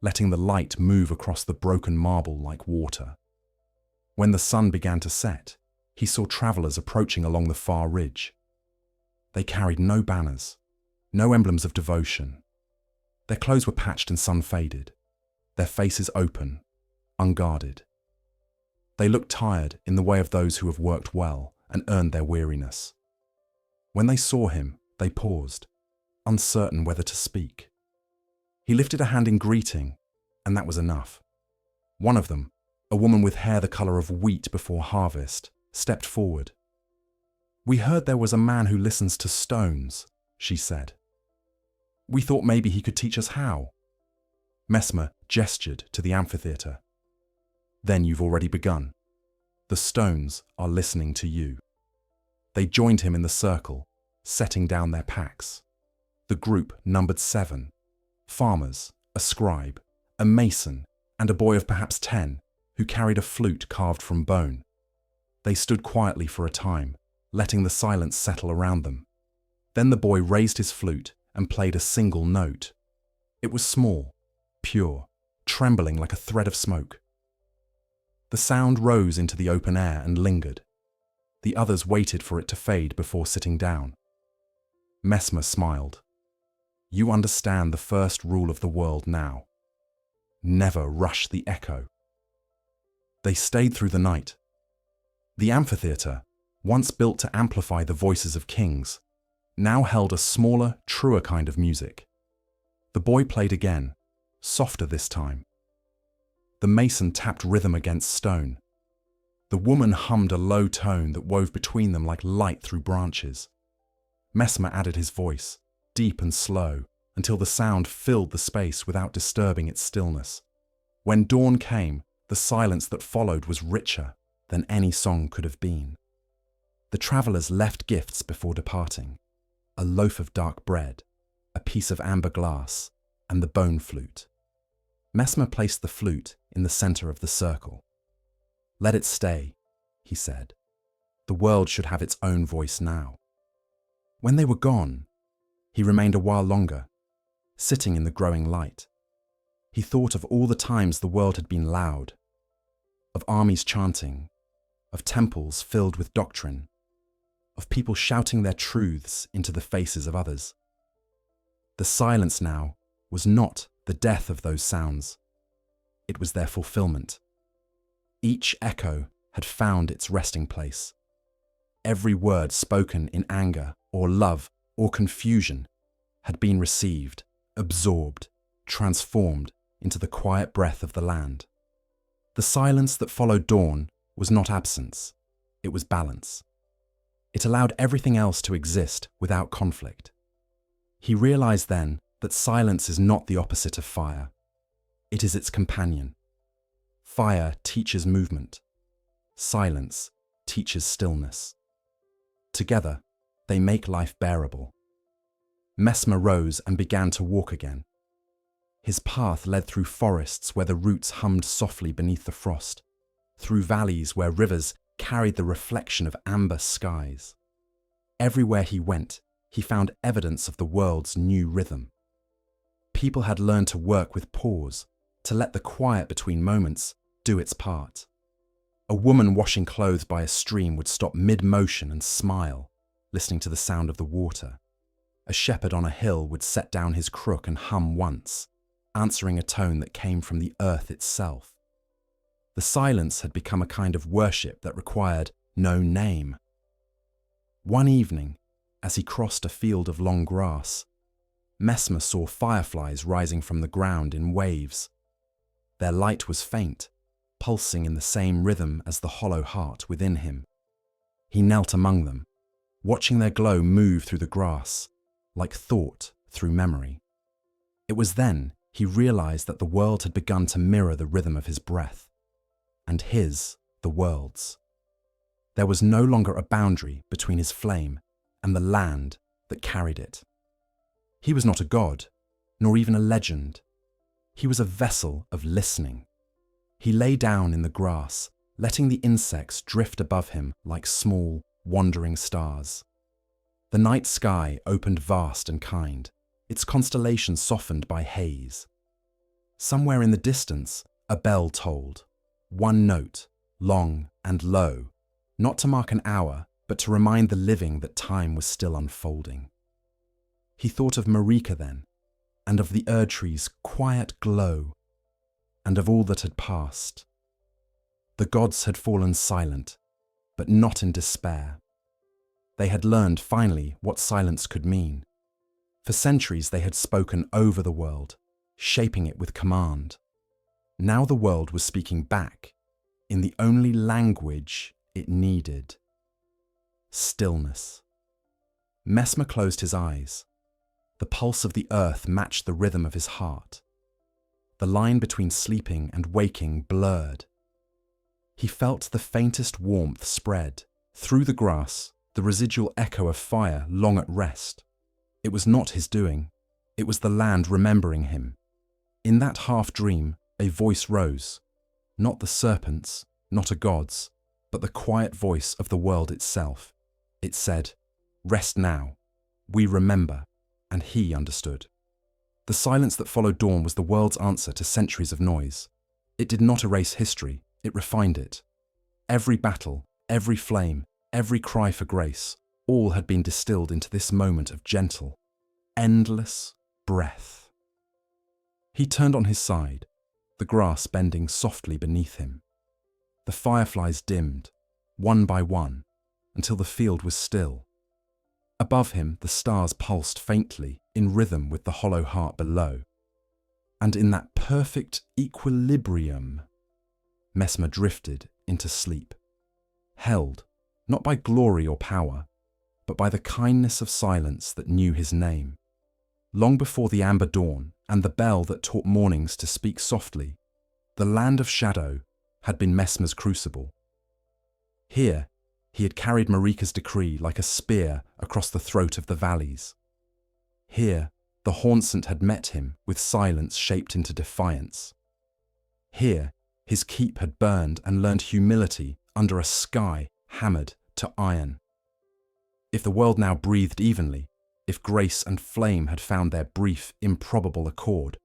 letting the light move across the broken marble like water. When the sun began to set, he saw travelers approaching along the far ridge. They carried no banners, no emblems of devotion. Their clothes were patched and sun-faded, their faces open, unguarded. They looked tired in the way of those who have worked well and earned their weariness. When they saw him, they paused, uncertain whether to speak. He lifted a hand in greeting, and that was enough. One of them, a woman with hair the color of wheat before harvest, stepped forward. "We heard there was a man who listens to stones," she said. "We thought maybe he could teach us how." Messmer gestured to the amphitheater. "Then you've already begun. The stones are listening to you." They joined him in the circle, setting down their packs. The group numbered 7. Farmers, a scribe, a mason, and a boy of perhaps 10, who carried a flute carved from bone. They stood quietly for a time, letting the silence settle around them. Then the boy raised his flute and played a single note. It was small, pure, trembling like a thread of smoke. The sound rose into the open air and lingered. The others waited for it to fade before sitting down. Messmer smiled. "You understand the first rule of the world now. Never rush the echo." They stayed through the night. The amphitheater, once built to amplify the voices of kings, now held a smaller, truer kind of music. The boy played again, softer this time. The mason tapped rhythm against stone. The woman hummed a low tone that wove between them like light through branches. Messmer added his voice, deep and slow, until the sound filled the space without disturbing its stillness. When dawn came, the silence that followed was richer than any song could have been. The travelers left gifts before departing: a loaf of dark bread, a piece of amber glass, and the bone flute. Messmer placed the flute in the center of the circle. "Let it stay," he said. "The world should have its own voice now." When they were gone, he remained a while longer, sitting in the growing light. He thought of all the times the world had been loud, of armies chanting, of temples filled with doctrine, of people shouting their truths into the faces of others. The silence now was not the death of those sounds. It was their fulfillment. Each echo had found its resting place. Every word spoken in anger or love or confusion had been received, absorbed, transformed into the quiet breath of the land. The silence that followed dawn was not absence, it was balance. It allowed everything else to exist without conflict. He realized then that silence is not the opposite of fire. It is its companion. Fire teaches movement. Silence teaches stillness. Together, they make life bearable. Messmer rose and began to walk again. His path led through forests where the roots hummed softly beneath the frost, through valleys where rivers carried the reflection of amber skies. Everywhere he went, he found evidence of the world's new rhythm. People had learned to work with pause, to let the quiet between moments do its part. A woman washing clothes by a stream would stop mid-motion and smile, listening to the sound of the water. A shepherd on a hill would set down his crook and hum once, answering a tone that came from the earth itself. The silence had become a kind of worship that required no name. One evening, as he crossed a field of long grass, Messmer saw fireflies rising from the ground in waves. Their light was faint, pulsing in the same rhythm as the hollow heart within him. He knelt among them, watching their glow move through the grass, like thought through memory. It was then he realized that the world had begun to mirror the rhythm of his breath, and his, the world's. There was no longer a boundary between his flame and the land that carried it. He was not a god, nor even a legend. He was a vessel of listening. He lay down in the grass, letting the insects drift above him like small, wandering stars. The night sky opened vast and kind, its constellations softened by haze. Somewhere in the distance, a bell tolled, one note, long and low, not to mark an hour, but to remind the living that time was still unfolding. He thought of Marika then, and of the Erdtree's quiet glow, and of all that had passed. The gods had fallen silent, but not in despair. They had learned finally what silence could mean. For centuries they had spoken over the world, shaping it with command. Now the world was speaking back, in the only language it needed. Stillness. Messmer closed his eyes. The pulse of the earth matched the rhythm of his heart. The line between sleeping and waking blurred. He felt the faintest warmth spread. Through the grass, the residual echo of fire long at rest. It was not his doing. It was the land remembering him. In that half-dream, a voice rose. Not the serpent's, not a god's, but the quiet voice of the world itself. It said, "Rest now. We remember." And he understood. The silence that followed dawn was the world's answer to centuries of noise. It did not erase history, it refined it. Every battle, every flame, every cry for grace, all had been distilled into this moment of gentle, endless breath. He turned on his side, the grass bending softly beneath him. The fireflies dimmed, one by one, until the field was still. Above him, the stars pulsed faintly, in rhythm with the hollow heart below. And in that perfect equilibrium, Messmer drifted into sleep, held, not by glory or power, but by the kindness of silence that knew his name. Long before the amber dawn and the bell that taught mornings to speak softly, the land of shadow had been Messmer's crucible. Here, he had carried Marika's decree like a spear across the throat of the valleys. Here, the Haunsant had met him with silence shaped into defiance. Here, his keep had burned and learned humility under a sky hammered to iron. If the world now breathed evenly, if grace and flame had found their brief, improbable accord,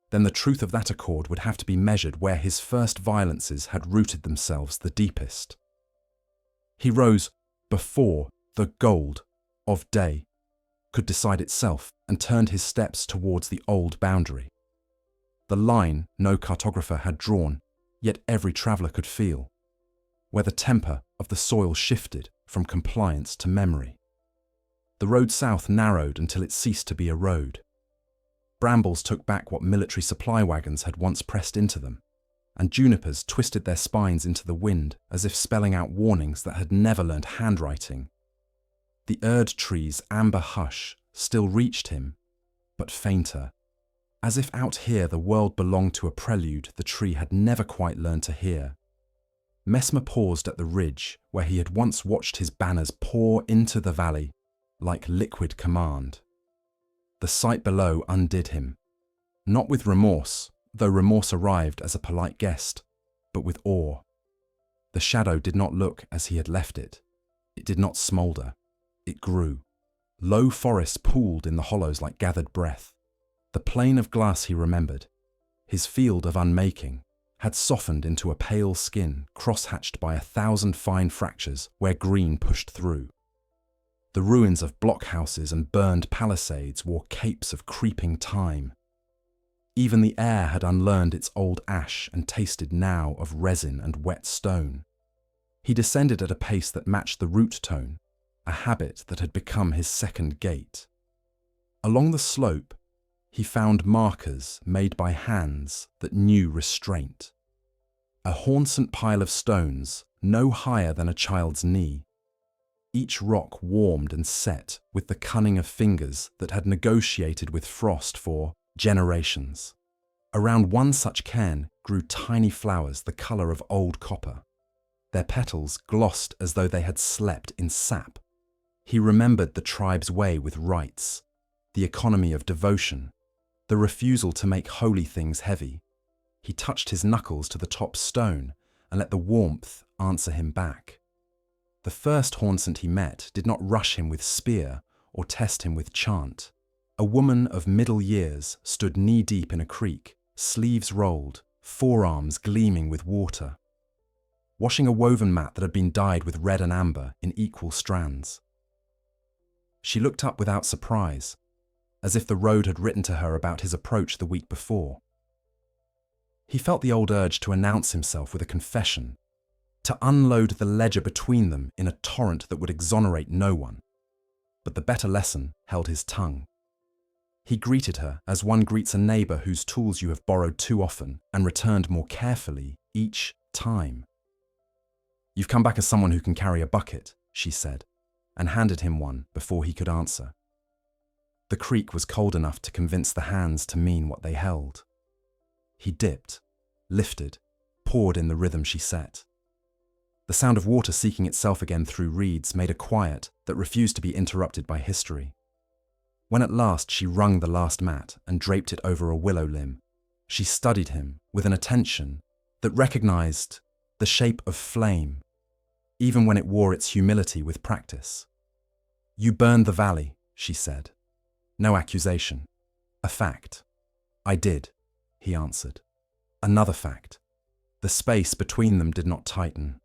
then the truth of that accord would have to be measured where his first violences had rooted themselves the deepest. He rose before the gold of day, could decide itself and turned his steps towards the old boundary. The line no cartographer had drawn, yet every traveller could feel, where the temper of the soil shifted from compliance to memory. The road south narrowed until it ceased to be a road. Brambles took back what military supply wagons had once pressed into them, and junipers twisted their spines into the wind as if spelling out warnings that had never learned handwriting. The Erdtree's amber hush still reached him, but fainter, as if out here the world belonged to a prelude the tree had never quite learned to hear. Messmer paused at the ridge where he had once watched his banners pour into the valley like liquid command. The sight below undid him, not with remorse, though remorse arrived as a polite guest, but with awe. The shadow did not look as he had left it. It did not smoulder. It grew. Low forests pooled in the hollows like gathered breath. The plain of glass he remembered, his field of unmaking, had softened into a pale skin cross-hatched by 1,000 fine fractures where green pushed through. The ruins of blockhouses and burned palisades wore capes of creeping time. Even the air had unlearned its old ash and tasted now of resin and wet stone. He descended at a pace that matched the root tone, a habit that had become his second gait. Along the slope, he found markers made by hands that knew restraint. A hornsent pile of stones, no higher than a child's knee. Each rock warmed and set with the cunning of fingers that had negotiated with frost for generations. Around one such cairn grew tiny flowers the colour of old copper. Their petals glossed as though they had slept in sap. He remembered the tribe's way with rites, the economy of devotion, the refusal to make holy things heavy. He touched his knuckles to the top stone and let the warmth answer him back. The first Hornsent he met did not rush him with spear or test him with chant. A woman of middle years stood knee-deep in a creek, sleeves rolled, forearms gleaming with water, washing a woven mat that had been dyed with red and amber in equal strands. She looked up without surprise, as if the road had written to her about his approach the week before. He felt the old urge to announce himself with a confession, to unload the ledger between them in a torrent that would exonerate no one. But the better lesson held his tongue. He greeted her as one greets a neighbour whose tools you have borrowed too often and returned more carefully each time. "You've come back as someone who can carry a bucket," she said, and handed him one before he could answer. The creek was cold enough to convince the hands to mean what they held. He dipped, lifted, poured in the rhythm she set. The sound of water seeking itself again through reeds made a quiet that refused to be interrupted by history. When at last she wrung the last mat and draped it over a willow limb, she studied him with an attention that recognized the shape of flame, even when it wore its humility with practice. "You burned the valley," she said. No accusation. A fact. "I did," he answered. Another fact. The space between them did not tighten.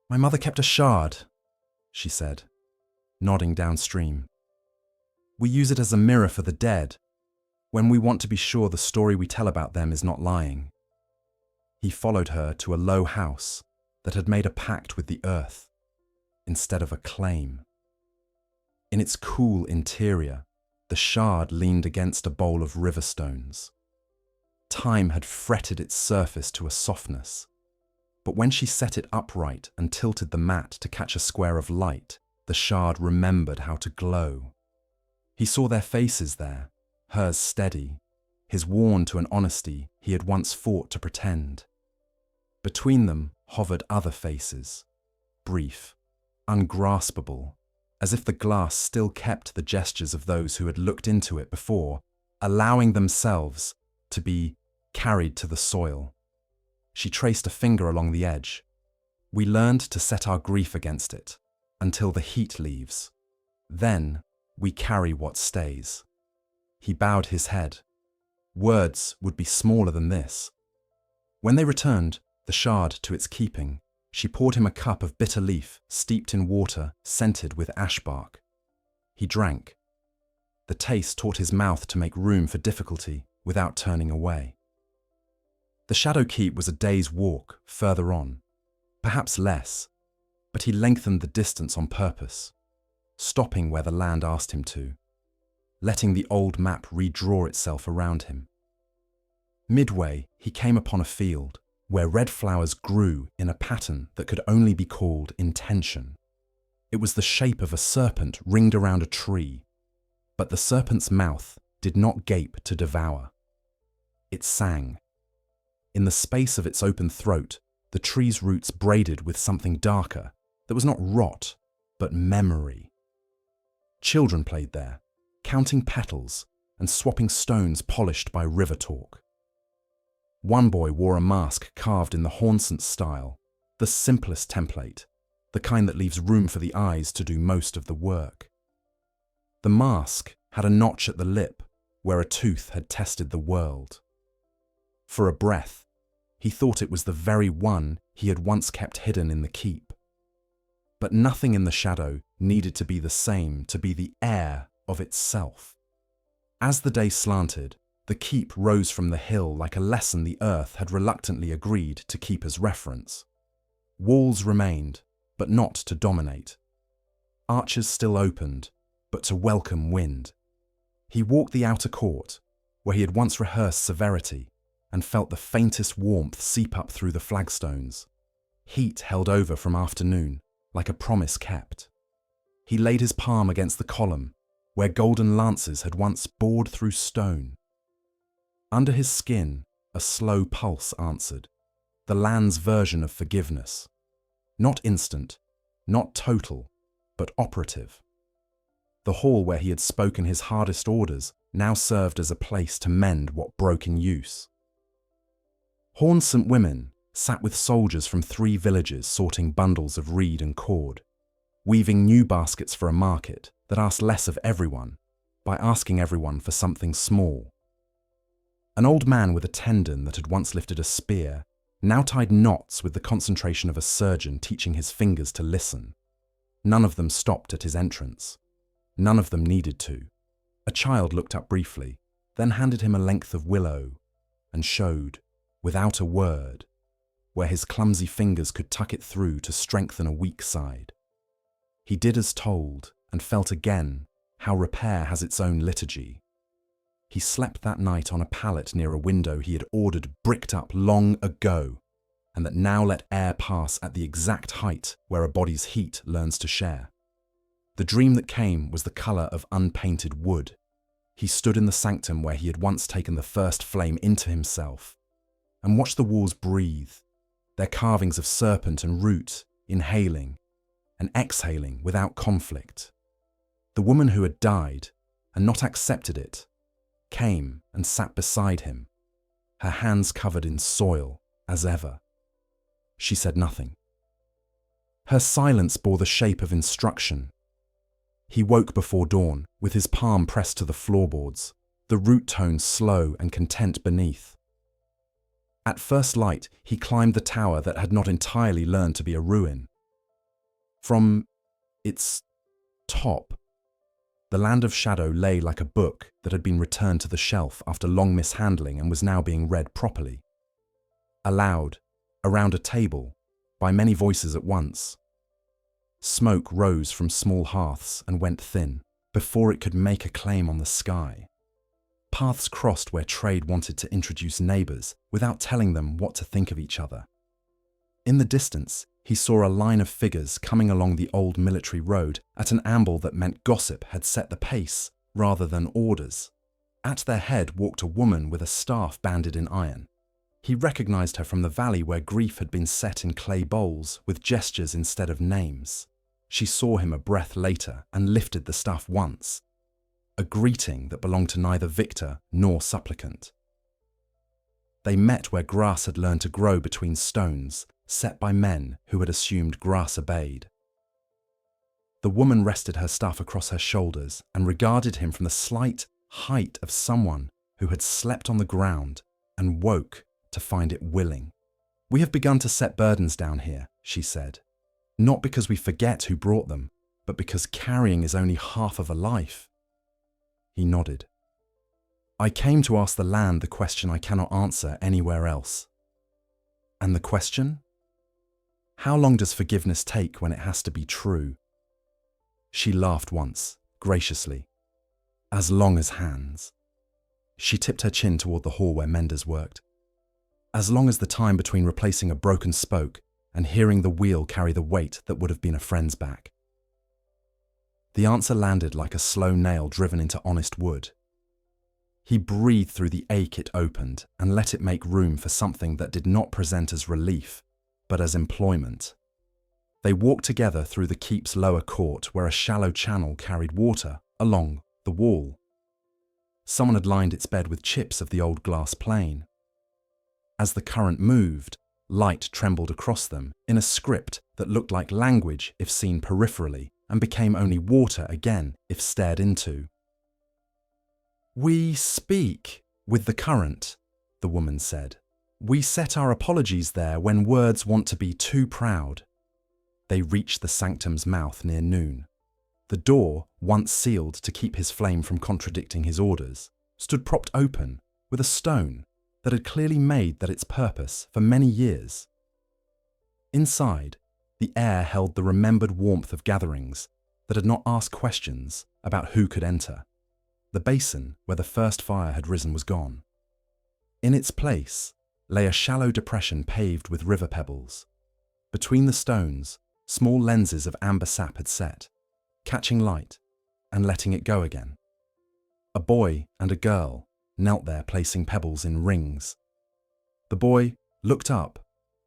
"My mother kept a shard," she said, nodding downstream. "We use it as a mirror for the dead, when we want to be sure the story we tell about them is not lying." He followed her to a low house that had made a pact with the earth, instead of a claim. In its cool interior, the shard leaned against a bowl of river stones. Time had fretted its surface to a softness, but when she set it upright and tilted the mat to catch a square of light, the shard remembered how to glow. He saw their faces there, hers steady, his worn to an honesty he had once fought to pretend. Between them hovered other faces, brief, ungraspable, as if the glass still kept the gestures of those who had looked into it before, allowing themselves to be carried to the soil. She traced a finger along the edge. "We learned to set our grief against it, until the heat leaves. Then we carry what stays." He bowed his head. Words would be smaller than this. When they returned, the shard to its keeping, she poured him a cup of bitter leaf steeped in water scented with ash bark. He drank, The taste taught his mouth to make room for difficulty without turning away. The Shadow Keep was a day's walk further on, perhaps less, but he lengthened the distance on purpose, stopping where the land asked him to, letting the old map redraw itself around him. Midway, he came upon a field where red flowers grew in a pattern that could only be called intention. It was the shape of a serpent ringed around a tree, but the serpent's mouth did not gape to devour. It sang. In the space of its open throat, the tree's roots braided with something darker that was not rot, but memory. Children played there, counting petals and swapping stones polished by river talk. One boy wore a mask carved in the Hornsent style, the simplest template, the kind that leaves room for the eyes to do most of the work. The mask had a notch at the lip where a tooth had tested the world. For a breath, he thought it was the very one he had once kept hidden in the keep. But nothing in the shadow needed to be the same to be the heir of itself. As the day slanted, the keep rose from the hill like a lesson the earth had reluctantly agreed to keep as reference. Walls remained, but not to dominate. Arches still opened, but to welcome wind. He walked the outer court, where he had once rehearsed severity, and felt the faintest warmth seep up through the flagstones. Heat held over from afternoon, like a promise kept. He laid his palm against the column, where golden lances had once bored through stone. Under his skin, a slow pulse answered, the land's version of forgiveness. Not instant, not total, but operative. The hall where he had spoken his hardest orders now served as a place to mend what broke in use. Hornsent women sat with soldiers from 3 villages sorting bundles of reed and cord, weaving new baskets for a market that asked less of everyone by asking everyone for something small. An old man with a tendon that had once lifted a spear now tied knots with the concentration of a surgeon teaching his fingers to listen. None of them stopped at his entrance. None of them needed to. A child looked up briefly, then handed him a length of willow and showed, without a word, where his clumsy fingers could tuck it through to strengthen a weak side. He did as told and felt again how repair has its own liturgy. He slept that night on a pallet near a window he had ordered bricked up long ago, and that now let air pass at the exact height where a body's heat learns to share. The dream that came was the colour of unpainted wood. He stood in the sanctum where he had once taken the first flame into himself, and watched the walls breathe, their carvings of serpent and root inhaling and exhaling without conflict. The woman who had died, and not accepted it, came and sat beside him, her hands covered in soil, as ever. She said nothing. Her silence bore the shape of instruction. He woke before dawn, with his palm pressed to the floorboards, the root tones slow and content beneath. At first light, he climbed the tower that had not entirely learned to be a ruin. From its top, the land of shadow lay like a book that had been returned to the shelf after long mishandling and was now being read properly. Aloud, around a table, by many voices at once. Smoke rose from small hearths and went thin, before it could make a claim on the sky. Paths crossed where trade wanted to introduce neighbours without telling them what to think of each other. In the distance, he saw a line of figures coming along the old military road at an amble that meant gossip had set the pace rather than orders. At their head walked a woman with a staff banded in iron. He recognised her from the valley where grief had been set in clay bowls with gestures instead of names. She saw him a breath later and lifted the staff once, a greeting that belonged to neither victor nor supplicant. They met where grass had learned to grow between stones, set by men who had assumed grass obeyed. The woman rested her staff across her shoulders and regarded him from the slight height of someone who had slept on the ground and woke to find it willing. "We have begun to set burdens down here," she said, "not because we forget who brought them, but because carrying is only half of a life." He nodded. I came to ask the land the question I cannot answer anywhere else. And the question? How long does forgiveness take when it has to be true? She laughed once, graciously. As long as hands. She tipped her chin toward the hall where menders worked. As long as the time between replacing a broken spoke and hearing the wheel carry the weight that would have been a friend's back. The answer landed like a slow nail driven into honest wood. He breathed through the ache it opened and let it make room for something that did not present as relief, but as employment. They walked together through the keep's lower court where a shallow channel carried water along the wall. Someone had lined its bed with chips of the old glass plane. As the current moved, light trembled across them in a script that looked like language if seen peripherally and became only water again if stared into. We speak with the current, the woman said. We set our apologies there when words want to be too proud. They reached the sanctum's mouth near noon. The door, once sealed to keep his flame from contradicting his orders, stood propped open with a stone that had clearly made that its purpose for many years. Inside, the air held the remembered warmth of gatherings that had not asked questions about who could enter. The basin where the first fire had risen was gone. In its place lay a shallow depression paved with river pebbles. Between the stones, small lenses of amber sap had set, catching light and letting it go again. A boy and a girl knelt there placing pebbles in rings. The boy looked up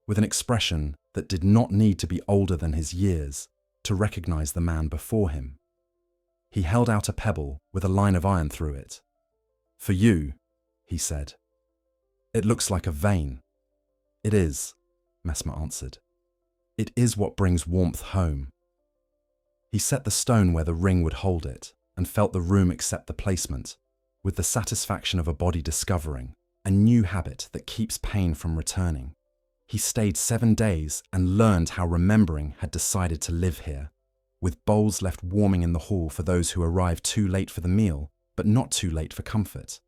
with an expression that did not need to be older than his years to recognize the man before him. He held out a pebble with a line of iron through it. For you, he said. It looks like a vein. It is, Messmer answered. It is what brings warmth home. He set the stone where the ring would hold it and felt the room accept the placement, with the satisfaction of a body discovering a new habit that keeps pain from returning. He stayed 7 days and learned how remembering had decided to live here, with bowls left warming in the hall for those who arrived too late for the meal, but not too late for comfort,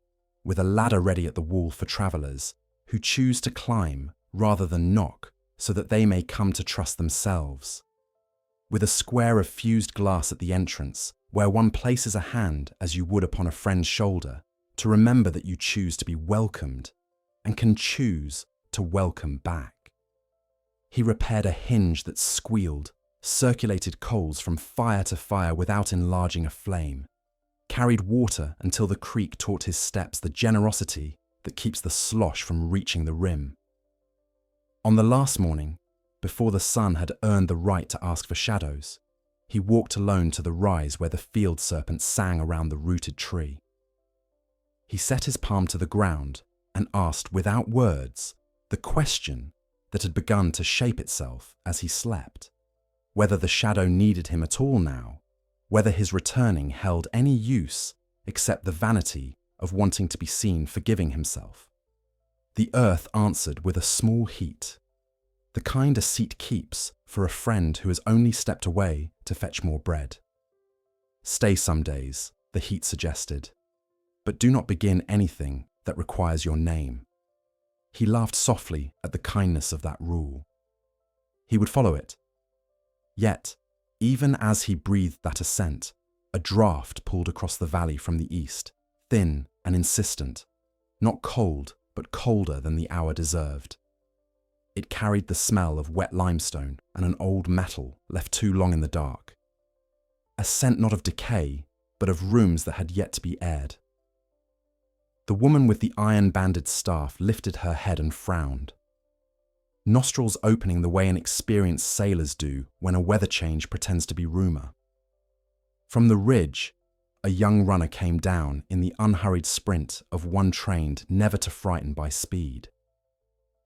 with a ladder ready at the wall for travellers who choose to climb rather than knock so that they may come to trust themselves, with a square of fused glass at the entrance where one places a hand as you would upon a friend's shoulder to remember that you choose to be welcomed and can choose to welcome back. He repaired a hinge that squealed, circulated coals from fire to fire without enlarging a flame, carried water until the creek taught his steps the generosity that keeps the slosh from reaching the rim. On the last morning, before the sun had earned the right to ask for shadows, he walked alone to the rise where the field serpent sang around the rooted tree. He set his palm to the ground and asked without words the question that had begun to shape itself as he slept, whether the shadow needed him at all now, whether his returning held any use except the vanity of wanting to be seen forgiving himself. The earth answered with a small heat, the kind a seat keeps for a friend who has only stepped away to fetch more bread. Stay some days, the heat suggested, but do not begin anything that requires your name. He laughed softly at the kindness of that rule. He would follow it. Yet, even as he breathed that assent, a draught pulled across the valley from the east, thin and insistent, not cold, but colder than the hour deserved. It carried the smell of wet limestone and an old metal left too long in the dark. A scent not of decay, but of rooms that had yet to be aired. The woman with the iron-banded staff lifted her head and frowned, nostrils opening the way inexperienced sailors do when a weather change pretends to be rumour. From the ridge, a young runner came down in the unhurried sprint of one trained never to frighten by speed.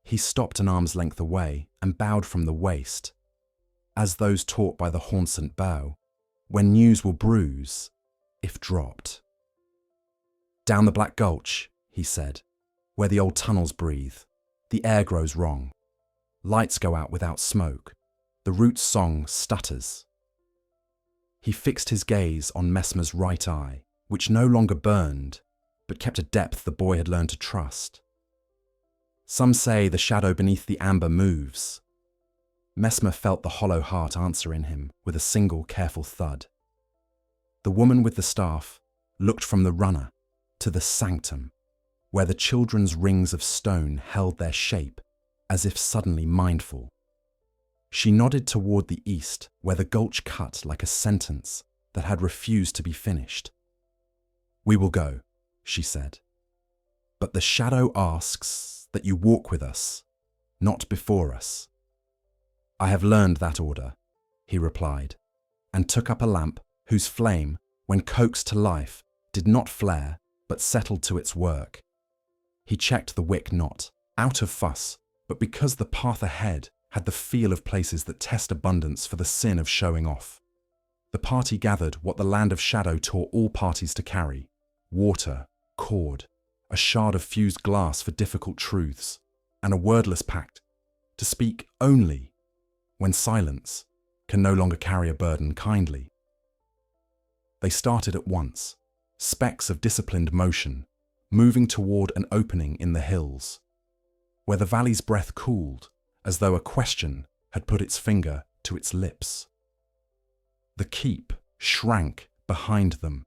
He stopped an arm's length away and bowed from the waist, as those taught by the Hornsent bow, when news will bruise, if dropped. Down the Black Gulch, he said, where the old tunnels breathe, the air grows wrong. Lights go out without smoke. The root's song stutters. He fixed his gaze on Messmer's right eye, which no longer burned, but kept a depth the boy had learned to trust. Some say the shadow beneath the amber moves. Messmer felt the hollow heart answer in him with a single careful thud. The woman with the staff looked from the runner to the sanctum, where the children's rings of stone held their shape, as if suddenly mindful. She nodded toward the east, where the gulch cut like a sentence that had refused to be finished. "We will go," she said. "But the shadow asks that you walk with us, not before us." "I have learned that order," he replied, and took up a lamp whose flame, when coaxed to life, did not flare, but settled to its work. He checked the wick not, out of fuss, but because the path ahead had the feel of places that test abundance for the sin of showing off. The party gathered what the land of shadow taught all parties to carry: water, cord, a shard of fused glass for difficult truths, and a wordless pact to speak only when silence can no longer carry a burden kindly. They started at once, specks of disciplined motion, moving toward an opening in the hills, where the valley's breath cooled, as though a question had put its finger to its lips. The keep shrank behind them.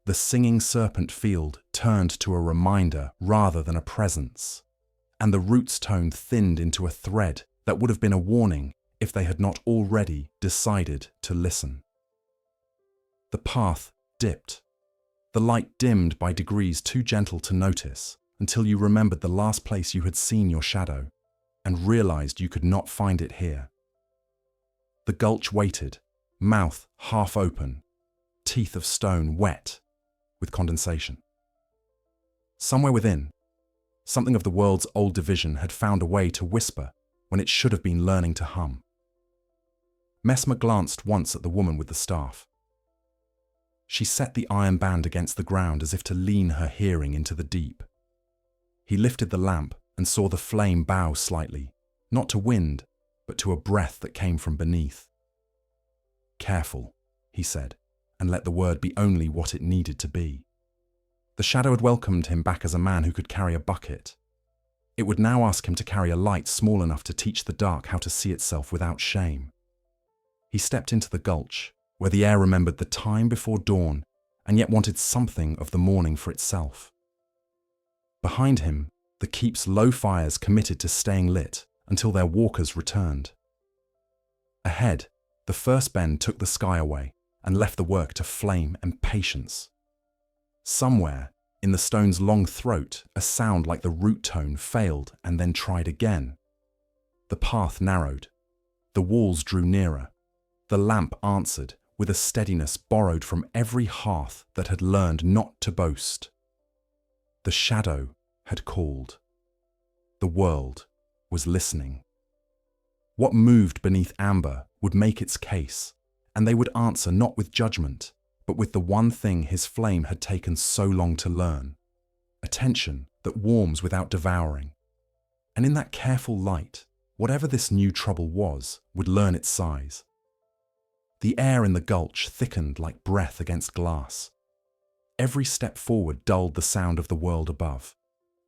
The singing serpent field turned to a reminder rather than a presence, and the root's tone thinned into a thread that would have been a warning if they had not already decided to listen. The path dipped, the light dimmed by degrees too gentle to notice, until you remembered the last place you had seen your shadow, and realized you could not find it here. The gulch waited, mouth half open, teeth of stone wet with condensation. Somewhere within, something of the world's old division had found a way to whisper when it should have been learning to hum. Messmer glanced once at the woman with the staff. She set the iron band against the ground as if to lean her hearing into the deep. He lifted the lamp and saw the flame bow slightly, not to wind, but to a breath that came from beneath. "Careful," he said, and let the word be only what it needed to be. The shadow had welcomed him back as a man who could carry a bucket. It would now ask him to carry a light small enough to teach the dark how to see itself without shame. He stepped into the gulch, where the air remembered the time before dawn and yet wanted something of the morning for itself. Behind him, the keep's low fires committed to staying lit until their walkers returned. Ahead, the first bend took the sky away and left the work to flame and patience. Somewhere, in the stone's long throat, a sound like the root tone failed and then tried again. The path narrowed. The walls drew nearer. The lamp answered with a steadiness borrowed from every hearth that had learned not to boast. The shadow had called. The world was listening. What moved beneath amber would make its case, and they would answer not with judgment, but with the one thing his flame had taken so long to learn: attention that warms without devouring. And in that careful light, whatever this new trouble was would learn its size. The air in the gulch thickened like breath against glass. Every step forward dulled the sound of the world above,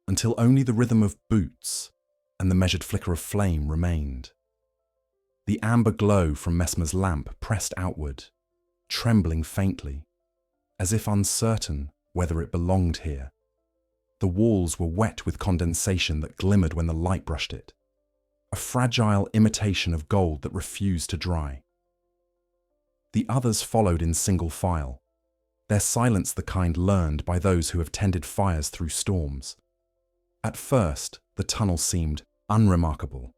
until only the rhythm of boots and the measured flicker of flame remained. The amber glow from Messmer's lamp pressed outward, trembling faintly, as if uncertain whether it belonged here. The walls were wet with condensation that glimmered when the light brushed it, a fragile imitation of gold that refused to dry. The others followed in single file, their silence the kind learned by those who have tended fires through storms. At first, the tunnel seemed unremarkable,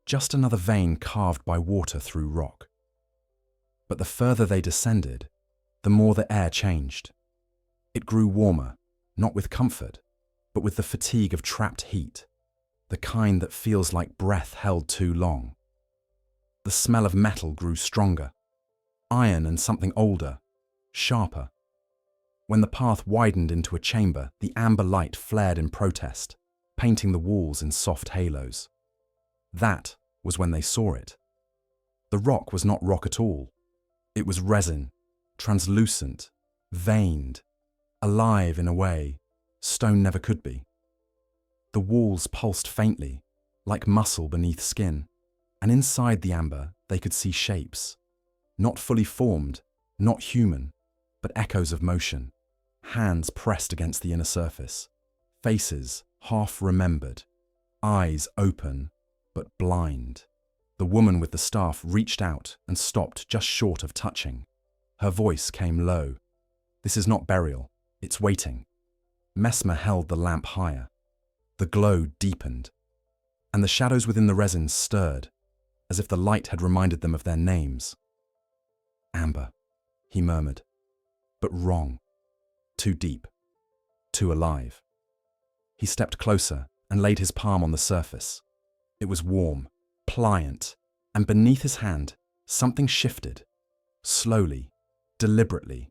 just another vein carved by water through rock. But the further they descended, the more the air changed. It grew warmer, not with comfort, but with the fatigue of trapped heat, the kind that feels like breath held too long. The smell of metal grew stronger, iron and something older, sharper. When the path widened into a chamber, the amber light flared in protest, painting the walls in soft halos. That was when they saw it. The rock was not rock at all. It was resin, translucent, veined, alive in a way stone never could be. The walls pulsed faintly, like muscle beneath skin, and inside the amber they could see shapes, not fully formed, not human, but echoes of motion, hands pressed against the inner surface, faces half remembered, eyes open but blind. The woman with the staff reached out and stopped just short of touching. Her voice came low. "This is not burial, it's waiting." Messmer held the lamp higher. The glow deepened, and the shadows within the resin stirred, as if the light had reminded them of their names. "Amber," he murmured, but wrong. Too deep, too alive. He stepped closer and laid his palm on the surface. It was warm, pliant, and beneath his hand, something shifted, slowly, deliberately.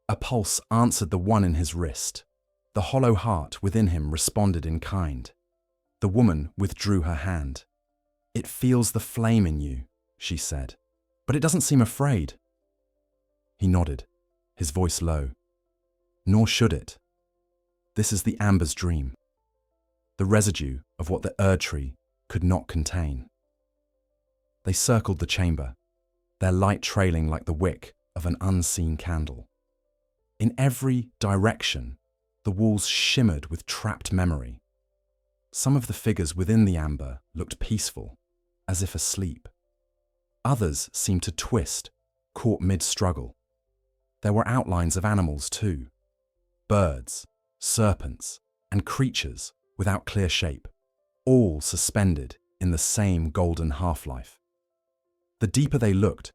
A pulse answered the one in his wrist. The hollow heart within him responded in kind. The woman withdrew her hand. "It feels the flame in you," she said, "but it doesn't seem afraid." He nodded, his voice low. "Nor should it. This is the amber's dream, the residue of what the Erdtree could not contain." They circled the chamber, their light trailing like the wick of an unseen candle. In every direction, the walls shimmered with trapped memory. Some of the figures within the amber looked peaceful, as if asleep. Others seemed to twist, caught mid-struggle. There were outlines of animals too. Birds, serpents, and creatures without clear shape, all suspended in the same golden half-life. The deeper they looked,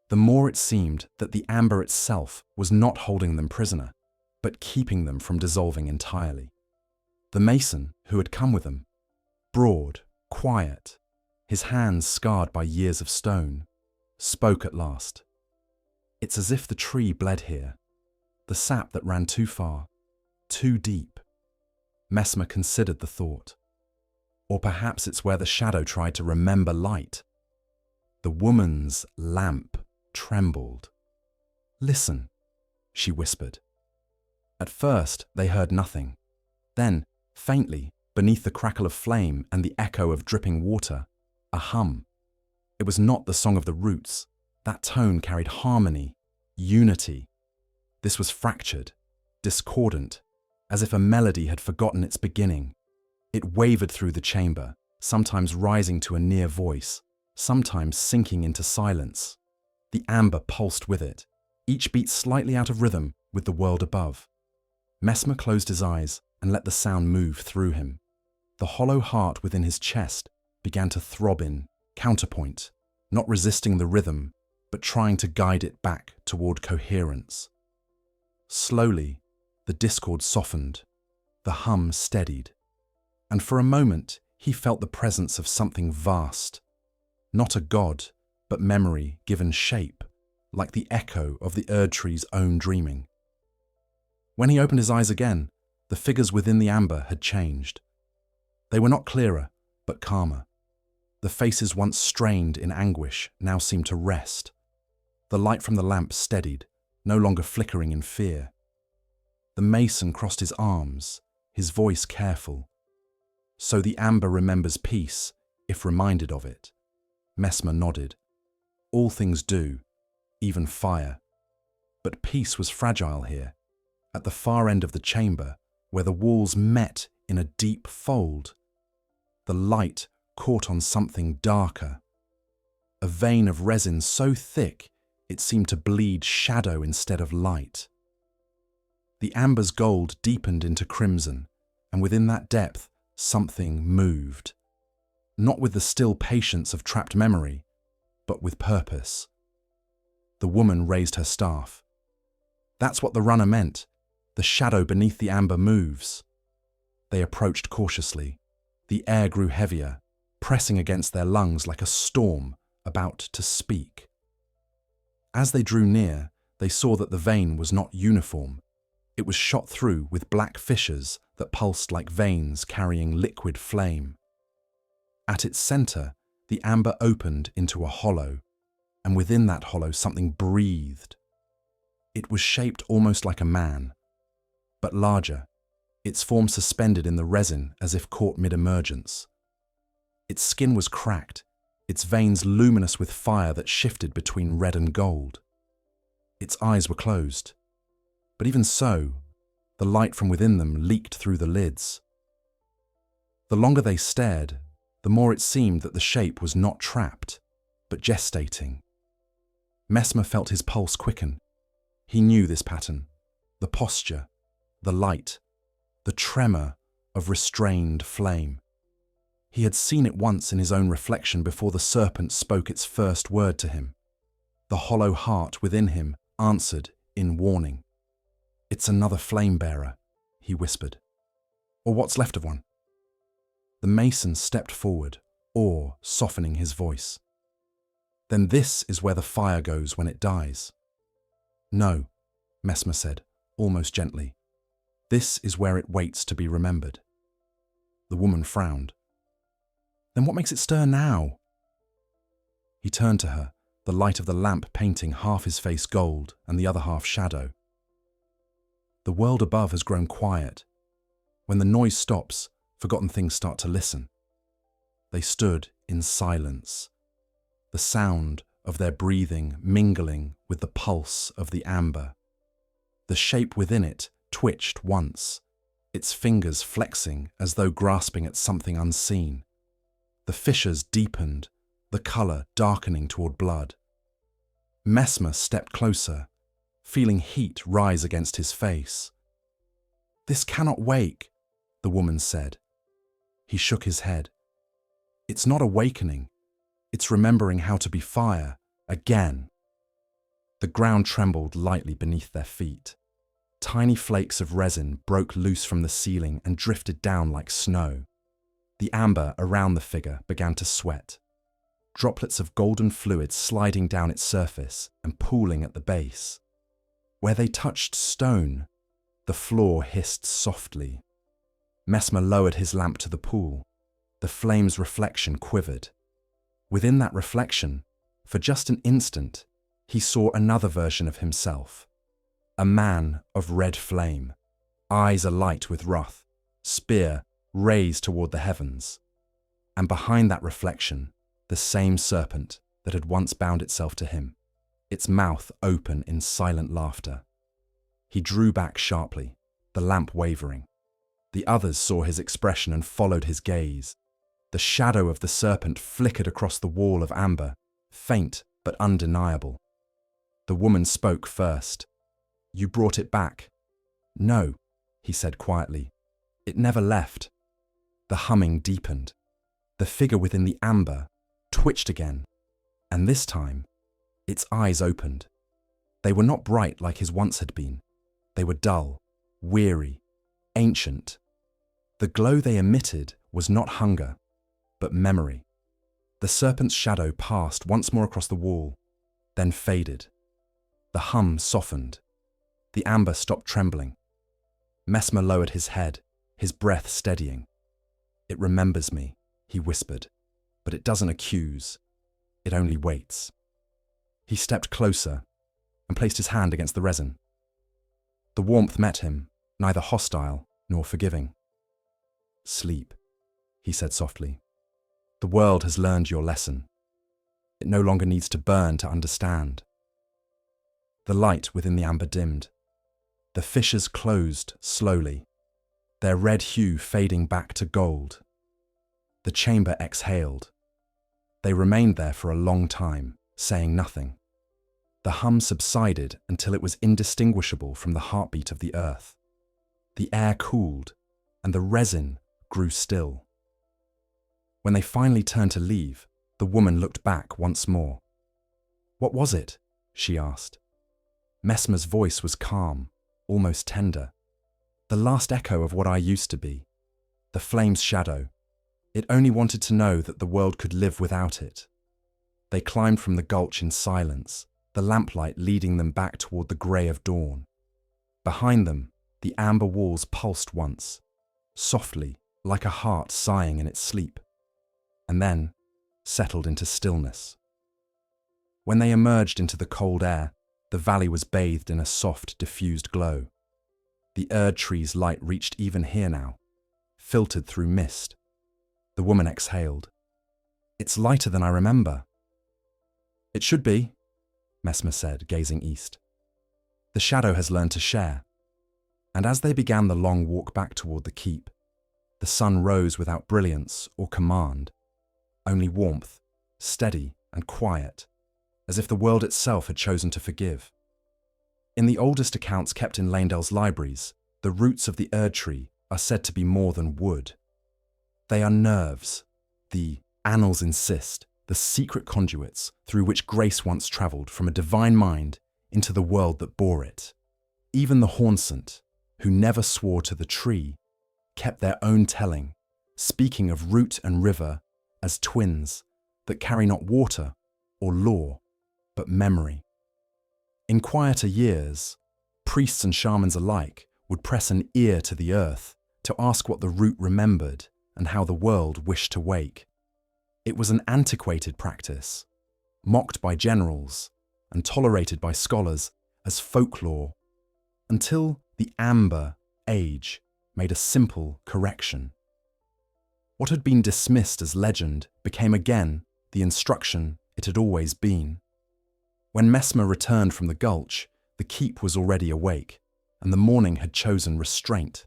the more it seemed that the amber itself was not holding them prisoner, but keeping them from dissolving entirely. The mason who had come with them, broad, quiet, his hands scarred by years of stone, spoke at last. "It's as if the tree bled here, the sap that ran too far, too deep." Messmer considered the thought. Or perhaps it's where the shadow tried to remember light. The woman's lamp trembled. "Listen," she whispered. At first, they heard nothing. Then, faintly, beneath the crackle of flame and the echo of dripping water, a hum. It was not the song of the roots. That tone carried harmony, unity. This was fractured, discordant, as if a melody had forgotten its beginning. It wavered through the chamber, sometimes rising to a near voice, sometimes sinking into silence. The amber pulsed with it, each beat slightly out of rhythm with the world above. Messmer closed his eyes and let the sound move through him. The hollow heart within his chest began to throb in counterpoint, not resisting the rhythm, but trying to guide it back toward coherence. Slowly, the discord softened, the hum steadied, and for a moment he felt the presence of something vast. Not a god, but memory given shape, like the echo of the Erdtree's own dreaming. When he opened his eyes again, the figures within the amber had changed. They were not clearer, but calmer. The faces once strained in anguish now seemed to rest. The light from the lamp steadied, no longer flickering in fear. The mason crossed his arms, his voice careful. "So the amber remembers peace, if reminded of it." Messmer nodded. All things do, even fire. But peace was fragile here. At the far end of the chamber, where the walls met in a deep fold, the light caught on something darker. A vein of resin so thick it seemed to bleed shadow instead of light. The amber's gold deepened into crimson, and within that depth, something moved. Not with the still patience of trapped memory, but with purpose. The woman raised her staff. That's what the runner meant. The shadow beneath the amber moves. They approached cautiously. The air grew heavier, pressing against their lungs like a storm about to speak. As they drew near, they saw that the vein was not uniform. It was shot through with black fissures that pulsed like veins carrying liquid flame. At its center, the amber opened into a hollow, and within that hollow something breathed. It was shaped almost like a man, but larger, its form suspended in the resin as if caught mid-emergence. Its skin was cracked, its veins luminous with fire that shifted between red and gold. Its eyes were closed, but even so, the light from within them leaked through the lids. The longer they stared, the more it seemed that the shape was not trapped, but gestating. Messmer felt his pulse quicken. He knew this pattern, the posture, the light, the tremor of restrained flame. He had seen it once in his own reflection before the serpent spoke its first word to him. The hollow heart within him answered in warning. "It's another flame bearer," he whispered. "Or what's left of one." The mason stepped forward, awe softening his voice. "Then this is where the fire goes when it dies." "No," Messmer said, almost gently. "This is where it waits to be remembered." The woman frowned. "Then what makes it stir now?" He turned to her, the light of the lamp painting half his face gold and the other half shadow. "The world above has grown quiet. When the noise stops, forgotten things start to listen." They stood in silence, the sound of their breathing mingling with the pulse of the amber. The shape within it twitched once, its fingers flexing as though grasping at something unseen. The fissures deepened, the colour darkening toward blood. Messmer stepped closer, feeling heat rise against his face. "This cannot wake," the woman said. He shook his head. "It's not awakening. It's remembering how to be fire, again." The ground trembled lightly beneath their feet. Tiny flakes of resin broke loose from the ceiling and drifted down like snow. The amber around the figure began to sweat, droplets of golden fluid sliding down its surface and pooling at the base. Where they touched stone, the floor hissed softly. Messmer lowered his lamp to the pool. The flame's reflection quivered. Within that reflection, for just an instant, he saw another version of himself. A man of red flame, eyes alight with wrath, spear raised toward the heavens. And behind that reflection, the same serpent that had once bound itself to him, its mouth open in silent laughter. He drew back sharply, the lamp wavering. The others saw his expression and followed his gaze. The shadow of the serpent flickered across the wall of amber, faint but undeniable. The woman spoke first. "You brought it back." "No," he said quietly. "It never left." The humming deepened. The figure within the amber twitched again, and this time, its eyes opened. They were not bright like his once had been. They were dull, weary, ancient. The glow they emitted was not hunger, but memory. The serpent's shadow passed once more across the wall, then faded. The hum softened. The amber stopped trembling. Messmer lowered his head, his breath steadying. "It remembers me," he whispered, "but it doesn't accuse. It only waits." He stepped closer and placed his hand against the resin. The warmth met him, neither hostile nor forgiving. "Sleep," he said softly. "The world has learned your lesson. It no longer needs to burn to understand." The light within the amber dimmed. The fissures closed slowly, their red hue fading back to gold. The chamber exhaled. They remained there for a long time, saying nothing. The hum subsided until it was indistinguishable from the heartbeat of the earth. The air cooled, and the resin grew still. When they finally turned to leave, the woman looked back once more. "What was it?" she asked. Messmer's voice was calm, almost tender. "The last echo of what I used to be. The flame's shadow. It only wanted to know that the world could live without it." They climbed from the gulch in silence, the lamplight leading them back toward the grey of dawn. Behind them, the amber walls pulsed once, softly, like a heart sighing in its sleep, and then settled into stillness. When they emerged into the cold air, The valley was bathed in a soft, diffused glow. The Erdtree's light reached even here now, filtered through mist. The woman exhaled. "It's lighter than I remember." "It should be," Messmer said, gazing east. "The shadow has learned to share." And as they began the long walk back toward the keep, the sun rose without brilliance or command, only warmth, steady and quiet, as if the world itself had chosen to forgive. In the oldest accounts kept in Leyndell's libraries, the roots of the Erdtree are said to be more than wood. They are nerves, the annals insist, the secret conduits through which grace once travelled from a divine mind into the world that bore it. Even the Haunsant, who never swore to the tree, kept their own telling, speaking of root and river as twins that carry not water or law, but memory. In quieter years, priests and shamans alike would press an ear to the earth to ask what the root remembered and how the world wished to wake. It was an antiquated practice, mocked by generals and tolerated by scholars as folklore, until the Amber Age made a simple correction. What had been dismissed as legend became again the instruction it had always been. When Messmer returned from the gulch, the keep was already awake, and the morning had chosen restraint.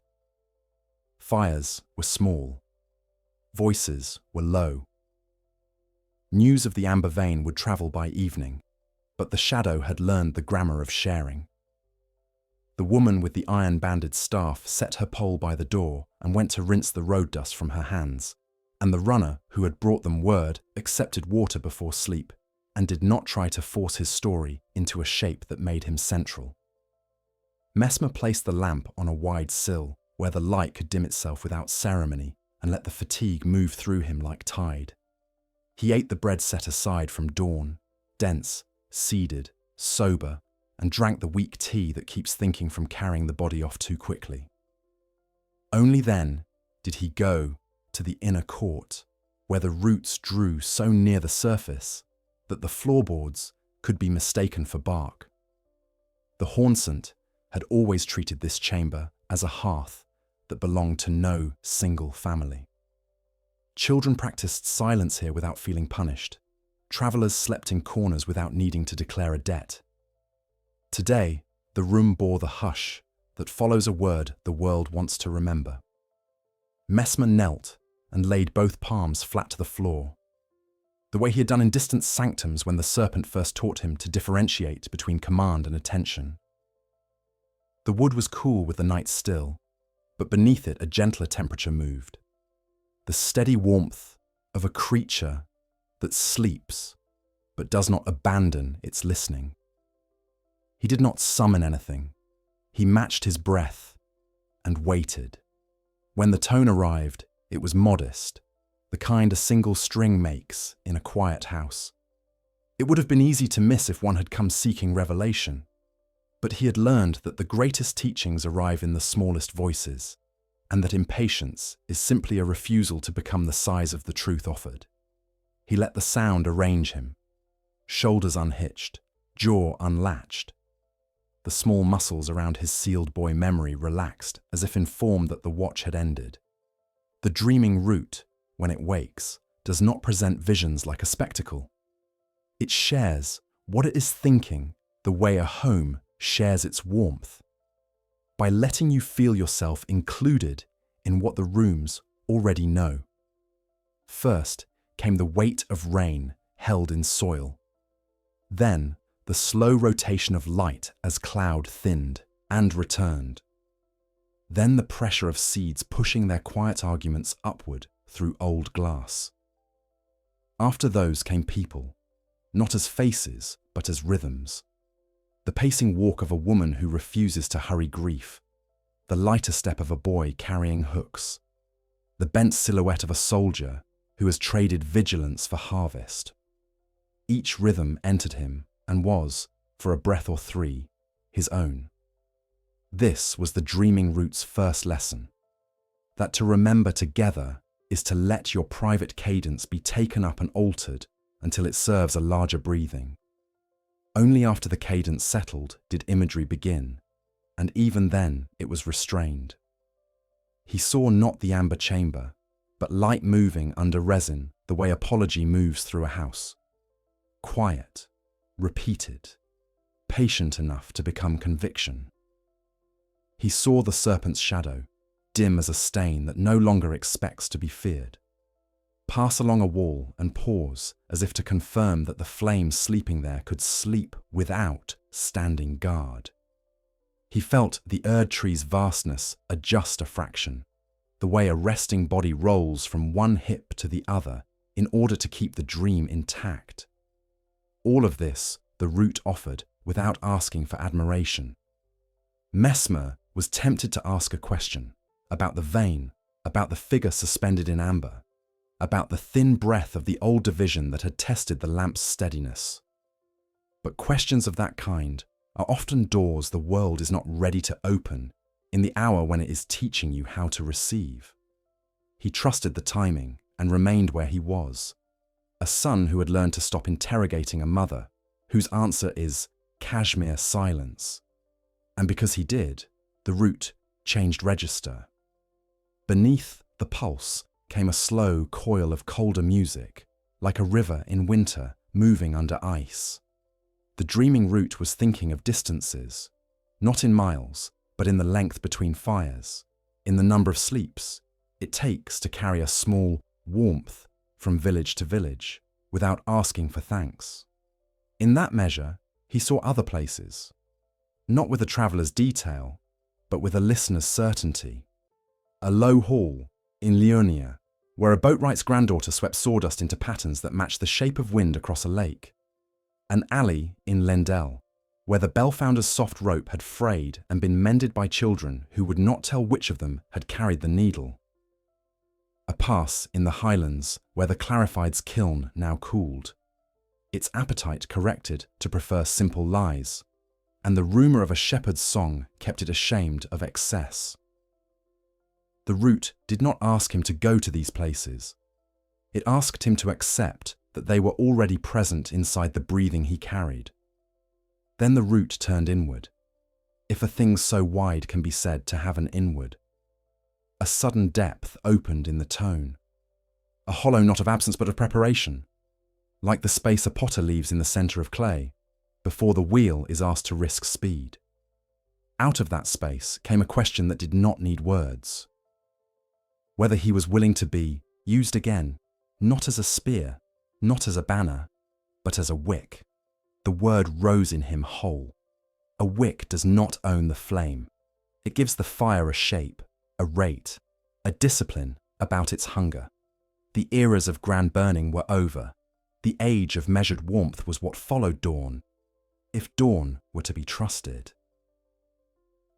Fires were small. Voices were low. News of the Amber Vein would travel by evening, but the shadow had learned the grammar of sharing. The woman with the iron-banded staff set her pole by the door and went to rinse the road dust from her hands, and the runner who had brought them word accepted water before sleep and did not try to force his story into a shape that made him central. Messmer placed the lamp on a wide sill where the light could dim itself without ceremony and let the fatigue move through him like tide. He ate the bread set aside from dawn, dense, seeded, sober, and drank the weak tea that keeps thinking from carrying the body off too quickly. Only then did he go to the inner court, where the roots drew so near the surface that the floorboards could be mistaken for bark. The Haunsant had always treated this chamber as a hearth that belonged to no single family. Children practiced silence here without feeling punished. Travellers slept in corners without needing to declare a debt. Today, the room bore the hush that follows a word the world wants to remember. Messmer knelt and laid both palms flat to the floor, the way he had done in distant sanctums when the serpent first taught him to differentiate between command and attention. The wood was cool with the night still, but beneath it a gentler temperature moved. The steady warmth of a creature that sleeps but does not abandon its listening. He did not summon anything. He matched his breath and waited. When the tone arrived, it was modest, the kind a single string makes in a quiet house. It would have been easy to miss if one had come seeking revelation, but he had learned that the greatest teachings arrive in the smallest voices, and that impatience is simply a refusal to become the size of the truth offered. He let the sound arrange him, shoulders unhitched, jaw unlatched. The small muscles around his sealed boy memory relaxed as if informed that the watch had ended. The dreaming root, when it wakes, does not present visions like a spectacle. It shares what it is thinking the way a home shares its warmth. By letting you feel yourself included in what the rooms already know. First came the weight of rain held in soil. Then the slow rotation of light as cloud thinned and returned. Then the pressure of seeds pushing their quiet arguments upward through old glass. After those came people, not as faces, but as rhythms. The pacing walk of a woman who refuses to hurry grief, the lighter step of a boy carrying hooks, the bent silhouette of a soldier who has traded vigilance for harvest. Each rhythm entered him and was, for a breath or three, his own. This was the dreaming root's first lesson, that to remember together is to let your private cadence be taken up and altered until it serves a larger breathing. Only after the cadence settled did imagery begin, and even then it was restrained. He saw not the amber chamber, but light moving under resin the way apology moves through a house. Quiet, repeated, patient enough to become conviction. He saw the serpent's shadow, dim as a stain that no longer expects to be feared, pass along a wall and pause as if to confirm that the flame sleeping there could sleep without standing guard. He felt the Erdtree's vastness adjust a fraction, the way a resting body rolls from one hip to the other in order to keep the dream intact. All of this the root offered without asking for admiration. Messmer was tempted to ask a question about the vein, about the figure suspended in amber, about the thin breath of the old division that had tested the lamp's steadiness. But questions of that kind are often doors the world is not ready to open in the hour when it is teaching you how to receive. He trusted the timing and remained where he was, a son who had learned to stop interrogating a mother whose answer is cashmere silence. And because he did, the root changed register. Beneath the pulse came a slow coil of colder music, like a river in winter moving under ice. The dreaming root was thinking of distances, not in miles, but in the length between fires, in the number of sleeps it takes to carry a small warmth from village to village without asking for thanks. In that measure, he saw other places, not with a traveller's detail, but with a listener's certainty. A low hall in Leonia, where a boatwright's granddaughter swept sawdust into patterns that matched the shape of wind across a lake. An alley in Lendell, where the bell-founder's soft rope had frayed and been mended by children who would not tell which of them had carried the needle. A pass in the highlands where the clarified's kiln now cooled, its appetite corrected to prefer simple lies, and the rumour of a shepherd's song kept it ashamed of excess. The root did not ask him to go to these places. It asked him to accept that they were already present inside the breathing he carried. Then the root turned inward, if a thing so wide can be said to have an inward. A sudden depth opened in the tone, a hollow not of absence but of preparation, like the space a potter leaves in the centre of clay, before the wheel is asked to risk speed. Out of that space came a question that did not need words. Whether he was willing to be used again, not as a spear, not as a banner, but as a wick. The word rose in him whole. A wick does not own the flame. It gives the fire a shape, a rate, a discipline about its hunger. The eras of grand burning were over. The age of measured warmth was what followed dawn, if dawn were to be trusted.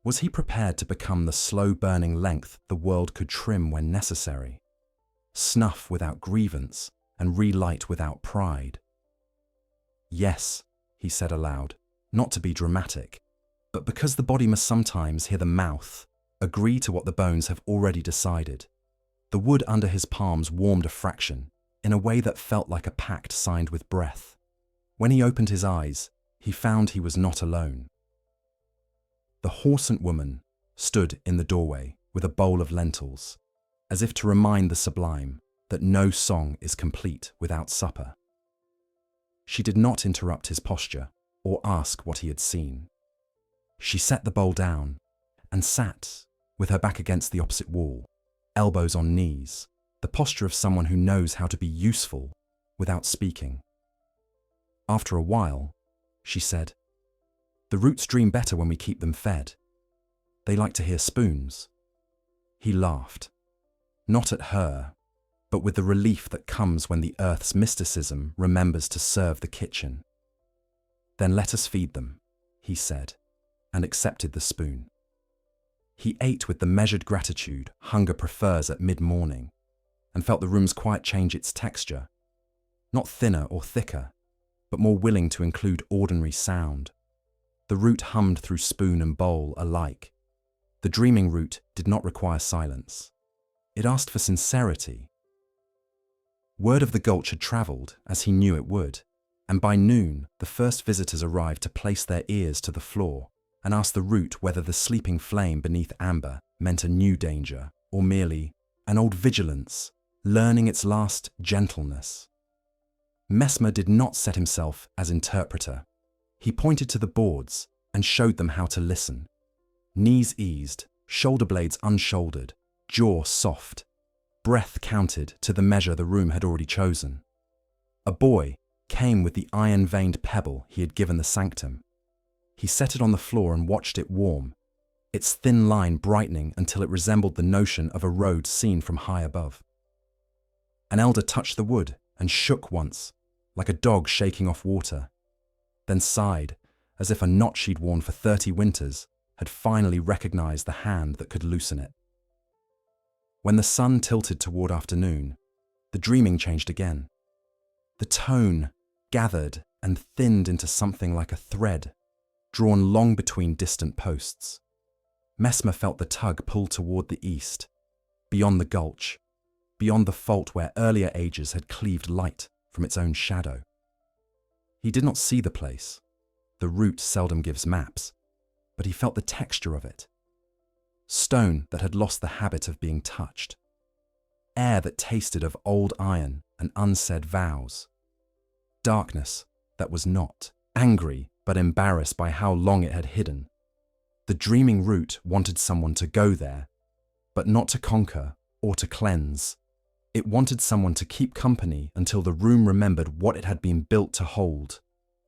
Was he prepared to become the slow-burning length the world could trim when necessary? Snuff without grievance and relight without pride? Yes, he said aloud, not to be dramatic, but because the body must sometimes hear the mouth agree to what the bones have already decided. The wood under his palms warmed a fraction, in a way that felt like a pact signed with breath. When he opened his eyes, he found he was not alone. The horsent woman stood in the doorway with a bowl of lentils, as if to remind the sublime that no song is complete without supper. She did not interrupt his posture or ask what he had seen. She set the bowl down and sat with her back against the opposite wall, elbows on knees, the posture of someone who knows how to be useful without speaking. After a while, she said, "The roots dream better when we keep them fed. They like to hear spoons." He laughed, not at her, but with the relief that comes when the earth's mysticism remembers to serve the kitchen. "Then let us feed them," he said, and accepted the spoon. He ate with the measured gratitude hunger prefers at mid-morning, and felt the room's quiet change its texture, not thinner or thicker, but more willing to include ordinary sound. The root hummed through spoon and bowl alike. The dreaming root did not require silence. It asked for sincerity. Word of the gulch had travelled, as he knew it would. and by noon the first visitors arrived to place their ears to the floor and ask the root whether the sleeping flame beneath amber meant a new danger or merely an old vigilance, learning its last gentleness. Messmer did not set himself as interpreter. He pointed to the boards and showed them how to listen. Knees eased, shoulder blades unshouldered, jaw soft. Breath counted to the measure the room had already chosen. A boy came with the iron-veined pebble he had given the sanctum. He set it on the floor and watched it warm, its thin line brightening until it resembled the notion of a road seen from high above. An elder touched the wood and shook once, like a dog shaking off water, then sighed as if a knot she'd worn for 30 winters had finally recognized the hand that could loosen it. When the sun tilted toward afternoon, the dreaming changed again. The tone gathered and thinned into something like a thread, drawn long between distant posts. Messmer felt the tug pull toward the east, beyond the gulch, beyond the fault where earlier ages had cleaved light from its own shadow. He did not see the place. The root seldom gives maps, but he felt the texture of it. Stone that had lost the habit of being touched. Air that tasted of old iron and unsaid vows. Darkness that was not, angry but embarrassed by how long it had hidden. The dreaming root wanted someone to go there, but not to conquer or to cleanse. It wanted someone to keep company until the room remembered what it had been built to hold.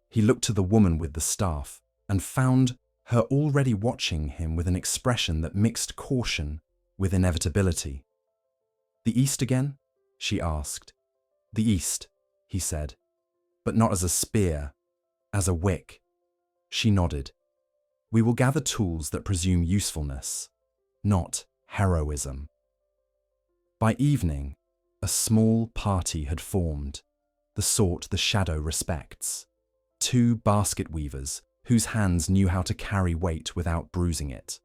He looked to the woman with the staff and found her already watching him with an expression that mixed caution with inevitability. "The east again?" she asked. "The east," he said, "but not as a spear, as a wick." She nodded. "We will gather tools that presume usefulness, not heroism." By evening, a small party had formed, the sort the shadow respects. 2 basket weavers whose hands knew how to carry weight without bruising it.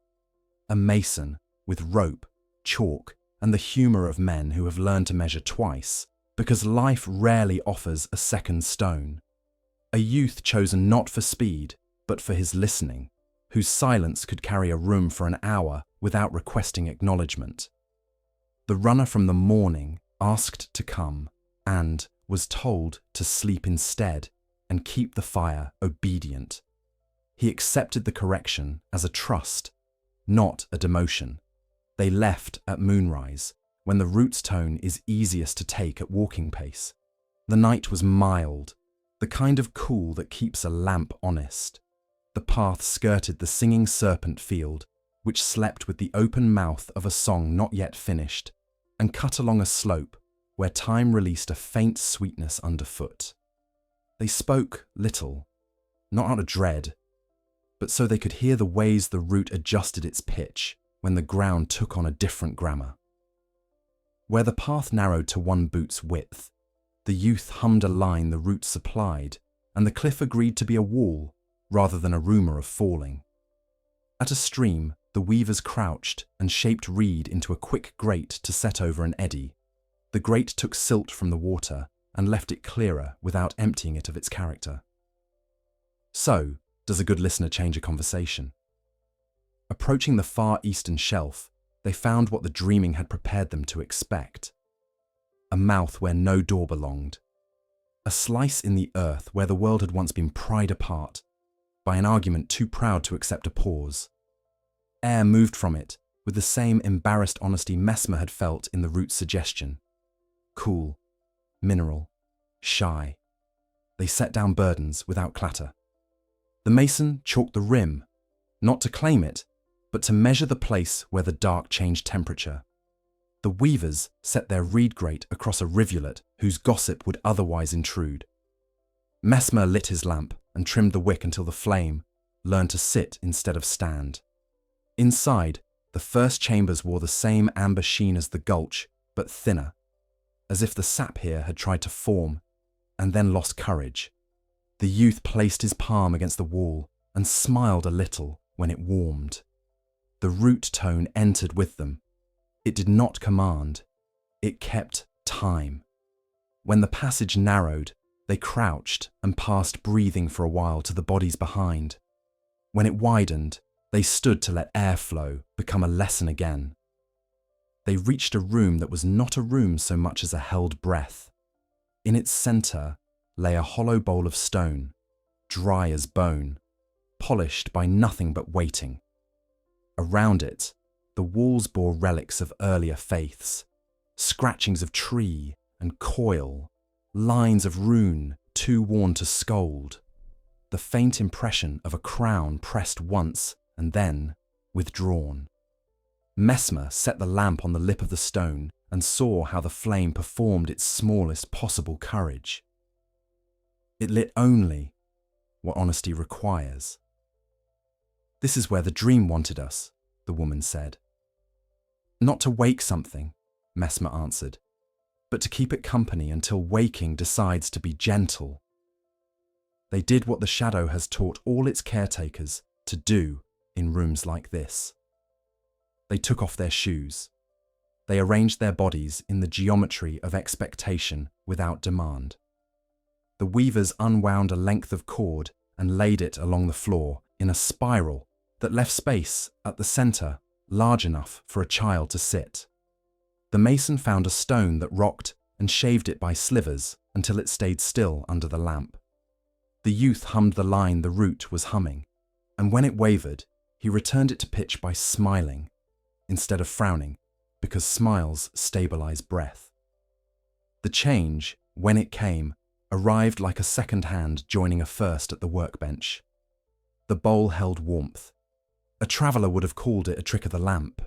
A mason with rope, chalk, and the humour of men who have learned to measure twice, because life rarely offers a second stone. A youth chosen not for speed, but for his listening, whose silence could carry a room for an hour without requesting acknowledgement. The runner from the morning asked to come and was told to sleep instead and keep the fire obedient. He accepted the correction as a trust, not a demotion. They left at moonrise, when the root's tone is easiest to take at walking pace. The night was mild, the kind of cool that keeps a lamp honest. The path skirted the singing serpent field, which slept with the open mouth of a song not yet finished, and cut along a slope where time released a faint sweetness underfoot. They spoke little, not out of dread, but so they could hear the ways the root adjusted its pitch when the ground took on a different grammar. Where the path narrowed to 1 boot's width, the youth hummed a line the root supplied, and the cliff agreed to be a wall rather than a rumour of falling. At a stream, the weavers crouched and shaped reed into a quick grate to set over an eddy. The grate took silt from the water and left it clearer without emptying it of its character. So, does a good listener change a conversation? Approaching the far eastern shelf, they found what the dreaming had prepared them to expect. A mouth where no door belonged. A slice in the earth where the world had once been pried apart by an argument too proud to accept a pause. Air moved from it with the same embarrassed honesty Messmer had felt in the root's suggestion. Cool, mineral, shy. They set down burdens without clatter. The mason chalked the rim, not to claim it, but to measure the place where the dark changed temperature. The weavers set their reed grate across a rivulet whose gossip would otherwise intrude. Messmer lit his lamp and trimmed the wick until the flame learned to sit instead of stand. Inside, the first chambers wore the same amber sheen as the gulch, but thinner, as if the sap here had tried to form and then lost courage. The youth placed his palm against the wall and smiled a little when it warmed. The root tone entered with them. It did not command. It kept time. When the passage narrowed, They crouched and passed breathing for a while to the bodies behind. When it widened, they stood to let airflow become a lesson again. They reached a room that was not a room so much as a held breath. In its center lay a hollow bowl of stone, dry as bone, polished by nothing but waiting. Around it, the walls bore relics of earlier faiths, scratchings of tree and coil, lines of rune too worn to scold, the faint impression of a crown pressed once and then withdrawn. Messmer set the lamp on the lip of the stone and saw how the flame performed its smallest possible courage. It lit only what honesty requires. "This is where the dream wanted us," the woman said. "Not to wake something," Messmer answered, "but to keep it company until waking decides to be gentle." They did what the shadow has taught all its caretakers to do in rooms like this. They took off their shoes. They arranged their bodies in the geometry of expectation without demand. The weavers unwound a length of cord and laid it along the floor in a spiral that left space at the center large enough for a child to sit. The mason found a stone that rocked and shaved it by slivers until it stayed still under the lamp. The youth hummed the line the root was humming, and when it wavered, he returned it to pitch by smiling instead of frowning, because smiles stabilize breath. The change, when it came, arrived like a second hand joining a first at the workbench. The bowl held warmth. A traveller would have called it a trick of the lamp.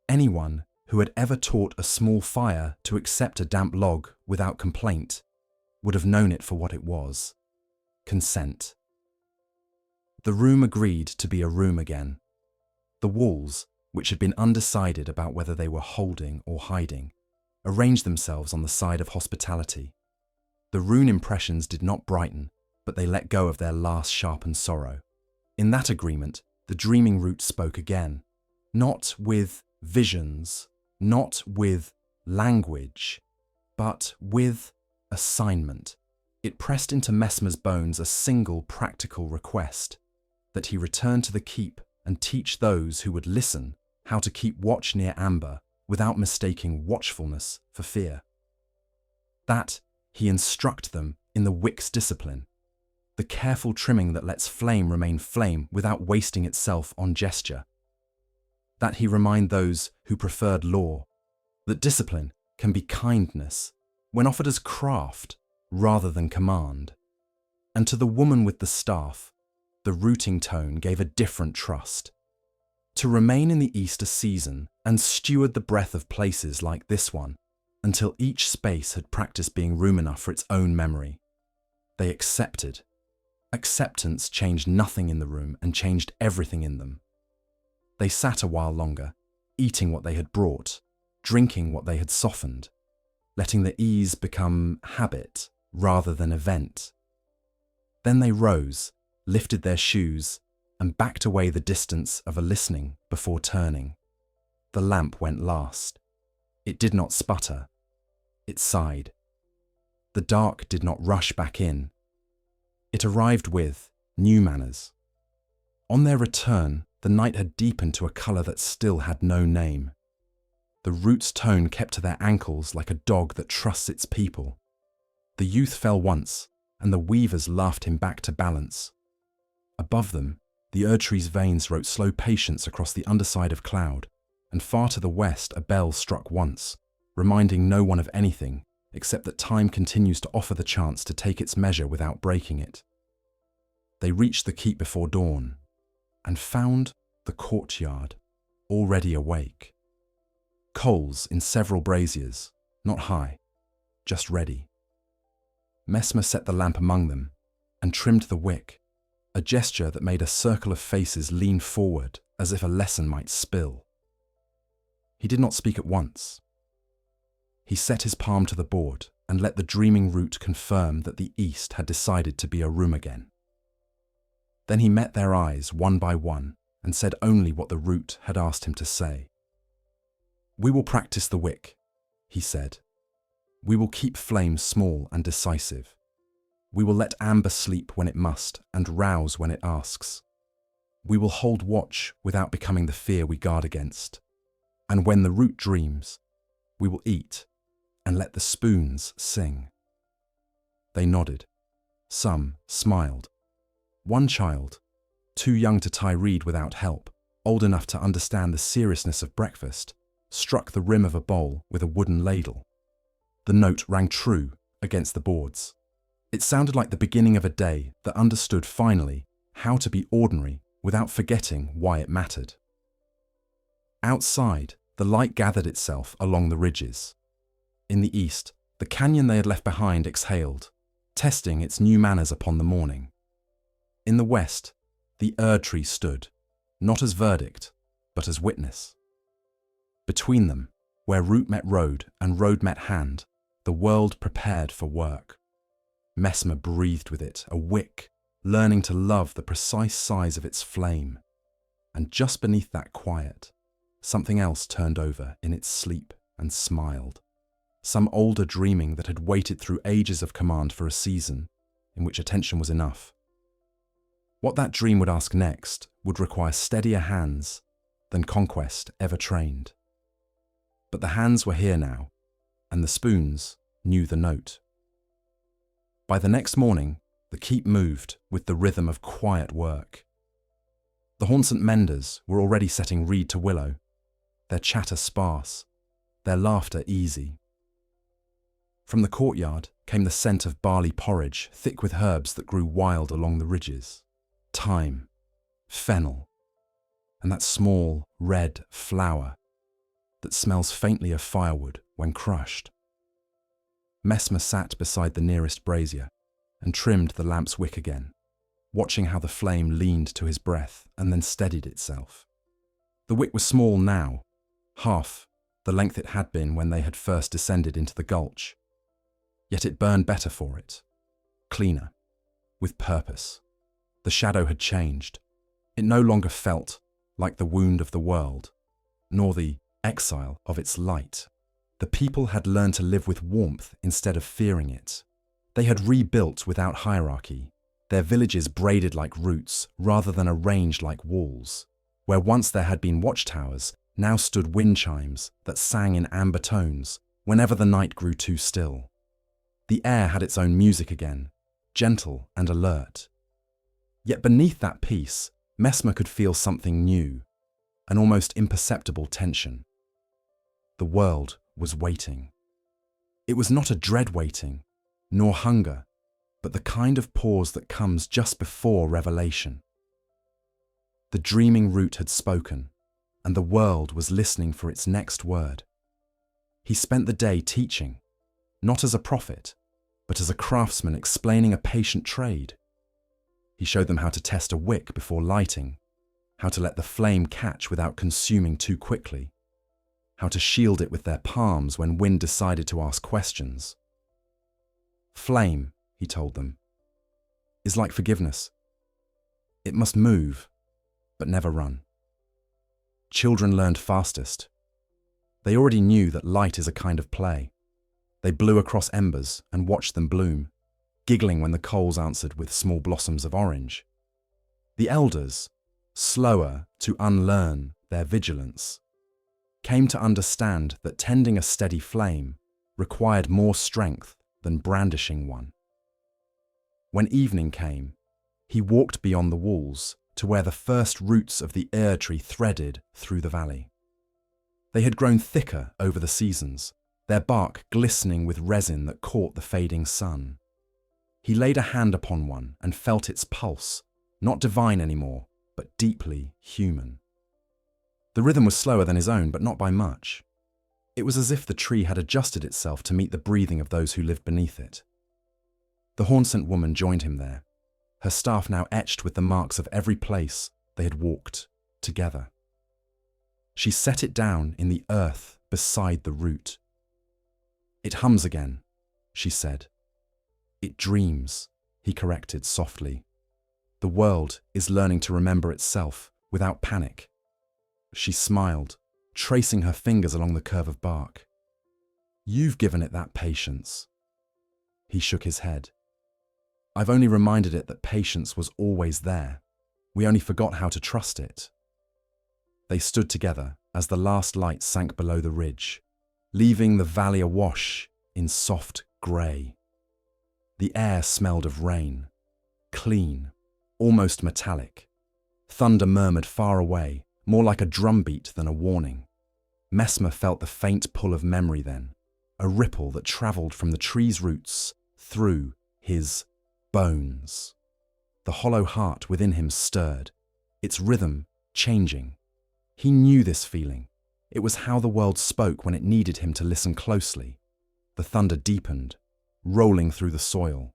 Anyone who had ever taught a small fire to accept a damp log without complaint would have known it for what it was: consent. The room agreed to be a room again. The walls, which had been undecided about whether they were holding or hiding, arranged themselves on the side of hospitality. The rune impressions did not brighten, but they let go of their last sharpened sorrow. In that agreement, the dreaming root spoke again, not with visions, not with language, but with assignment. It pressed into Messmer's bones a single practical request, that he return to the keep and teach those who would listen how to keep watch near amber without mistaking watchfulness for fear. That he instruct them in the wick's discipline, the careful trimming that lets flame remain flame without wasting itself on gesture. That he remind those who preferred law that discipline can be kindness when offered as craft rather than command. And to the woman with the staff, the rooting tone gave a different trust. To remain in the Easter season and steward the breath of places like this one until each space had practiced being room enough for its own memory. They accepted. Acceptance changed nothing in the room and changed everything in them. They sat a while longer, eating what they had brought, drinking what they had softened, letting the ease become habit rather than event. Then they rose, lifted their shoes, and backed away the distance of a listening before turning. The lamp went last. It did not sputter. It sighed. The dark did not rush back in. It arrived with new manners. On their return, the night had deepened to a colour that still had no name. The root's tone kept to their ankles like a dog that trusts its people. The youth fell once, and the weavers laughed him back to balance. Above them, the Erdtree's veins wrote slow patience across the underside of cloud, and far to the west a bell struck once, reminding no one of anything except that time continues to offer the chance to take its measure without breaking it. They reached the keep before dawn, and found the courtyard already awake. Coals in several braziers, not high, just ready. Messmer set the lamp among them and trimmed the wick, a gesture that made a circle of faces lean forward as if a lesson might spill. He did not speak at once. He set his palm to the board and let the dreaming root confirm that the East had decided to be a room again. Then he met their eyes one by one and said only what the root had asked him to say. "We will practice the wick," he said. "We will keep flame small and decisive. We will let amber sleep when it must and rouse when it asks. We will hold watch without becoming the fear we guard against. And when the root dreams, we will eat and let the spoons sing. They nodded. Some smiled. One child, too young to tie reed without help, old enough to understand the seriousness of breakfast, struck the rim of a bowl with a wooden ladle. The note rang true against the boards. It sounded like the beginning of a day that understood finally how to be ordinary without forgetting why it mattered. Outside, the light gathered itself along the ridges. In the east, the canyon they had left behind exhaled, testing its new manners upon the morning. In the west, the Erdtree stood, not as verdict, but as witness. Between them, where root met road and road met hand, the world prepared for work. Messmer breathed with it, a wick, learning to love the precise size of its flame. And just beneath that quiet, something else turned over in its sleep and smiled. Some older dreaming that had waited through ages of command for a season in which attention was enough. What that dream would ask next would require steadier hands than conquest ever trained. But the hands were here now, and the spoons knew the note. By the next morning, the keep moved with the rhythm of quiet work. The Hornsent menders were already setting reed to willow, their chatter sparse, their laughter easy. From the courtyard came the scent of barley porridge, thick with herbs that grew wild along the ridges. Thyme, fennel, and that small, red flower that smells faintly of firewood when crushed. Messmer sat beside the nearest brazier and trimmed the lamp's wick again, watching how the flame leaned to his breath and then steadied itself. The wick was small now, half the length it had been when they had first descended into the gulch. Yet it burned better for it, cleaner, with purpose. The shadow had changed. It no longer felt like the wound of the world, nor the exile of its light. The people had learned to live with warmth instead of fearing it. They had rebuilt without hierarchy, their villages braided like roots rather than arranged like walls. Where once there had been watchtowers, now stood wind chimes that sang in amber tones whenever the night grew too still. The air had its own music again, gentle and alert. Yet beneath that peace, Messmer could feel something new, an almost imperceptible tension. The world was waiting. It was not a dread waiting, nor hunger, but the kind of pause that comes just before revelation. The dreaming root had spoken, and the world was listening for its next word. He spent the day teaching, not as a prophet, but as a craftsman explaining a patient trade. He showed them how to test a wick before lighting, how to let the flame catch without consuming too quickly, how to shield it with their palms when wind decided to ask questions. Flame, he told them, is like forgiveness. It must move, but never run. Children learned fastest. They already knew that light is a kind of play. They blew across embers and watched them bloom, giggling when the coals answered with small blossoms of orange. The elders, slower to unlearn their vigilance, came to understand that tending a steady flame required more strength than brandishing one. When evening came, he walked beyond the walls to where the first roots of the Erdtree threaded through the valley. They had grown thicker over the seasons, their bark glistening with resin that caught the fading sun. He laid a hand upon one and felt its pulse, not divine anymore, but deeply human. The rhythm was slower than his own, but not by much. It was as if the tree had adjusted itself to meet the breathing of those who lived beneath it. The Hornsent woman joined him there, her staff now etched with the marks of every place they had walked together. She set it down in the earth beside the root. "It hums again," she said. "It dreams," he corrected softly. "The world is learning to remember itself without panic." She smiled, tracing her fingers along the curve of bark. "You've given it that patience." He shook his head. I've only reminded it that patience was always there. We only forgot how to trust it. They stood together as the last light sank below the ridge, leaving the valley awash in soft grey. The air smelled of rain, clean, almost metallic. Thunder murmured far away, more like a drumbeat than a warning. Messmer felt the faint pull of memory then, a ripple that travelled from the tree's roots through his bones. The hollow heart within him stirred, its rhythm changing. He knew this feeling. It was how the world spoke when it needed him to listen closely. The thunder deepened, rolling through the soil,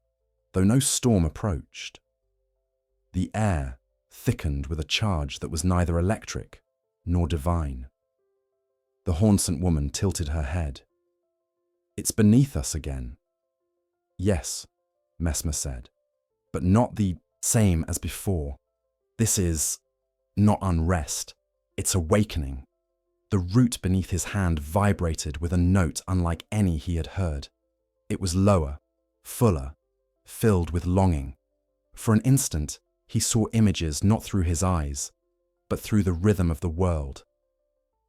though no storm approached. The air thickened with a charge that was neither electric nor divine. The Hauncent woman tilted her head. "It's beneath us again." "Yes," Messmer said, "but not the same as before. This is not unrest, it's awakening." The root beneath his hand vibrated with a note unlike any he had heard. It was lower, fuller, filled with longing. For an instant, he saw images not through his eyes, but through the rhythm of the world.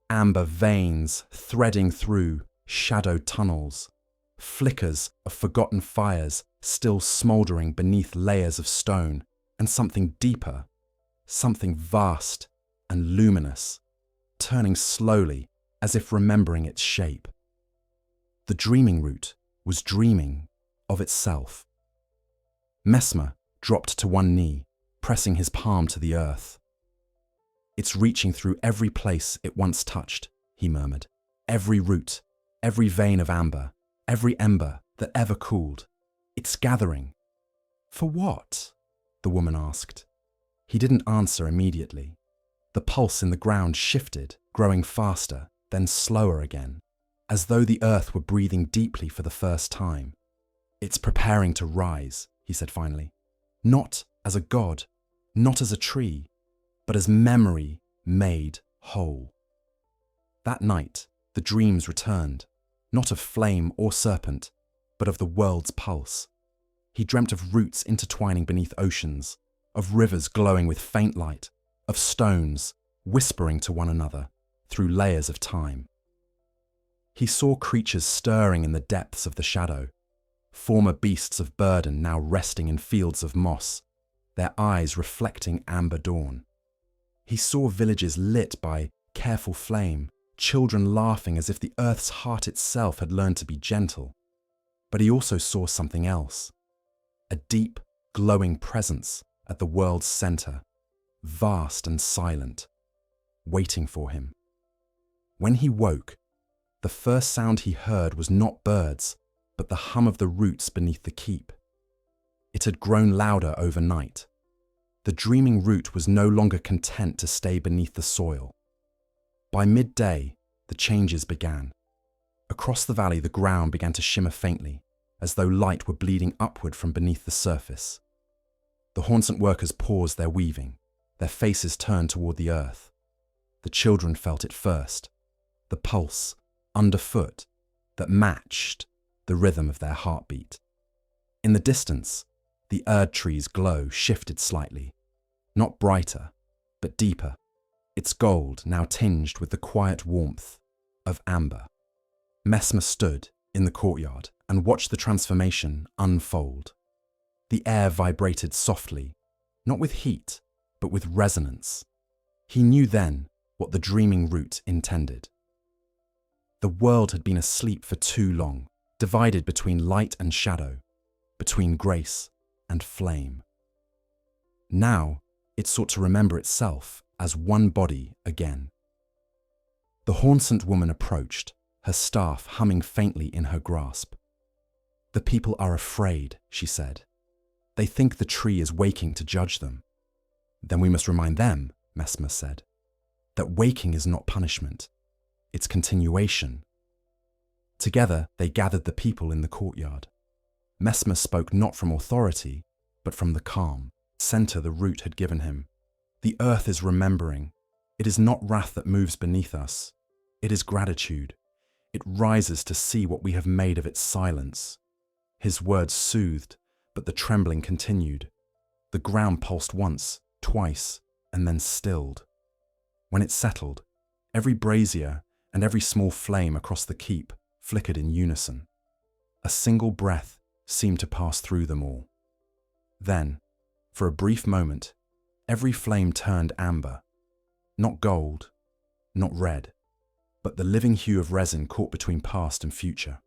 Amber veins threading through shadowed tunnels, flickers of forgotten fires still smouldering beneath layers of stone, and something deeper, something vast and luminous, turning slowly as if remembering its shape. The dreaming root was dreaming of itself. Messmer dropped to one knee, pressing his palm to the earth. "It's reaching through every place it once touched," he murmured. "Every root, every vein of amber, every ember that ever cooled. It's gathering." "For what?" the woman asked. He didn't answer immediately. The pulse in the ground shifted, growing faster, then slower again, as though the earth were breathing deeply for the first time. "It's preparing to rise," he said finally. "Not as a god, not as a tree, but as memory made whole." That night, the dreams returned, not of flame or serpent, but of the world's pulse. He dreamt of roots intertwining beneath oceans, of rivers glowing with faint light, of stones whispering to one another through layers of time. He saw creatures stirring in the depths of the shadow, former beasts of burden now resting in fields of moss, their eyes reflecting amber dawn. He saw villages lit by careful flame, children laughing as if the earth's heart itself had learned to be gentle. But he also saw something else, a deep, glowing presence at the world's center, vast and silent, waiting for him. When he woke, the first sound he heard was not birds, but the hum of the roots beneath the keep. It had grown louder overnight. The dreaming root was no longer content to stay beneath the soil. By midday, the changes began. Across the valley, the ground began to shimmer faintly, as though light were bleeding upward from beneath the surface. The Hauncent workers paused their weaving, their faces turned toward the earth. The children felt it first, the pulse, underfoot, that matched the rhythm of their heartbeat. In the distance, the Erdtree's glow shifted slightly, not brighter, but deeper, its gold now tinged with the quiet warmth of amber. Messmer stood in the courtyard and watched the transformation unfold. The air vibrated softly, not with heat, but with resonance. He knew then what the dreaming root intended. The world had been asleep for too long, divided between light and shadow, between grace and flame. Now it sought to remember itself as one body again. The Hauncent woman approached, her staff humming faintly in her grasp. "The people are afraid," she said. "They think the tree is waking to judge them." "Then we must remind them," Messmer said, "that waking is not punishment, it's continuation." Together they gathered the people in the courtyard. Messmer spoke not from authority, but from the calm center the root had given him. "The earth is remembering. It is not wrath that moves beneath us. It is gratitude. It rises to see what we have made of its silence." His words soothed, But the trembling continued. The ground pulsed once, twice, and then stilled. When it settled, every brazier and every small flame across the keep flickered in unison. A single breath seemed to pass through them all. Then, for a brief moment, every flame turned amber. Not gold, not red, but the living hue of resin caught between past and future.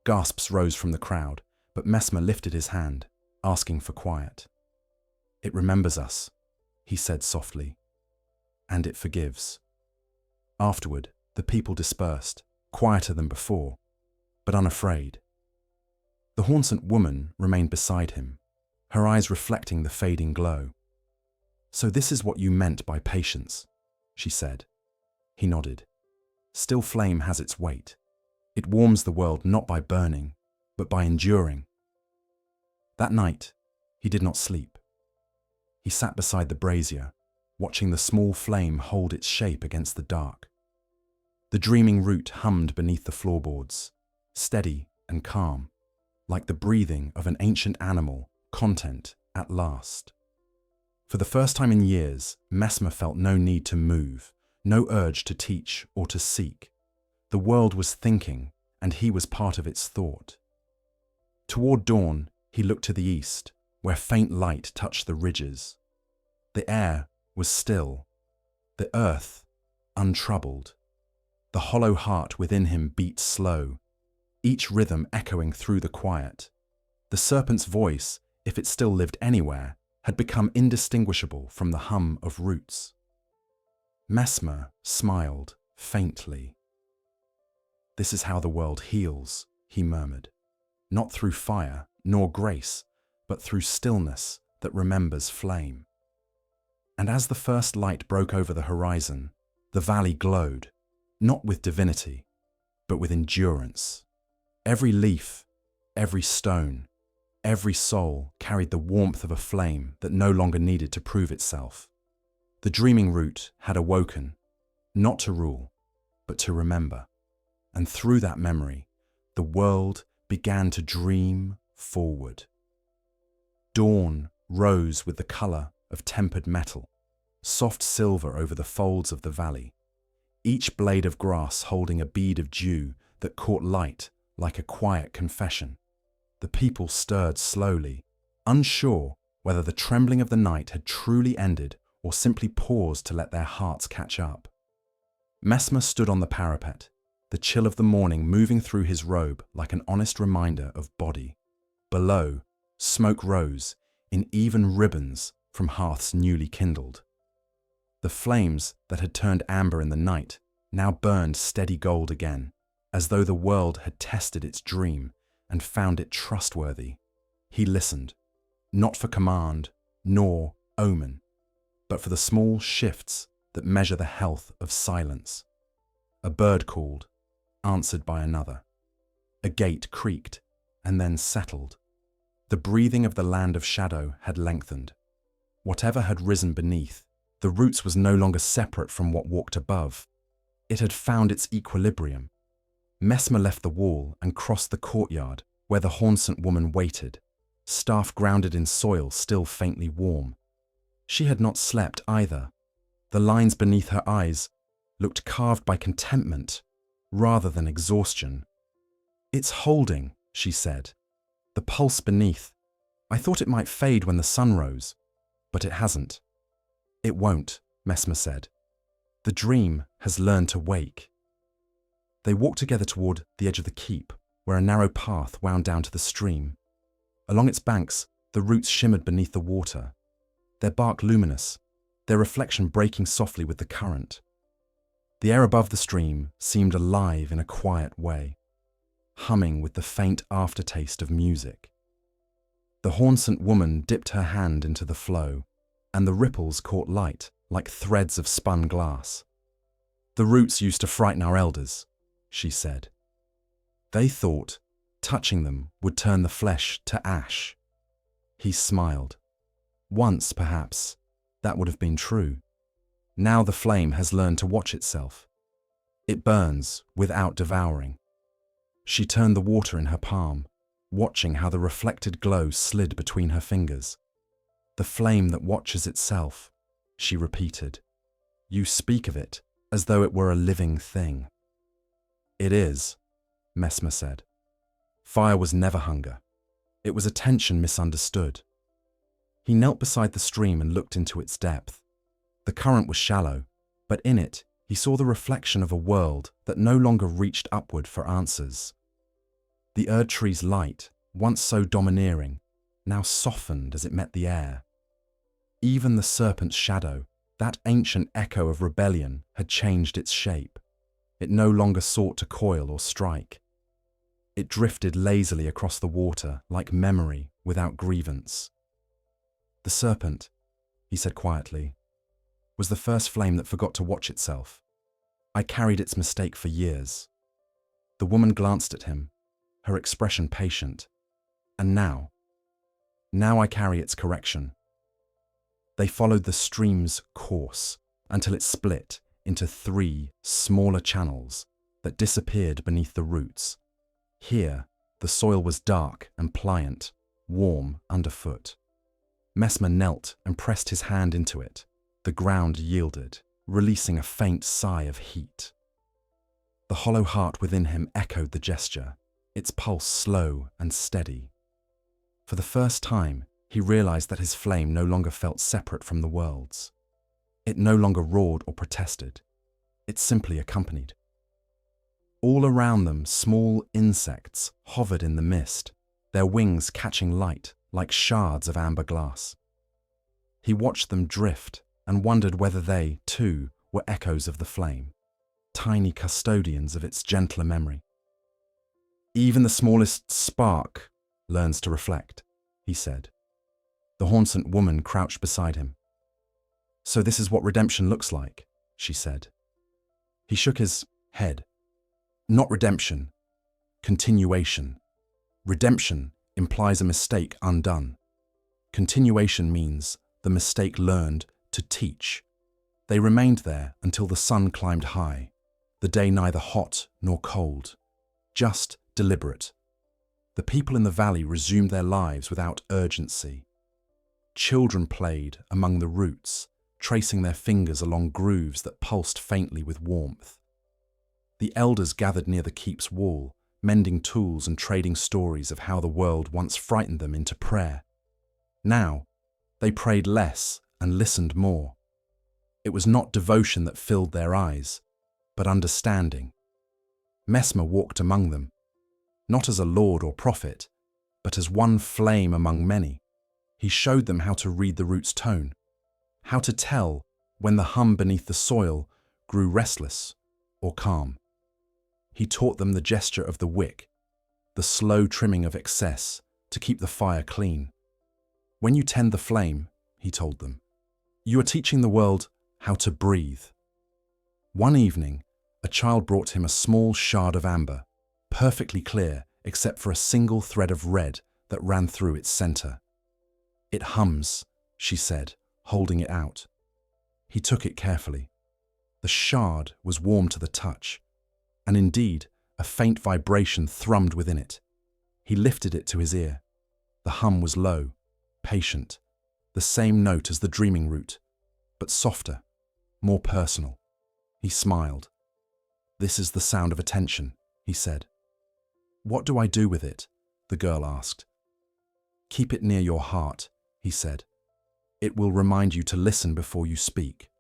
Gasps rose from the crowd, but Messmer lifted his hand, asking for quiet. "It remembers us," he said softly, "and it forgives." Afterward, the people dispersed, quieter than before, but unafraid. The Haunted woman remained beside him, her eyes reflecting the fading glow. "So this is what you meant by patience," she said. He nodded. "Still flame has its weight. It warms the world not by burning, but by enduring." That night, he did not sleep. He sat beside the brazier, watching the small flame hold its shape against the dark. The dreaming root hummed beneath the floorboards, steady and calm, like the breathing of an ancient animal content at last. For the first time in years, Messmer felt no need to move, no urge to teach or to seek. The world was thinking, and he was part of its thought. Toward dawn, he looked to the east, where faint light touched the ridges. The air was still, the earth untroubled. The hollow heart within him beat slow, each rhythm echoing through the quiet. The serpent's voice, if it still lived anywhere, had become indistinguishable from the hum of roots. Messmer smiled faintly. "This is how the world heals," he murmured, "not through fire nor grace, but through stillness that remembers flame." And as the first light broke over the horizon, the valley glowed, not with divinity, but with endurance. Every leaf, every stone, every soul carried the warmth of a flame that no longer needed to prove itself. The dreaming root had awoken, not to rule, but to remember. And through that memory, the world began to dream forward. Dawn rose with the color of tempered metal, soft silver over the folds of the valley, each blade of grass holding a bead of dew that caught light like a quiet confession. The people stirred slowly, unsure whether the trembling of the night had truly ended or simply paused to let their hearts catch up. Messmer stood on the parapet, the chill of the morning moving through his robe like an honest reminder of body. Below, smoke rose in even ribbons from hearths newly kindled. The flames that had turned amber in the night now burned steady gold again, as though the world had tested its dream and found it trustworthy. He listened, not for command nor omen, but for the small shifts that measure the health of silence. A bird called, answered by another. A gate creaked and then settled. The breathing of the land of shadow had lengthened. Whatever had risen beneath, the roots was no longer separate from what walked above. It had found its equilibrium. Messmer left the wall and crossed the courtyard where the Haunted woman waited, staff grounded in soil still faintly warm. She had not slept either. The lines beneath her eyes looked carved by contentment rather than exhaustion. "It's holding," she said. "The pulse beneath. I thought it might fade when the sun rose, but it hasn't." "It won't," Messmer said. "The dream has learned to wake." They walked together toward the edge of the keep, where a narrow path wound down to the stream. Along its banks, the roots shimmered beneath the water, their bark luminous, their reflection breaking softly with the current. The air above the stream seemed alive in a quiet way, humming with the faint aftertaste of music. The Haunted woman dipped her hand into the flow, and the ripples caught light like threads of spun glass. "The roots used to frighten our elders," she said. "They thought touching them would turn the flesh to ash." He smiled. "Once, perhaps, that would have been true. Now the flame has learned to watch itself. It burns without devouring." She turned the water in her palm, watching how the reflected glow slid between her fingers. "The flame that watches itself," she repeated. "You speak of it as though it were a living thing." "It is," Messmer said. "Fire was never hunger. It was attention misunderstood." He knelt beside the stream and looked into its depth. The current was shallow, but in it he saw the reflection of a world that no longer reached upward for answers. The Erdtree's light, once so domineering, now softened as it met the air. Even the serpent's shadow, that ancient echo of rebellion, had changed its shape. It no longer sought to coil or strike. It drifted lazily across the water like memory without grievance. "The serpent," he said quietly, "was the first flame that forgot to watch itself. I carried its mistake for years." The woman glanced at him, her expression patient. "And now I carry its correction." They followed the stream's course until it split into 3 smaller channels that disappeared beneath the roots. Here, the soil was dark and pliant, warm underfoot. Messmer knelt and pressed his hand into it. The ground yielded, releasing a faint sigh of heat. The hollow heart within him echoed the gesture, its pulse slow and steady. For the first time, he realized that his flame no longer felt separate from the world's. It no longer roared or protested. It simply accompanied. All around them, small insects hovered in the mist, their wings catching light like shards of amber glass. He watched them drift and wondered whether they, too, were echoes of the flame, tiny custodians of its gentler memory. "Even the smallest spark learns to reflect," he said. The Haunsant woman crouched beside him. "So this is what redemption looks like," she said. He shook his head. "Not redemption. Continuation. Redemption implies a mistake undone. Continuation means the mistake learned to teach." They remained there until the sun climbed high, the day neither hot nor cold, just deliberate. The people in the valley resumed their lives without urgency. Children played among the roots, tracing their fingers along grooves that pulsed faintly with warmth. The elders gathered near the keep's wall, mending tools and trading stories of how the world once frightened them into prayer. Now, they prayed less and listened more. It was not devotion that filled their eyes, but understanding. Messmer walked among them, not as a lord or prophet, but as one flame among many. He showed them how to read the root's tone, how to tell when the hum beneath the soil grew restless or calm. He taught them the gesture of the wick, the slow trimming of excess to keep the fire clean. "When you tend the flame," he told them, "you are teaching the world how to breathe." One evening, a child brought him a small shard of amber, perfectly clear except for a single thread of red that ran through its center. "It hums," she said, holding it out. He took it carefully. The shard was warm to the touch, and indeed, a faint vibration thrummed within it. He lifted it to his ear. The hum was low, patient, the same note as the dreaming root, but softer, more personal. He smiled. "This is the sound of attention," he said. "What do I do with it?" the girl asked. "Keep it near your heart," he said. "It will remind you to listen before you speak."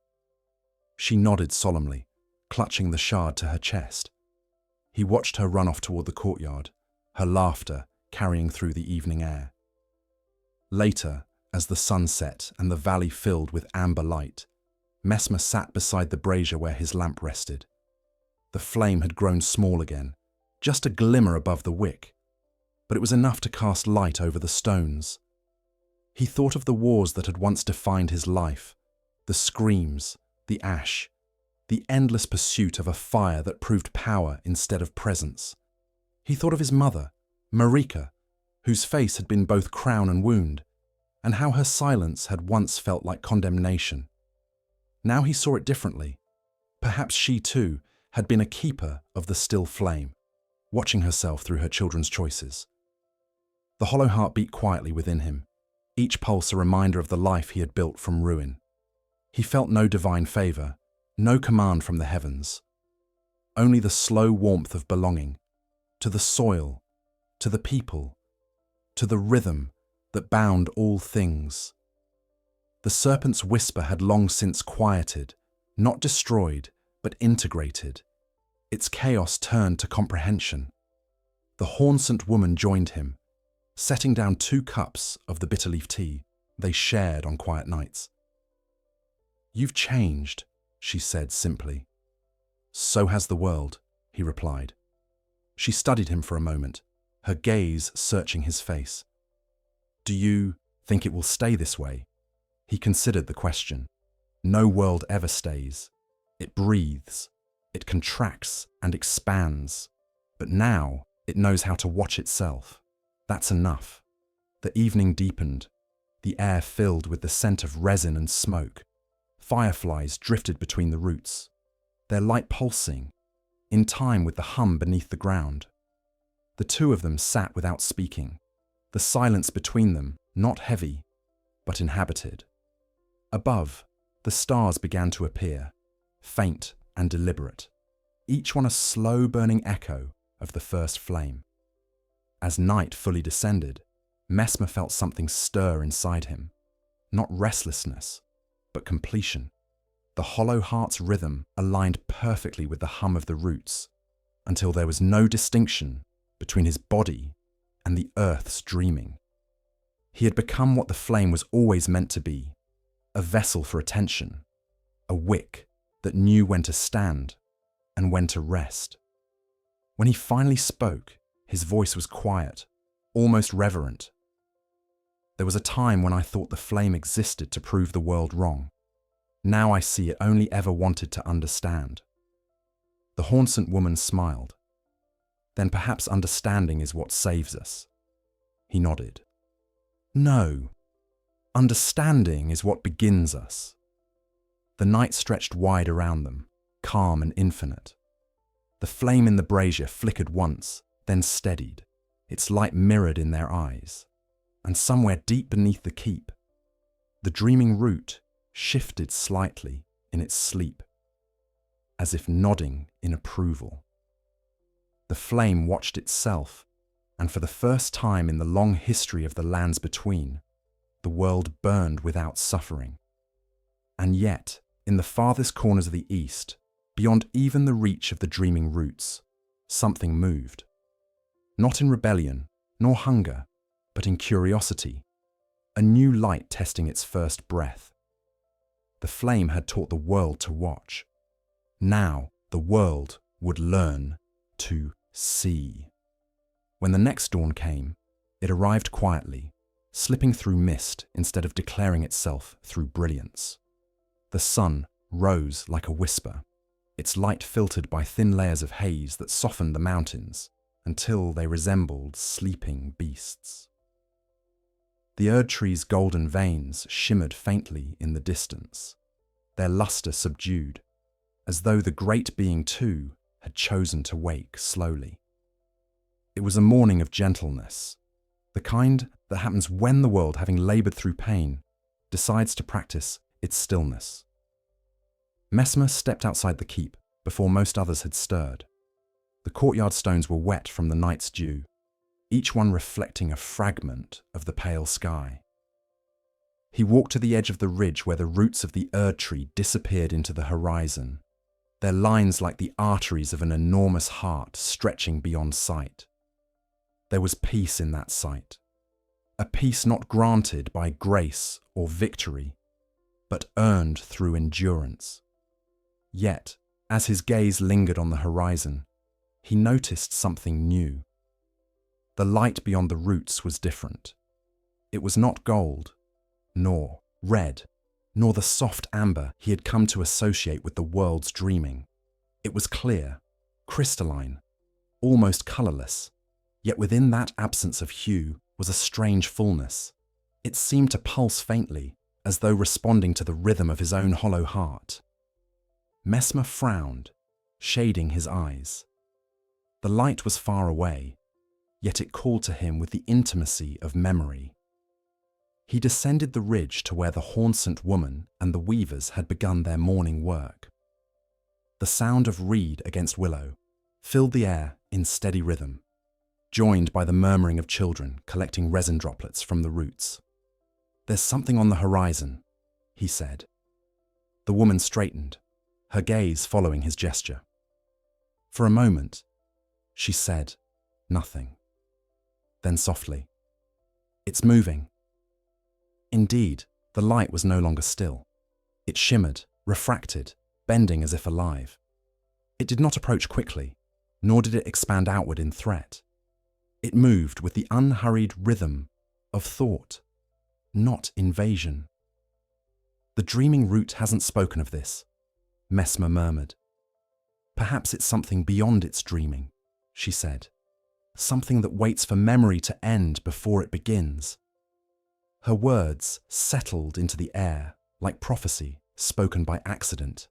She nodded solemnly, clutching the shard to her chest. He watched her run off toward the courtyard, her laughter carrying through the evening air. Later, as the sun set and the valley filled with amber light, Messmer sat beside the brazier where his lamp rested. The flame had grown small again, just a glimmer above the wick, but it was enough to cast light over the stones. He thought of the wars that had once defined his life, the screams, the ash, the endless pursuit of a fire that proved power instead of presence. He thought of his mother, Marika, whose face had been both crown and wound, and how her silence had once felt like condemnation. Now he saw it differently. Perhaps she too had been a keeper of the still flame, watching herself through her children's choices. The hollow heart beat quietly within him, each pulse a reminder of the life he had built from ruin. He felt no divine favor, no command from the heavens, only the slow warmth of belonging to the soil, to the people, to the rhythm that bound all things. The serpent's whisper had long since quieted, not destroyed, but integrated. Its chaos turned to comprehension. The hornsent woman joined him, setting down 2 cups of the bitterleaf tea they shared on quiet nights. "You've changed," she said simply. "So has the world," he replied. She studied him for a moment, her gaze searching his face. "Do you think it will stay this way?" He considered the question. No world ever stays. It breathes, it contracts and expands, but now it knows how to watch itself. That's enough. The evening deepened, the air filled with the scent of resin and smoke. Fireflies drifted between the roots, their light pulsing, in time with the hum beneath the ground. The 2 of them sat without speaking, the silence between them not heavy, but inhabited. Above, the stars began to appear, faint and deliberate, each one a slow-burning echo of the first flame. As night fully descended, Messmer felt something stir inside him, not restlessness, but completion. The hollow heart's rhythm aligned perfectly with the hum of the roots, until there was no distinction between his body and the earth's dreaming. He had become what the flame was always meant to be, a vessel for attention, a wick that knew when to stand and when to rest. When he finally spoke, his voice was quiet, almost reverent. "There was a time when I thought the flame existed to prove the world wrong. Now I see it only ever wanted to understand." The hornsent woman smiled. "Then perhaps understanding is what saves us." He nodded. "No, understanding is what begins us." The night stretched wide around them, calm and infinite. The flame in the brazier flickered once, then steadied, its light mirrored in their eyes. And somewhere deep beneath the keep, the dreaming root shifted slightly in its sleep, as if nodding in approval. The flame watched itself, and for the first time in the long history of the lands between, the world burned without suffering. And yet, in the farthest corners of the east, beyond even the reach of the dreaming roots, something moved. Not in rebellion, nor hunger, but in curiosity, a new light testing its first breath. The flame had taught the world to watch. Now the world would learn to see. When the next dawn came, it arrived quietly, slipping through mist instead of declaring itself through brilliance. The sun rose like a whisper, its light filtered by thin layers of haze that softened the mountains until they resembled sleeping beasts. The Erdtree's golden veins shimmered faintly in the distance, their luster subdued, as though the great being too had chosen to wake slowly. It was a morning of gentleness, the kind that happens when the world, having laboured through pain, decides to practice its stillness. Messmer stepped outside the keep before most others had stirred. The courtyard stones were wet from the night's dew, each one reflecting a fragment of the pale sky. He walked to the edge of the ridge where the roots of the Erdtree disappeared into the horizon, their lines like the arteries of an enormous heart stretching beyond sight. There was peace in that sight, a peace not granted by grace or victory, but earned through endurance. Yet, as his gaze lingered on the horizon, he noticed something new. The light beyond the roots was different. It was not gold, nor red, nor the soft amber he had come to associate with the world's dreaming. It was clear, crystalline, almost colourless, yet within that absence of hue was a strange fullness. It seemed to pulse faintly, as though responding to the rhythm of his own hollow heart. Messmer frowned, shading his eyes. The light was far away, yet it called to him with the intimacy of memory. He descended the ridge to where the Haunsant woman and the weavers had begun their morning work. The sound of reed against willow filled the air in steady rhythm, joined by the murmuring of children collecting resin droplets from the roots. "There's something on the horizon," he said. The woman straightened, her gaze following his gesture. For a moment, she said nothing. Then softly, "It's moving." Indeed, the light was no longer still. It shimmered, refracted, bending as if alive. It did not approach quickly, nor did it expand outward in threat. It moved with the unhurried rhythm of thought, not invasion. "The dreaming root hasn't spoken of this," Messmer murmured. "Perhaps it's something beyond its dreaming," she said. "Something that waits for memory to end before it begins." Her words settled into the air like prophecy spoken by accident.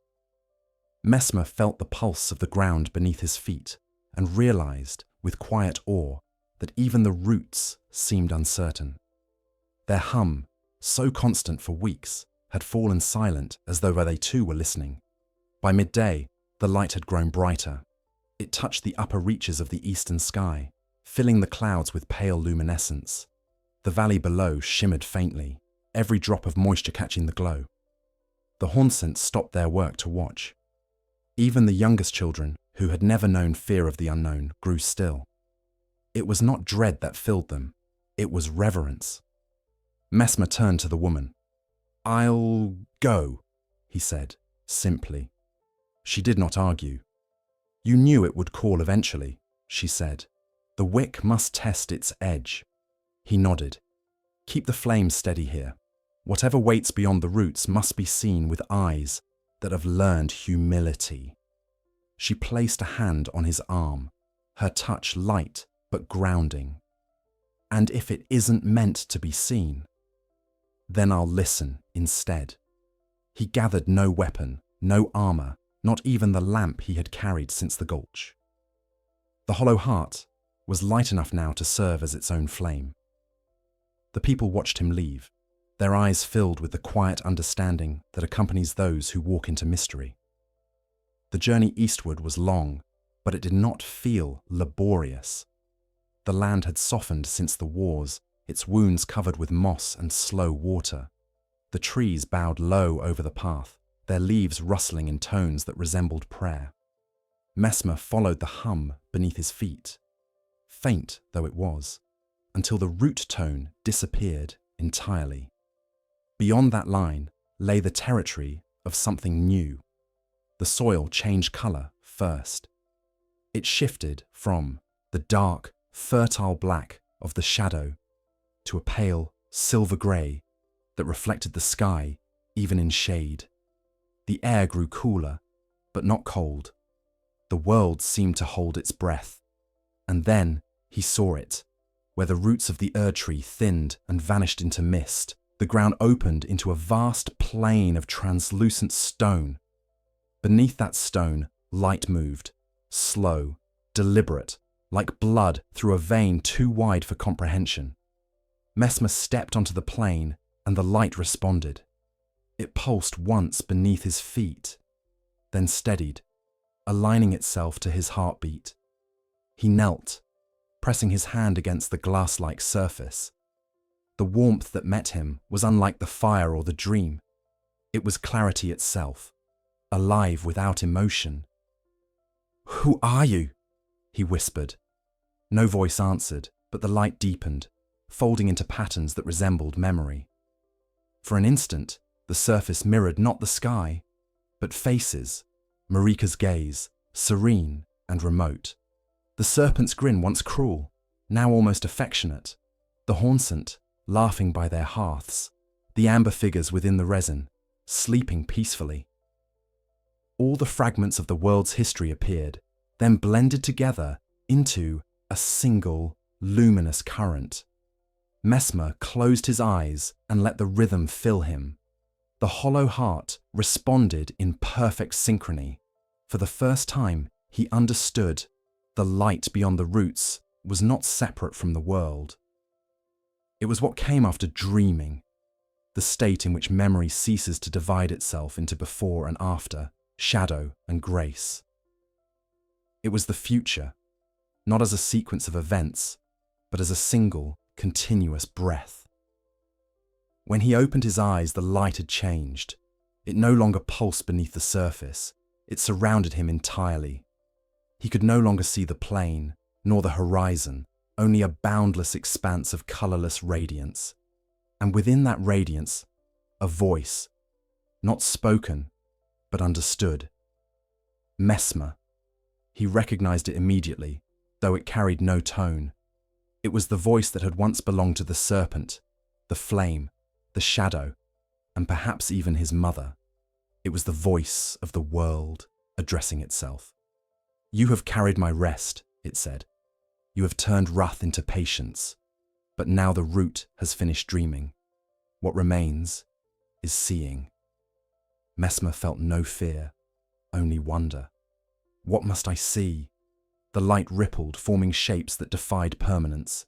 Messmer felt the pulse of the ground beneath his feet and realized, with quiet awe, that even the roots seemed uncertain. Their hum, so constant for weeks, had fallen silent as though they too were listening. By midday, the light had grown brighter. It touched the upper reaches of the eastern sky, filling the clouds with pale luminescence. The valley below shimmered faintly, every drop of moisture catching the glow. The Haunsant stopped their work to watch. Even the youngest children, who had never known fear of the unknown, grew still. It was not dread that filled them, it was reverence. Messmer turned to the woman. "I'll go," he said, simply. She did not argue. "You knew it would call eventually," she said. "The wick must test its edge." He nodded. "Keep the flame steady here. Whatever waits beyond the roots must be seen with eyes that have learned humility." She placed a hand on his arm, her touch light but grounding. "And if it isn't meant to be seen, then I'll listen instead." He gathered no weapon, no armor, not even the lamp he had carried since the gulch. The hollow heart was light enough now to serve as its own flame. The people watched him leave, their eyes filled with the quiet understanding that accompanies those who walk into mystery. The journey eastward was long, but it did not feel laborious. The land had softened since the wars, its wounds covered with moss and slow water. The trees bowed low over the path, their leaves rustling in tones that resembled prayer. Messmer followed the hum beneath his feet, faint though it was, until the root tone disappeared entirely. Beyond that line lay the territory of something new. The soil changed colour first. It shifted from the dark, fertile black of the shadow to a pale, silver grey that reflected the sky even in shade. The air grew cooler, but not cold. The world seemed to hold its breath. And then he saw it, where the roots of the Erdtree thinned and vanished into mist. The ground opened into a vast plain of translucent stone. Beneath that stone, light moved, slow, deliberate, like blood through a vein too wide for comprehension. Messmer stepped onto the plain, and the light responded. It pulsed once beneath his feet, then steadied, aligning itself to his heartbeat. He knelt, pressing his hand against the glass-like surface. The warmth that met him was unlike the fire or the dream. It was clarity itself, alive without emotion. "Who are you?" he whispered. No voice answered, but the light deepened, folding into patterns that resembled memory. For an instant, the surface mirrored not the sky, but faces, Marika's gaze, serene and remote. The serpent's grin once cruel, now almost affectionate. The Haunsant, laughing by their hearths, the amber figures within the resin, sleeping peacefully. All the fragments of the world's history appeared, then blended together into a single, luminous current. Messmer closed his eyes and let the rhythm fill him. The hollow heart responded in perfect synchrony. For the first time, he understood the light beyond the roots was not separate from the world. It was what came after dreaming, the state in which memory ceases to divide itself into before and after, shadow and grace. It was the future, not as a sequence of events, but as a single, continuous breath. When he opened his eyes, the light had changed. It no longer pulsed beneath the surface. It surrounded him entirely. He could no longer see the plain, nor the horizon, only a boundless expanse of colourless radiance. And within that radiance, a voice, not spoken, but understood. Messmer. He recognised it immediately, though it carried no tone. It was the voice that had once belonged to the serpent, the flame, the shadow, and perhaps even his mother. It was the voice of the world addressing itself. "You have carried my rest," it said. "You have turned wrath into patience. But now the root has finished dreaming. What remains is seeing." Messmer felt no fear, only wonder. What must I see? The light rippled, forming shapes that defied permanence.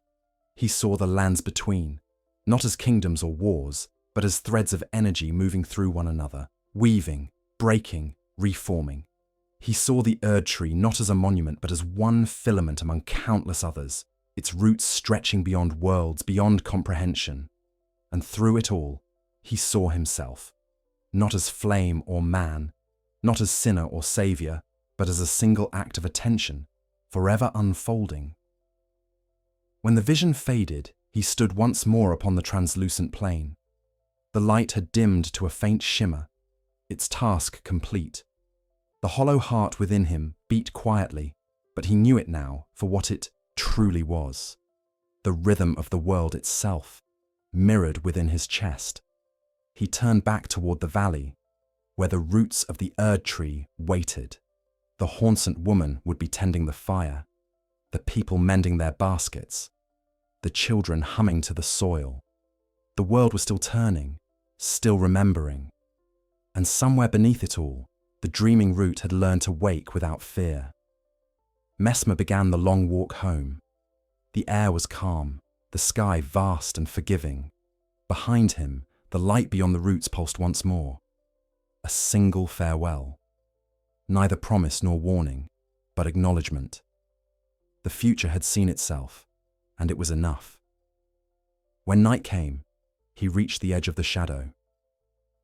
He saw the lands between, not as kingdoms or wars, but as threads of energy moving through one another, weaving, breaking, reforming. He saw the Erdtree not as a monument, but as one filament among countless others, its roots stretching beyond worlds, beyond comprehension. And through it all, he saw himself, not as flame or man, not as sinner or saviour, but as a single act of attention, forever unfolding. When the vision faded, he stood once more upon the translucent plain. The light had dimmed to a faint shimmer, its task complete. The hollow heart within him beat quietly, but he knew it now for what it truly was. The rhythm of the world itself, mirrored within his chest. He turned back toward the valley, where the roots of the Erdtree waited. The Haunsant woman would be tending the fire, the people mending their baskets, the children humming to the soil. The world was still turning, still remembering. And somewhere beneath it all, the dreaming root had learned to wake without fear. Messmer began the long walk home. The air was calm, the sky vast and forgiving. Behind him, the light beyond the roots pulsed once more. A single farewell. Neither promise nor warning, but acknowledgement. The future had seen itself, and it was enough. When night came, he reached the edge of the shadow.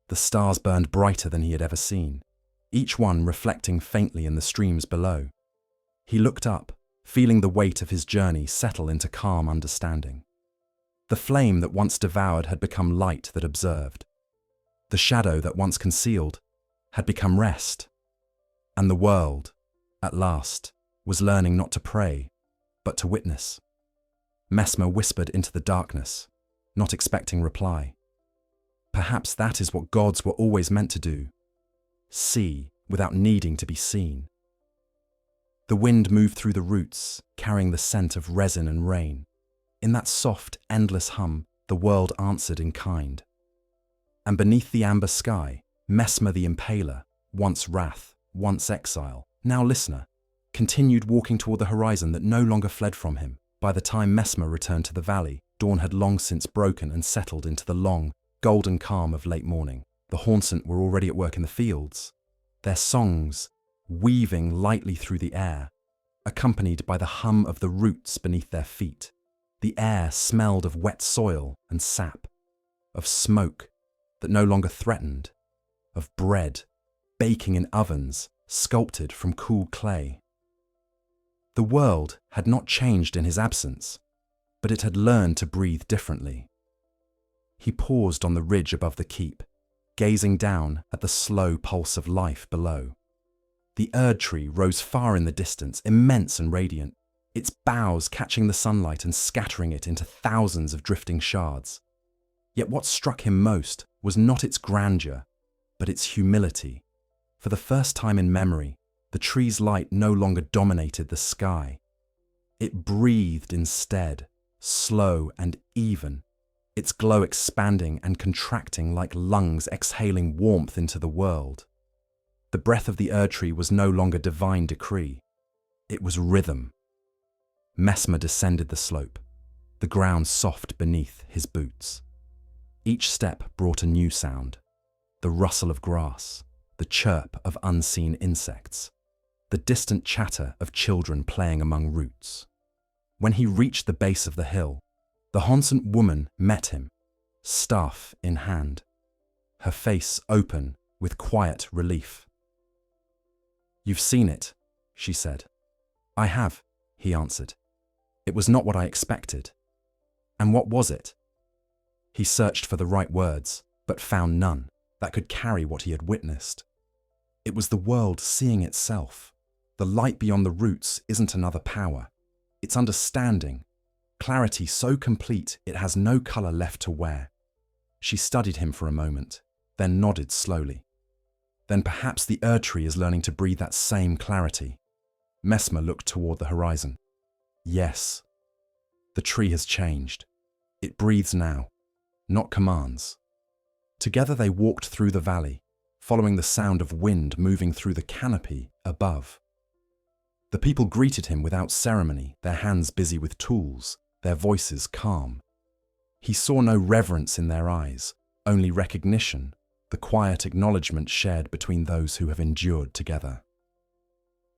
The stars burned brighter than he had ever seen, each one reflecting faintly in the streams below. He looked up, feeling the weight of his journey settle into calm understanding. The flame that once devoured had become light that observed. The shadow that once concealed had become rest. And the world, at last, was learning not to pray, but to witness. Messmer whispered into the darkness, not expecting reply. Perhaps that is what gods were always meant to do. See without needing to be seen. The wind moved through the roots, carrying the scent of resin and rain. In that soft, endless hum, the world answered in kind. And beneath the amber sky, Messmer the Impaler, once wrath, once exile, now listener, continued walking toward the horizon that no longer fled from him. By the time Messmer returned to the valley, dawn had long since broken and settled into the long, golden calm of late morning. The Haunsant were already at work in the fields, their songs weaving lightly through the air, accompanied by the hum of the roots beneath their feet. The air smelled of wet soil and sap, of smoke that no longer threatened, of bread baking in ovens sculpted from cool clay. The world had not changed in his absence, but it had learned to breathe differently. He paused on the ridge above the keep, gazing down at the slow pulse of life below. The Erdtree rose far in the distance, immense and radiant, its boughs catching the sunlight and scattering it into thousands of drifting shards. Yet what struck him most was not its grandeur, but its humility. For the first time in memory, the tree's light no longer dominated the sky. It breathed instead, slow and even, its glow expanding and contracting like lungs exhaling warmth into the world. The breath of the Erdtree was no longer divine decree. It was rhythm. Messmer descended the slope, the ground soft beneath his boots. Each step brought a new sound, the rustle of grass, the chirp of unseen insects, the distant chatter of children playing among roots. When he reached the base of the hill, the Haunted woman met him, staff in hand, her face open with quiet relief. "You've seen it," she said. "I have," he answered. "It was not what I expected." "And what was it?" He searched for the right words, but found none that could carry what he had witnessed. It was the world seeing itself. The light beyond the roots isn't another power. It's understanding, clarity so complete it has no color left to wear. She studied him for a moment, then nodded slowly. Then perhaps the Erdtree is learning to breathe that same clarity. Messmer looked toward the horizon. Yes, the tree has changed. It breathes now, not commands. Together they walked through the valley, following the sound of wind moving through the canopy above. The people greeted him without ceremony, their hands busy with tools, their voices calm. He saw no reverence in their eyes, only recognition, the quiet acknowledgement shared between those who have endured together.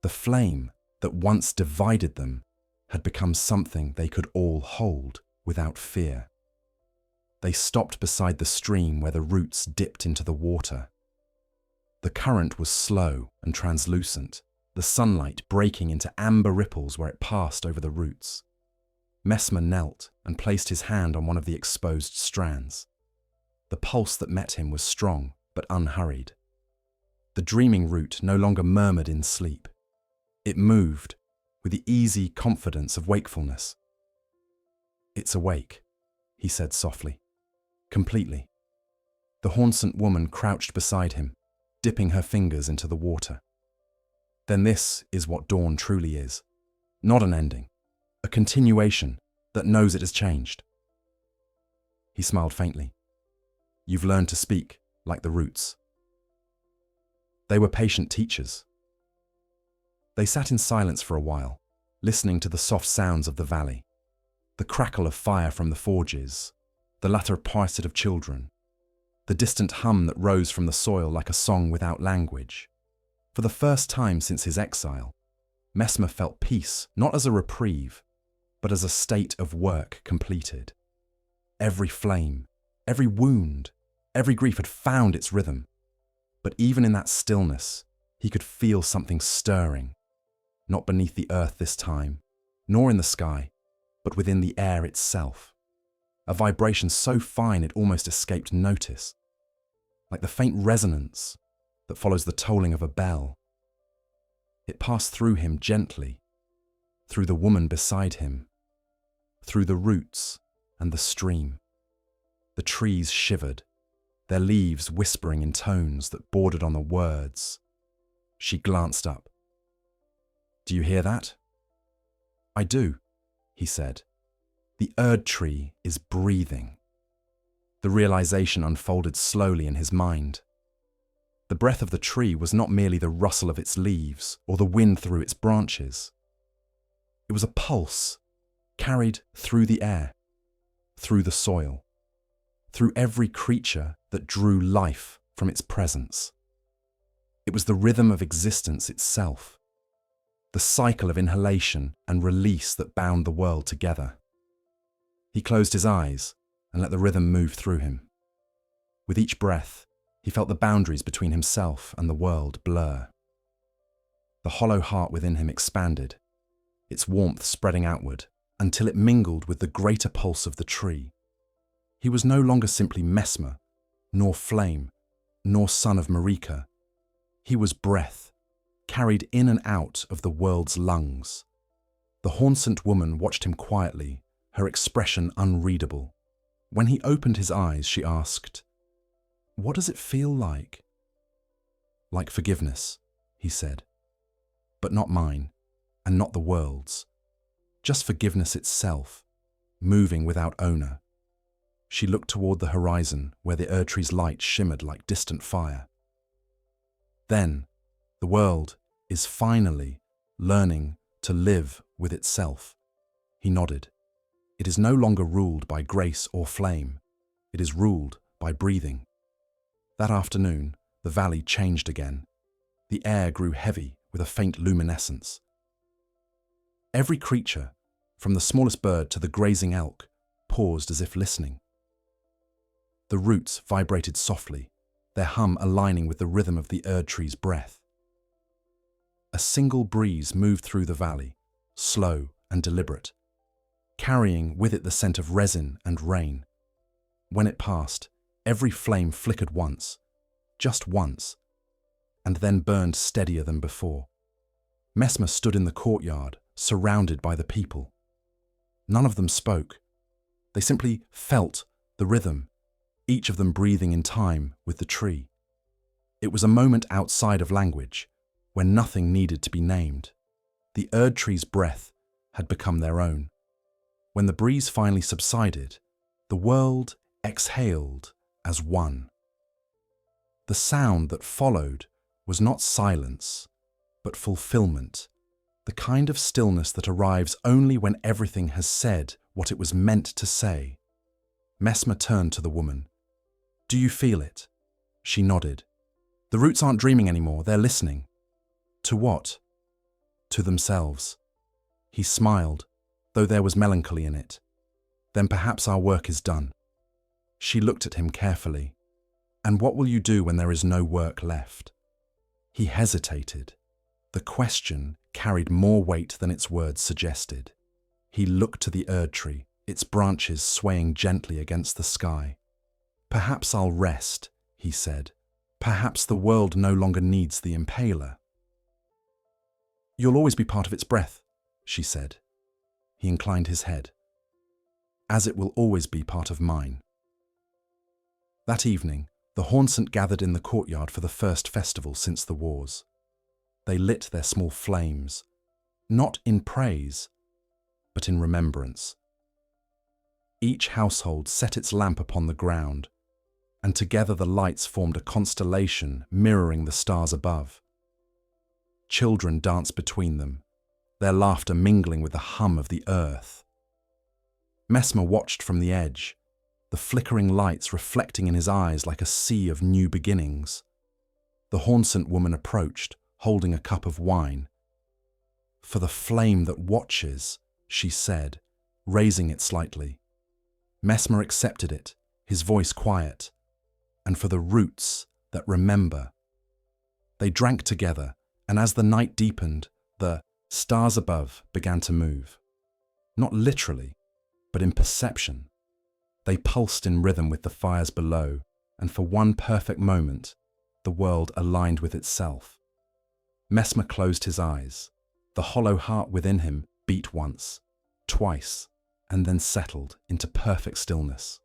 The flame that once divided them had become something they could all hold without fear. They stopped beside the stream where the roots dipped into the water. The current was slow and translucent, the sunlight breaking into amber ripples where it passed over the roots. Messmer knelt and placed his hand on one of the exposed strands. The pulse that met him was strong but unhurried. The dreaming root no longer murmured in sleep. It moved with the easy confidence of wakefulness. "It's awake," he said softly. "Completely." The Haunted woman crouched beside him, dipping her fingers into the water. "Then this is what dawn truly is. Not an ending, a continuation that knows it has changed." He smiled faintly. "You've learned to speak like the roots." They were patient teachers. They sat in silence for a while, listening to the soft sounds of the valley, the crackle of fire from the forges, the latter parted of children, the distant hum that rose from the soil like a song without language. For the first time since his exile, Messmer felt peace not as a reprieve, but as a state of work completed. Every flame, every wound, every grief had found its rhythm. But even in that stillness, he could feel something stirring, not beneath the earth this time, nor in the sky, but within the air itself. A vibration so fine it almost escaped notice, like the faint resonance that follows the tolling of a bell. It passed through him gently, through the woman beside him, through the roots and the stream. The trees shivered, their leaves whispering in tones that bordered on the words. She glanced up. "Do you hear that?" "I do," he said. "The Erdtree is breathing." The realization unfolded slowly in his mind. The breath of the tree was not merely the rustle of its leaves or the wind through its branches. It was a pulse carried through the air, through the soil, through every creature that drew life from its presence. It was the rhythm of existence itself, the cycle of inhalation and release that bound the world together. He closed his eyes and let the rhythm move through him. With each breath, he felt the boundaries between himself and the world blur. The hollow heart within him expanded, its warmth spreading outward until it mingled with the greater pulse of the tree. He was no longer simply Messmer, nor flame, nor son of Marika. He was breath, carried in and out of the world's lungs. The Haunted woman watched him quietly, her expression unreadable. When he opened his eyes, she asked, "What does it feel like?" "Like forgiveness," he said. "But not mine, and not the world's. Just forgiveness itself, moving without owner." She looked toward the horizon where the Erdtree's light shimmered like distant fire. "Then, the world is finally learning to live with itself." He nodded. It is no longer ruled by grace or flame. It is ruled by breathing. That afternoon, the valley changed again. The air grew heavy with a faint luminescence. Every creature, from the smallest bird to the grazing elk, paused as if listening. The roots vibrated softly, their hum aligning with the rhythm of the Erdtree's breath. A single breeze moved through the valley, slow and deliberate, carrying with it the scent of resin and rain. When it passed, every flame flickered once, just once, and then burned steadier than before. Messmer stood in the courtyard, surrounded by the people. None of them spoke. They simply felt the rhythm, each of them breathing in time with the tree. It was a moment outside of language, when nothing needed to be named. The Erdtree's breath had become their own. When the breeze finally subsided, the world exhaled as one. The sound that followed was not silence, but fulfillment, the kind of stillness that arrives only when everything has said what it was meant to say. Messmer turned to the woman. "Do you feel it?" She nodded. "The roots aren't dreaming anymore, they're listening." "To what?" "To themselves." He smiled, though there was melancholy in it. "Then perhaps our work is done." She looked at him carefully. "And what will you do when there is no work left?" He hesitated. The question carried more weight than its words suggested. He looked to the Erdtree, its branches swaying gently against the sky. "Perhaps I'll rest," he said. "Perhaps the world no longer needs the Impaler." "You'll always be part of its breath," she said. He inclined his head. "As it will always be part of mine." That evening, the Hornsent gathered in the courtyard for the first festival since the wars. They lit their small flames, not in praise, but in remembrance. Each household set its lamp upon the ground, and together the lights formed a constellation mirroring the stars above. Children danced between them, their laughter mingling with the hum of the earth. Messmer watched from the edge, the flickering lights reflecting in his eyes like a sea of new beginnings. The Hornsent woman approached, holding a cup of wine. "For the flame that watches," she said, raising it slightly. Messmer accepted it, his voice quiet. "And for the roots that remember." They drank together, and as the night deepened, the stars above began to move. Not literally, but in perception. They pulsed in rhythm with the fires below, and for one perfect moment, the world aligned with itself. Messmer closed his eyes. The hollow heart within him beat once, twice, and then settled into perfect stillness.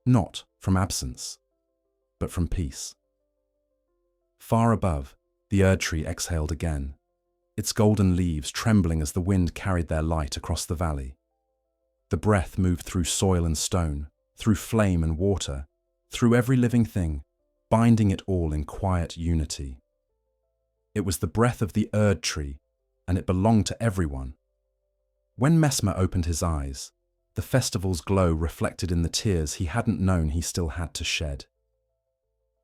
Not from absence, but from peace. Far above, the Erdtree exhaled again, its golden leaves trembling as the wind carried their light across the valley. The breath moved through soil and stone, through flame and water, through every living thing, binding it all in quiet unity. It was the breath of the Erdtree, and it belonged to everyone. When Messmer opened his eyes, the festival's glow reflected in the tears he hadn't known he still had to shed.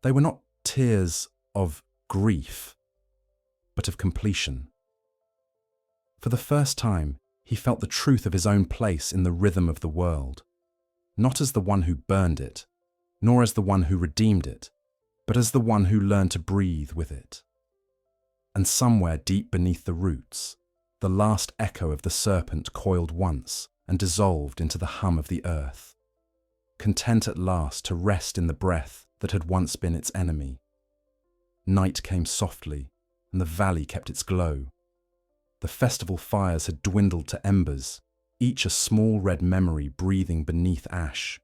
They were not tears of grief, but of completion. For the first time, he felt the truth of his own place in the rhythm of the world, not as the one who burned it, nor as the one who redeemed it, but as the one who learned to breathe with it. And somewhere deep beneath the roots, the last echo of the serpent coiled once and dissolved into the hum of the earth, content at last to rest in the breath that had once been its enemy. Night came softly, and the valley kept its glow. The festival fires had dwindled to embers, each a small red memory breathing beneath ash.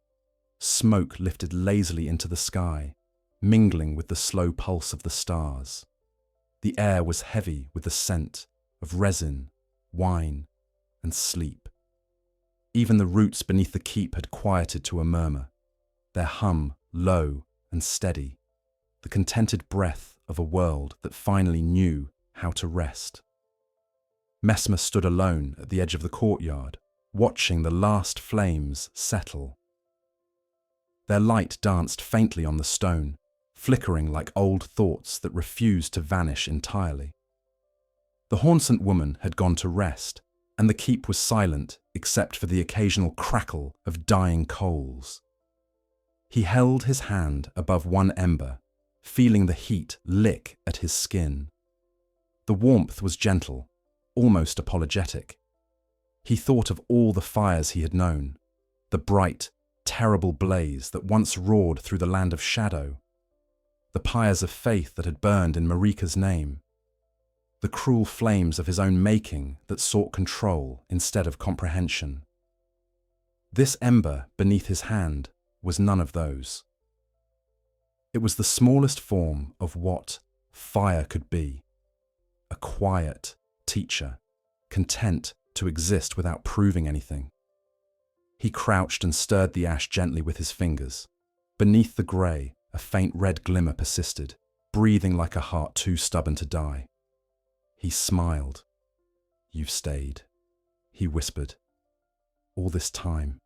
Smoke lifted lazily into the sky, mingling with the slow pulse of the stars. The air was heavy with the scent of resin, wine, and sleep. Even the roots beneath the keep had quieted to a murmur, their hum low and steady, the contented breath of a world that finally knew how to rest. Messmer stood alone at the edge of the courtyard, watching the last flames settle. Their light danced faintly on the stone, flickering like old thoughts that refused to vanish entirely. The Hornsent woman had gone to rest, and the keep was silent except for the occasional crackle of dying coals. He held his hand above one ember, feeling the heat lick at his skin. The warmth was gentle, almost apologetic. He thought of all the fires he had known, the bright, terrible blaze that once roared through the land of shadow, the pyres of faith that had burned in Marika's name, the cruel flames of his own making that sought control instead of comprehension. This ember beneath his hand was none of those. It was the smallest form of what fire could be, a quiet teacher, content to exist without proving anything. He crouched and stirred the ash gently with his fingers. Beneath the grey, a faint red glimmer persisted, breathing like a heart too stubborn to die. He smiled. "You've stayed," he whispered. "All this time."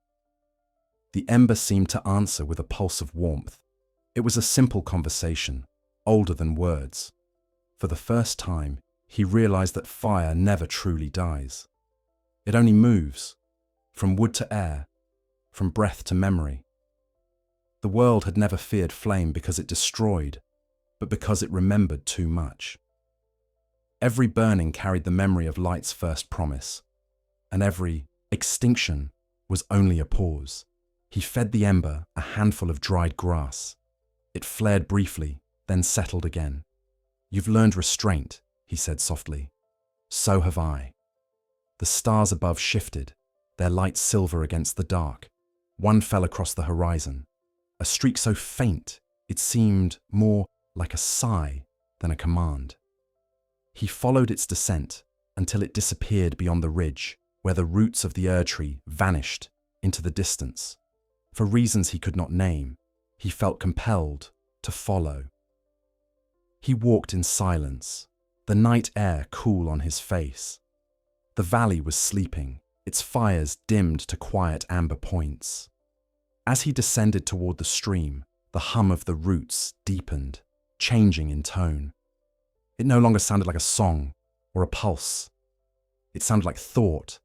The ember seemed to answer with a pulse of warmth. It was a simple conversation, older than words. For the first time, he realized that fire never truly dies. It only moves, from wood to air, from breath to memory. The world had never feared flame because it destroyed, but because it remembered too much. Every burning carried the memory of light's first promise, and every extinction was only a pause. He fed the ember a handful of dried grass. It flared briefly, then settled again. "You've learned restraint," he said softly. "So have I." The stars above shifted, their light silver against the dark. One fell across the horizon, a streak so faint it seemed more like a sigh than a command. He followed its descent until it disappeared beyond the ridge, where the roots of the Erdtree vanished into the distance. For reasons he could not name, he felt compelled to follow. He walked in silence, the night air cool on his face. The valley was sleeping, its fires dimmed to quiet amber points. As he descended toward the stream, the hum of the roots deepened, changing in tone. It no longer sounded like a song or a pulse. It sounded like thought,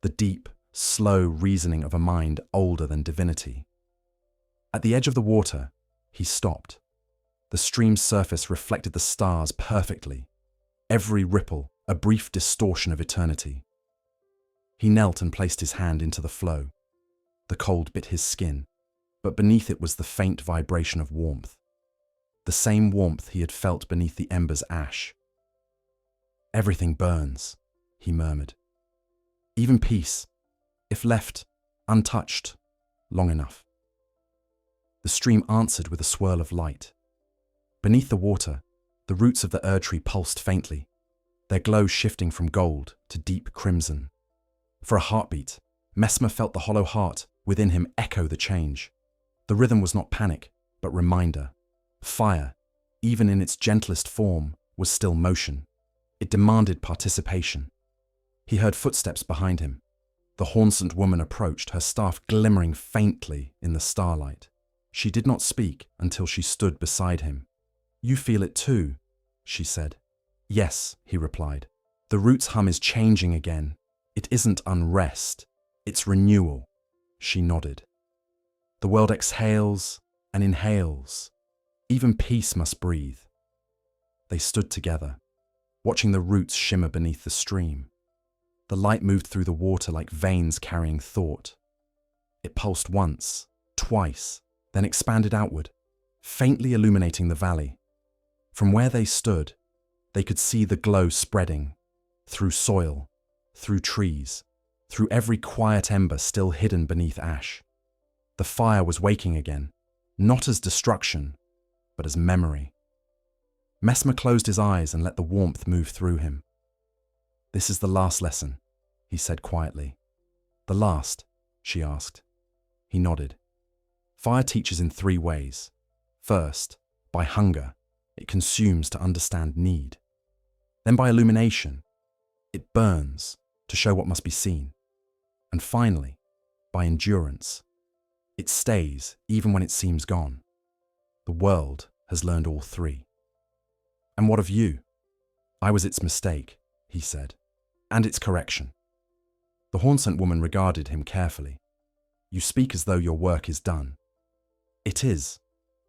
the deep, slow reasoning of a mind older than divinity. At the edge of the water, he stopped. The stream's surface reflected the stars perfectly, every ripple a brief distortion of eternity. He knelt and placed his hand into the flow. The cold bit his skin, but beneath it was the faint vibration of warmth, the same warmth he had felt beneath the ember's ash. "Everything burns," he murmured. "Even peace, if left untouched long enough." The stream answered with a swirl of light. Beneath the water, the roots of the Erdtree pulsed faintly, their glow shifting from gold to deep crimson. For a heartbeat, Messmer felt the hollow heart within him echo the change. The rhythm was not panic, but reminder. Fire, even in its gentlest form, was still motion. It demanded participation. He heard footsteps behind him. The Hornsent woman approached, her staff glimmering faintly in the starlight. She did not speak until she stood beside him. "You feel it too," she said. "Yes," he replied. "The root's hum is changing again. It isn't unrest, it's renewal." She nodded. "The world exhales and inhales. Even peace must breathe." They stood together, watching the roots shimmer beneath the stream. The light moved through the water like veins carrying thought. It pulsed once, twice, then expanded outward, faintly illuminating the valley. From where they stood, they could see the glow spreading, through soil, through trees, through every quiet ember still hidden beneath ash. The fire was waking again, not as destruction, but as memory. Messmer closed his eyes and let the warmth move through him. "This is the last lesson," he said quietly. "The last?" she asked. He nodded. "Fire teaches in 3 ways. First, by hunger, it consumes to understand need. Then by illumination, it burns to show what must be seen. and finally, by endurance. It stays even when it seems gone. The world has learned all three. And what of you? I was its mistake, he said, and its correction. The Hornsent woman regarded him carefully. You speak as though your work is done. It is,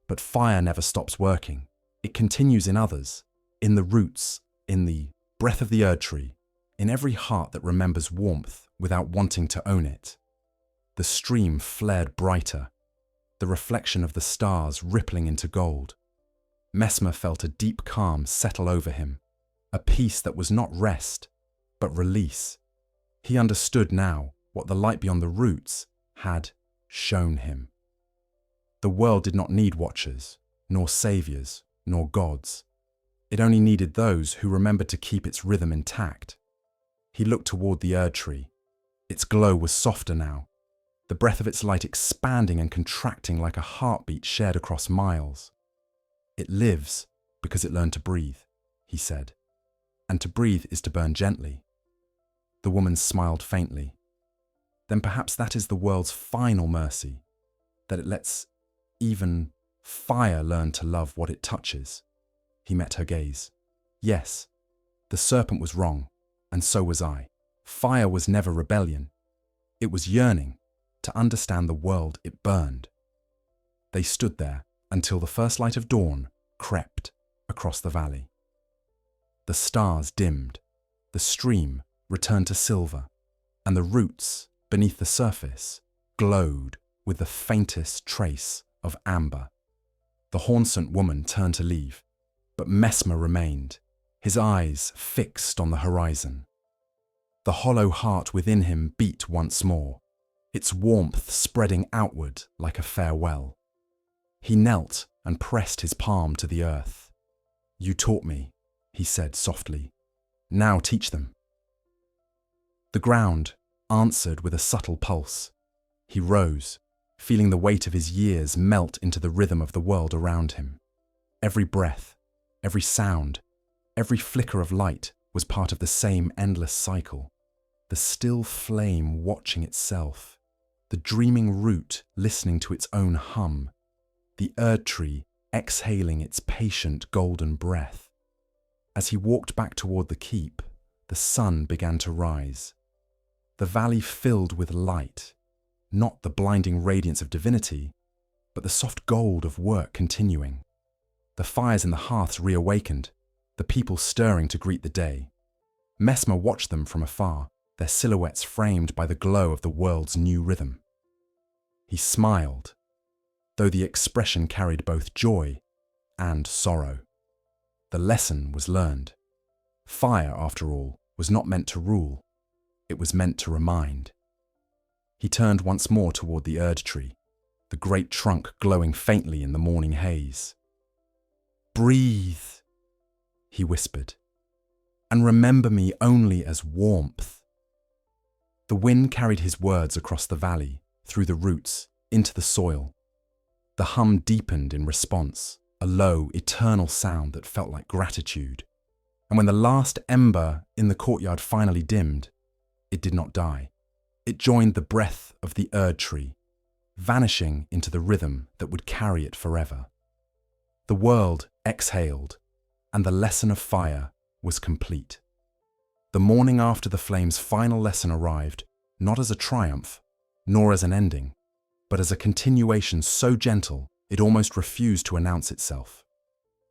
but fire never stops working. It continues in others, in the roots, in the breath of the Erdtree, in every heart that remembers warmth without wanting to own it. The stream flared brighter, the reflection of the stars rippling into gold. Messmer felt a deep calm settle over him, a peace that was not rest, but release. He understood now what the light beyond the roots had shown him. The world did not need watchers, nor saviors, nor gods. It only needed those who remembered to keep its rhythm intact. He looked toward the Erdtree. Its glow was softer now, the breath of its light expanding and contracting like a heartbeat shared across miles. It lives because it learned to breathe, he said, and to breathe is to burn gently. The woman smiled faintly. Then perhaps that is the world's final mercy, that it lets even fire learn to love what it touches. He met her gaze. Yes, the serpent was wrong, and so was I. Fire was never rebellion. It was yearning to understand the world it burned. They stood there until the first light of dawn crept across the valley. The stars dimmed, the stream returned to silver, and the roots beneath the surface glowed with the faintest trace of amber. The Hornsent woman turned to leave, but Messmer remained, his eyes fixed on the horizon. The hollow heart within him beat once more, its warmth spreading outward like a farewell. He knelt and pressed his palm to the earth. You taught me, he said softly. Now teach them. The ground answered with a subtle pulse. He rose, feeling the weight of his years melt into the rhythm of the world around him. Every breath, every sound, every flicker of light was part of the same endless cycle. The still flame watching itself, the dreaming root listening to its own hum, the Erdtree exhaling its patient golden breath. As he walked back toward the keep, the sun began to rise. The valley filled with light, not the blinding radiance of divinity, but the soft gold of work continuing. The fires in the hearths reawakened, the people stirring to greet the day. Messmer watched them from afar, their silhouettes framed by the glow of the world's new rhythm. He smiled, though the expression carried both joy and sorrow. The lesson was learned. Fire, after all, was not meant to rule. It was meant to remind. He turned once more toward the Erdtree, the great trunk glowing faintly in the morning haze. Breathe, he whispered, and remember me only as warmth. The wind carried his words across the valley, through the roots, into the soil. The hum deepened in response, a low, eternal sound that felt like gratitude. And when the last ember in the courtyard finally dimmed, it did not die. It joined the breath of the Erdtree, vanishing into the rhythm that would carry it forever. The world exhaled, and the lesson of fire was complete. The morning after the flame's final lesson arrived, not as a triumph, nor as an ending, but as a continuation so gentle it almost refused to announce itself.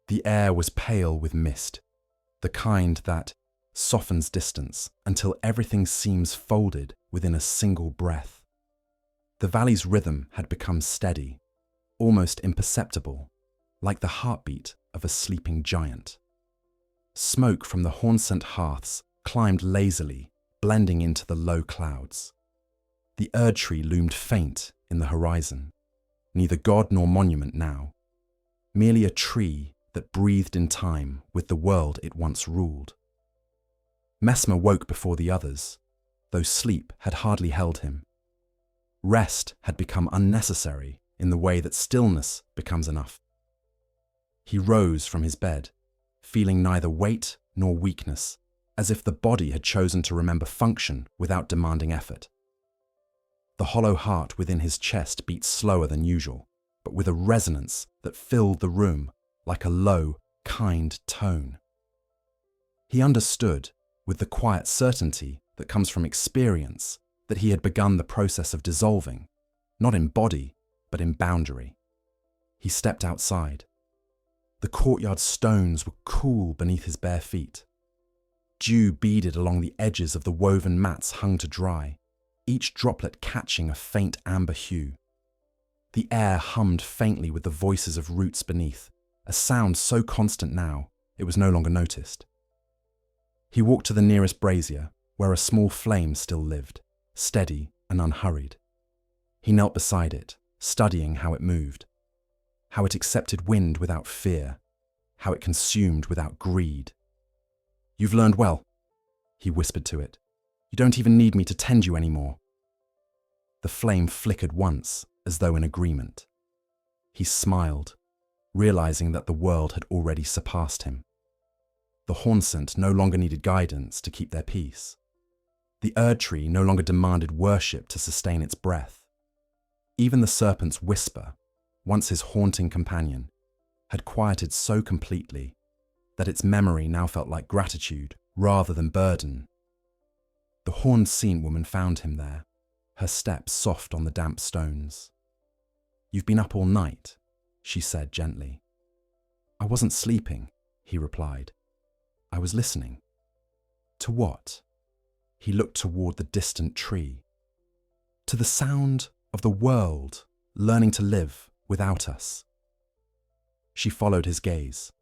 The air was pale with mist, the kind that softens distance until everything seems folded within a single breath. The valley's rhythm had become steady, almost imperceptible, like the heartbeat of a sleeping giant. Smoke from the Hornsent hearths climbed lazily, blending into the low clouds. The Erdtree loomed faint in the horizon, neither god nor monument now, merely a tree that breathed in time with the world it once ruled. Messmer woke before the others, though sleep had hardly held him. Rest had become unnecessary in the way that stillness becomes enough. He rose from his bed, feeling neither weight nor weakness, as if the body had chosen to remember function without demanding effort. The hollow heart within his chest beat slower than usual, but with a resonance that filled the room like a low, kind tone. He understood, with the quiet certainty that comes from experience, that he had begun the process of dissolving, not in body, but in boundary. He stepped outside. The courtyard stones were cool beneath his bare feet. Dew beaded along the edges of the woven mats hung to dry, each droplet catching a faint amber hue. The air hummed faintly with the voices of roots beneath, a sound so constant now it was no longer noticed. He walked to the nearest brazier, where a small flame still lived, steady and unhurried. He knelt beside it, studying how it moved, how it accepted wind without fear, how it consumed without greed. "You've learned well," he whispered to it. "You don't even need me to tend you anymore." The flame flickered once, as though in agreement. He smiled, realizing that the world had already surpassed him. The Haunsant no longer needed guidance to keep their peace. The Erdtree no longer demanded worship to sustain its breath. Even the serpent's whisper, once his haunting companion, had quieted so completely that its memory now felt like gratitude rather than burden. The horned Saint woman found him there, her steps soft on the damp stones. "You've been up all night," she said gently. "I wasn't sleeping," he replied. "I was listening." "To what?" He looked toward the distant tree. "To the sound of the world learning to live without us." She followed his gaze,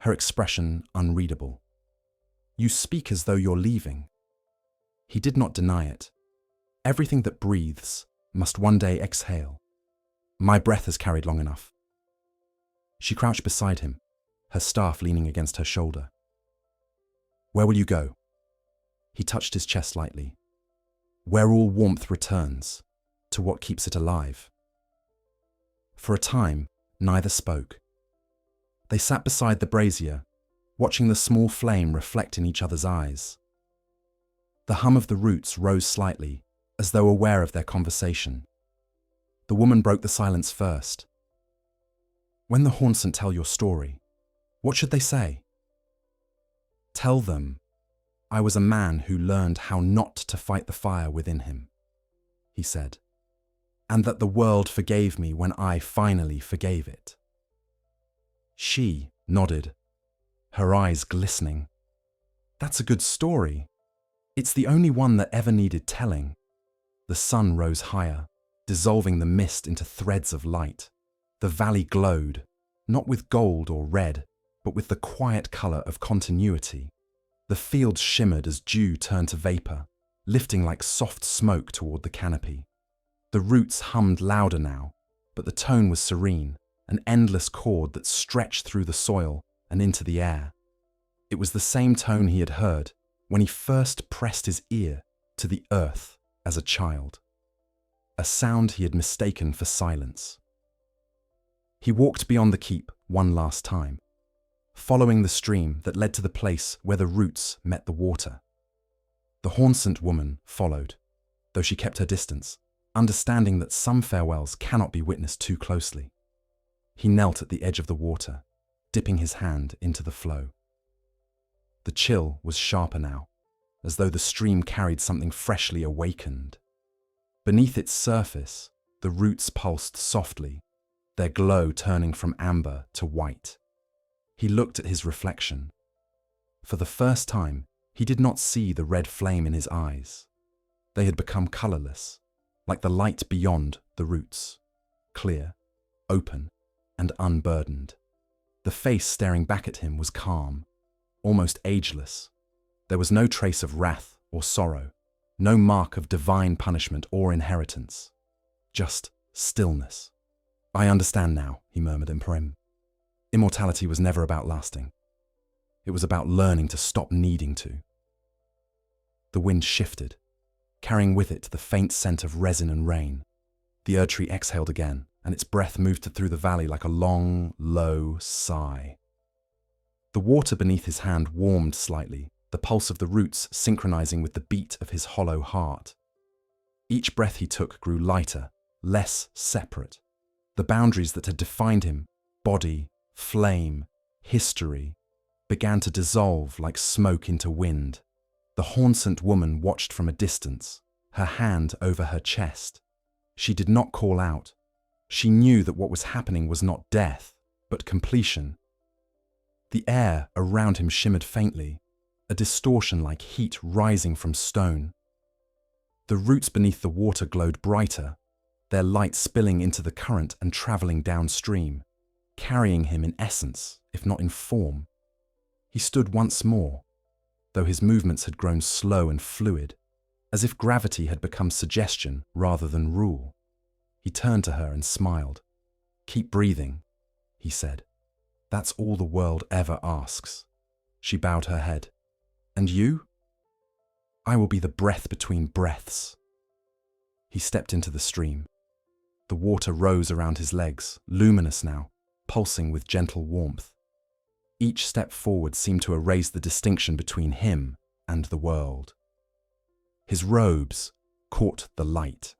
her expression unreadable. "You speak as though you're leaving." He did not deny it. Everything that breathes must one day exhale. My breath has carried long enough. She crouched beside him, her staff leaning against her shoulder. "Where will you go?" He touched his chest lightly. "Where all warmth returns, to what keeps it alive." For a time, neither spoke. They sat beside the brazier, watching the small flame reflect in each other's eyes. The hum of the roots rose slightly, as though aware of their conversation. The woman broke the silence first. "When the Haunsant tell your story, what should they say?" "Tell them I was a man who learned how not to fight the fire within him," he said, "and that the world forgave me when I finally forgave it." She nodded, her eyes glistening. "That's a good story. It's the only one that ever needed telling." The sun rose higher, dissolving the mist into threads of light. The valley glowed, not with gold or red, but with the quiet color of continuity. The fields shimmered as dew turned to vapor, lifting like soft smoke toward the canopy. The roots hummed louder now, but the tone was serene, an endless chord that stretched through the soil and into the air. It was the same tone he had heard when he first pressed his ear to the earth as a child, a sound he had mistaken for silence. He walked beyond the keep one last time, following the stream that led to the place where the roots met the water. The Haunsant woman followed, though she kept her distance, understanding that some farewells cannot be witnessed too closely. He knelt at the edge of the water, dipping his hand into the flow. The chill was sharper now, as though the stream carried something freshly awakened. Beneath its surface, the roots pulsed softly, their glow turning from amber to white. He looked at his reflection. For the first time, he did not see the red flame in his eyes. They had become colorless, like the light beyond the roots, clear, open, and unburdened. The face staring back at him was calm, almost ageless. There was no trace of wrath or sorrow, no mark of divine punishment or inheritance, just stillness. "I understand now," he murmured in Purim. Immortality was never about lasting. It was about learning to stop needing to. The wind shifted, carrying with it the faint scent of resin and rain. The Erdtree exhaled again, and its breath moved through the valley like a long, low sigh. The water beneath his hand warmed slightly, the pulse of the roots synchronizing with the beat of his hollow heart. Each breath he took grew lighter, less separate. The boundaries that had defined him, body, flame, history, began to dissolve like smoke into wind. The Haunsant woman watched from a distance, her hand over her chest. She did not call out. She knew that what was happening was not death, but completion. The air around him shimmered faintly, a distortion like heat rising from stone. The roots beneath the water glowed brighter, their light spilling into the current and travelling downstream, carrying him in essence, if not in form. He stood once more, though his movements had grown slow and fluid, as if gravity had become suggestion rather than rule. He turned to her and smiled. "Keep breathing," he said. "That's all the world ever asks." She bowed her head. "And you?" "I will be the breath between breaths." He stepped into the stream. The water rose around his legs, luminous now, pulsing with gentle warmth. Each step forward seemed to erase the distinction between him and the world. His robes caught the light,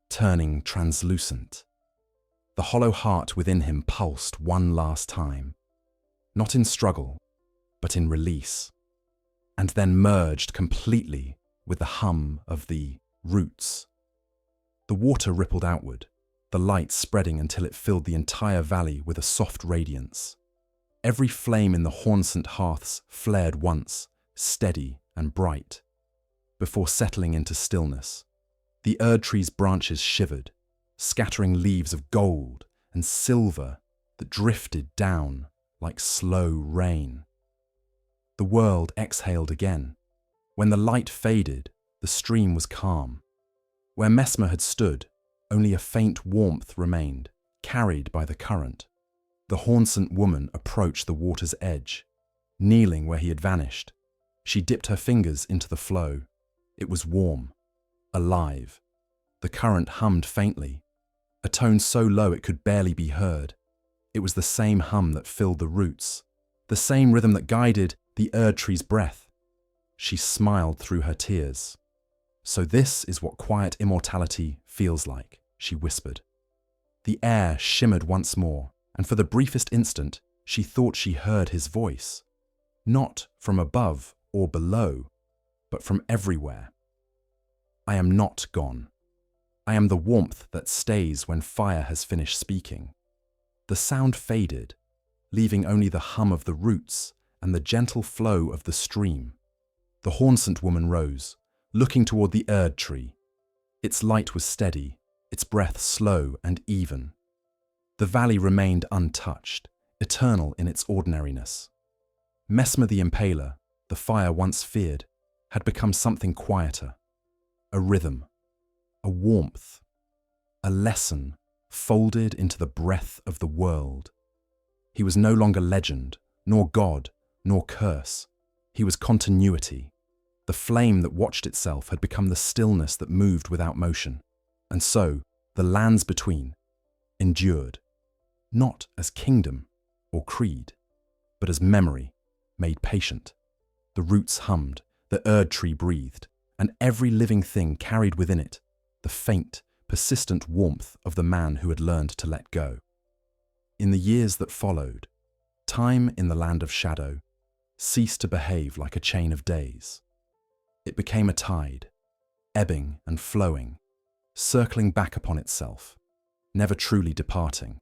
turning translucent. The hollow heart within him pulsed one last time, not in struggle, but in release, and then merged completely with the hum of the roots. The water rippled outward, the light spreading until it filled the entire valley with a soft radiance. Every flame in the Haunsant hearths flared once, steady and bright, before settling into stillness. The Erdtree's branches shivered, scattering leaves of gold and silver that drifted down like slow rain. The world exhaled again. When the light faded, the stream was calm. Where Messmer had stood, only a faint warmth remained, carried by the current. The Haunsant woman approached the water's edge, kneeling where he had vanished. She dipped her fingers into the flow. It was warm, alive. The current hummed faintly, a tone so low it could barely be heard. It was the same hum that filled the roots, the same rhythm that guided the Erdtree's breath. She smiled through her tears. "So this is what quiet immortality feels like," she whispered. The air shimmered once more, and for the briefest instant, she thought she heard his voice. Not from above or below, but from everywhere. "I am not gone. I am the warmth that stays when fire has finished speaking." The sound faded, leaving only the hum of the roots and the gentle flow of the stream. The Haunsant woman rose, looking toward the Erdtree. Its light was steady, its breath slow and even. The valley remained untouched, eternal in its ordinariness. Messmer the Impaler, the fire once feared, had become something quieter. A rhythm, a warmth, a lesson folded into the breath of the world. He was no longer legend, nor god, nor curse. He was continuity. The flame that watched itself had become the stillness that moved without motion. And so, the lands between endured, not as kingdom or creed, but as memory made patient. The roots hummed, the Erdtree breathed, and every living thing carried within it the faint, persistent warmth of the man who had learned to let go. In the years that followed, time in the land of shadow ceased to behave like a chain of days. It became a tide, ebbing and flowing, circling back upon itself, never truly departing.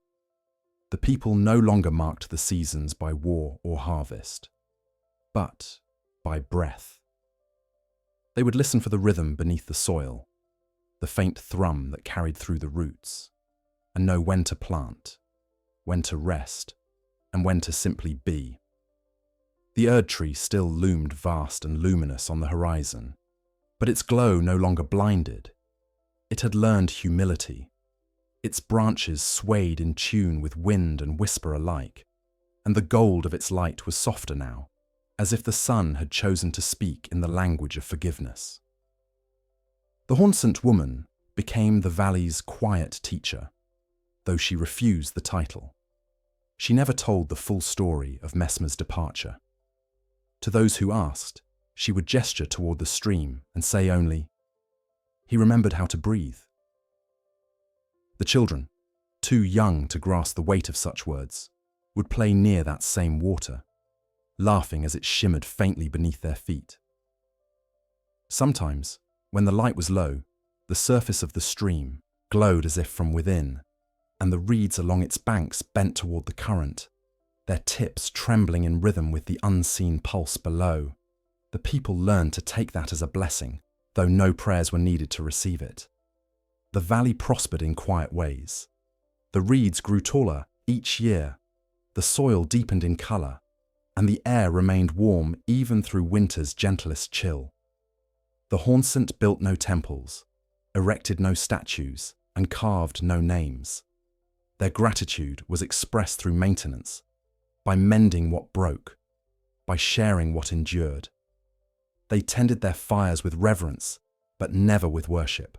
The people no longer marked the seasons by war or harvest, but by breath. They would listen for the rhythm beneath the soil, the faint thrum that carried through the roots, and know when to plant, when to rest, and when to simply be. The Erdtree still loomed vast and luminous on the horizon, but its glow no longer blinded. It had learned humility. Its branches swayed in tune with wind and whisper alike, and the gold of its light was softer now, as if the sun had chosen to speak in the language of forgiveness. The Haunsant woman became the valley's quiet teacher, though she refused the title. She never told the full story of Messmer's departure. To those who asked, she would gesture toward the stream and say only, He remembered how to breathe. The children, too young to grasp the weight of such words, would play near that same water, laughing as it shimmered faintly beneath their feet. Sometimes, when the light was low, the surface of the stream glowed as if from within, and the reeds along its banks bent toward the current, their tips trembling in rhythm with the unseen pulse below. The people learned to take that as a blessing, though no prayers were needed to receive it. The valley prospered in quiet ways. The reeds grew taller each year, the soil deepened in colour, and the air remained warm even through winter's gentlest chill. The Haunsant built no temples, erected no statues, and carved no names. Their gratitude was expressed through maintenance, by mending what broke, by sharing what endured. They tended their fires with reverence, but never with worship,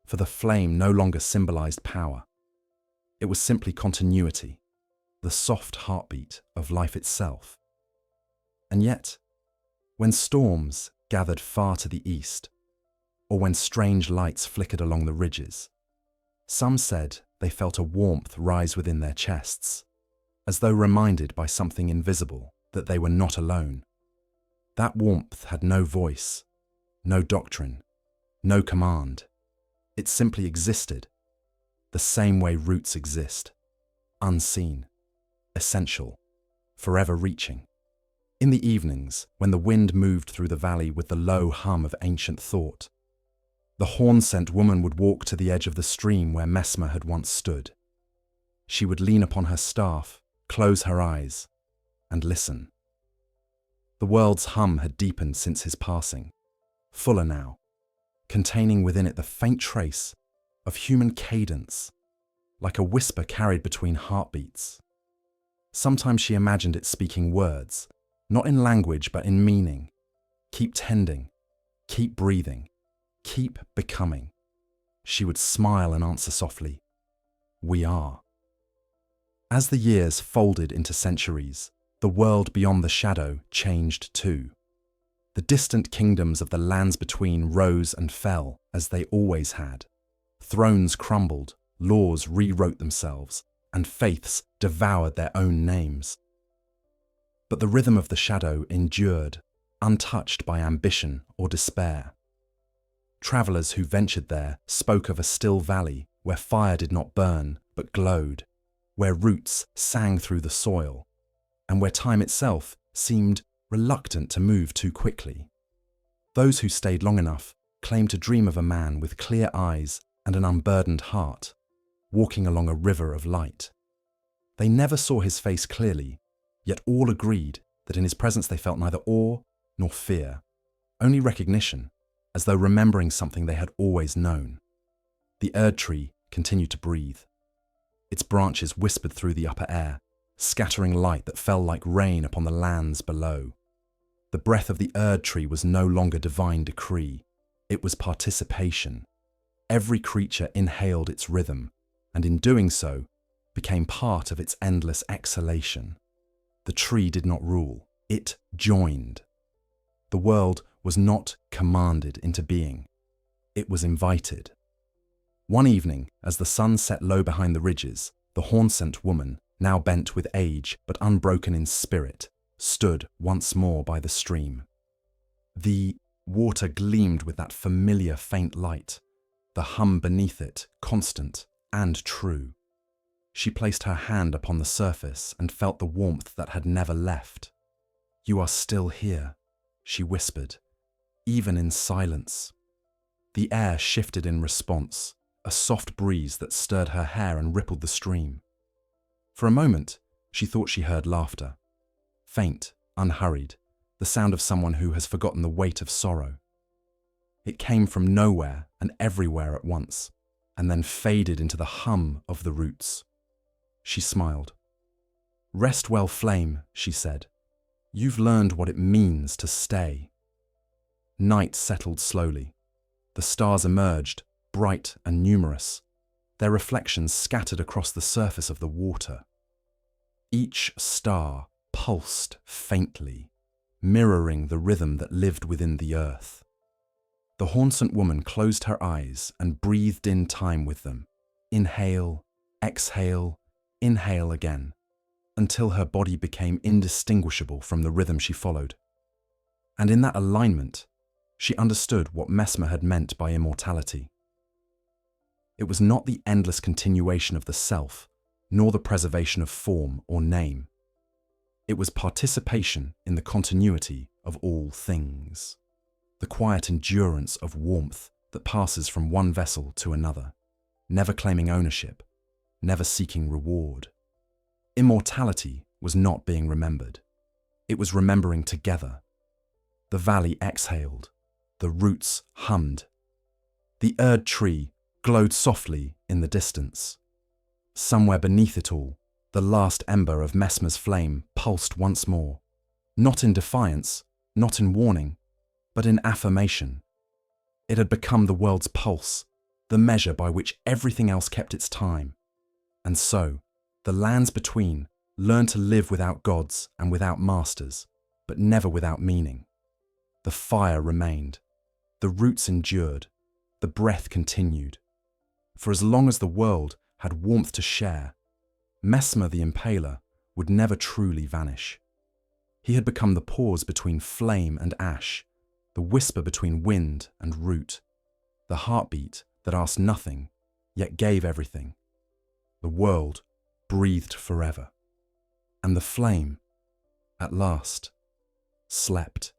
for the flame no longer symbolized power. It was simply continuity, the soft heartbeat of life itself. And yet, when storms gathered far to the east, or when strange lights flickered along the ridges, some said they felt a warmth rise within their chests, as though reminded by something invisible that they were not alone. That warmth had no voice, no doctrine, no command. It simply existed, the same way roots exist, unseen, essential, forever reaching. In the evenings, when the wind moved through the valley with the low hum of ancient thought, the horn-scent woman would walk to the edge of the stream where Messmer had once stood. She would lean upon her staff, close her eyes, and listen. The world's hum had deepened since his passing, fuller now, containing within it the faint trace of human cadence, like a whisper carried between heartbeats. Sometimes she imagined it speaking words, not in language but in meaning. Keep tending, keep breathing, keep becoming. She would smile and answer softly, "We are." As the years folded into centuries, the world beyond the shadow changed too. The distant kingdoms of the lands between rose and fell as they always had. Thrones crumbled, laws rewrote themselves, and faiths devoured their own names. But the rhythm of the shadow endured, untouched by ambition or despair. Travellers who ventured there spoke of a still valley where fire did not burn but glowed, where roots sang through the soil, and where time itself seemed reluctant to move too quickly. Those who stayed long enough claimed to dream of a man with clear eyes and an unburdened heart, walking along a river of light. They never saw his face clearly, yet all agreed that in his presence they felt neither awe nor fear, only recognition, as though remembering something they had always known. The Erdtree continued to breathe. Its branches whispered through the upper air, scattering light that fell like rain upon the lands below. The breath of the Erdtree was no longer divine decree, it was participation. Every creature inhaled its rhythm, and in doing so, became part of its endless exhalation. The tree did not rule, it joined. The world was not commanded into being, it was invited. One evening, as the sun set low behind the ridges, the horn-scent woman, now bent with age but unbroken in spirit, stood once more by the stream. The water gleamed with that familiar faint light, the hum beneath it constant and true. She placed her hand upon the surface and felt the warmth that had never left. "You are still here," she whispered, even in silence. The air shifted in response, a soft breeze that stirred her hair and rippled the stream. For a moment, she thought she heard laughter. Faint, unhurried, the sound of someone who has forgotten the weight of sorrow. It came from nowhere and everywhere at once, and then faded into the hum of the roots. She smiled. "Rest well, flame," she said. "You've learned what it means to stay." Night settled slowly. The stars emerged, bright and numerous, their reflections scattered across the surface of the water. Each star pulsed faintly, mirroring the rhythm that lived within the earth. The Hauncent woman closed her eyes and breathed in time with them. Inhale, exhale, inhale again, until her body became indistinguishable from the rhythm she followed. And in that alignment, she understood what Messmer had meant by immortality. It was not the endless continuation of the self, nor the preservation of form or name. It was participation in the continuity of all things, the quiet endurance of warmth that passes from one vessel to another, never claiming ownership, never seeking reward. Immortality was not being remembered. It was remembering together. The valley exhaled, the roots hummed. The Erdtree glowed softly in the distance. Somewhere beneath it all, the last ember of Messmer's flame pulsed once more, not in defiance, not in warning, but in affirmation. It had become the world's pulse, the measure by which everything else kept its time. And so, the lands between learned to live without gods and without masters, but never without meaning. The fire remained, the roots endured, the breath continued. For as long as the world had warmth to share, Messmer the Impaler would never truly vanish. He had become the pause between flame and ash, the whisper between wind and root, the heartbeat that asked nothing, yet gave everything. The world breathed forever, and the flame, at last, slept.